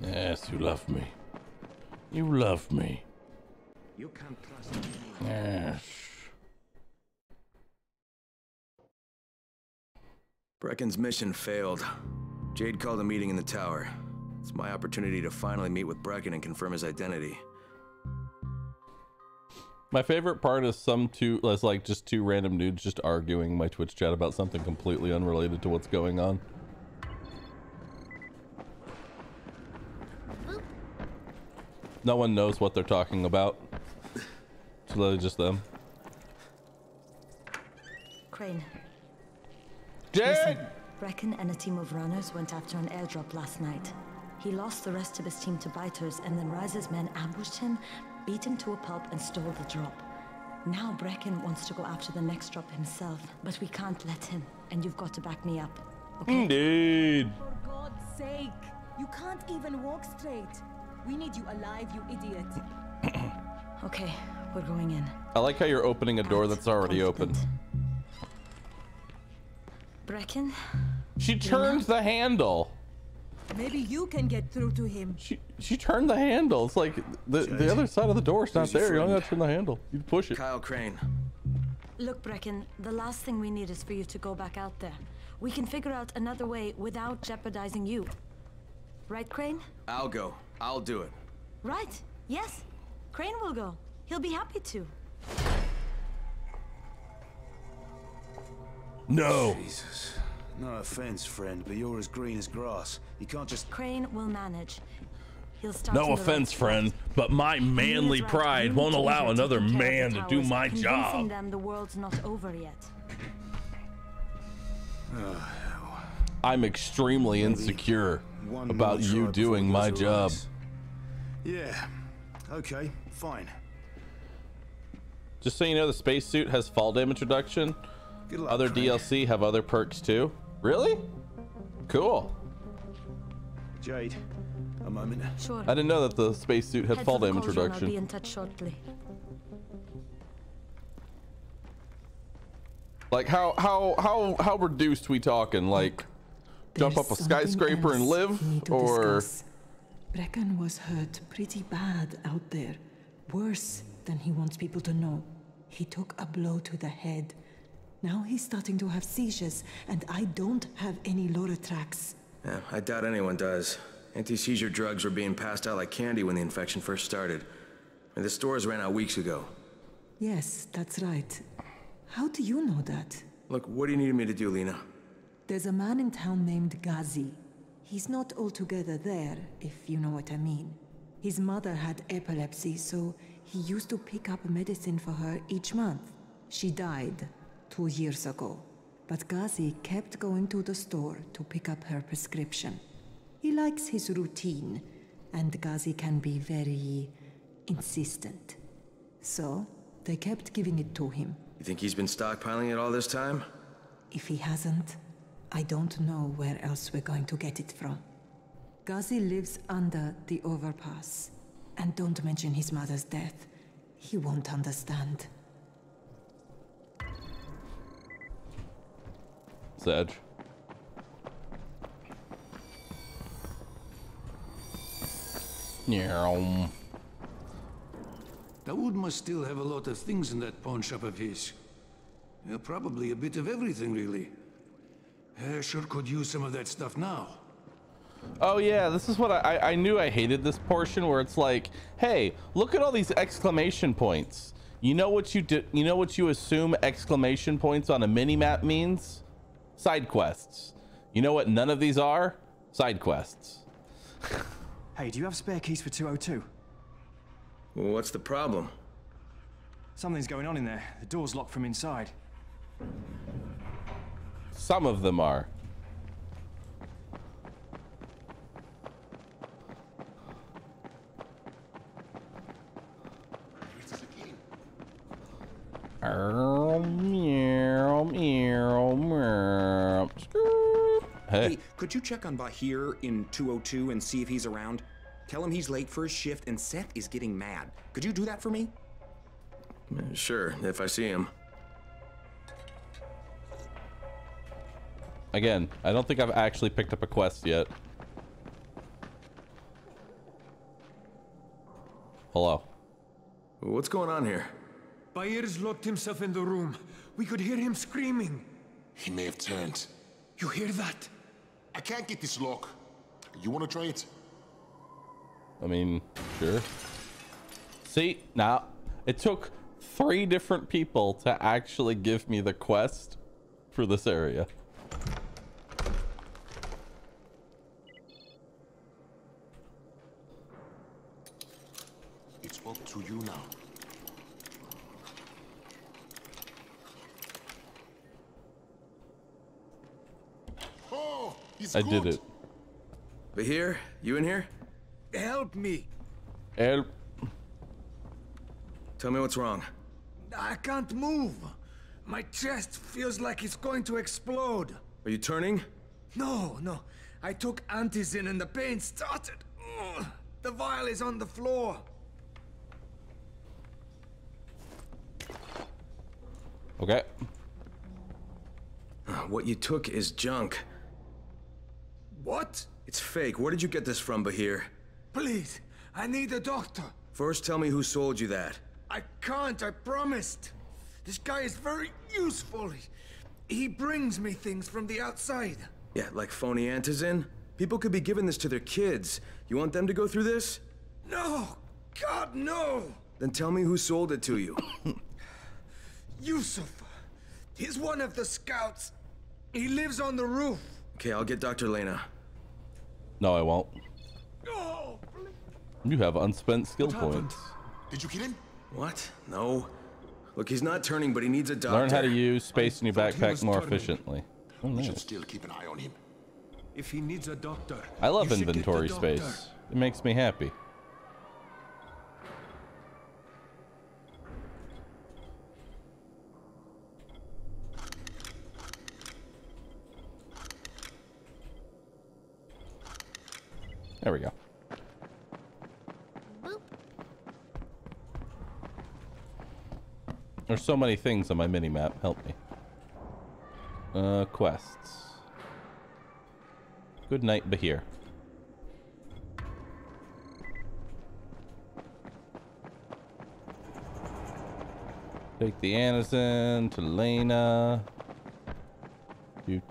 Yes, you love me. You love me. You can't trust me. Yes. Brecken's mission failed. Jade called a meeting in the tower. It's my opportunity to finally meet with Brecken and confirm his identity. My favorite part is just two random dudes just arguing in my Twitch chat about something completely unrelated to what's going on. No one knows what they're talking about. It's literally just them. Crane. Jade! Listen, Brecken and a team of runners went after an airdrop last night. He lost the rest of his team to biters, and then Rise's men ambushed him, beat him to a pulp, and stole the drop. Now Brecken wants to go after the next drop himself, but we can't let him, and you've got to back me up, okay? Indeed. For God's sake, you can't even walk straight. We need you alive, you idiot. Okay, we're going in. I like how you're opening a door that's already open. Brecken? She turned the handle. Maybe you can get through to him. She turned the handle. It's like the other side of the door is not there. You don't have to turn the handle. You push it. Kyle Crane. Look, Brecken, the last thing we need is for you to go back out there. We can figure out another way without jeopardizing you. Right, Crane? I'll go. I'll do it. Right. Yes. Crane will go. He'll be happy to. No. Jesus. No offense, friend, but you're as green as grass. You can't just... Crane will manage. He'll start No offense, friend, but my manly pride won't allow another man to do my job. Convincing them the world's not over yet. I'm extremely insecure about you doing my job. Yeah. Okay, fine. Just so you know, the spacesuit has fall damage reduction. Other DLC have other perks too. Really? Cool. Jade, a moment. Sure. I didn't know that the spacesuit had fall damage reduction. I'll be in touch shortly. Like how reduced we talking? Like jump up a skyscraper and live, or? Brecken was hurt pretty bad out there. Worse than he wants people to know. He took a blow to the head. Now he's starting to have seizures, and I don't have any Loratrax. Yeah, I doubt anyone does. Anti-seizure drugs were being passed out like candy when the infection first started. And the stores ran out weeks ago. Yes, that's right. How do you know that? Look, what do you need me to do, Lena? There's a man in town named Ghazi. He's not altogether there, if you know what I mean. His mother had epilepsy, so he used to pick up medicine for her each month. She died 2 years ago, but Ghazi kept going to the store to pick up her prescription. He likes his routine, and Ghazi can be very insistent. So, they kept giving it to him. You think he's been stockpiling it all this time? If he hasn't, I don't know where else we're going to get it from. Ghazi lives under the overpass. And don't mention his mother's death. He won't understand. Sedge. Yeah. Dawood must still have a lot of things in that pawn shop of his. Yeah, probably a bit of everything, really. Sure could use some of that stuff now. Oh yeah, this is what I knew I hated this portion where it's like, hey, look at all these exclamation points. You know what you did? You know what you assume exclamation points on a mini-map means? Side quests. You know what none of these are? Side quests. Hey, do you have spare keys for 202? Well, what's the problem? Something's going on in there. The door's locked from inside. Some of them are. Hey, could you check on Bahroo in 202 and see if he's around? Tell him he's late for his shift and Seth is getting mad. Could you do that for me? Sure, if I see him. Again, I don't think I've actually picked up a quest yet. Hello. What's going on here? Bayer's locked himself in the room. We could hear him screaming. He may have turned. You hear that? I can't get this lock. You want to try it? I mean, sure. See, now, it took 3 different people to actually give me the quest for this area. It's up to you now. Oh, I did it. Bahroo, you in here? Help me. Help. Tell me what's wrong. I can't move. My chest feels like it's going to explode. Are you turning? No. I took Antizin and the pain started. Ugh. The vial is on the floor. Okay. What you took is junk. What? It's fake. Where did you get this from, Bahroo? Please, I need a doctor. First, tell me who sold you that. I can't, I promised. This guy is very useful. He brings me things from the outside. Yeah, like phony antizin? People could be giving this to their kids. You want them to go through this? No! God, no! Then tell me who sold it to you. Yusuf. He's one of the scouts. He lives on the roof. Okay, I'll get Dr. Lena. No, I won't. No! You have unspent skill points. Did you get him? What? No. Look, he's not turning, but he needs a doctor. Learn how to use space in your backpack more efficiently. Oh, We nice. should still keep an eye on him. If he needs a doctor, I love you should get the inventory doctor. space. It makes me happy. There we go. There's so many things on my mini-map. Help me. Quests. Good night, Bahroo. Take the Anison to Lena. You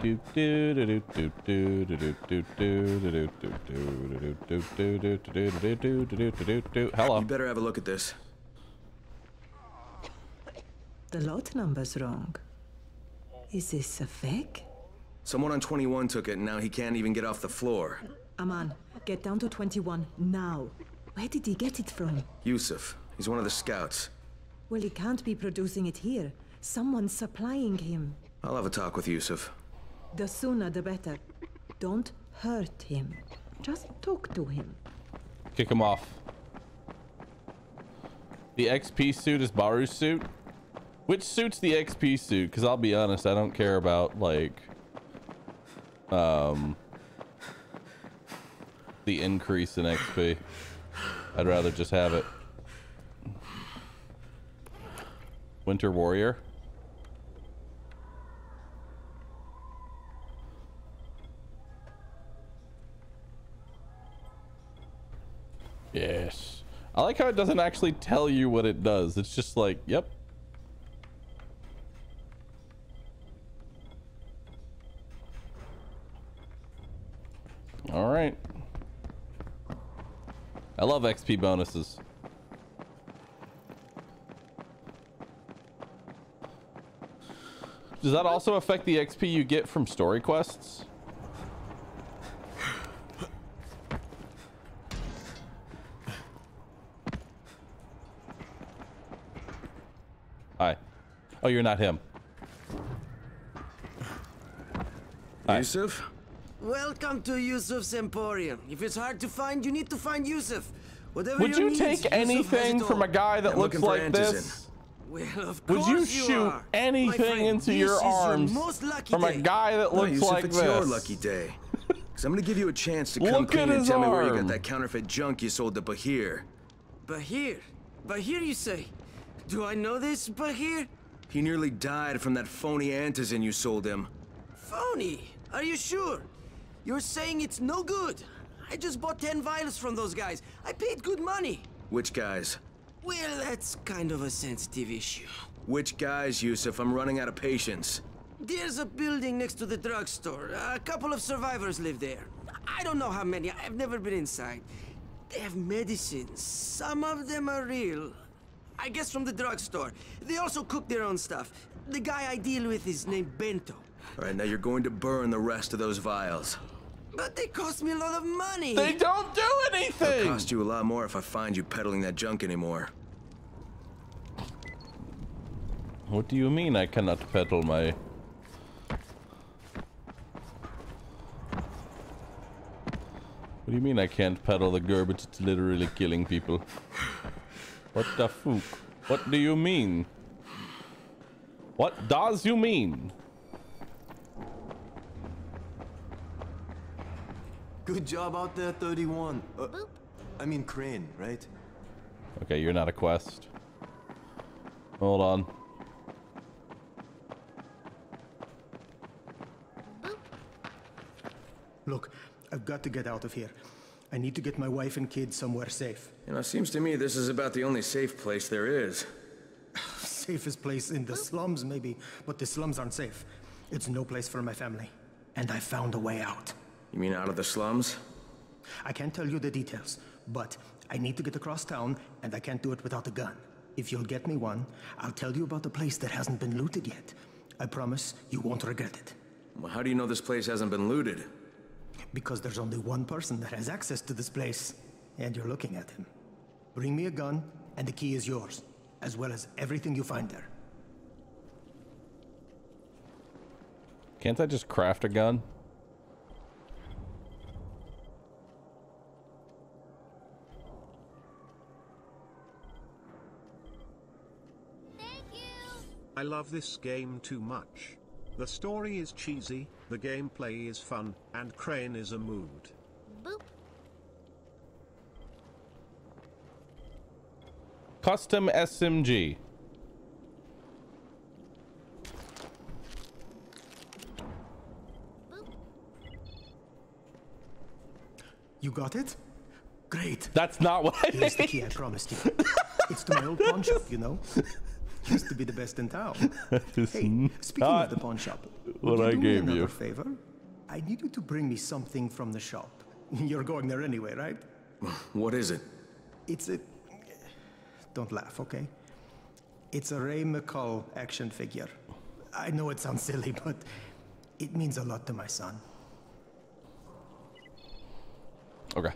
Hello. You better have a look at this. The lot number's wrong. Is this a fake? Someone on 21 took it, and now he can't even get off the floor. Aman, get down to 21 now. Where did he get it from? Yusuf. He's one of the scouts. Well, he can't be producing it here. Someone's supplying him. I'll have a talk with Yusuf. The sooner the better. Don't hurt him. Just talk to him. Kick him off. The XP suit is Bahroo's suit? Which suit's the XP suit? Because I'll be honest, I don't care about, like, the increase in XP. I'd rather just have it. Winter Warrior. Yes. I like how it doesn't actually tell you what it does. It's just like, yep. All right. I love XP bonuses. Does that also affect the XP you get from story quests? Hi. Oh, you're not him. Hi. Yusuf? Welcome to Yusuf's Emporium. If it's hard to find, you need to find Yusuf. Whatever Would you take anything from a guy that looks like this? Well, of Would course you shoot are. anything into your arms from a guy that looks Yusuf, like it's this? your lucky day. Because I'm going to give you a chance to come Look clean at and his tell me where you got arm. that counterfeit junk you sold to Bahroo. Bahir? Bahir, you say? Do I know this Bahir? He nearly died from that phony antizin you sold him. Phony? Are you sure? You're saying it's no good. I just bought 10 vials from those guys. I paid good money. Which guys? Well, that's kind of a sensitive issue. Which guys, Yusuf? I'm running out of patience. There's a building next to the drugstore. A couple of survivors live there. I don't know how many. I've never been inside. They have medicines. Some of them are real. I guess from the drugstore. They also cook their own stuff. The guy I deal with is named Bento. All right, now you're going to burn the rest of those vials. But they cost me a lot of money. They don't do anything. It'll cost you a lot more if I find you peddling that junk anymore. What do you mean I cannot peddle my... What do you mean I can't peddle the garbage? It's literally killing people. What the fuck? What do you mean? What does you mean? Good job out there, 31. I mean Crane, right? Okay, you're not a quest. Hold on. Look, I've got to get out of here. I need to get my wife and kids somewhere safe. You know, it seems to me this is about the only safe place there is. Safest place in the slums, maybe, but the slums aren't safe. It's no place for my family. And I found a way out. You mean out of the slums? I can't tell you the details, but I need to get across town, and I can't do it without a gun. If you'll get me one, I'll tell you about the place that hasn't been looted yet. I promise you won't regret it. Well, how do you know this place hasn't been looted? Because there's only one person that has access to this place, and you're looking at him. Bring me a gun, and the key is yours, as well as everything you find there. Can't I just craft a gun? I love this game too much. The story is cheesy, the gameplay is fun, and Crane is a mood. Boop. Custom SMG. You got it? Great. That's not what I need. Here's the key I promised you. It's to my old pawn shop, you know? Used to be the best in town. Hey, speaking of the pawn shop, what I gave you. Favor? I need you to bring me something from the shop. You're going there anyway, right? What is it? It's a... Don't laugh, okay? It's a Ray McCall action figure. I know it sounds silly, but it means a lot to my son. Okay.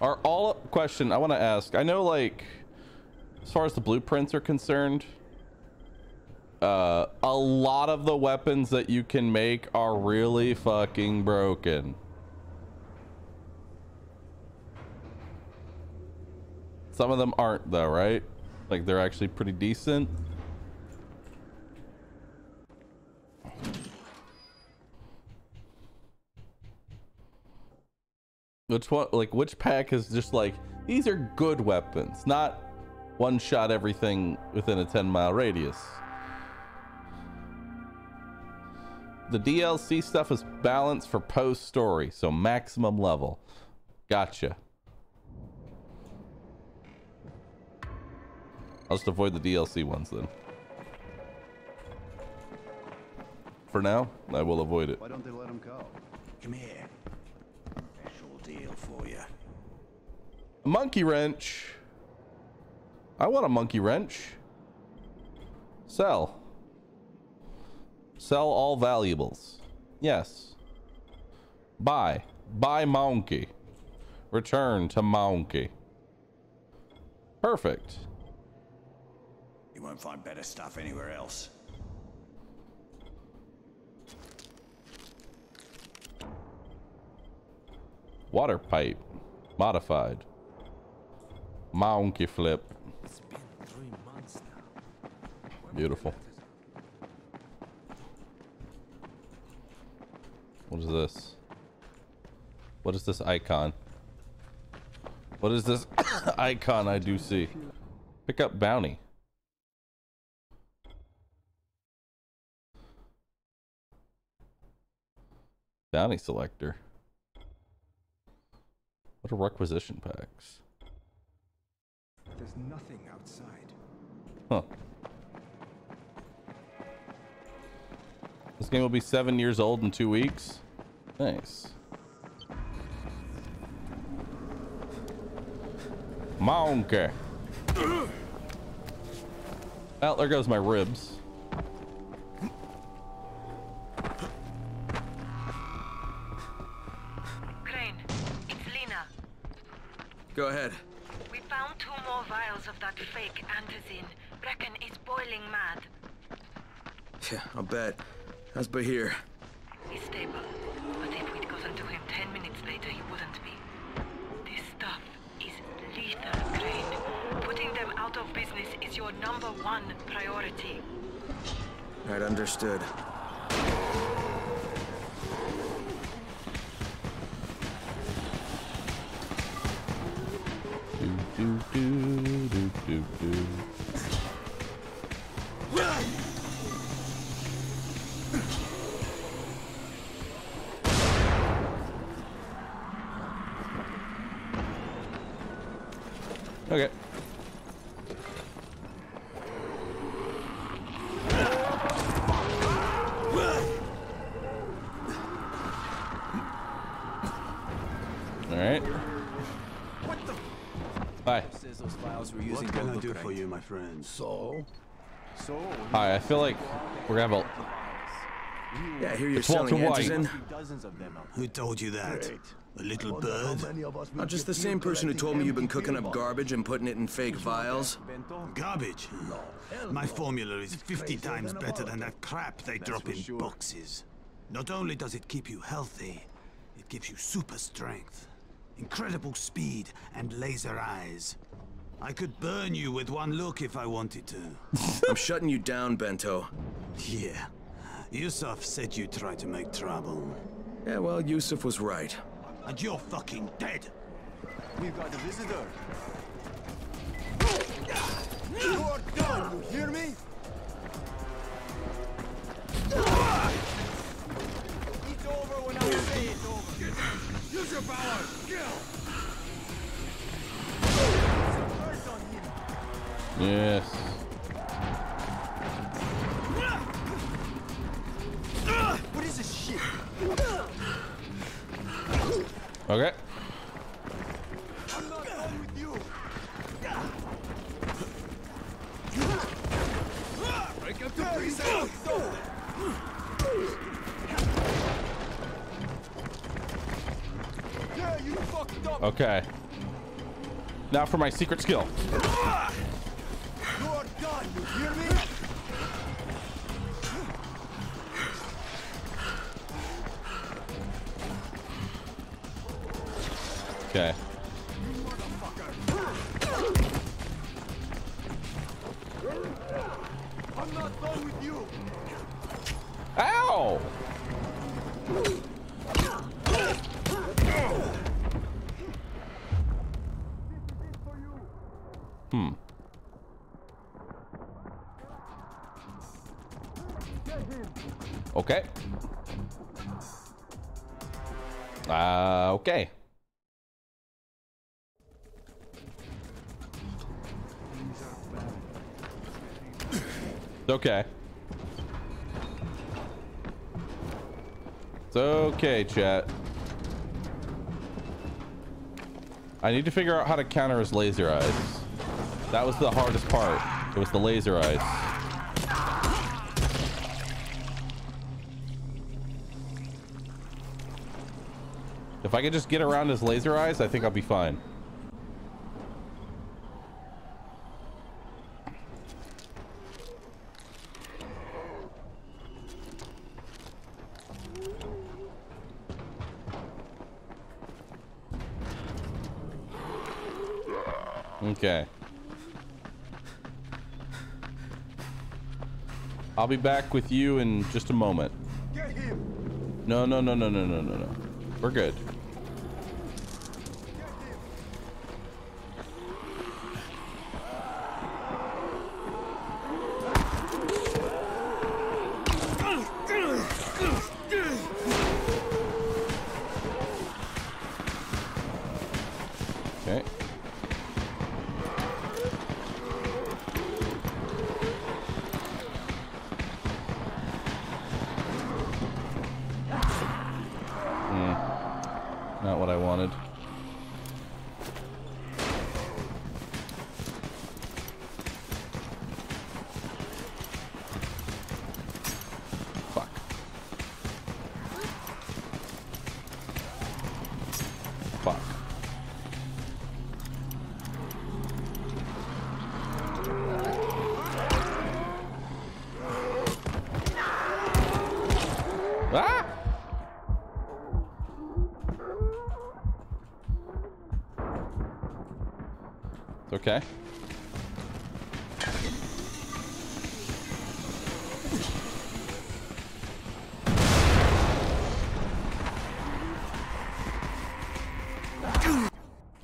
Are all question I want to ask, I know, like, as far as the blueprints are concerned, a lot of the weapons that you can make are really fucking broken. Some of them aren't though, right? Like, they're actually pretty decent. Which one, like, which pack is just like, these are good weapons, not one shot everything within a 10-mile radius. The DLC stuff is balanced for post-story, so maximum level. Gotcha. I'll just avoid the DLC ones then. For now, I will avoid it. Why don't they let him go? Come here. Special deal for you. A monkey wrench. I want a monkey wrench. Sell. Sell all valuables. Yes. Buy. Buy monkey. Return to monkey. Perfect. You won't find better stuff anywhere else. Water pipe. Modified. Monkey flip. It's been 3 months now. Beautiful. What is this? What is this icon? What is this icon I do see? Pick up bounty. Bounty selector. What are requisition packs? There's nothing outside. Huh. This game will be 7 years old in 2 weeks. Nice. Monkey. Well, there goes my ribs. Crane, it's Lena. Go ahead. We found 2 more vials of that fake antizin. Brecken is boiling mad. Yeah, I'll bet. How's Bahroo? He's stable, but if we'd gotten to him 10 minutes later, he wouldn't be. This stuff is lethal, Crane. Putting them out of business is your #1 priority. Right, understood. Do, do, do. right. Hi. Says those files were using. What can I do for you, my friend? So. Hi. I feel like we're gonna have a. Yeah, I hear you're It's Walter selling White. antizen. Who told you that? A little bird? Not just the same person who told me you've been cooking up garbage and putting it in fake vials. Garbage? My formula is 50 times better than that crap they drop in boxes. Not only does it keep you healthy, it gives you super strength, incredible speed, and laser eyes. I could burn you with one look if I wanted to. I'm shutting you down, Bento. Yeah. Yusuf said you tried to make trouble. Yeah, well, Yusuf was right. And you're fucking dead. We've got a visitor. You're done, you hear me? It's over when I say it's over. Use your power! Kill! Yes. What is this shit? Okay. I'm not done with you. Break up the preset. Yeah, you fucked up. Okay. Now for my secret skill. You are done, you hear me? Okay. I'm not done with you. Ow! Hmm. Okay. Okay. It's okay. It's okay, chat. I need to figure out how to counter his laser eyes. That was the hardest part. It was the laser eyes. If I could just get around his laser eyes, I think I'll be fine. Okay. I'll be back with you in just a moment. No. We're good. Okay. Not what I wanted. Fuck. Fuck. Ah! Okay.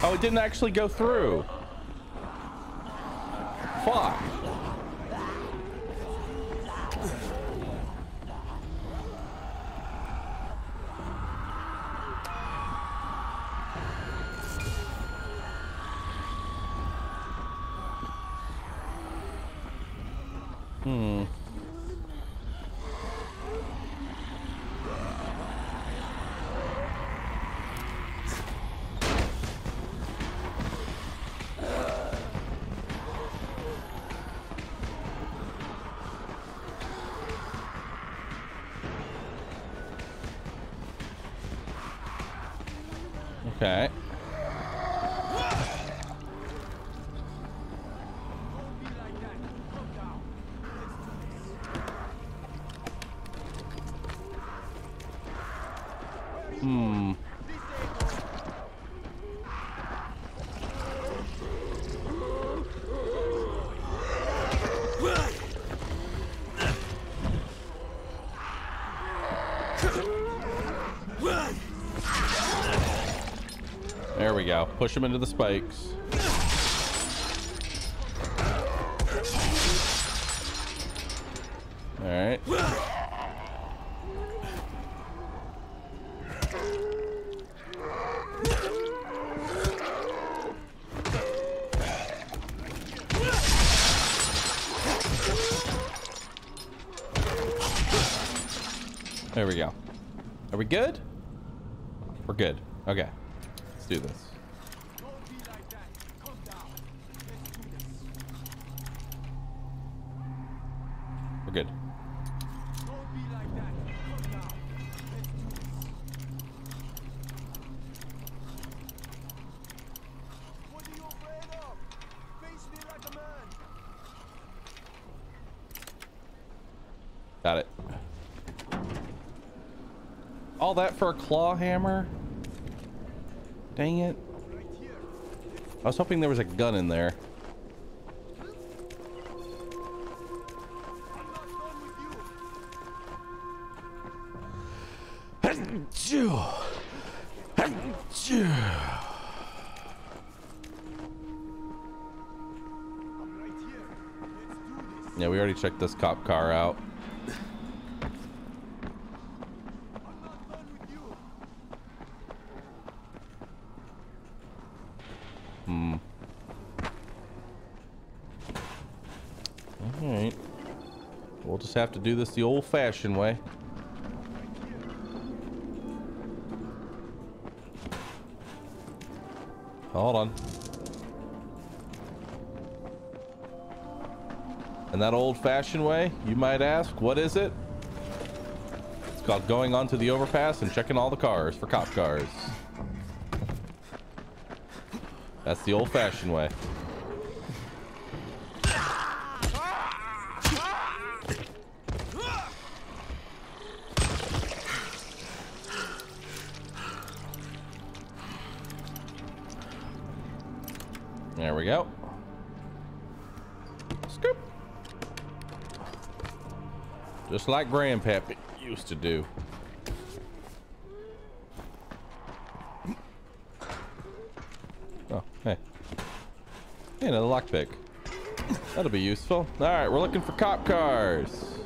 Oh, it didn't actually go through. Fuck. Okay. Hmm. There we go. Push him into the spikes. All right. There we go. Are we good? We're good. Okay. Let's do this. We're good. Got it. All that for a claw hammer? Dang it. I was hoping there was a gun in there. Yeah, we already checked this cop car out. Alright. We'll just have to do this the old-fashioned way. Hold on. And that old-fashioned way, you might ask, what is it? It's called going onto the overpass and checking all the cars for cop cars. That's the old-fashioned way. There we go. Scoop. Just like Grandpappy used to do. Oh, hey. Hey, another lockpick. That'll be useful. All right, we're looking for cop cars.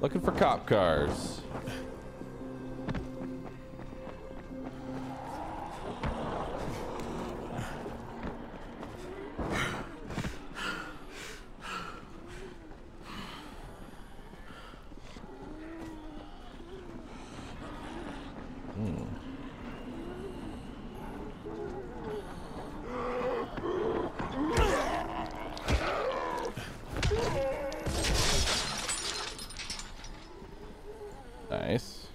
Looking for cop cars. Nice.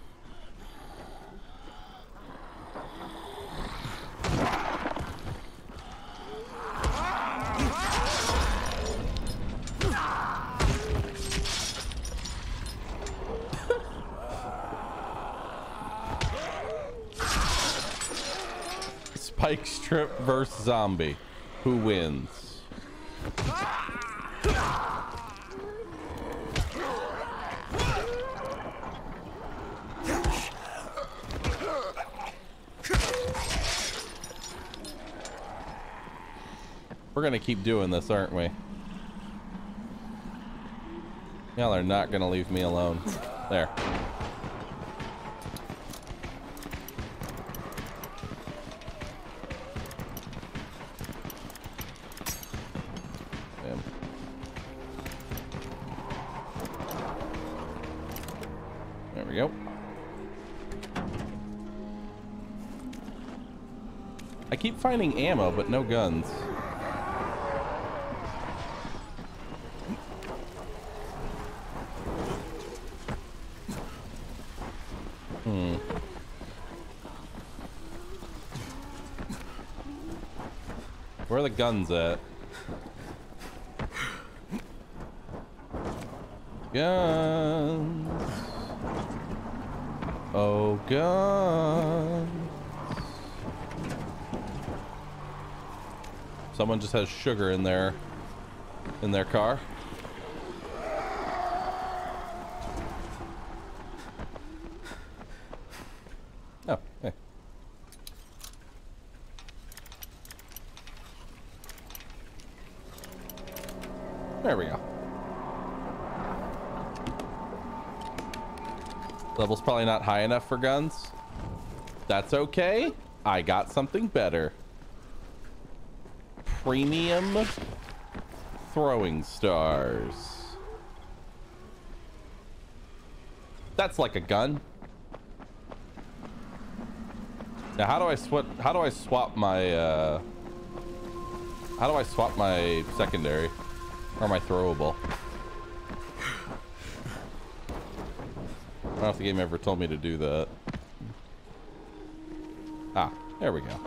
Spike strip versus zombie. Who wins? We're gonna keep doing this, aren't we? Y'all are not gonna leave me alone. There. Damn. There we go. I keep finding ammo, but no guns. Where are the guns at? Guns. Oh, guns. Someone just has sugar in their car. Oh, hey. There we go. Level's probably not high enough for guns. That's okay. I got something better. Premium throwing stars. That's like a gun. Now, how do I swap my secondary or my throwable? I don't know if the game ever told me to do that. Ah, there we go.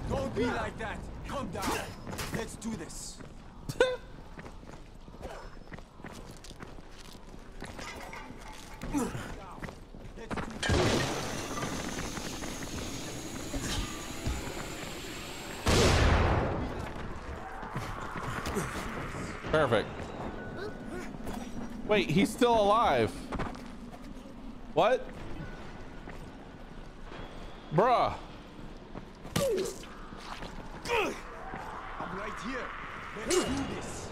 Don't be like that. Calm down. Let's do this. Perfect. Wait, he's still alive. What? Bruh. I'm right here. Let's do this.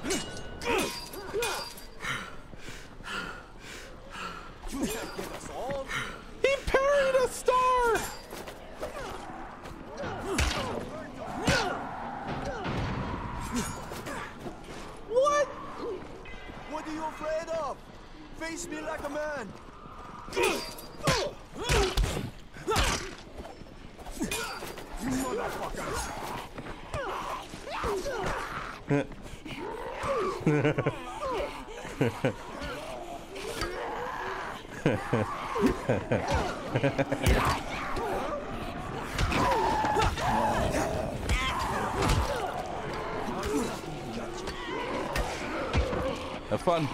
You can't get us all. He parried a star. What? What are you afraid of? Face me like a man. You motherfucker. Have fun.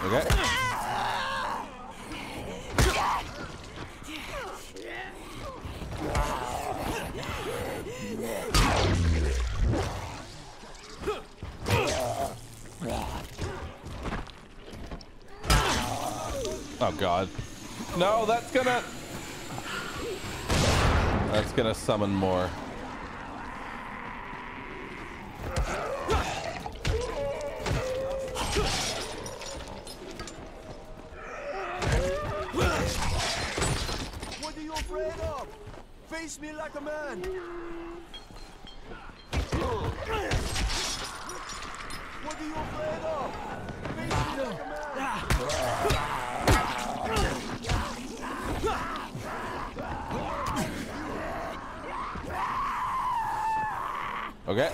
Okay. Oh God. No, that's gonna summon more. What are you afraid of? Face me like a man. What are you afraid of? Face me like a man. Okay.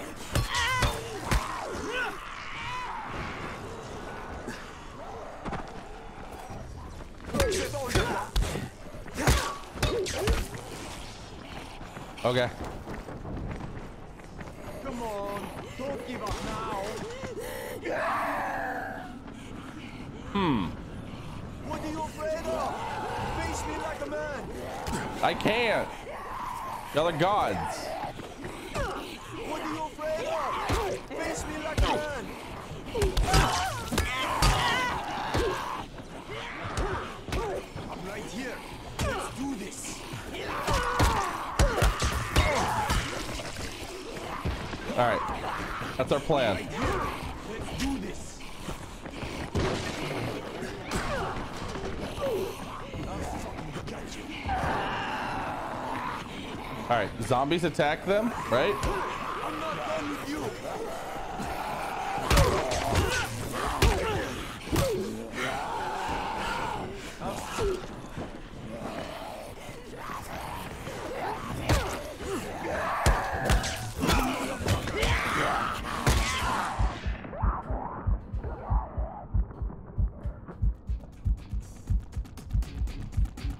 Okay. Come on, don't give up now. What are you afraid of? Face me like a man. I can't. Y'all are gods. What are you afraid of? Face me like a man. I'm right here. Let's do this. All right. That's our plan. Let's do this. All right. Zombies attack them, right? I'm not done with you.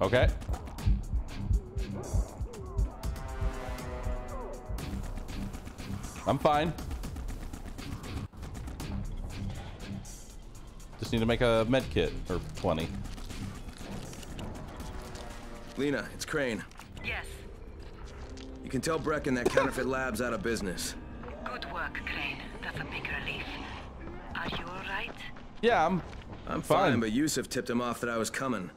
Okay. I'm fine. Just need to make a med kit or 20. Lena, it's Crane. Yes. You can tell Brecken that counterfeit lab's out of business. Good work, Crane. That's a big relief. Are you alright? Yeah, I'm fine, but Yusuf tipped him off that I was coming.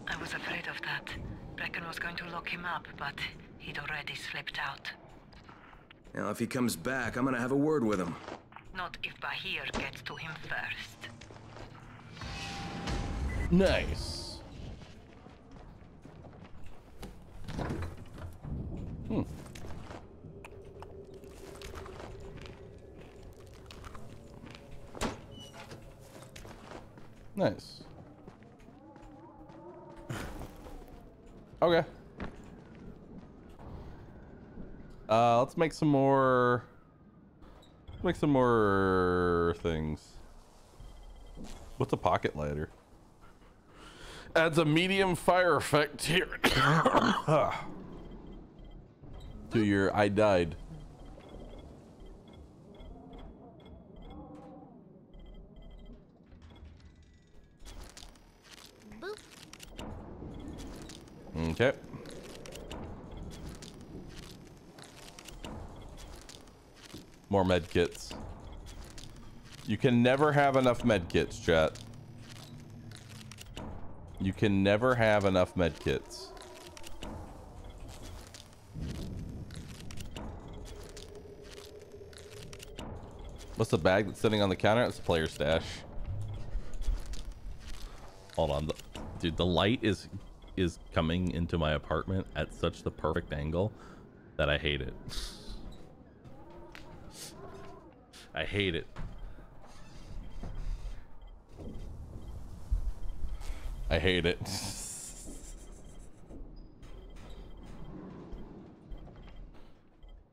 I was afraid of that. Brecken was going to lock him up, but he'd already slipped out. Now, if he comes back, I'm gonna have a word with him. Not if Bahir gets to him first. Nice. Nice. Okay. Let's make some more. Make some more things. What's a pocket lighter? Adds a medium fire effect here. To your I died. Okay. More med kits. You can never have enough med kits, chat. You can never have enough med kits. What's the bag that's sitting on the counter? It's a player stash. Hold on. Dude, the light is coming into my apartment at such the perfect angle that I hate it. I hate it. I hate it.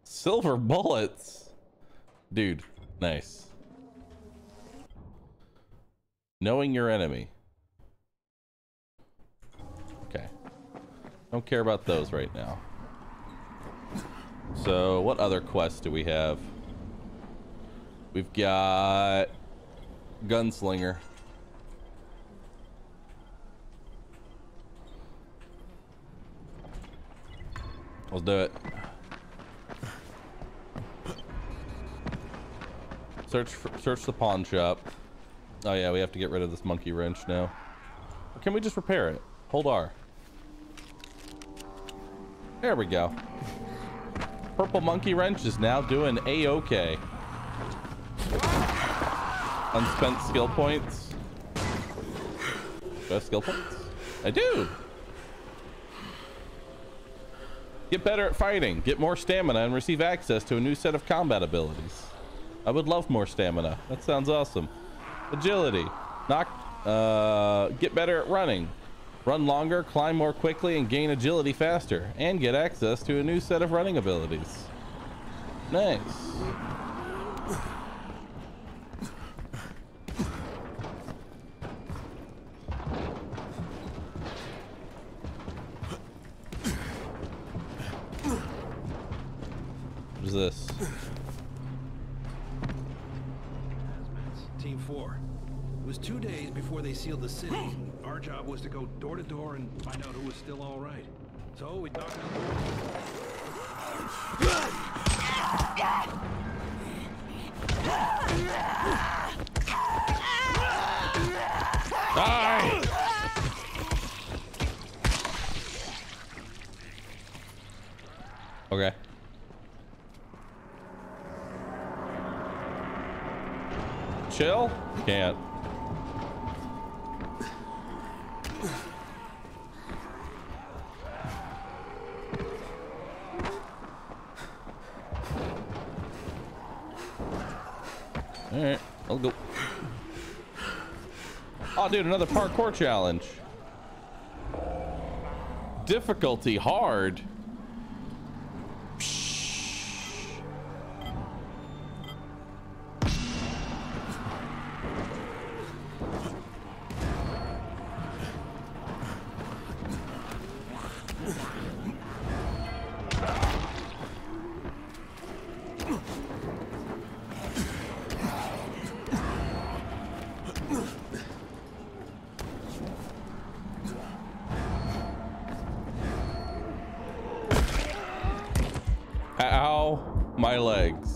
Silver bullets. Dude, nice. Knowing your enemy. Okay. Don't care about those right now. So, what other quests do we have? We've got Gunslinger. Let's do it. Search the pawn shop. Oh yeah, we have to get rid of this monkey wrench now. Or can we just repair it? Hold R. There we go. Purple monkey wrench is now doing A-OK. Unspent skill points. Do I have skill points? I do. Get better at fighting, get more stamina, and receive access to a new set of combat abilities. I would love more stamina. That sounds awesome. Agility. Get better at running. Run longer, climb more quickly, and gain agility faster. And get access to a new set of running abilities. Nice. What is this? Team 4. It was 2 days before they sealed the city. Our job was to go door to door and find out who was still all right. So we knocked on the door. Die! Okay. Chill? Can't. Alright, I'll go. Oh, dude, another parkour challenge. Difficulty hard. Ow, my legs.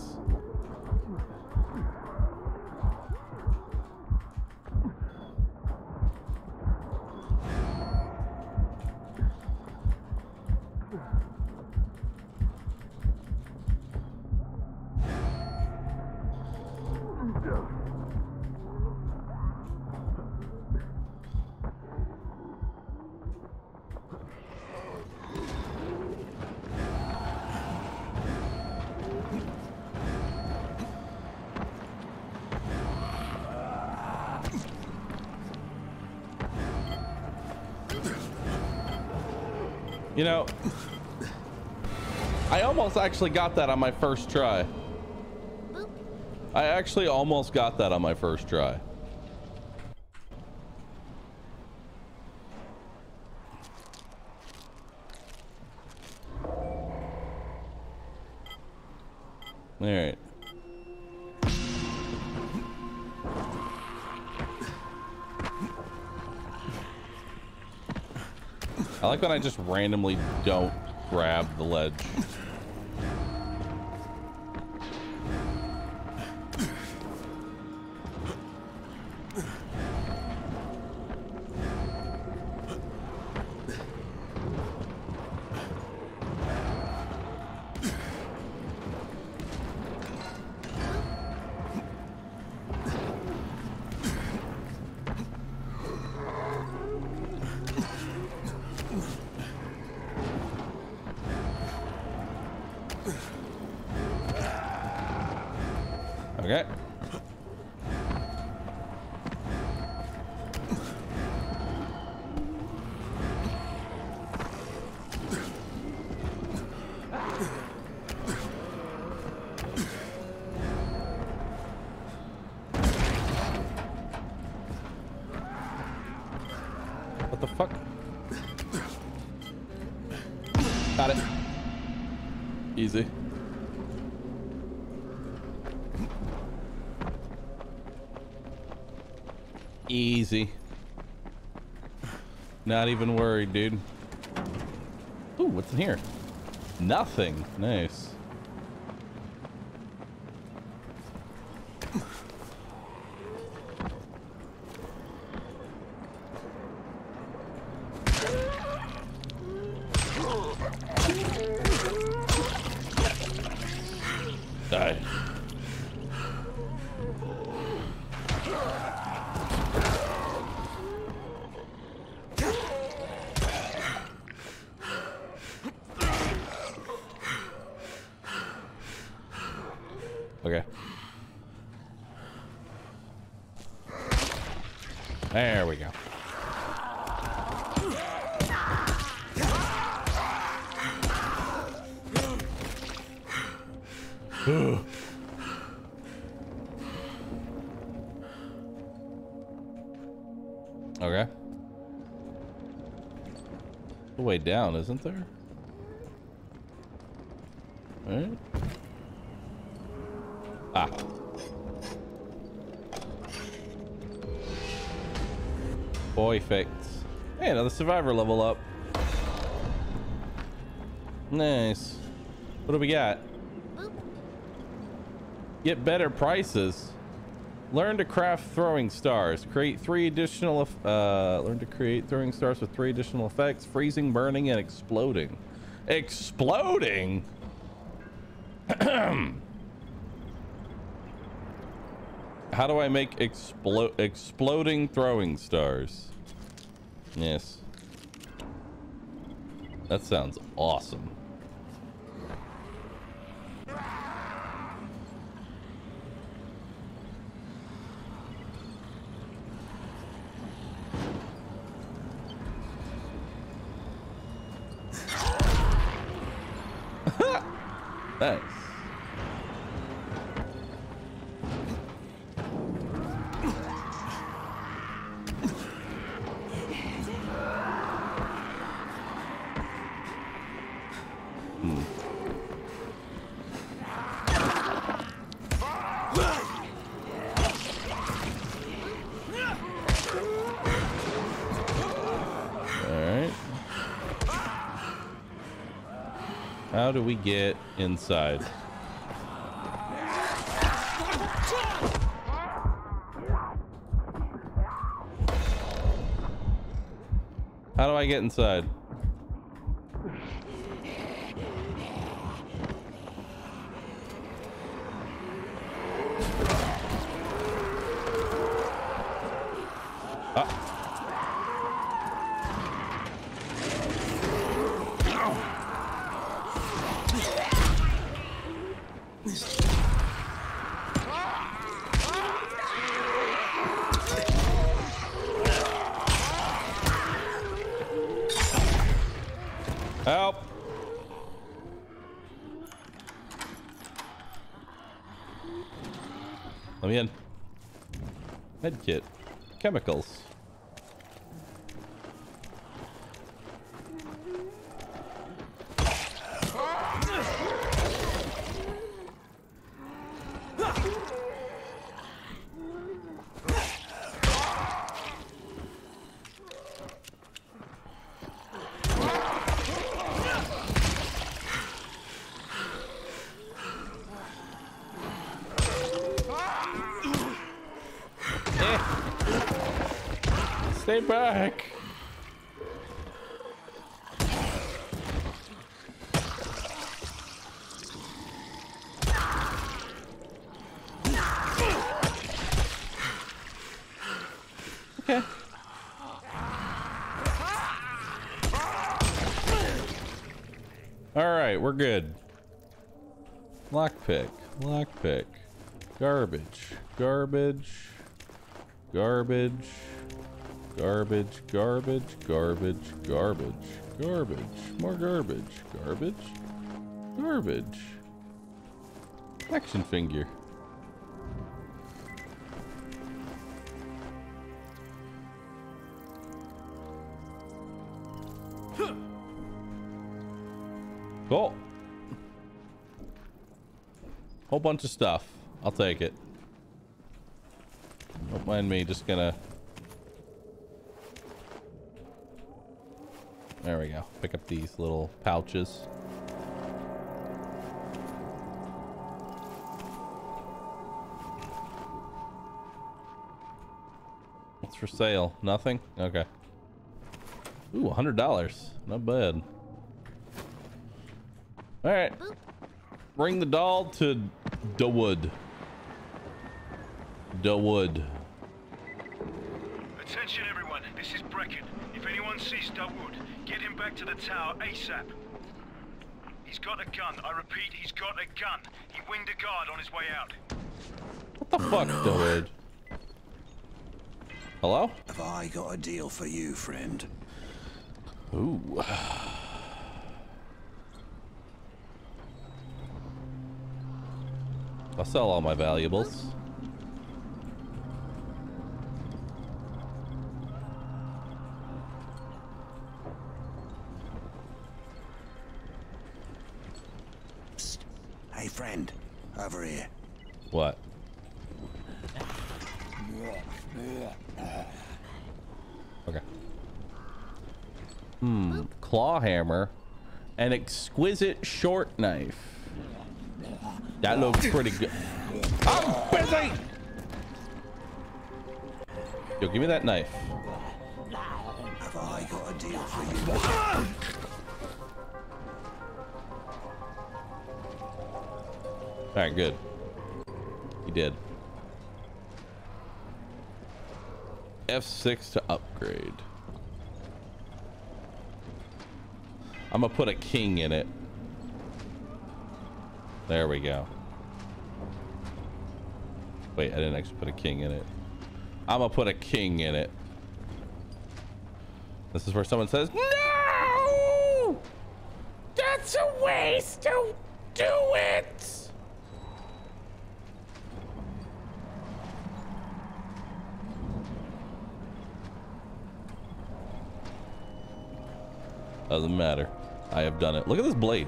You know, I almost actually got that on my first try. I actually almost got that on my first try. All right. I like when I just randomly don't grab the ledge. Okay. What the fuck? Got it. Easy. Easy. Not even worried, dude. Ooh, what's in here? Nothing. Nice. Die. Okay. There we go. Okay. The way down, isn't there? All right. Ah. Boy effects. Hey, another survivor level up. Nice. What do we got? Get better prices. Learn to craft throwing stars. Create 3 additional. Learn to create throwing stars with 3 additional effects: freezing, burning, and exploding. Exploding. How do I make exploding throwing stars? Yes. That sounds awesome. Nice. How do we get inside? How do I get inside? Help! Let me in. Med kit. Chemicals. Stay back. Okay. All right, we're good. Lockpick, lockpick, garbage, garbage, garbage. Garbage, garbage, garbage, garbage, garbage, more garbage, garbage, garbage. Action figure. Cool. Whole bunch of stuff. I'll take it. Don't mind me, just gonna... There we go. Pick up these little pouches. What's for sale? Nothing? Okay. Ooh, $100. Not bad. Alright. Bring the doll to the wood. The wood. Attention everyone, this is Brecken. If anyone sees Dawood, get him back to the tower ASAP. He's got a gun. I repeat, he's got a gun. He winged a guard on his way out. What the fuck, Dawood? Hello? Have I got a deal for you, friend? Ooh. I'll sell all my valuables. Psst. Hey, friend. Over here. What? Okay. Claw hammer. An exquisite short knife. That looks pretty good. I'm busy! Yo, give me that knife. Have I got a deal for you? Alright, good. He did. F6 to upgrade. I'm gonna put a king in it. There we go. Wait, I didn't actually put a king in it. I'm gonna put a king in it. This is where someone says, "No! That's a waste! Don't do it!" Doesn't matter. I have done it. Look at this blade.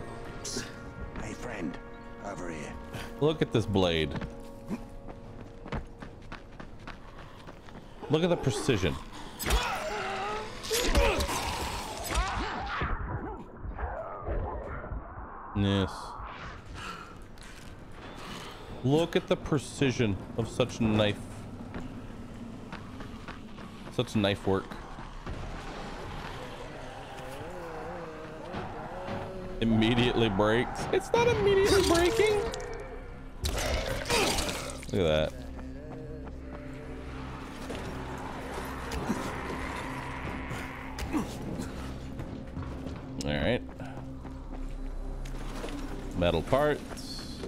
Hey, friend. Over here. Look at this blade. Look at the precision. Yes. Look at the precision of such knife. Such knife work. Immediately breaks. It's not immediately breaking. Look at that. All right. Metal parts.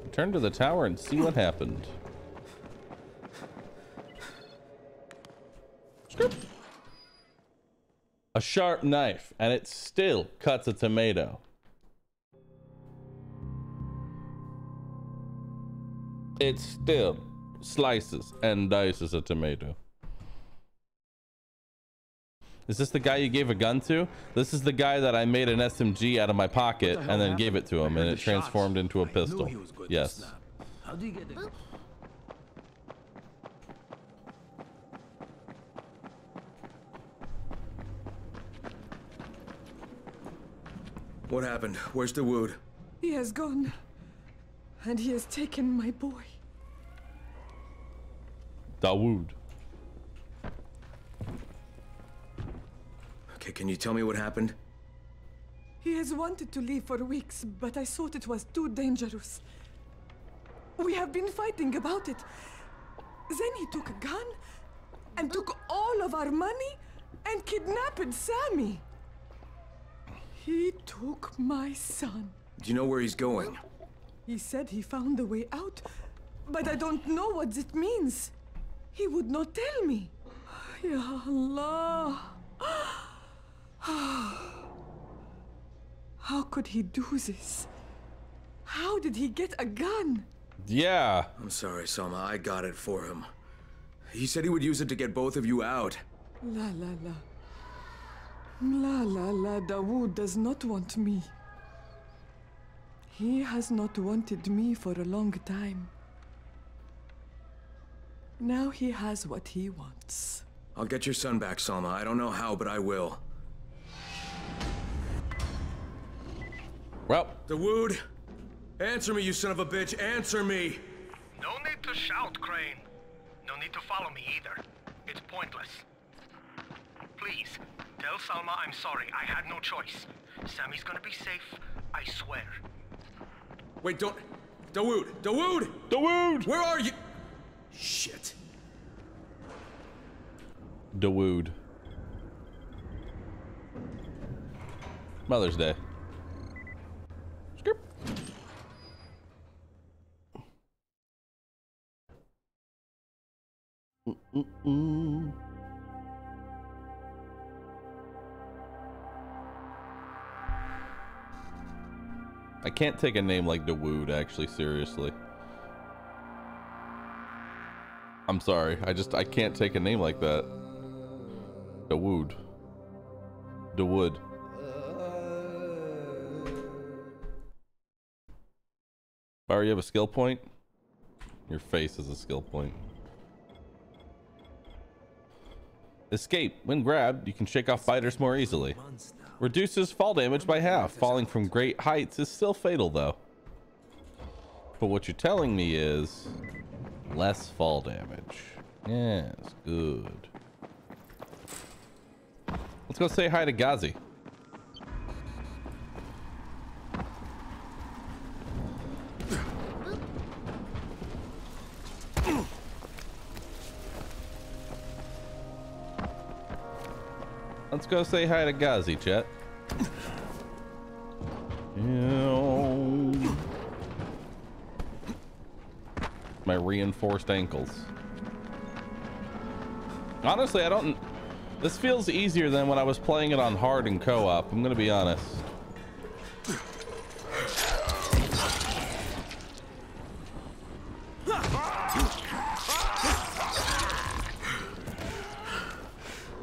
Return to the tower and see what happened. A sharp knife, and it still cuts a tomato. It still slices and dices a tomato. Is this the guy you gave a gun to? This is the guy that I made an SMG out of my pocket and then gave it to him, and it transformed into a pistol. Yes. How do you get it? What happened? Where's Dawood? He has gone. And he has taken my boy. Dawood. Okay, can you tell me what happened? He has wanted to leave for weeks, but I thought it was too dangerous. We have been fighting about it. Then he took a gun and took all of our money and kidnapped Sammy. He took my son. Do you know where he's going? He said he found a way out, but I don't know what it means. He would not tell me. Ya Allah. How could he do this? How did he get a gun? Yeah. I'm sorry, Salma. I got it for him. He said he would use it to get both of you out. La la la. La la la, Dawood does not want me. He has not wanted me for a long time. Now he has what he wants. I'll get your son back, Salma. I don't know how, but I will. Well. Dawood! Answer me, you son of a bitch! Answer me! No need to shout, Crane. No need to follow me either. It's pointless. Please, tell Salma I'm sorry. I had no choice. Sammy's gonna be safe, I swear. Wait, don't... Dawood! Dawood! Dawood! Where are you? Shit. Dawood. Mother's Day. Skip. I can't take a name like Dawood actually seriously. I'm sorry. I can't take a name like that. Dawood. Dawood. Bahroo, you have a skill point? Your face is a skill point. Escape. When grabbed, you can shake off biters more easily. Reduces fall damage by half. Falling from great heights is still fatal though. But what you're telling me is less fall damage. Yes, good. Let's go say hi to Ghazi. Let's go say hi to Ghazi, chat. My reinforced ankles. Honestly, I don't... This feels easier than when I was playing it on hard and co-op. I'm gonna be honest.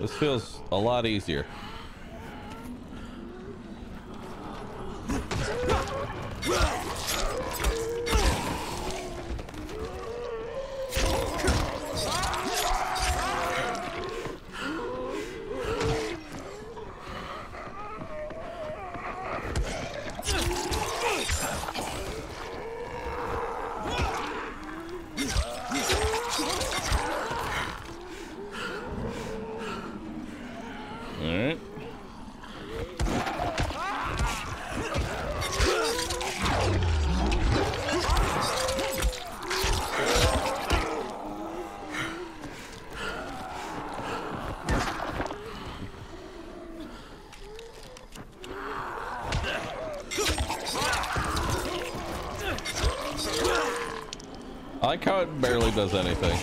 This feels a lot easier. I like how it barely does anything.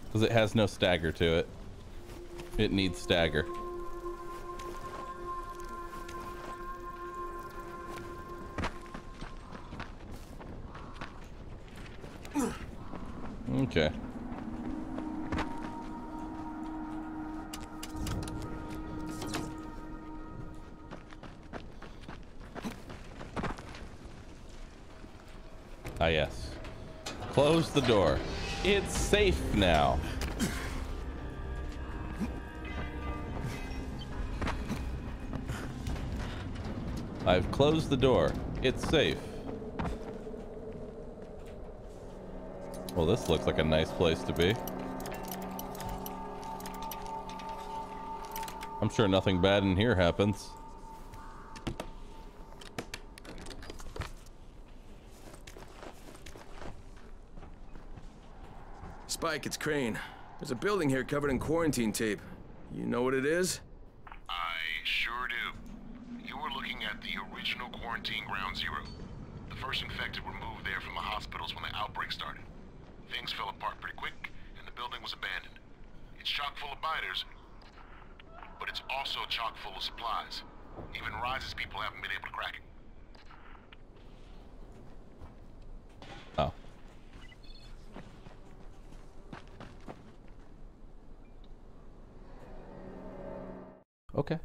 Because it has no stagger to it. It needs stagger. Okay. Ah, yes. Close the door. It's safe now. I've closed the door. It's safe. Well, this looks like a nice place to be. I'm sure nothing bad in here happens. Spike, it's Crane. There's a building here covered in quarantine tape. You know what it is? I sure do. You were looking at the original quarantine Ground Zero. The first infected were moved there from the hospitals when the outbreak started. Things fell apart pretty quick, and the building was abandoned. It's chock full of biters, but it's also chock full of supplies. Even Rise's people haven't been able to crack it. Oh. Okay.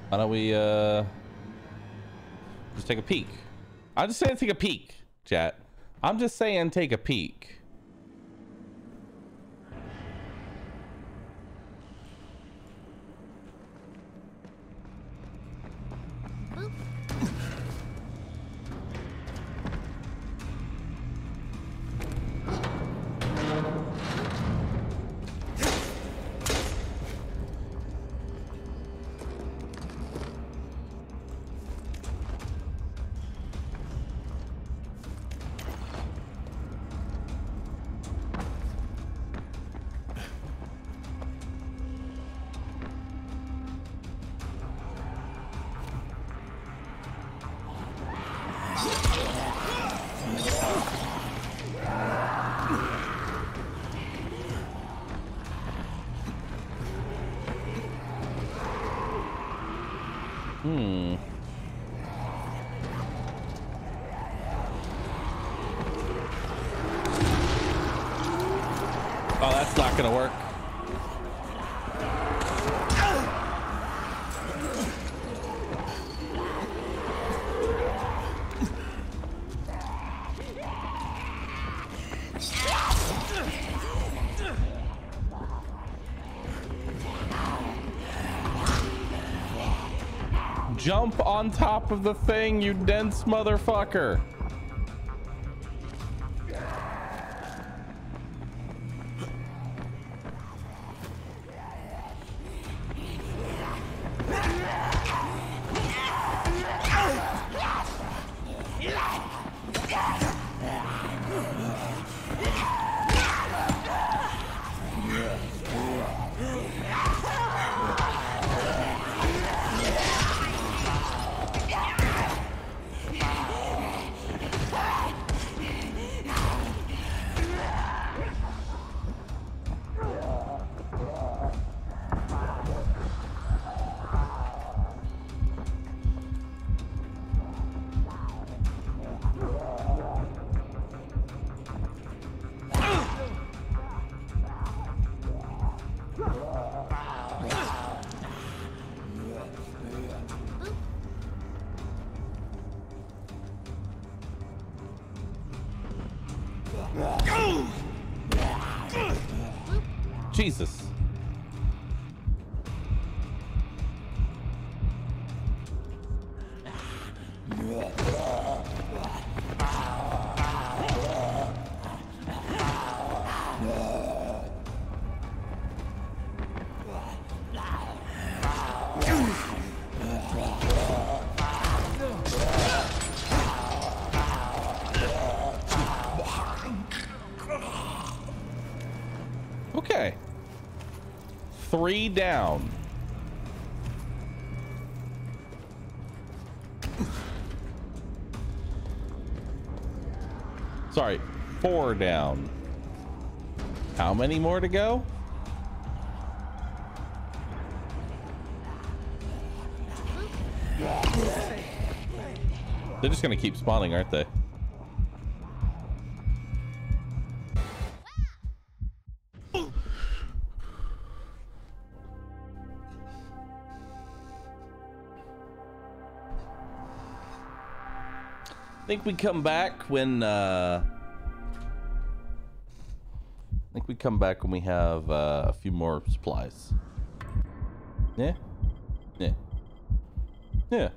Why don't we just take a peek? I'm just saying take a peek, chat. I'm just saying take a peek. Oh, that's not gonna work. Jump on top of the thing, you dense motherfucker. Jesus. Okay. 3 down. Sorry, 4 down. How many more to go? They're just gonna keep spawning, aren't they? I think we come back when we have a few more supplies. Yeah, yeah, yeah.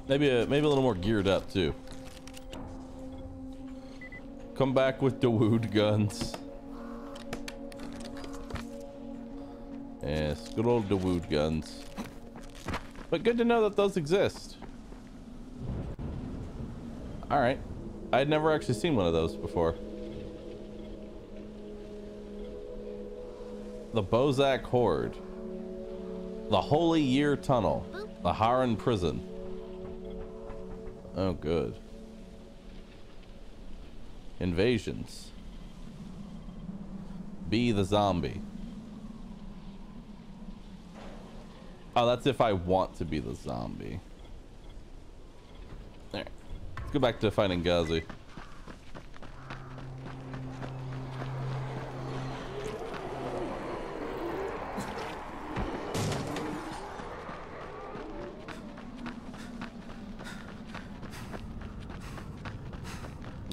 Maybe a little more geared up too. Come back with the wood guns. Yes, good old Dawood guns. But good to know that those exist. All right. I'd never actually seen one of those before. The Bozak Horde. The Holy Year Tunnel. The Harran Prison. Oh, good. Invasions. Be the zombie. Oh, that's if I want to be the zombie. Alright. Let's go back to fighting Ghazi.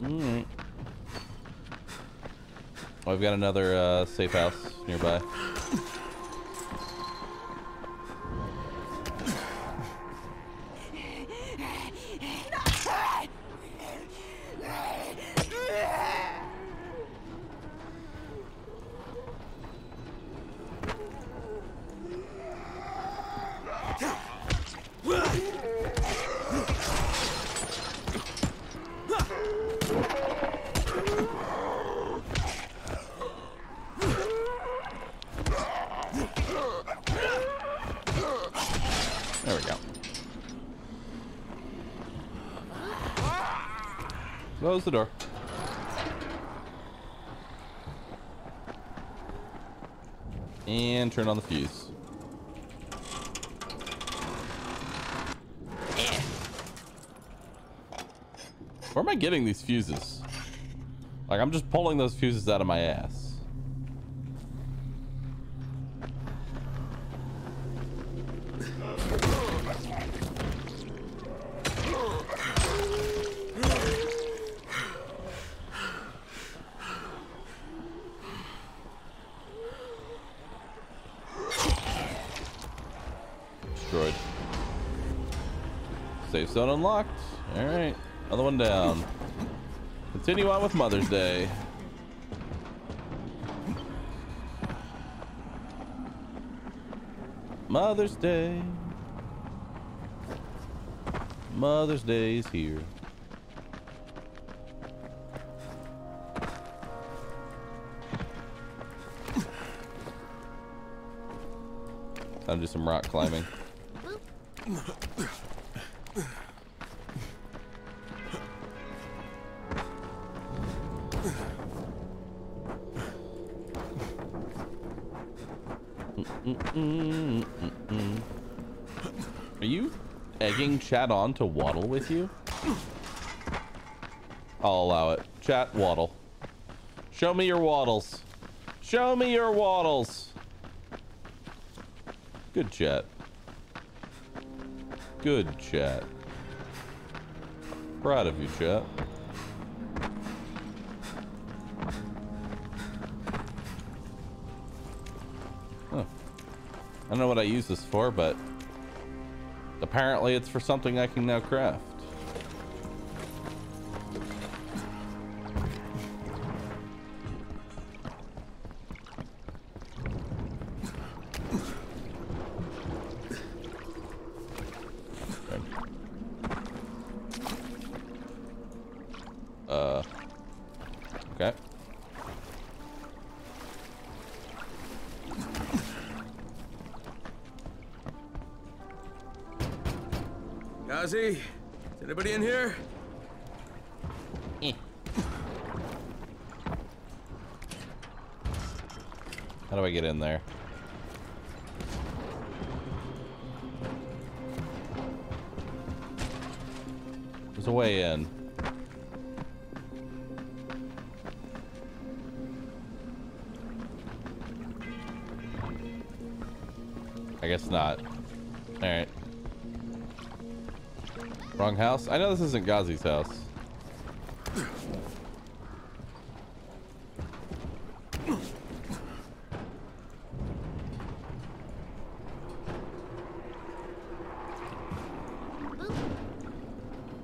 Alright. Oh, I've got another safe house nearby. There we go. Close the door. And turn on the fuse. Where am I getting these fuses? Like, I'm just pulling those fuses out of my ass. Destroyed. Safe zone unlocked. All right, another one down. Continue on with Mother's Day. Mother's Day. Mother's Day is here. Time to do some rock climbing. Are you egging chat on to waddle with you? I'll allow it. Chat, waddle. Show me your waddles. Show me your waddles. Good chat. Good chat. Proud of you, chat. Huh. I don't know what I use this for, but apparently it's for something I can now craft. Okay. Gazi, is anybody in here? How do I get in there? There's a way in. I guess not. All right. Wrong house? I know this isn't Ghazi's house.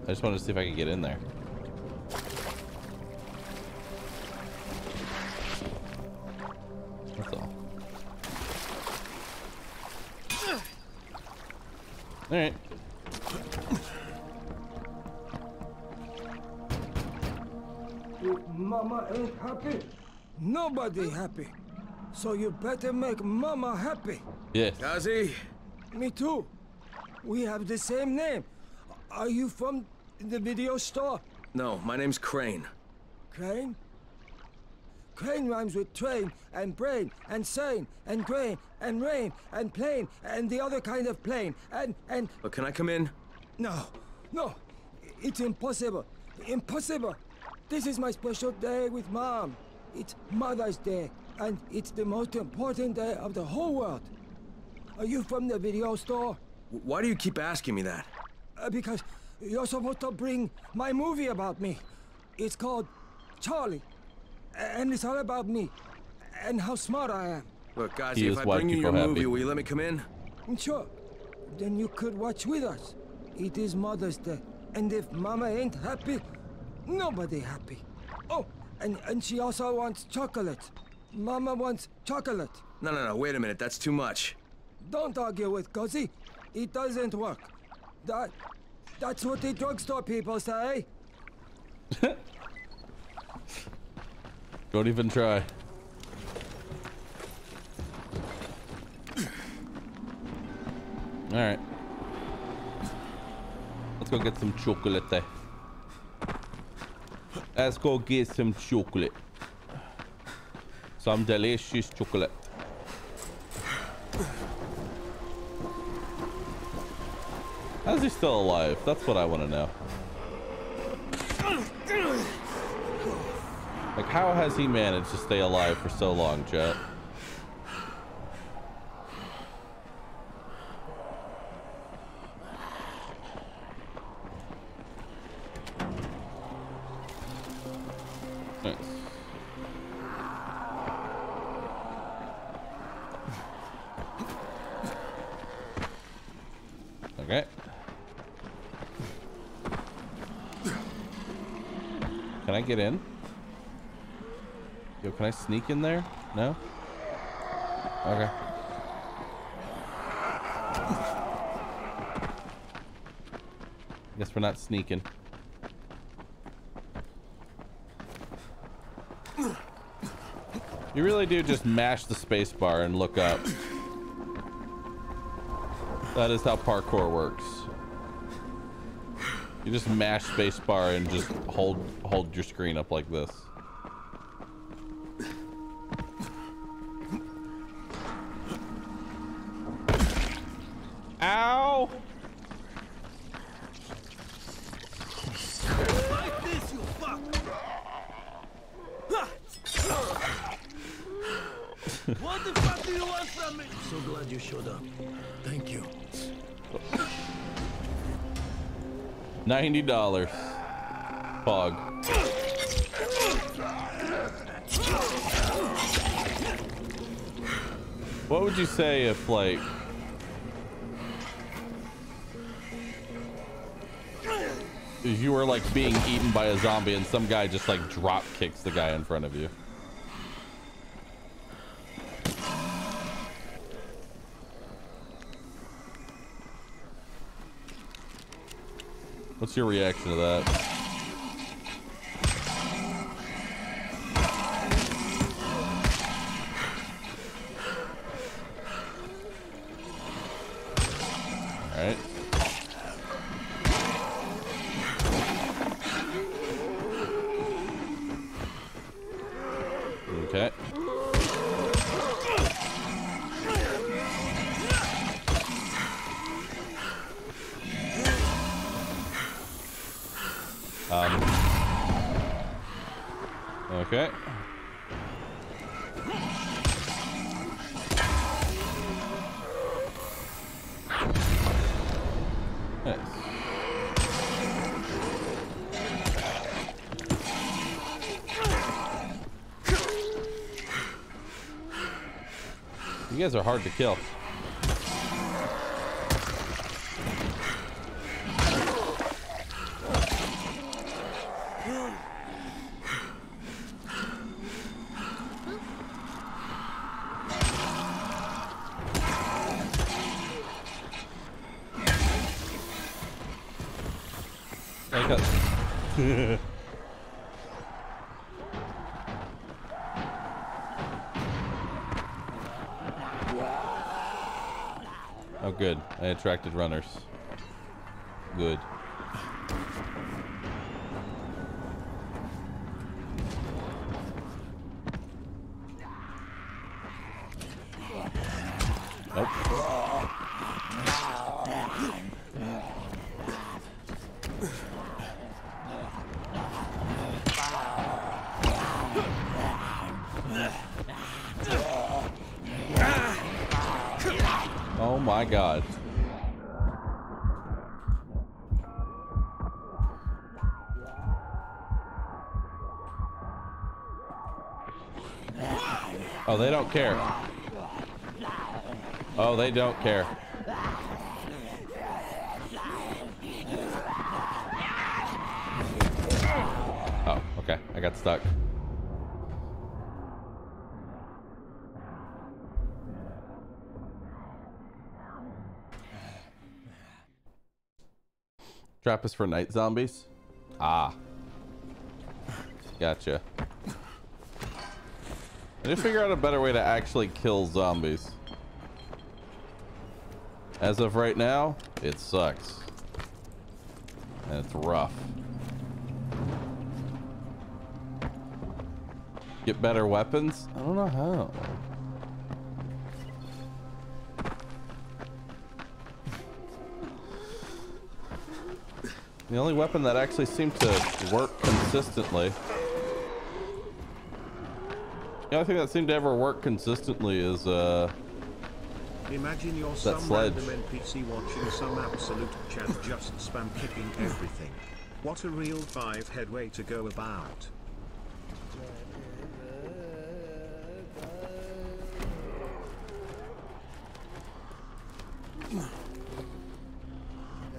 I just wanted to see if I could get in there. That's all. All right. If Mama ain't happy, nobody happy. So you better make Mama happy. Yes. Ghazi? Me too. We have the same name. Are you from the video store? No, my name's Crane. Crane? Crane rhymes with train and brain and sane and grain and rain and plane and the other kind of plane and... But can I come in? No, no. It's impossible. Impossible. This is my special day with Mom. It's Mother's Day, and it's the most important day of the whole world. Are you from the video store? Why do you keep asking me that? Because you're supposed to bring my movie about me. It's called Charlie. And it's all about me. And how smart I am. Look, Ghazi, if I bring you your movie, will you let me come in? Sure. Then you could watch with us. It is Mother's Day. And if Mama ain't happy, nobody happy. Oh, and she also wants chocolate. Mama wants chocolate. No, wait a minute. That's too much. Don't argue with Ghazi. It doesn't work. That's what the drugstore people say. Don't even try. All right. Let's go get some chocolate. Let's go get some chocolate. Some delicious chocolate. How is he still alive? That's what I want to know. How has he managed to stay alive for so long, chat? Nice. Okay. Can I get in? Yo, can I sneak in there? No? Okay. Guess we're not sneaking. You really do just mash the space bar and look up. That is how parkour works. You just mash space bar and just hold your screen up like this. Ow! Like this, you fuck! What the fuck do you want from me? So glad you showed up. Thank you. $90. Fog. What would you say if, like, if you were like being eaten by a zombie and some guy just like drop kicks the guy in front of you? What's your reaction to that? All right. Okay. Okay. Nice. You guys are hard to kill. Oh, good. I attracted runners. Good. Nope. Oh my God. Oh, they don't care. Oh, they don't care. Oh, okay. I got stuck. Trap is for night zombies? Ah. Gotcha. I need to figure out a better way to actually kill zombies. As of right now, it sucks. And it's rough. Get better weapons? I don't know how. The only weapon that actually seemed to work consistently The only thing that seemed to ever work consistently is Imagine you're that some sledge. random NPC watching some absolute chat just spam kicking everything. What a real 5-head way to go about.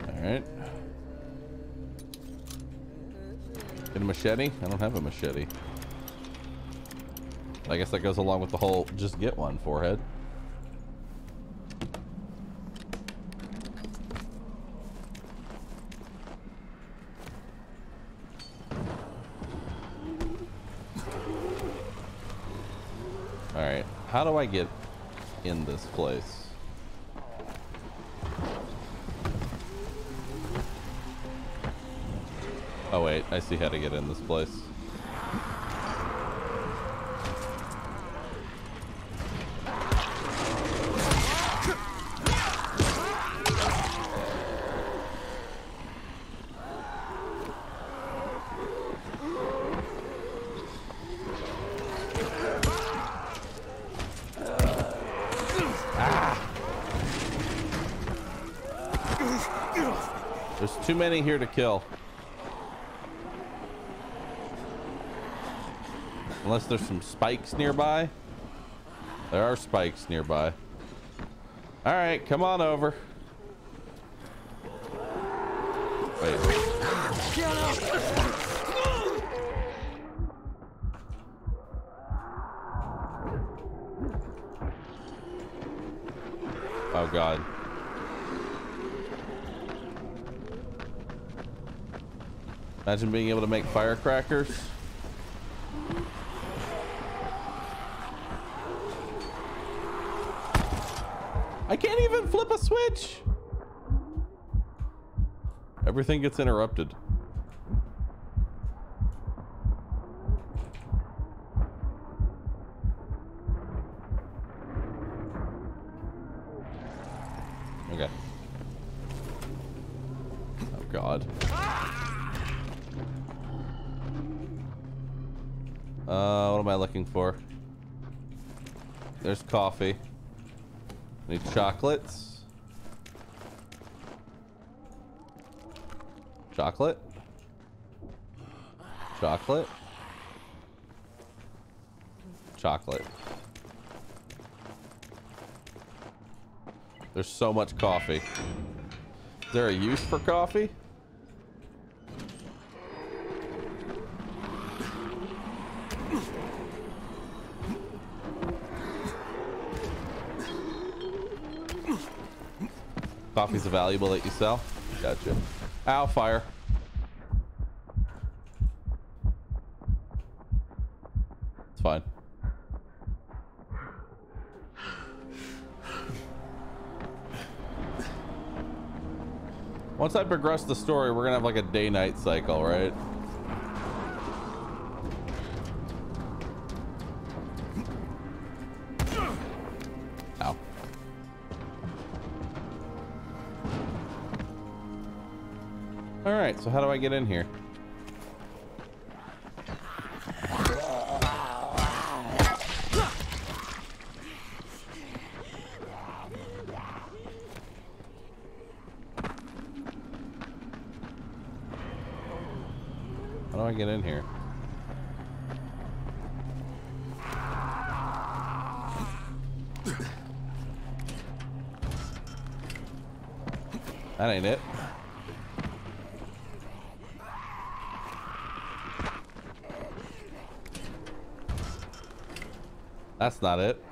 Alright. Get a machete? I don't have a machete. I guess that goes along with the whole just get one forehead. Alright, how do I get in this place? Oh wait, I see how to get in this place. There's too many here to kill. Unless there's some spikes nearby. There are spikes nearby. All right, come on over. Wait. Oh God. Imagine being able to make firecrackers. I can't even flip a switch. Everything gets interrupted. Okay. Oh God. What am I looking for? There's coffee. Need chocolates. Chocolate. Chocolate. Chocolate. There's so much coffee. Is there a use for coffee? Coffee's valuable that you sell? Gotcha. Ow, fire. It's fine. Once I progress the story, we're gonna have like a day-night cycle, right? Ow. All right, so how do I get in here? How do I get in here? That ain't it. That's not it.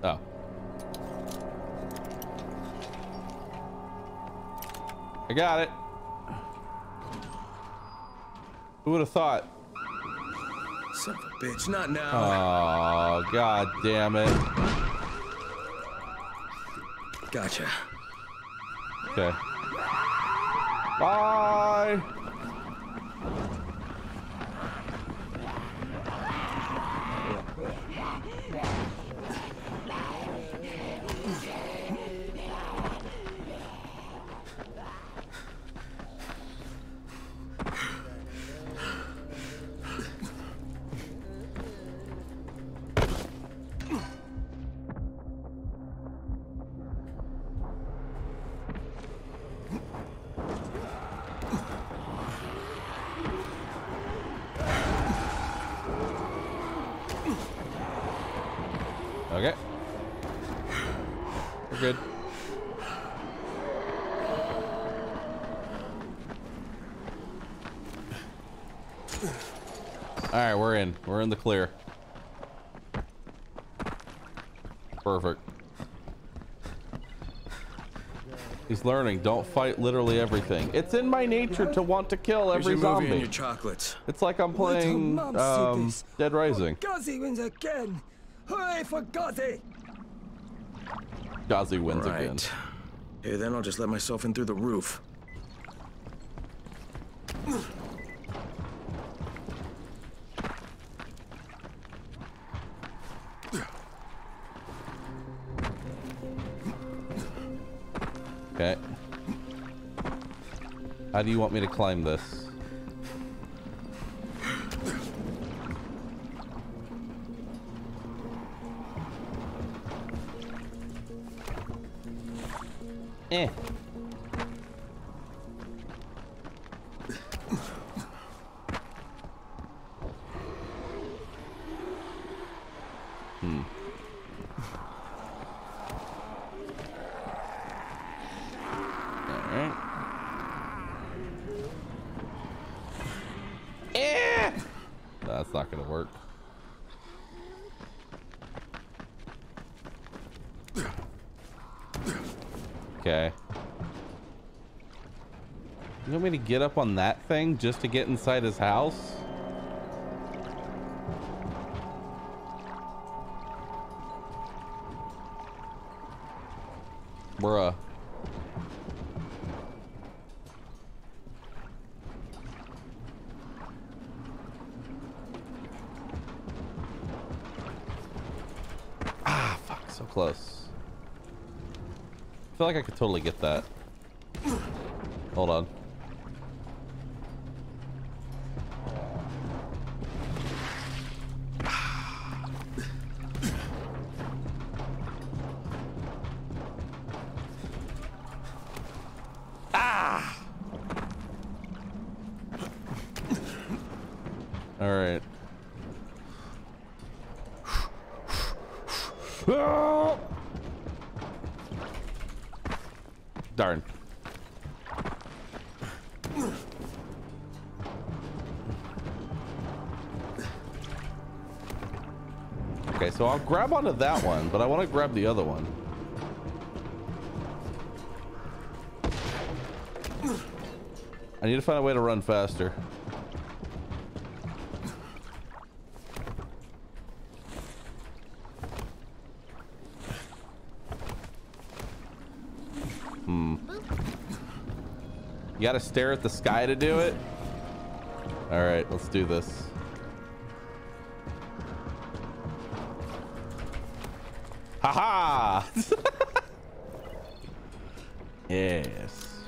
Oh. I got it. Who would have thought? Son of a bitch, not now. Oh, God damn it. Gotcha. Okay. Bye. Okay. We're good. Alright, we're in. We're in the clear. Perfect. He's learning. Don't fight literally everything. It's in my nature to want to kill every zombie. And your chocolates. It's like I'm playing Dead Rising. Gazi wins again. Hooray for Gazi! Gazi wins again. Okay, then I'll just let myself in through the roof. Okay. How do you want me to climb this? Eh. Alright. Eh! That's not gonna work. Okay. You want me to get up on that thing just to get inside his house? Bruh. Ah, fuck, so close. I feel like I could totally get that. Hold on. Ah! All right. Darn. Okay, so I'll grab onto that one, but I want to grab the other one. I need to find a way to run faster. You gotta stare at the sky to do it? All right, let's do this. Haha! Yes.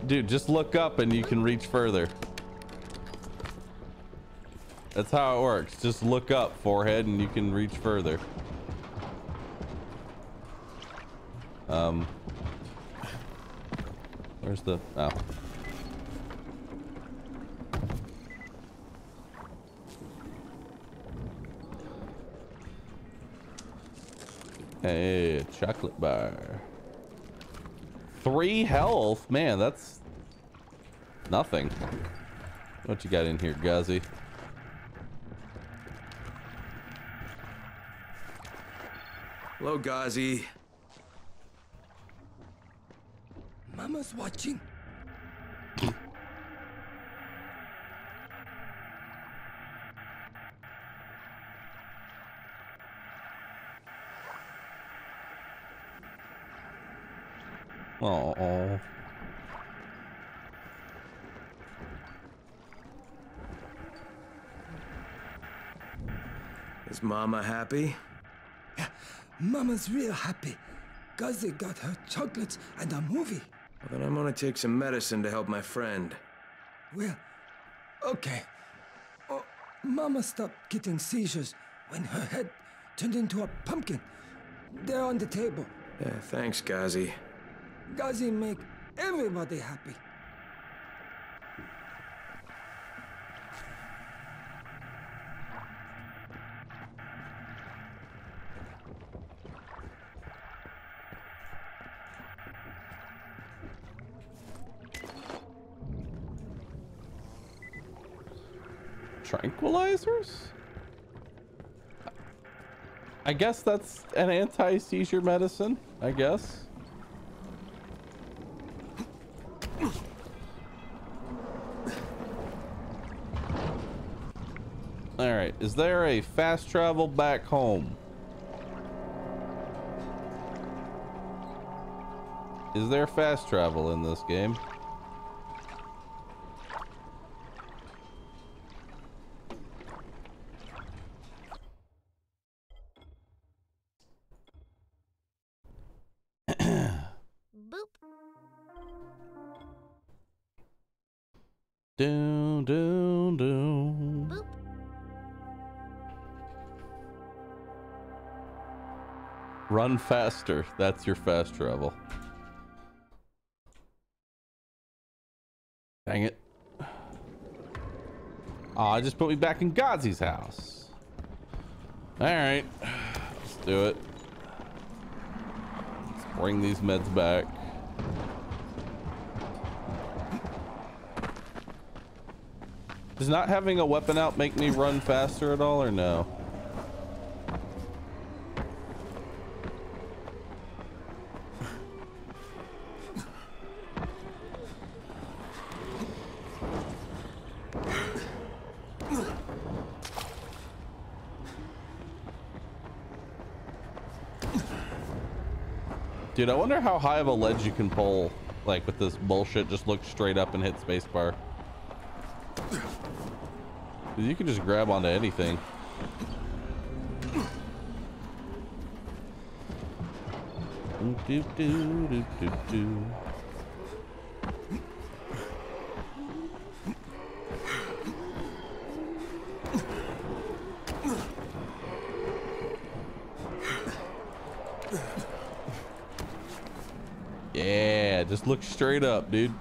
Dude, just look up and you can reach further. That's how it works. Just look up, forehead, and you can reach further. Where's the... Oh. Hey, chocolate bar. 3 health? Man, that's nothing. What you got in here, Gazi? Hello, Gazi. Mama's watching. Oh. Is Mama happy? Yeah, Mama's real happy. Gazi got her chocolates and a movie. Well, then I'm gonna take some medicine to help my friend. Well, okay. Oh, Mama stopped getting seizures when her head turned into a pumpkin. They're on the table. Yeah, thanks, Gazi. Gazi make everybody happy. Tranquilizers? I guess that's an anti-seizure medicine, I guess. All right, is there a fast travel back home? Is there fast travel in this game? Doom, doom, doom. Boop. Run faster. That's your fast travel. Dang it. Aw, just put me back in Ghazi's house. Alright. Let's do it. Let's bring these meds back. Does not having a weapon out make me run faster at all, or no? Dude, I wonder how high of a ledge you can pull, like with this bullshit. Just look straight up and hit spacebar. You can just grab onto anything. Do, do, do, do, do. Yeah, just look straight up, dude.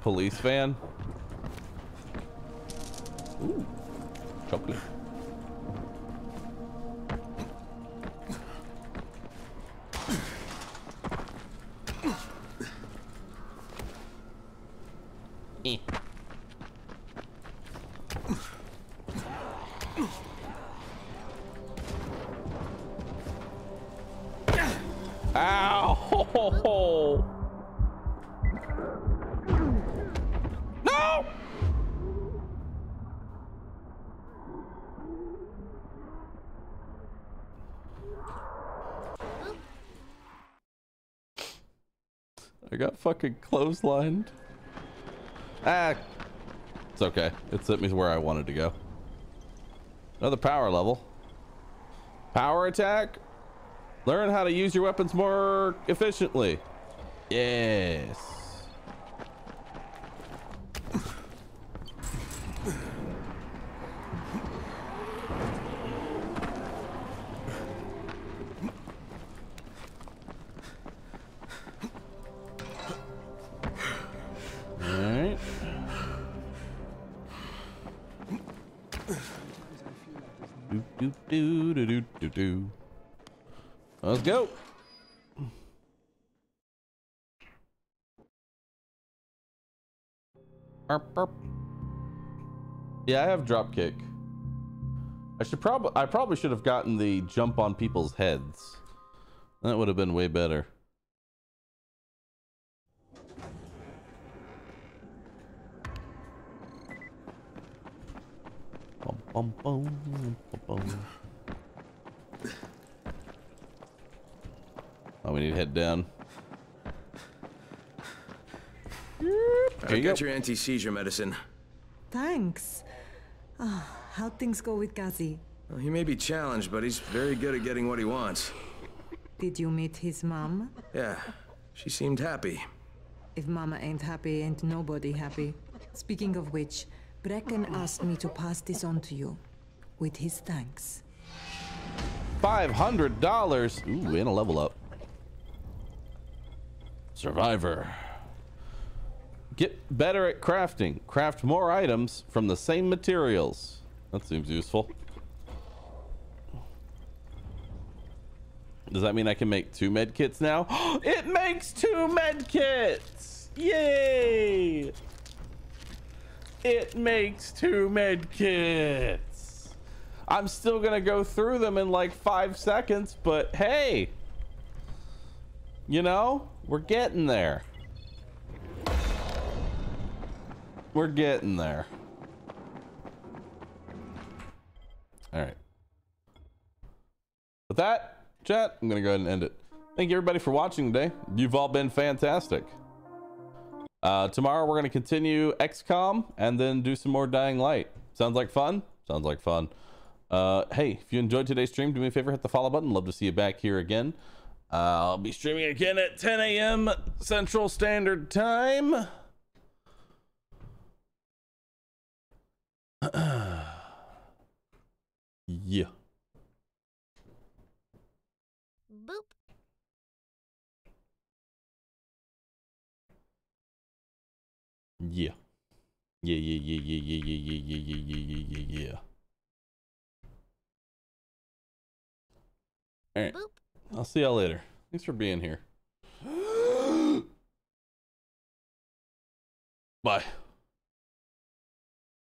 Police van. Ooh, chocolate. Ow! No! I got fucking clotheslined. Ah, it's okay. It sent me where I wanted to go. Another power level. Power attack. Learn how to use your weapons more efficiently. Yes. Alright. Do do do do do do. Let's go. Yeah, I have drop kick. I probably should have gotten the jump on people's heads. That would have been way better. Bum, bum, bum, bum, bum. Oh, we need to head down. I got your anti-seizure medicine. Thanks. Oh, how'd things go with Ghazi? Well, he may be challenged, but he's very good at getting what he wants. Did you meet his mom? Yeah, she seemed happy. If Mama ain't happy, ain't nobody happy. Speaking of which, Brecken asked me to pass this on to you, with his thanks. $500. Ooh, and a level up. Survivor. Get better at crafting. Craft more items from the same materials. That seems useful. Does that mean I can make 2 med kits now? It makes 2 med kits! Yay! It makes 2 med kits. I'm still gonna go through them in like 5 seconds, but hey, you know, we're getting there. We're getting there. All right. With that, chat, I'm gonna go ahead and end it. Thank you everybody for watching today. You've all been fantastic. Tomorrow we're gonna continue XCOM and then do some more Dying Light. Sounds like fun? Sounds like fun. Hey, if you enjoyed today's stream, do me a favor, hit the follow button. Love to see you back here again. I'll be streaming again at 10 a.m. Central Standard Time. Yeah. Boop. Yeah. Yeah. All right. Boop. I'll see y'all later. Thanks for being here. Bye.